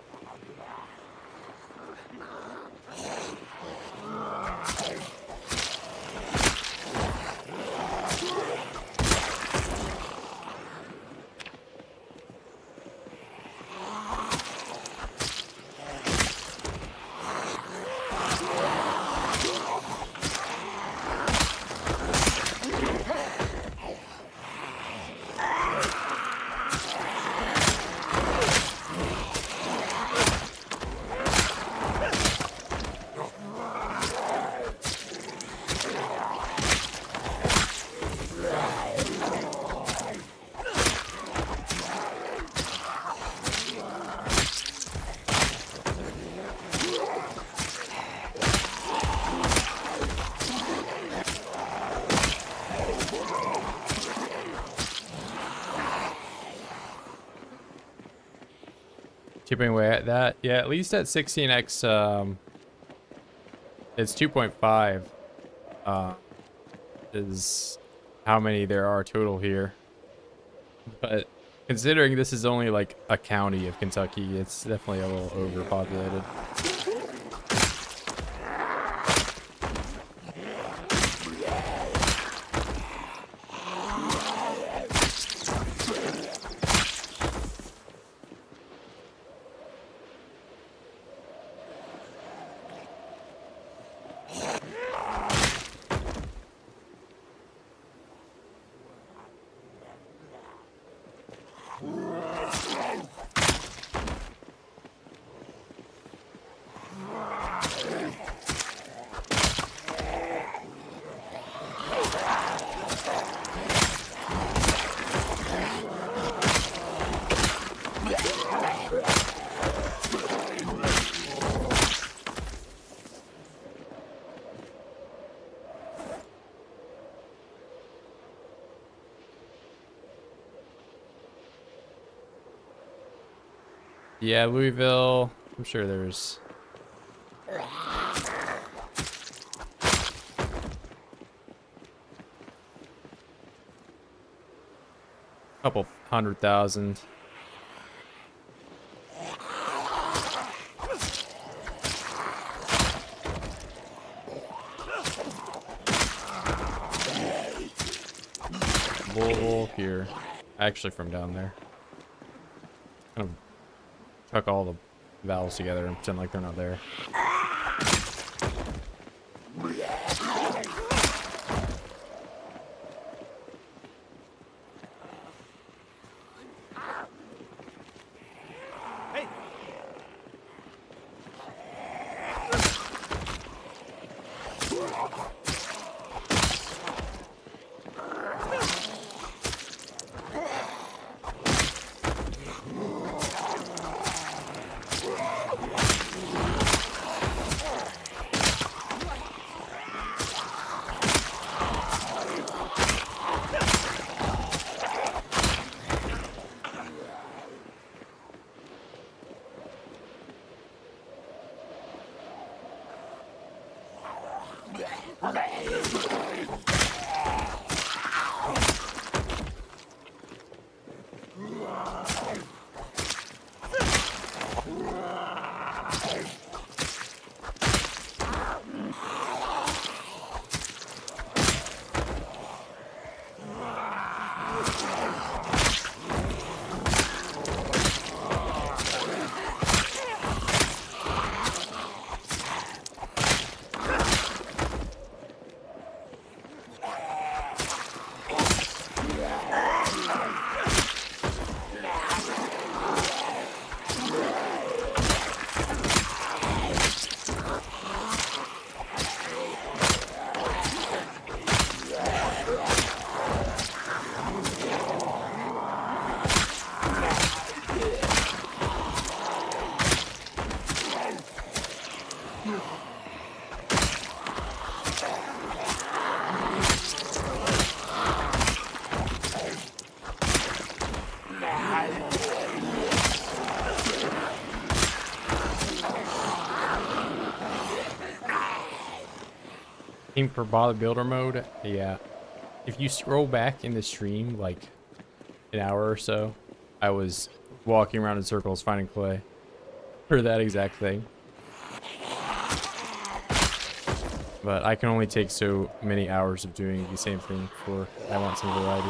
[SPEAKER 1] Chipping away at that. Yeah, at least at 16x, it's 2.5 is how many there are total here. But considering this is only like a county of Kentucky, it's definitely a little overpopulated. Yeah, Louisville. I'm sure there's... couple 100,000. Bull here. Actually from down there. Kind of chuck all the valves together and pretend like they're not there.
[SPEAKER 2] Hey!
[SPEAKER 1] think for bodybuilder mode, yeah. If you scroll back in the stream, like an hour or so, I was walking around in circles finding clay for that exact thing. But I can only take so many hours of doing the same thing before I want some variety.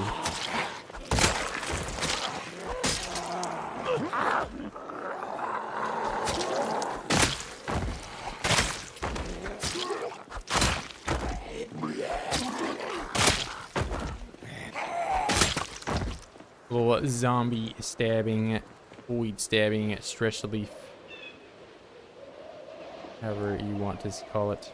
[SPEAKER 1] Little zombie stabbing, void stabbing, stress relief, however you want to call it.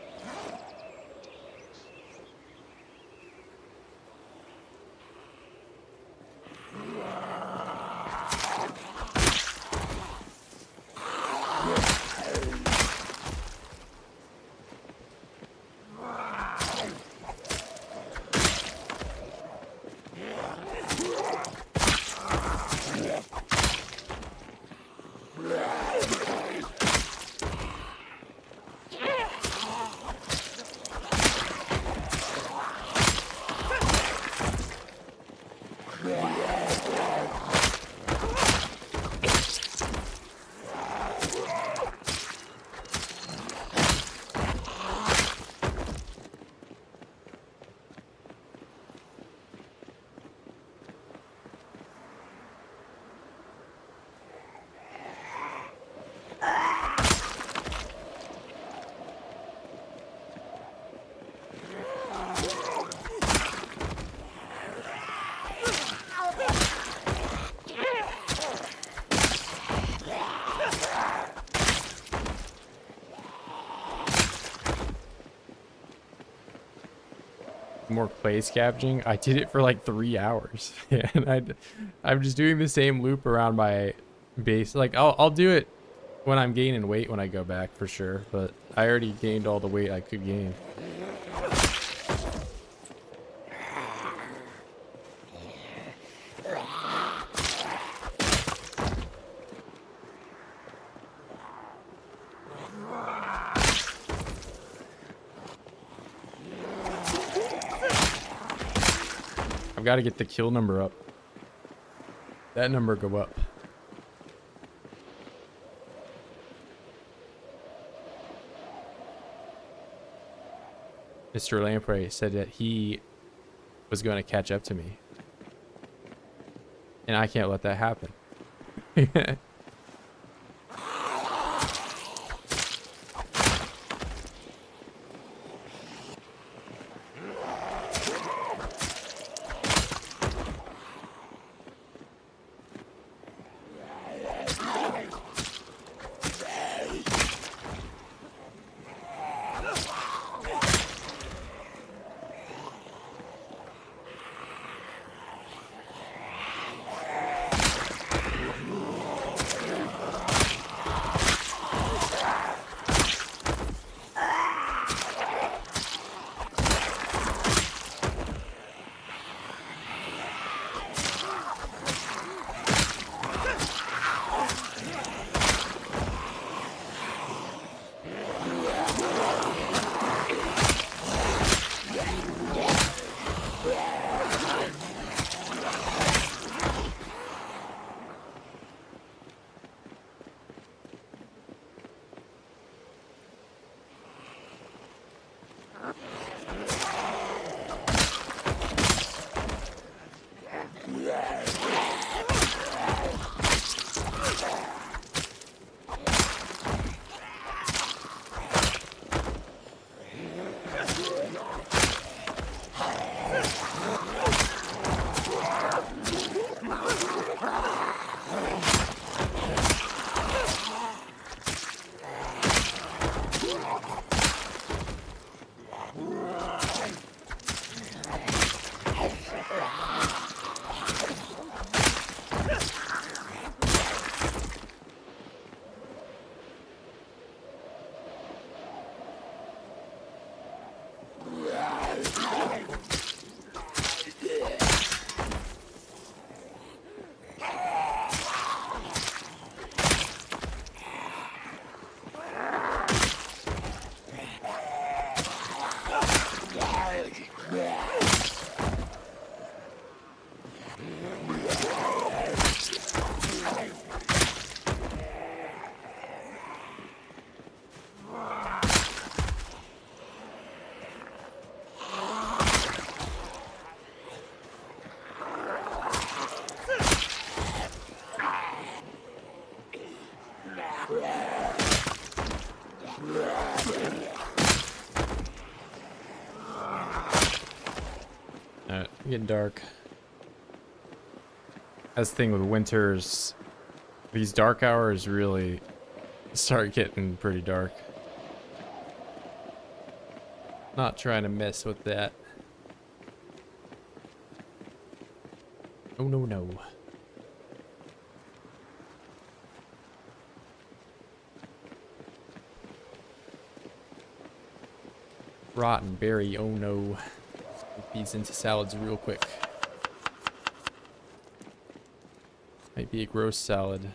[SPEAKER 1] More clay scavenging. I did it for like 3 hours and I'm just doing the same loop around my base. Like I'll do it when I'm gaining weight when I go back for sure, but I already gained all the weight I could gain. I've got to get the kill number up. That number go up. Mr. Lamprey said that he was going to catch up to me. And I can't let that happen. Getting dark. That's the thing with winters. These dark hours really start getting pretty dark. Not trying to mess with that. Oh no no. Rotten berry, oh no. Put these into salads real quick. Might be a gross salad.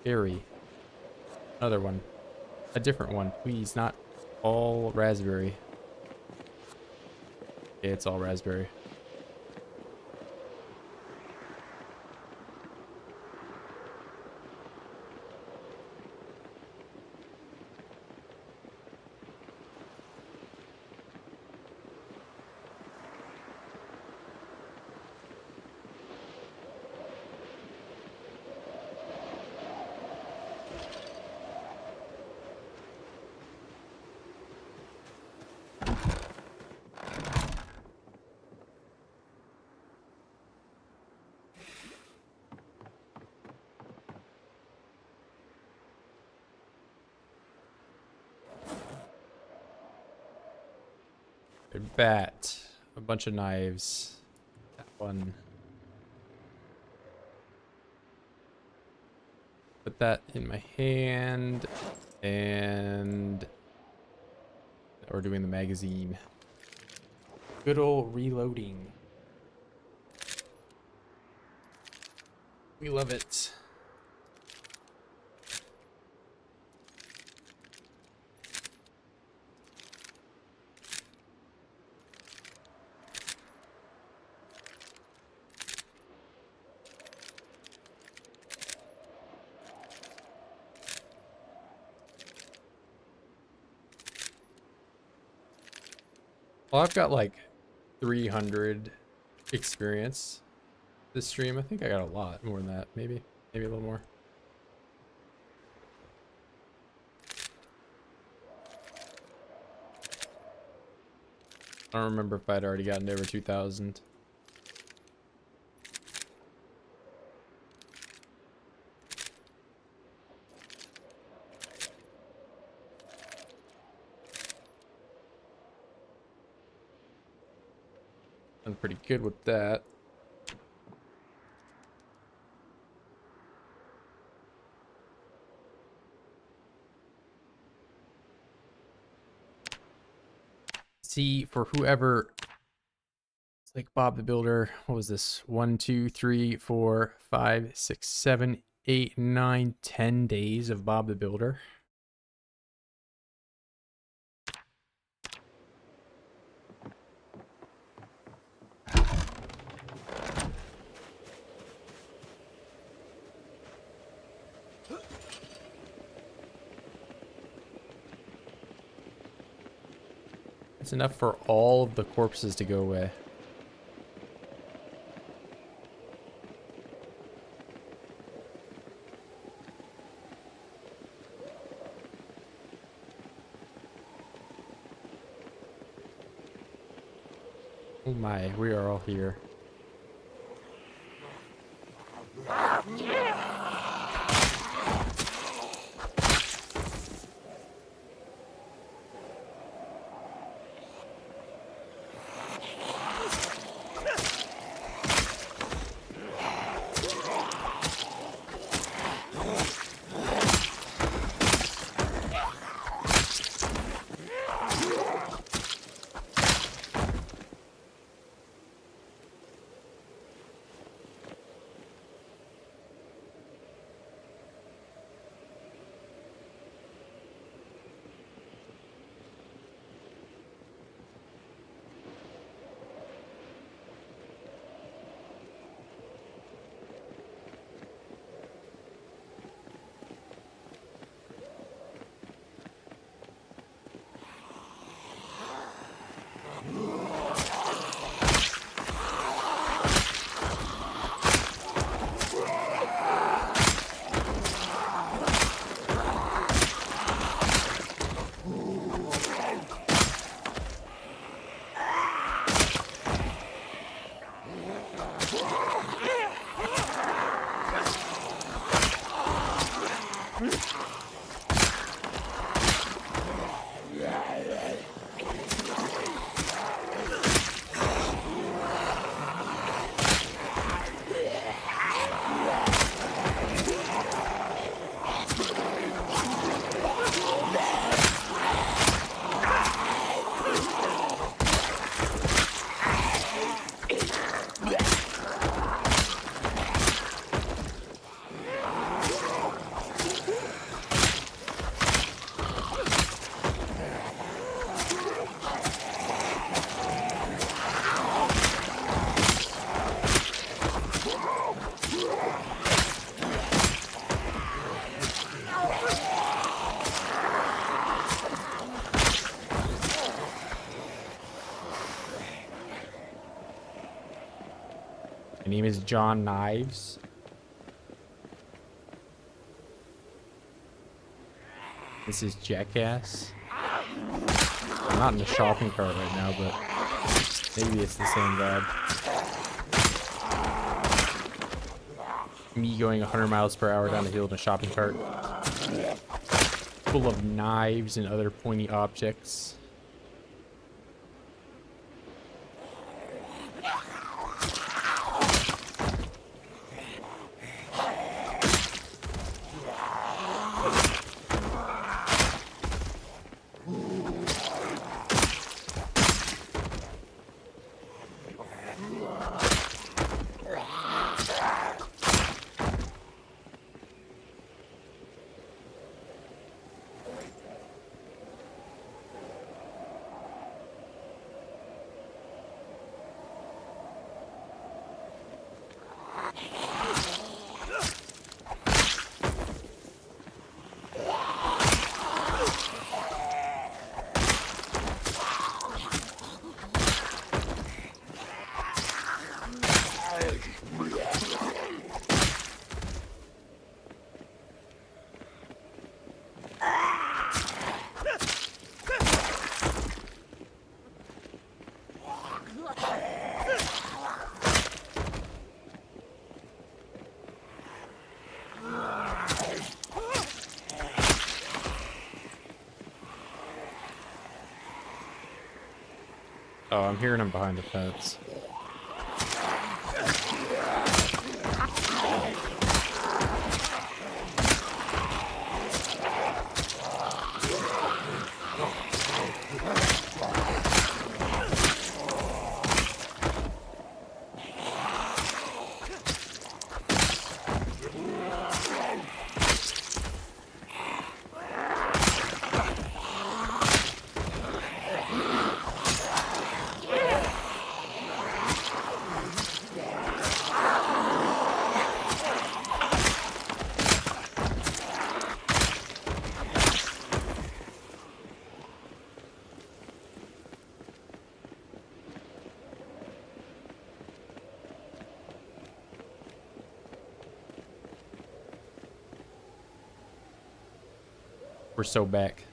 [SPEAKER 1] Berry. Another one. A different one, please, not all raspberry. Okay, it's all raspberry. A bat. A bunch of knives. That one. Put that in my hand. And... Or doing the magazine. Good old reloading. We love it. Well, I've got like 300 experience this stream. I think I got a lot more than that. Maybe a little more. I don't remember if I'd already gotten to over 2,000. I'm pretty good with that. See, for whoever, it's like Bob the Builder, what was this? 1, 2, 3, 4, 5, 6, 7, 8, 9, 10 days of Bob the Builder. It's enough for all of the corpses to go away. Oh my, we are all here. name is John Knives. This is Jackass. I'm not in the shopping cart right now, but maybe it's the same vibe. Me going 100 miles per hour down the hill in a shopping cart full of knives and other pointy objects. Oh, I'm hearing him behind the fence. We're so back.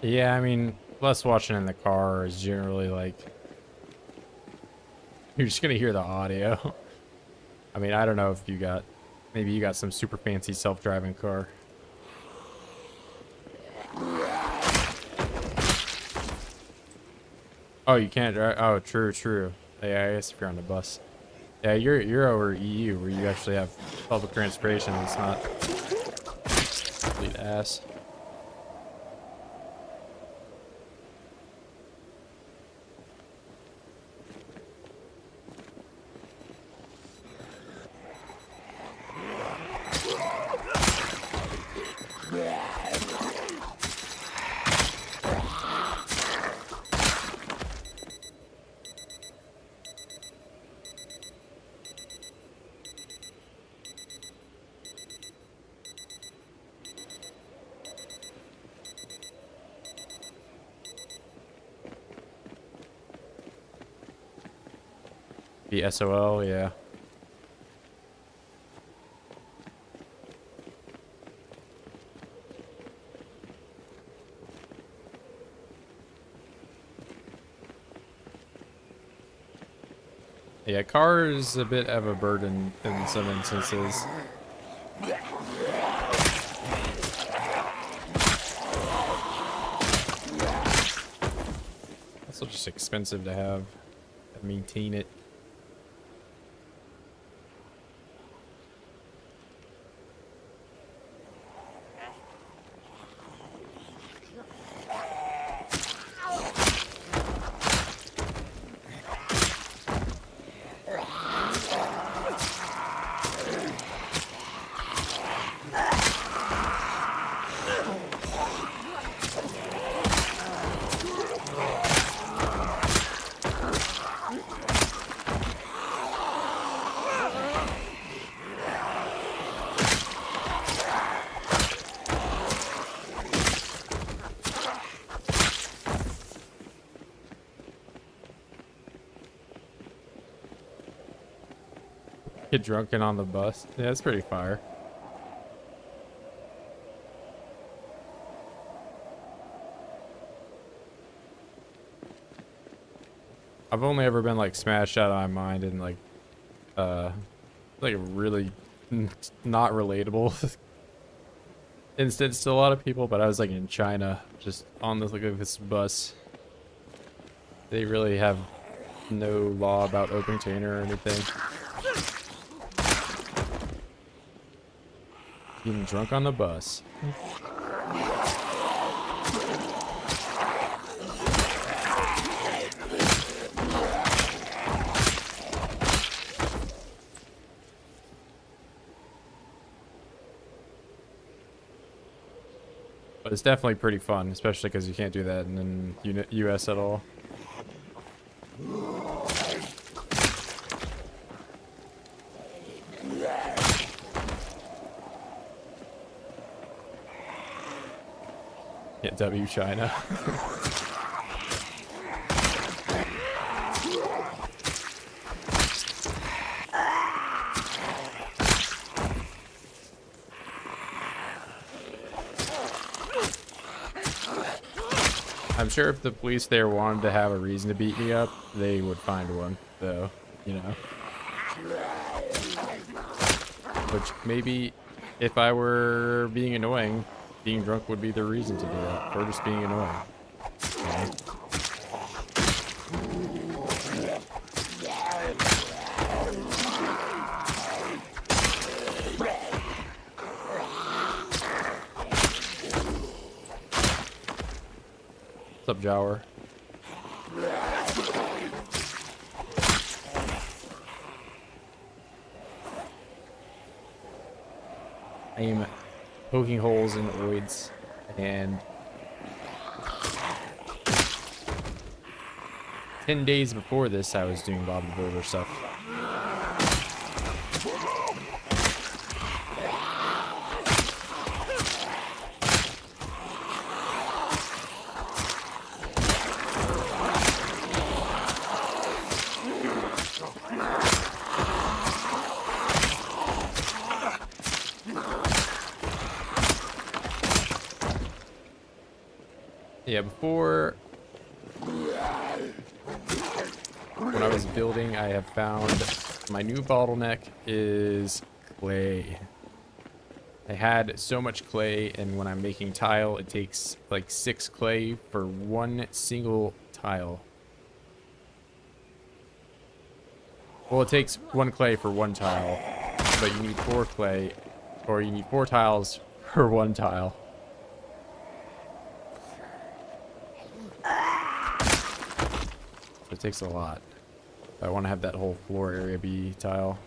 [SPEAKER 1] Yeah, I mean, us watching in the car is generally like, you're just gonna hear the audio. I mean, I don't know if you got, maybe you got some super fancy self-driving car. Oh, you can't drive? Oh, true, true. Yeah, I guess if you're on the bus. Yeah, you're over EU where you actually have public transportation. It's not complete ass. The SOL, yeah. Yeah, car is a bit of a burden in some instances. Also just expensive to have and maintain it. Get drunken on the bus. Yeah, that's pretty fire. I've only ever been like smashed out of my mind in like a really not relatable instance to a lot of people, but I was like in China, just on this this bus. They really have no law about open container or anything. Getting drunk on the bus. But it's definitely pretty fun, especially because you can't do that in the US at all. Yeah, W China. I'm sure if the police there wanted to have a reason to beat me up, they would find one, though, you know. Which maybe if I were being annoying, being drunk would be the reason to do that, or just being annoying. You know? What's up, Jower? I am poking holes in oids, and 10 days before this, I was doing Bob the Builder stuff. Yeah, before, when I was building, I have found my new bottleneck is clay. I had so much clay, and when I'm making tile, it takes like 6 clay for one single tile. Well, it takes 1 clay for 1 tile, but you need 4 clay, or you need 4 tiles for 1 tile. It takes a lot. I want to have that whole floor area be tile.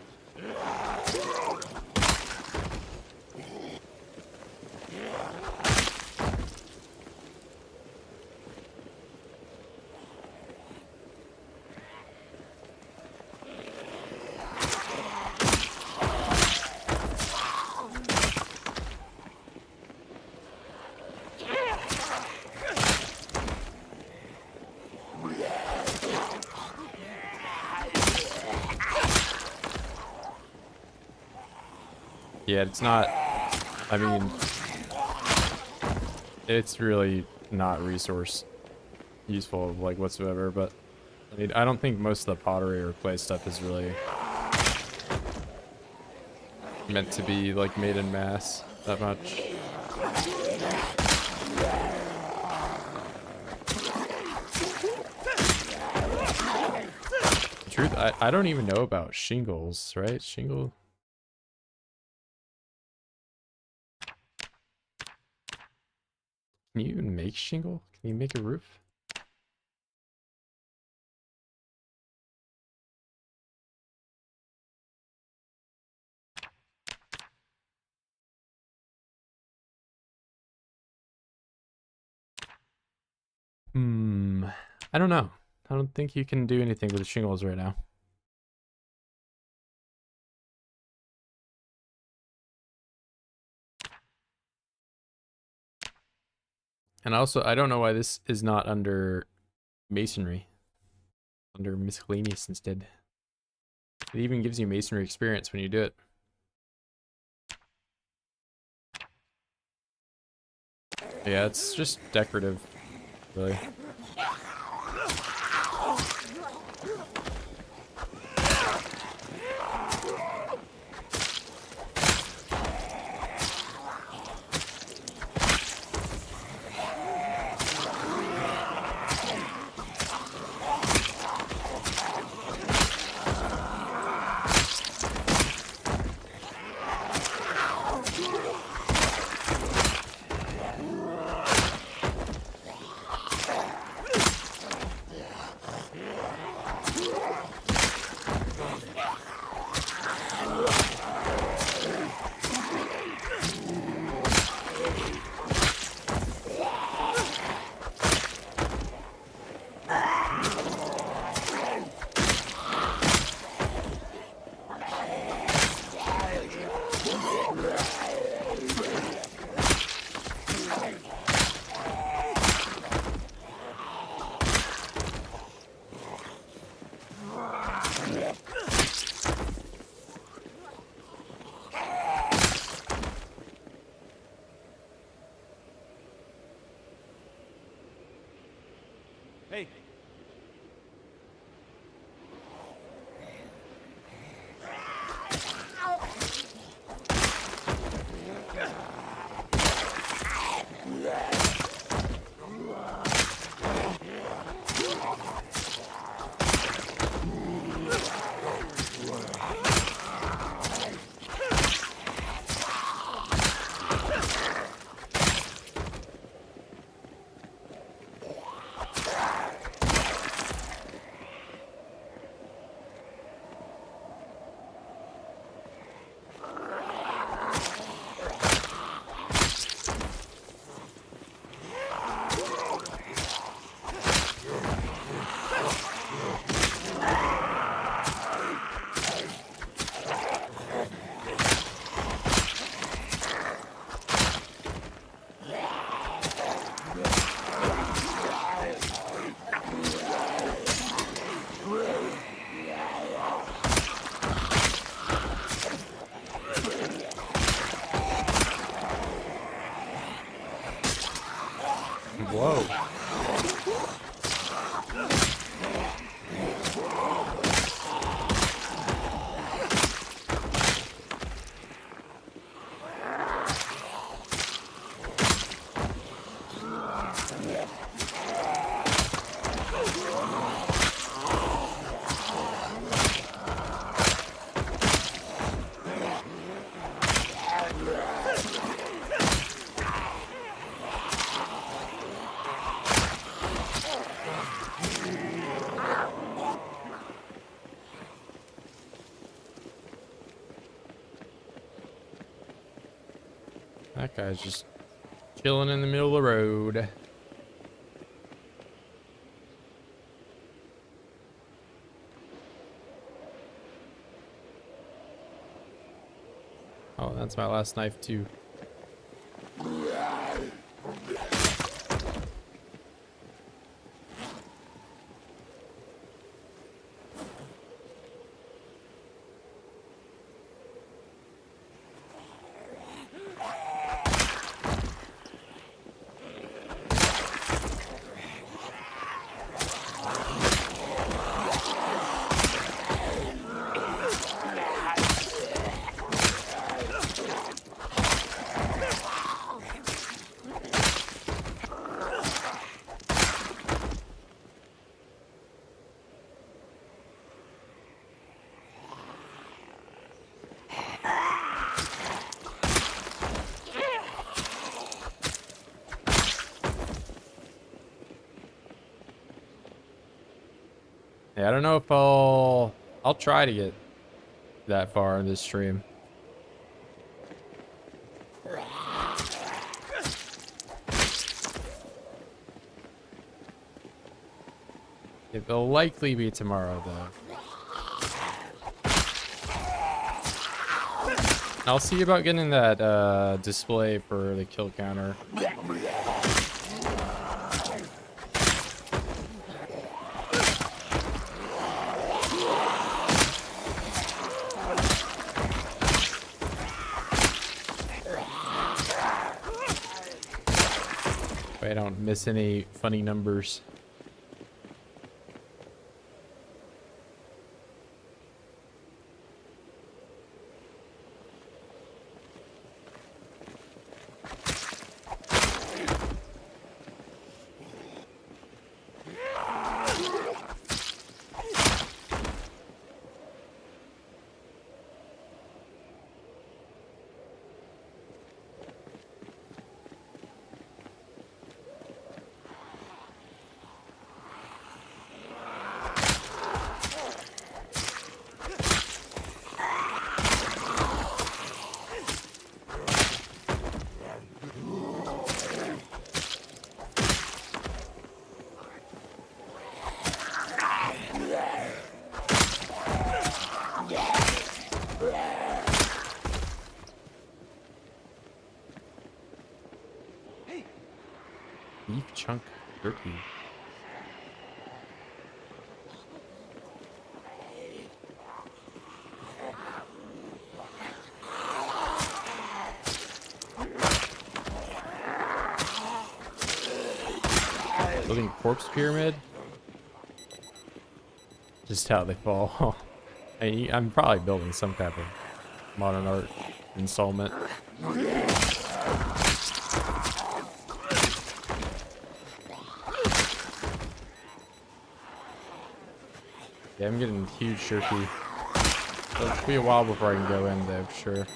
[SPEAKER 1] Yeah, it's not, I mean, it's really not resource useful, like, whatsoever, but I mean, I don't think most of the pottery or clay stuff is really meant to be, like, made in mass that much. Truth, I don't even know about shingles, right? Shingle. Can you even make shingle? Can you make a roof? I don't know. I don't think you can do anything with shingles right now. And also, I don't know why this is not under masonry. Under miscellaneous instead. It even gives you masonry experience when you do it. Yeah, it's just decorative, really.
[SPEAKER 2] Hey,
[SPEAKER 1] Whoa. That guy's just chilling in the middle of the road. Oh, that's my last knife too. Yeah, I don't know if I'll try to get that far in this stream. It'll likely be tomorrow though. I'll see about getting that display for the kill counter. I don't miss any funny numbers. Beef chunk turkey. Building corpse pyramid. Just how they fall. I'm probably building some type of modern art installment. Yeah, I'm getting huge turkey. It'll be a while before I can go in though, for sure.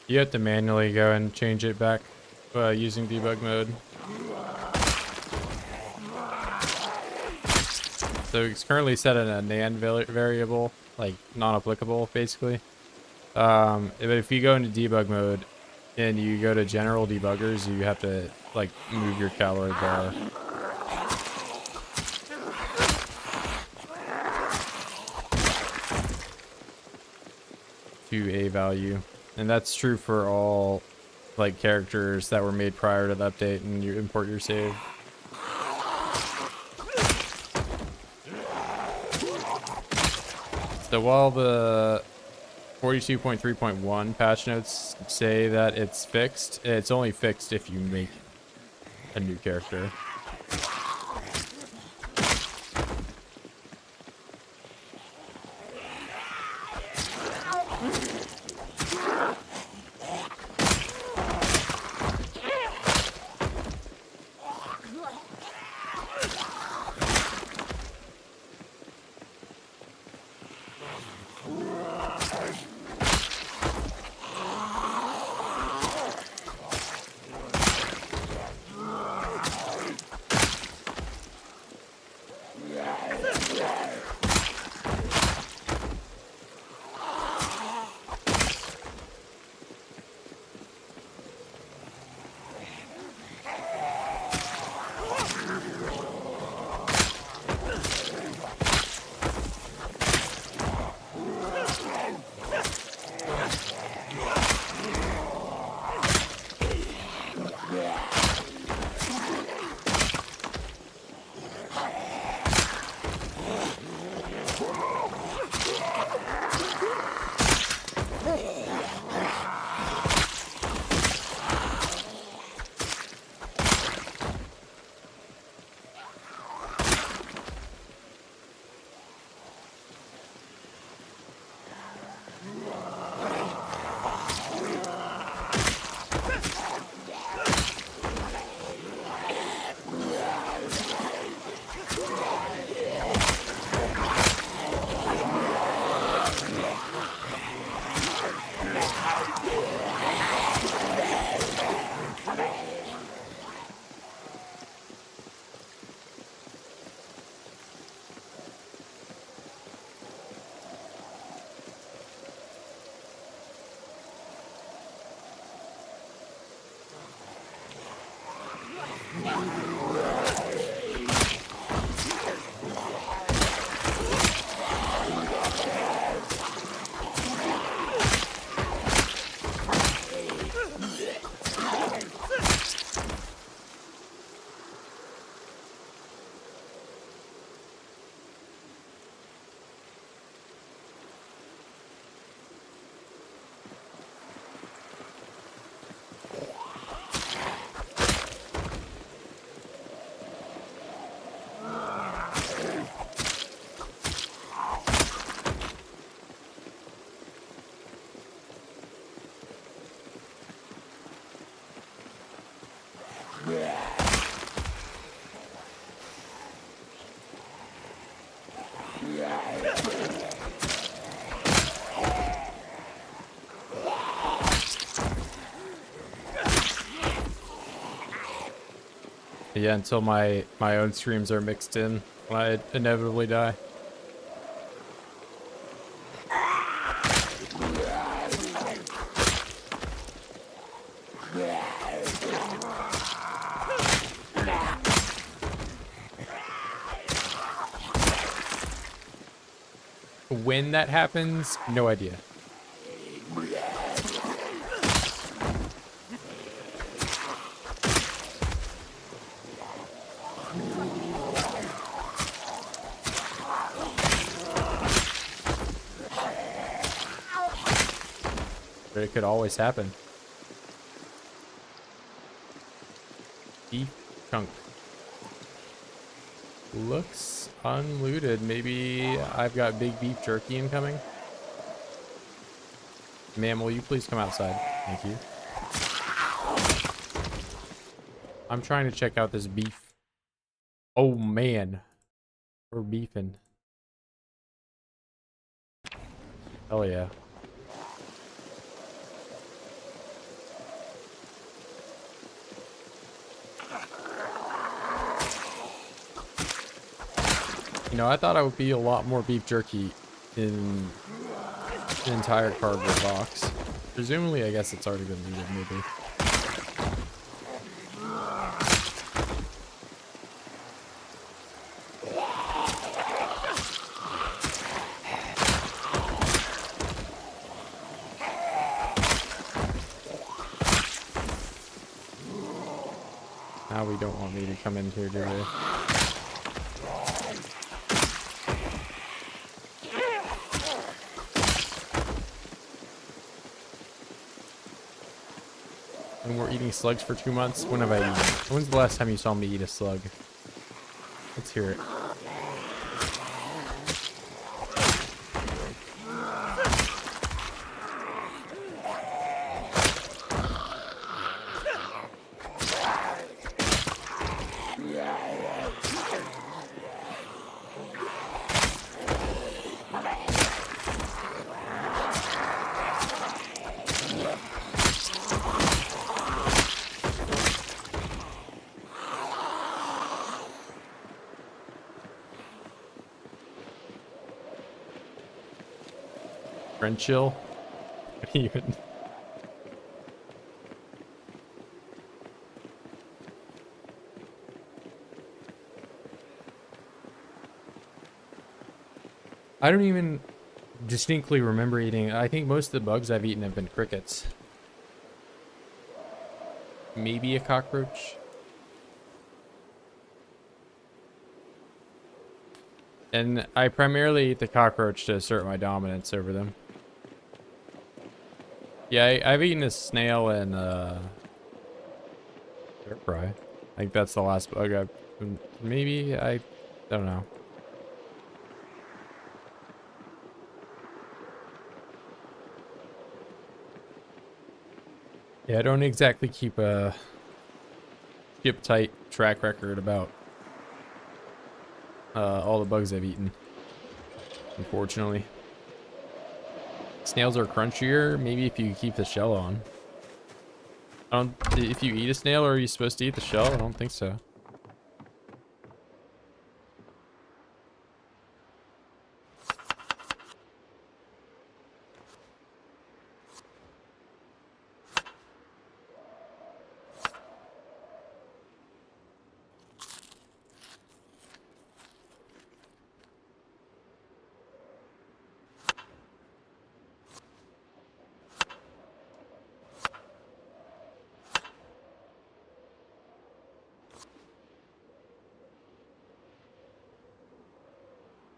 [SPEAKER 1] You have to manually go and change it back using debug mode. So it's currently set in a NaN variable, like non-applicable basically. But if you go into debug mode and you go to general debuggers, you have to like move your calorie bar. To a value. And that's true for all like characters that were made prior to the update and you import your save. So while the 42.3.1 patch notes say that it's fixed, it's only fixed if you make a new character. Yeah, until my own streams are mixed in when I inevitably die. When that happens, no idea. But it could always happen. Beef chunk. Looks unlooted. Maybe I've got big beef jerky incoming. Ma'am, will you please come outside? Thank you. I'm trying to check out this beef. Oh man. We're beefing. Hell yeah. You know, I thought I would be a lot more beef jerky in the entire cardboard box. Presumably, I guess it's already been looted, maybe. Now we don't want me to come in here, do we? And we're eating slugs for 2 months. When have I eaten? When's the last time you saw me eat a slug? Let's hear it. Friend chill. Even. I don't even distinctly remember eating. I think most of the bugs I've eaten have been crickets. Maybe a cockroach. And I primarily eat the cockroach to assert my dominance over them. Yeah, I've eaten a snail and bear fry. I think that's the last bug I've... Maybe, I don't know. Yeah, I don't exactly keep a tight track record about all the bugs I've eaten, unfortunately. Snails are crunchier, maybe if you keep the shell on. If you eat a snail, are you supposed to eat the shell? I don't think so.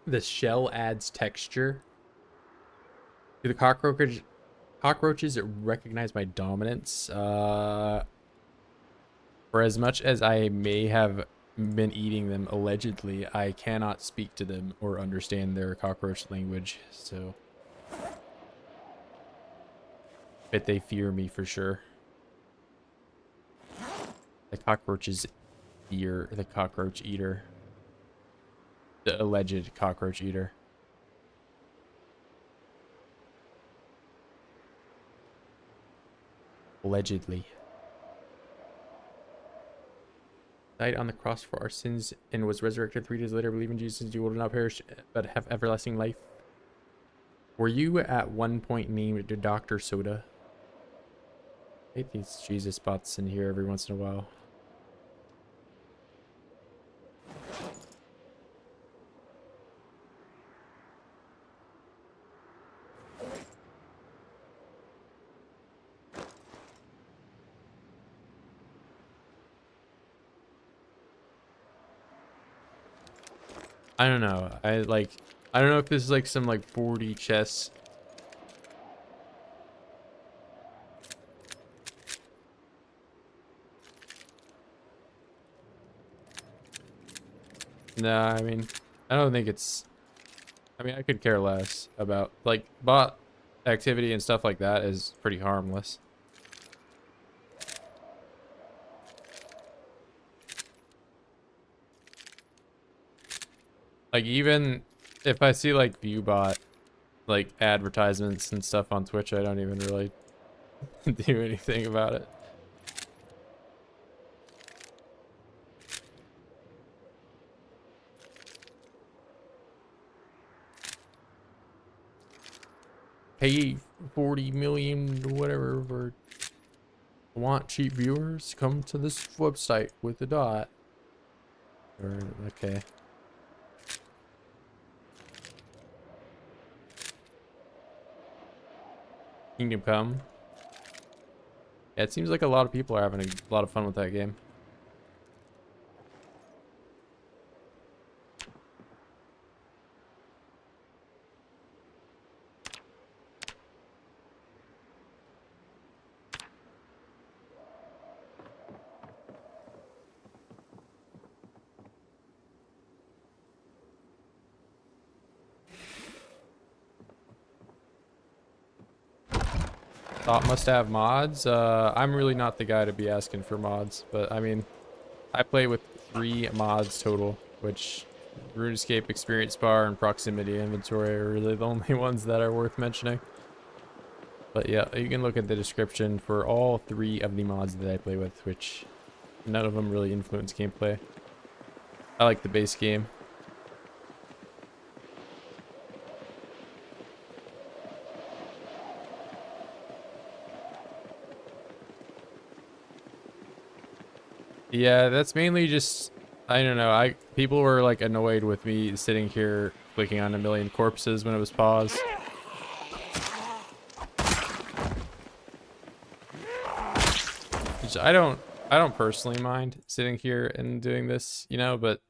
[SPEAKER 1] The shell adds texture. Do the cockroaches recognize my dominance? For as much as I may have been eating them allegedly, I cannot speak to them or understand their cockroach language, so but they fear me for sure. The cockroaches fear the cockroach eater. The alleged cockroach eater. Allegedly. Died on the cross for our sins and was resurrected 3 days later. Believe in Jesus, you will not perish but have everlasting life. Were you at one point named Dr. Soda? I hate these Jesus spots in here every once in a while. I don't know. I don't know if this is like some like 40 chess. Nah, I mean, I don't think it's, I mean, I could care less about like bot activity and stuff like that is pretty harmless. Like even if I see like viewbot like advertisements and stuff on Twitch, I don't even really do anything about it. Pay 40 million whatever for want cheap viewers, come to this website with a dot. Or okay. Kingdom Come. Yeah, it seems like a lot of people are having a lot of fun with that game. Thought must have mods. I'm really not the guy to be asking for mods, but I mean, I play with 3 mods total, which RuneScape Experience Bar and Proximity Inventory are really the only ones that are worth mentioning. But yeah, you can look at the description for all 3 of the mods that I play with, which none of them really influence gameplay. I like the base game. Yeah, that's mainly just, I don't know, people were like annoyed with me sitting here clicking on a million corpses when it was paused. Which I don't personally mind sitting here and doing this, you know, but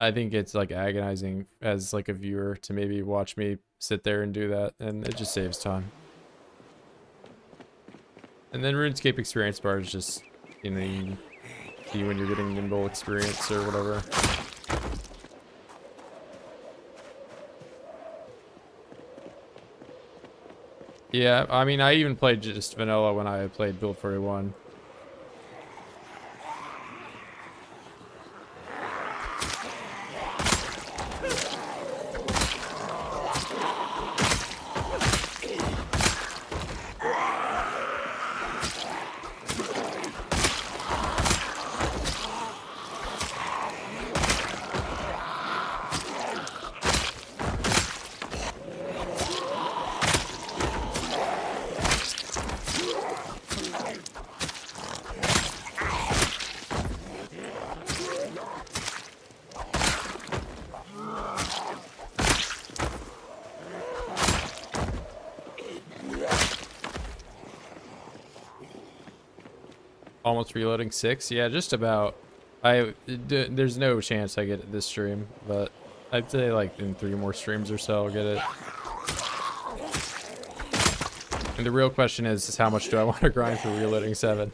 [SPEAKER 1] I think it's like agonizing as like a viewer to maybe watch me sit there and do that, and it just saves time. And then RuneScape Experience Bar is just, you know, you see when you're getting nimble experience or whatever. Yeah, I mean, I even played just vanilla when I played Build 41. Almost reloading 6. Yeah, just about. There's no chance I get it this stream, but I'd say like in 3 more streams or so I'll get it. And the real question is how much do I want to grind for reloading 7?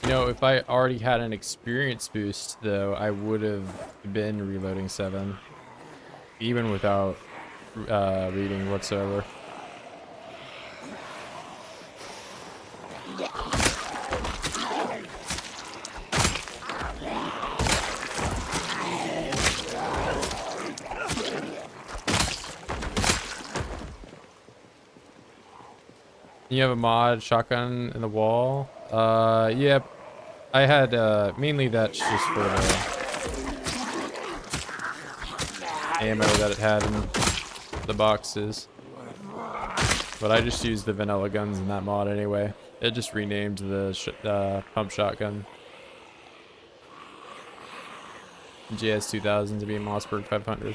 [SPEAKER 1] You know, if I already had an experience boost, though, I would have been reloading 7, even without reading whatsoever. You have a mod shotgun in the wall? Yeah. I had, mainly that's just for the ammo that it had in the boxes. But I just used the vanilla guns in that mod anyway. It just renamed the pump shotgun GS 2000 to be Mossberg 500.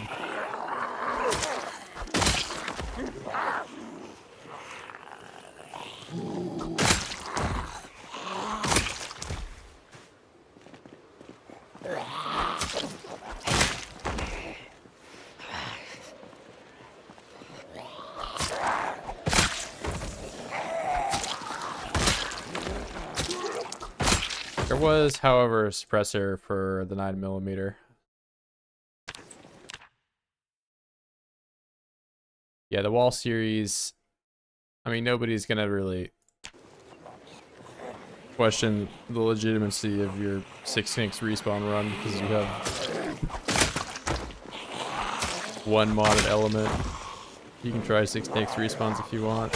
[SPEAKER 1] There was, however, a suppressor for the 9mm. Yeah, the wall series, I mean, nobody's gonna really question the legitimacy of your 6x respawn run because you have one modded element. You can try 6x respawns if you want.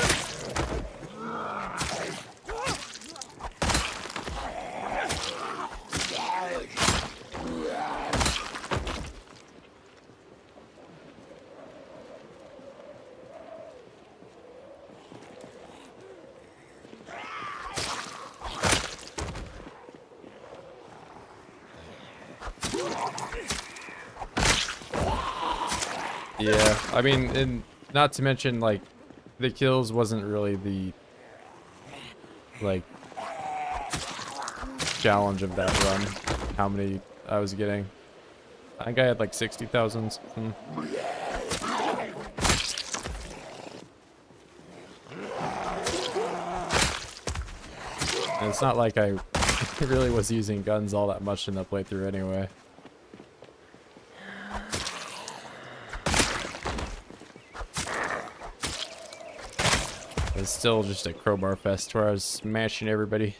[SPEAKER 1] Yeah, I mean, and not to mention, like, the kills wasn't really the, like, challenge of that run, how many I was getting. I think I had, like, 60,000 something. And it's not like I really was using guns all that much in the playthrough anyway. It's still just a crowbar fest where I was smashing everybody.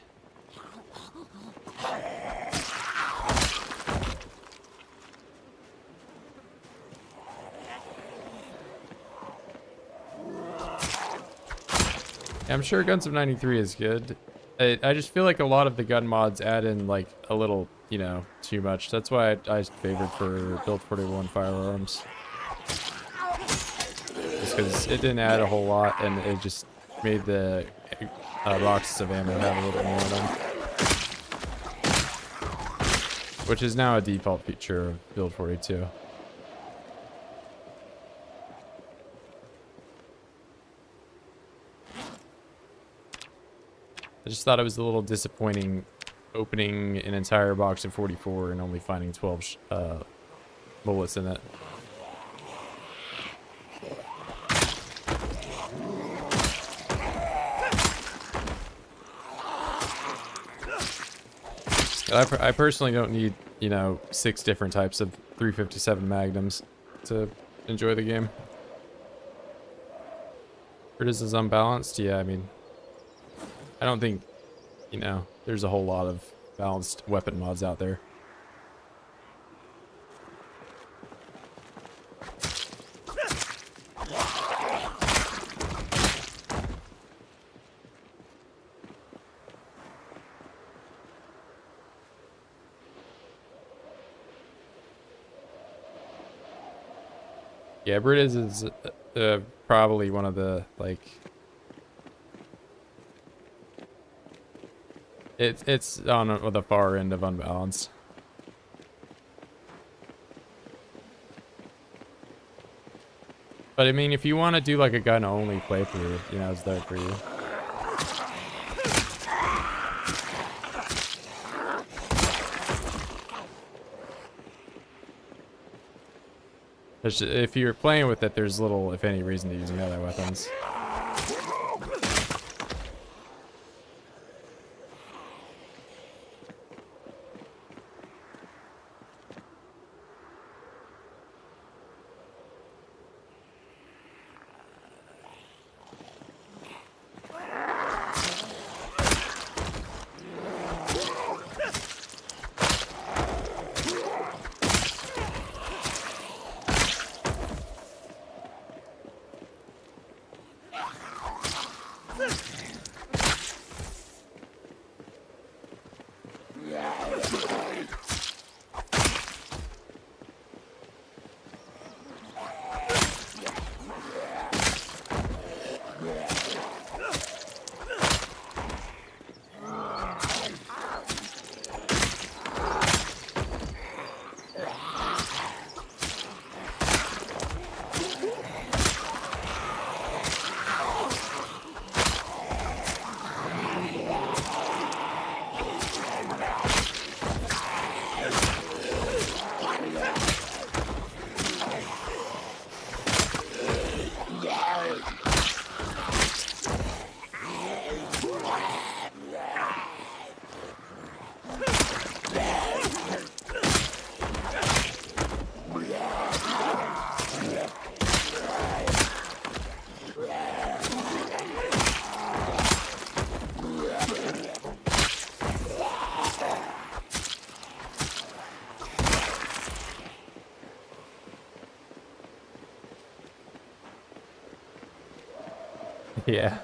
[SPEAKER 1] Yeah, I'm sure Guns of 93 is good. I just feel like a lot of the gun mods add in like a little, you know, too much. That's why I favored for Build 41 firearms. Just because it didn't add a whole lot and it just made the boxes of ammo have a little bit more of them. Which is now a default feature of Build 42. I just thought it was a little disappointing opening an entire box of 44 and only finding 12 bullets in it. I personally don't need, you know, 6 different types of 357 magnums to enjoy the game. Or is this unbalanced? Yeah, I mean, I don't think, you know, there's a whole lot of balanced weapon mods out there. Yeah, British is probably one of the, like, it's on the far end of unbalanced. But I mean, if you want to do like a gun only playthrough, you know, it's there for you. If you're playing with it, there's little, if any, reason to use melee weapons. Yeah.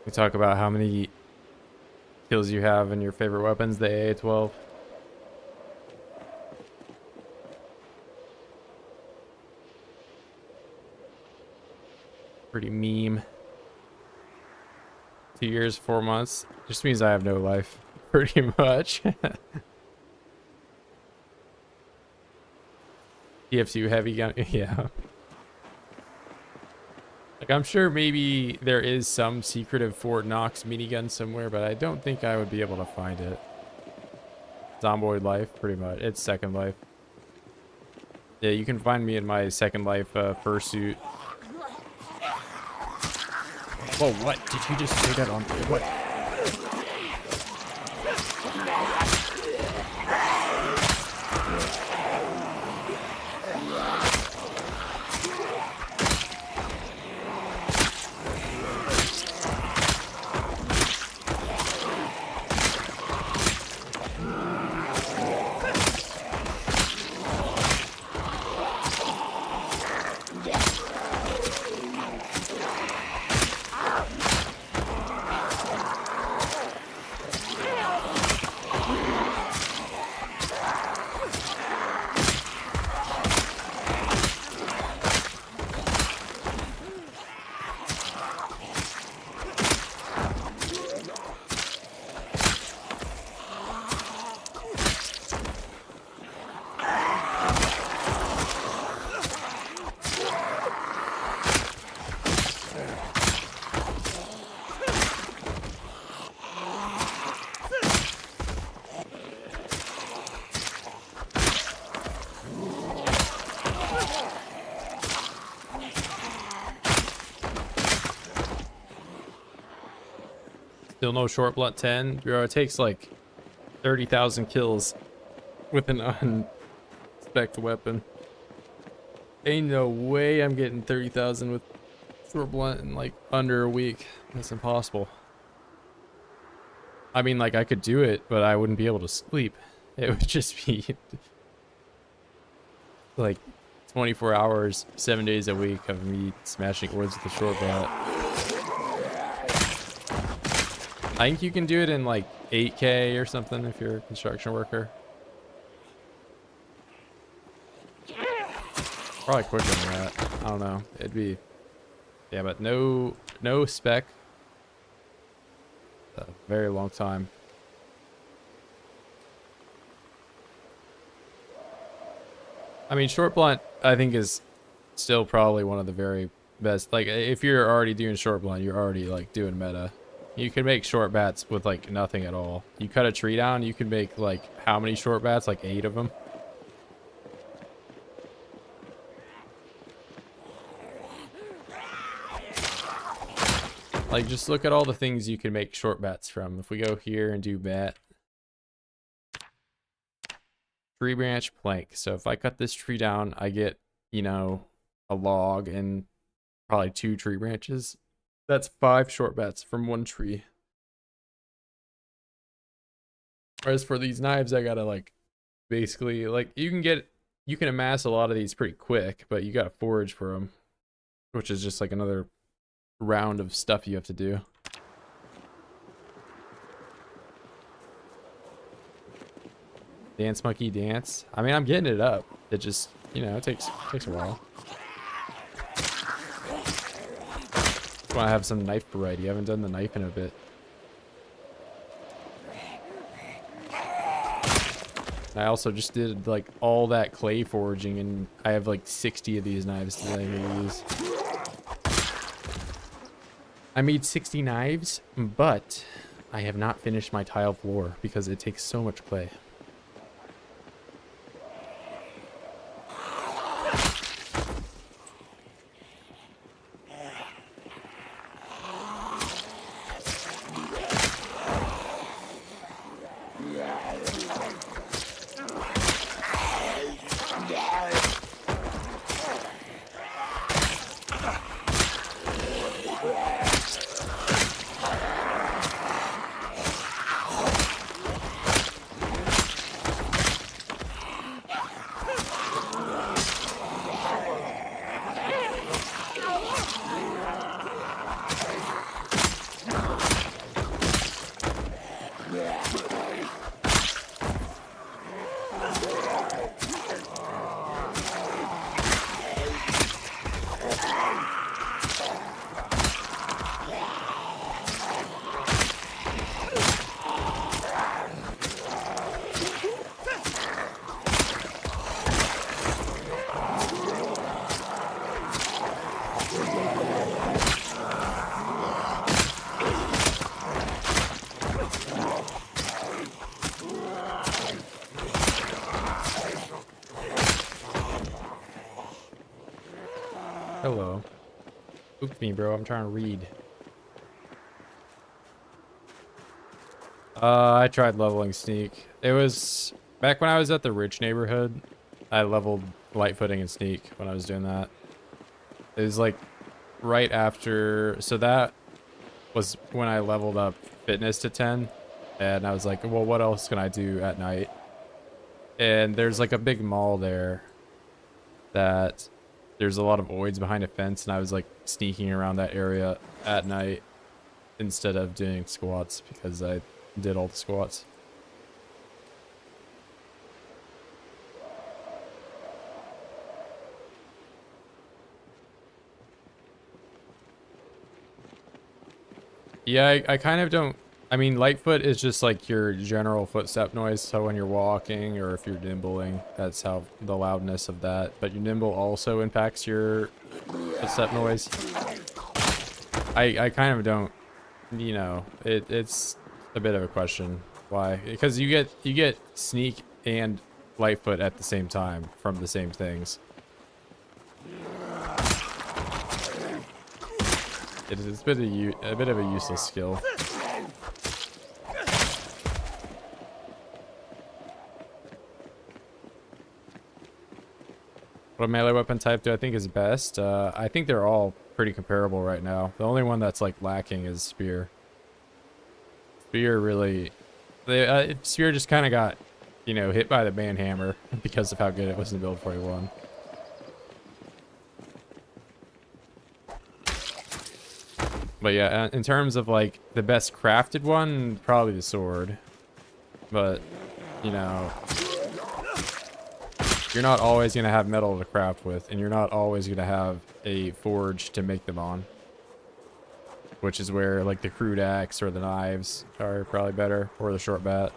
[SPEAKER 1] We talk about how many kills you have in your favorite weapons, the AA-12. Pretty meme. 2 years, 4 months. Just means I have no life, pretty much. TF2 heavy gun, yeah. Like, I'm sure maybe there is some secretive Fort Knox minigun somewhere, but I don't think I would be able to find it. Zomboid life, pretty much. It's Second Life. Yeah, you can find me in my Second Life fursuit. Whoa, what? Did you just say that on... What? Still no short blunt 10. Bro, it takes like 30,000 kills with an unspec'd weapon. Ain't no way I'm getting 30,000 with short blunt in like under a week. That's impossible. I mean, like, I could do it, but I wouldn't be able to sleep. It would just be like 24 hours, 7 days a week of me smashing words with the short blunt. I think you can do it in like 8K or something if you're a construction worker. Probably quicker than that. I don't know. It'd be, yeah, but no spec. A very long time. I mean, short blunt, I think, is still probably one of the very best. Like, if you're already doing short blunt, you're already like doing meta. You can make short bats with like nothing at all. You cut a tree down, you can make like how many short bats? Like 8 of them. Like just look at all the things you can make short bats from. If we go here and do bat, tree branch plank. So if I cut this tree down, I get, you know, a log and probably 2 tree branches. That's 5 short bats from 1 tree. Whereas for these knives, I gotta like basically like you can amass a lot of these pretty quick, but you gotta forage for them, which is just like another round of stuff you have to do. Dance monkey dance. I mean, I'm getting it up. It just, you know, it takes a while. Want to have some knife variety. I haven't done the knife in a bit. I also just did like all that clay foraging, and I have like 60 of these knives that I need to use. I made 60 knives, but I have not finished my tile floor because it takes so much clay. Hello. Spooked me, bro. I'm trying to read. I tried leveling sneak. It was back when I was at the rich neighborhood. I leveled light footing and sneak when I was doing that. It was like right after, so that was when I leveled up fitness to 10, and I was like, well, what else can I do at night? And there's like a big mall there that there's a lot of oids behind a fence, and I was like sneaking around that area at night instead of doing squats because I did all the squats. Yeah, I kind of don't. I mean, Lightfoot is just like your general footstep noise. So when you're walking or if you're nimbling, that's how the loudness of that. But your nimble also impacts your footstep noise. I kind of don't, you know, it's a bit of a question. Why? Because you get sneak and Lightfoot at the same time from the same things. It's been a bit of a useless skill. What melee weapon type do I think is best? I think they're all pretty comparable right now. The only one that's like lacking is spear. Spear really, spear just kind of got, you know, hit by the banhammer because of how good it was in build 41. But yeah, in terms of like the best crafted one, probably the sword. But, you know, you're not always going to have metal to craft with, and you're not always going to have a forge to make them on. Which is where like the crude axe or the knives are probably better, or the short bat.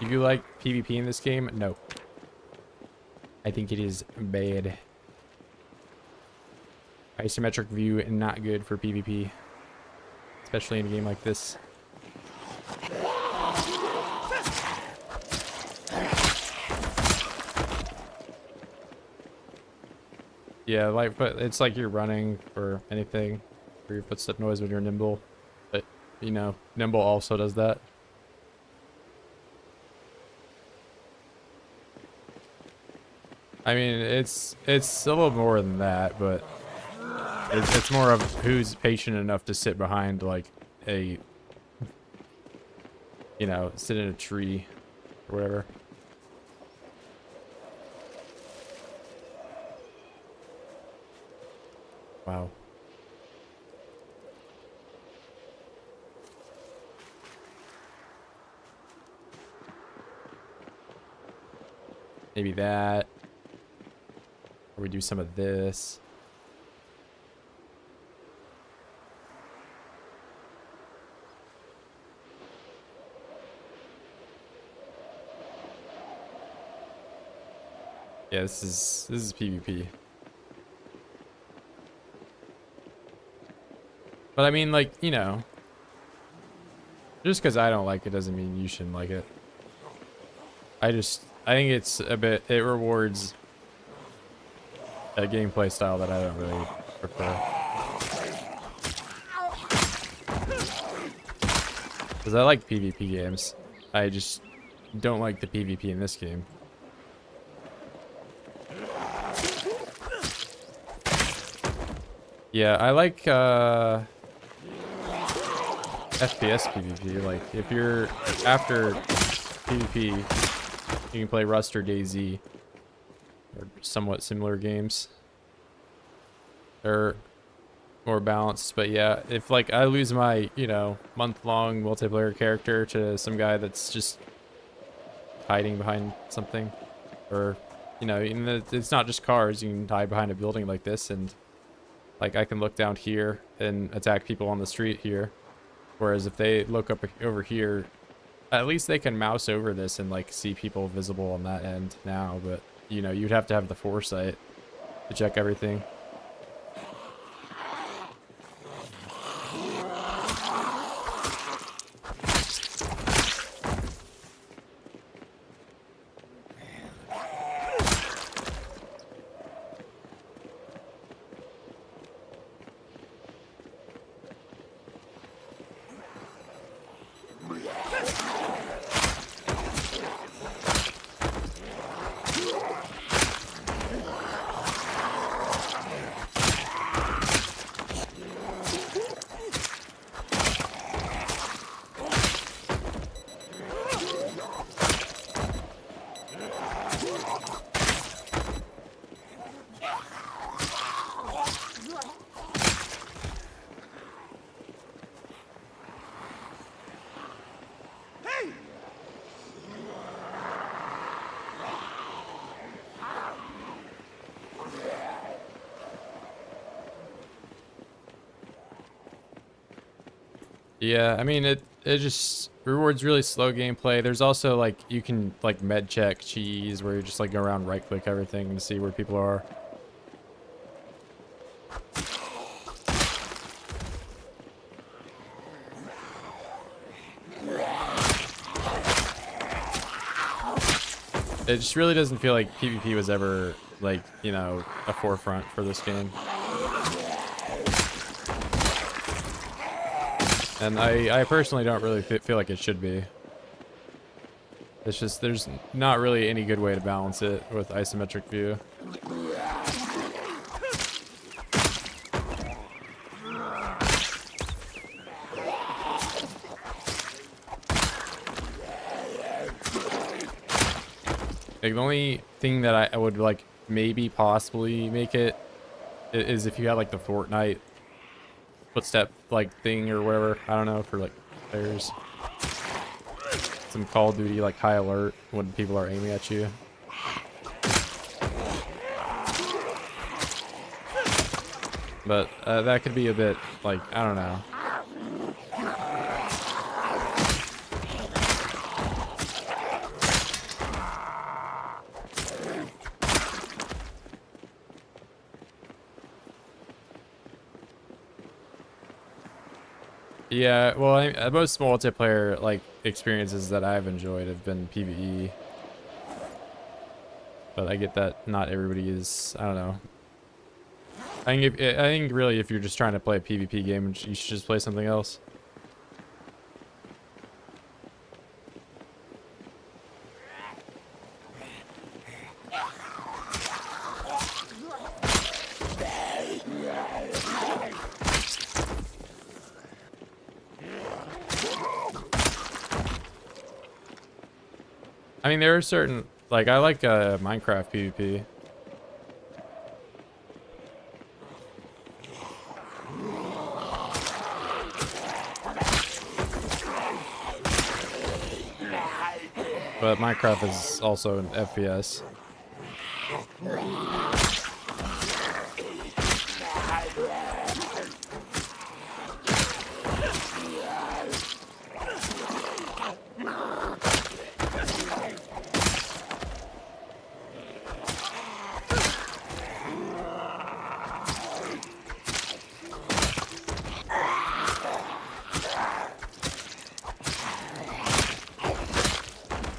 [SPEAKER 1] Do you like PvP in this game? No. I think it is bad. Isometric view and not good for PvP. Especially in a game like this. Yeah, like, but it's like you're running for anything, or your footstep noise when you're nimble. But, you know, nimble also does that. I mean, it's a little more than that, but it's more of who's patient enough to sit behind, like, a, you know, sit in a tree or whatever. Wow. Maybe that. Or we do some of this. Yeah, this is PvP. But I mean, like, you know, just because I don't like it doesn't mean you shouldn't like it. I think it's a bit, it rewards a gameplay style that I don't really prefer. Because I like PvP games. I just don't like the PvP in this game. Yeah, I like FPS PvP. Like, if you're after PvP, you can play Rust or DayZ, or somewhat similar games. They're more balanced, but yeah, if like I lose my, you know, month-long multiplayer character to some guy that's just hiding behind something, or, you know, it's not just cars, you can hide behind a building like this, and like I can look down here and attack people on the street here. Whereas if they look up over here, at least they can mouse over this and like see people visible on that end now. But, you know, you'd have to have the foresight to check everything. Yeah, I mean, it just rewards really slow gameplay. There's also like, you can like med check cheese where you just like go around, right click everything to see where people are. It just really doesn't feel like PvP was ever like, you know, a forefront for this game. And I personally don't really feel like it should be. It's just, there's not really any good way to balance it with isometric view. Like, the only thing that I would like maybe possibly make it is if you had like the Fortnite footstep like thing or whatever. I don't know, for like players. Some Call of Duty like high alert when people are aiming at you. But that could be a bit like, I don't know. Yeah, well, most multiplayer like experiences that I've enjoyed have been PvE, but I get that not everybody is. I don't know. I think really, if you're just trying to play a PvP game, you should just play something else. I mean, there are certain, like, I like Minecraft PvP. But Minecraft is also an FPS.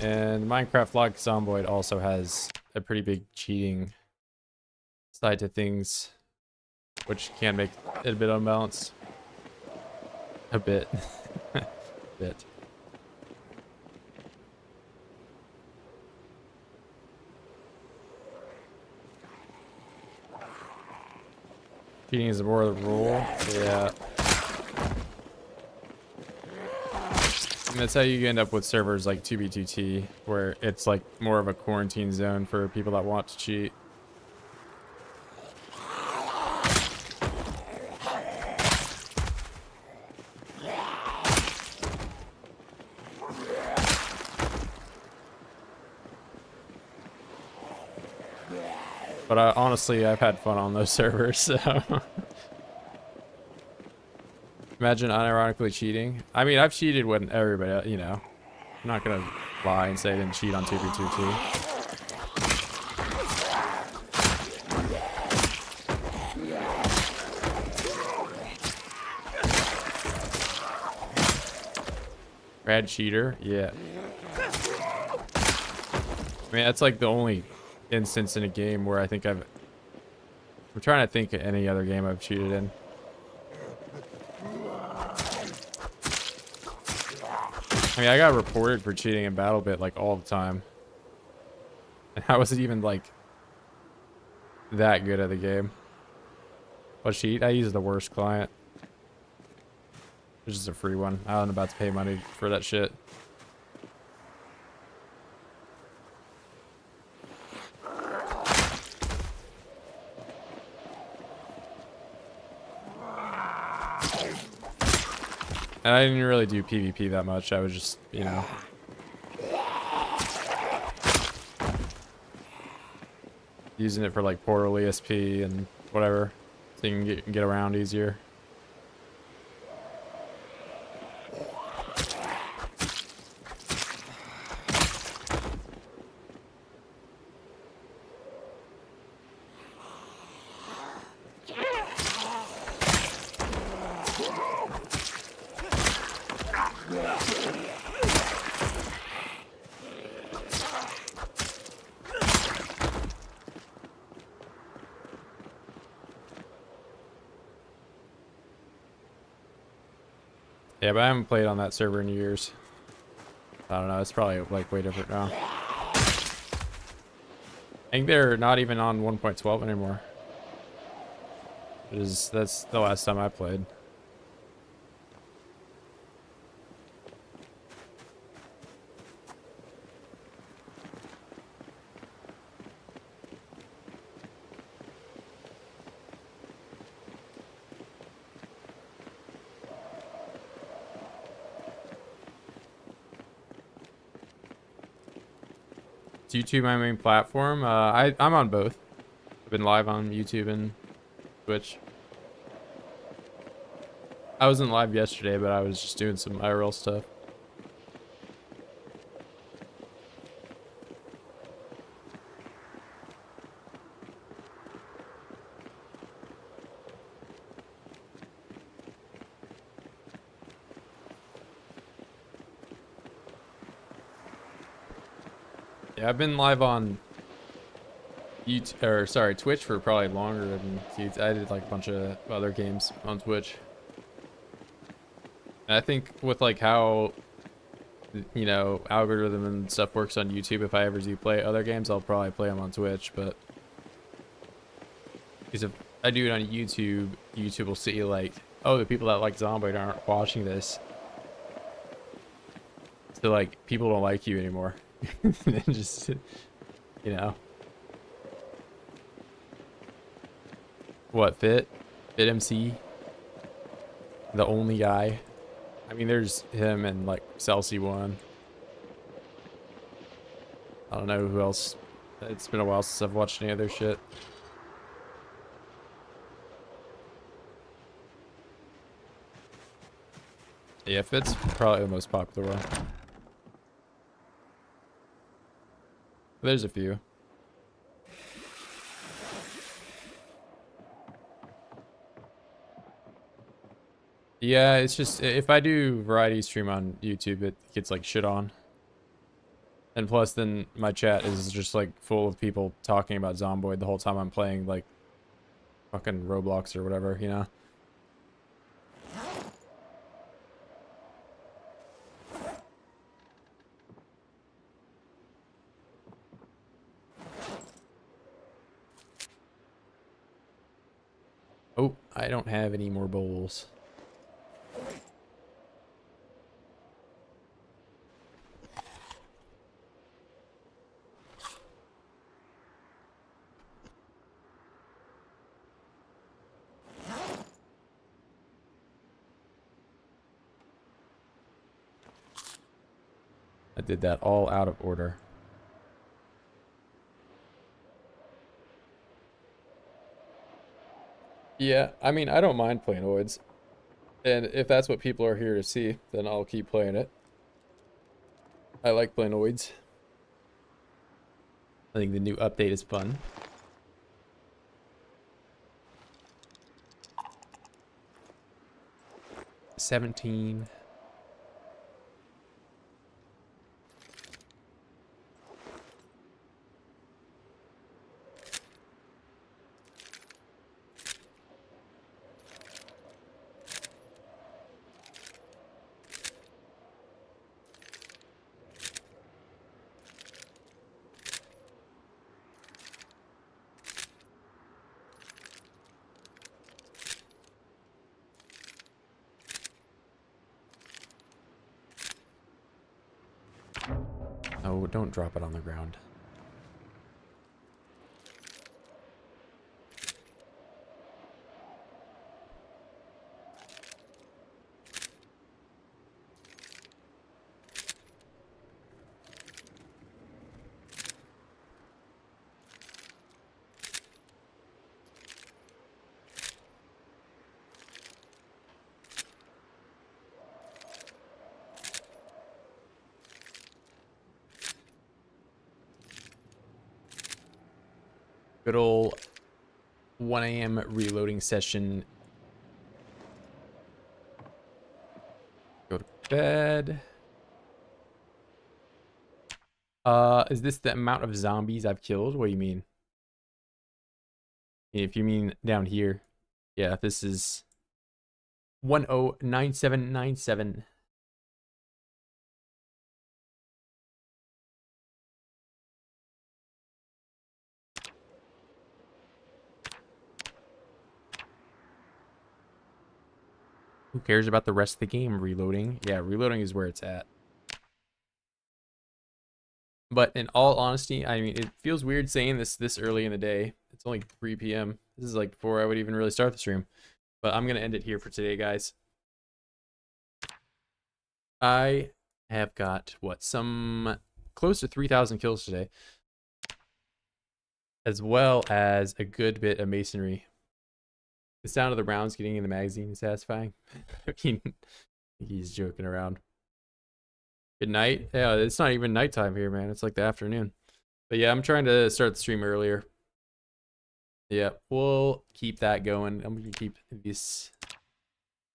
[SPEAKER 1] And Minecraft like Zomboid also has a pretty big cheating side to things, which can make it a bit unbalanced. A bit. A bit. Cheating is more of the rule. Yeah. And that's how you end up with servers like 2B2T, where it's like more of a quarantine zone for people that want to cheat. But honestly, I've had fun on those servers, so... Imagine unironically cheating. I mean, I've cheated when everybody, you know. I'm not gonna lie and say I didn't cheat on 2B2T. Bad cheater? Yeah. I mean, that's like the only instance in a game where I think I'm trying to think of any other game I've cheated in. I mean, I got reported for cheating in BattleBit like all the time. And I wasn't even like that good at the game. What cheat? I use the worst client. Which is a free one. I wasn't about to pay money for that shit. And I didn't really do PvP that much. I was just, you know. Using it for like portal ESP and whatever. So you can get around easier. Yeah, but I haven't played on that server in years. I don't know, it's probably like way different now. I think they're not even on 1.12 anymore. That's the last time I played. Is YouTube my main platform? I'm on both. I've been live on YouTube and Twitch. I wasn't live yesterday, but I was just doing some IRL stuff. Yeah, I've been live on YouTube, or sorry, Twitch for probably longer than YouTube. I did like a bunch of other games on Twitch. And I think with like how, you know, algorithm and stuff works on YouTube, if I ever do play other games, I'll probably play them on Twitch. But because if I do it on YouTube, YouTube will see like, oh, the people that like Zomboid aren't watching this. So like, people don't like you anymore. And just, you know. What, Fit MC? The only guy? I mean, there's him and like Celsi one. I don't know who else. It's been a while since I've watched any other shit. Yeah, Fit's probably the most popular one. There's a few. Yeah, it's just if I do variety stream on YouTube, it gets like shit on. And plus then my chat is just like full of people talking about Zomboid the whole time I'm playing like fucking Roblox or whatever, you know? Oh, I don't have any more bowls. I did that all out of order. Yeah, I mean, I don't mind playing Oids. And if that's what people are here to see, then I'll keep playing it. I like playing Oids. I think the new update is fun. $17. Oh, don't drop it on the ground. Good old 1 a.m. reloading session. Go to bed. Is this the amount of zombies I've killed? What do you mean? If you mean down here. Yeah, this is 109797. Who cares about the rest of the game? Reloading. Yeah, reloading is where it's at. But in all honesty, I mean, it feels weird saying this early in the day. It's only 3 p.m. This is like before I would even really start the stream. But I'm going to end it here for today, guys. I have got, what, some close to 3,000 kills today. As well as a good bit of Masonry. The sound of the rounds getting in the magazine is satisfying. I mean, he's joking around. Good night. Yeah, it's not even nighttime here, man. It's like the afternoon. But yeah, I'm trying to start the stream earlier. Yeah, we'll keep that going. I'm gonna keep this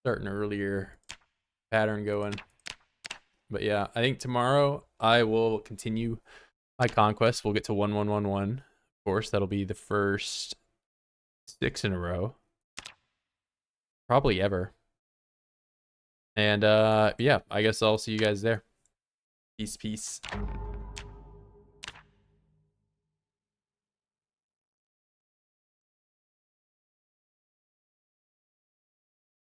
[SPEAKER 1] starting earlier pattern going. But yeah, I think tomorrow I will continue my conquest will get to 1111. Of course, that'll be the first 6 in a row. Probably ever. And yeah, I guess I'll see you guys there. Peace, peace.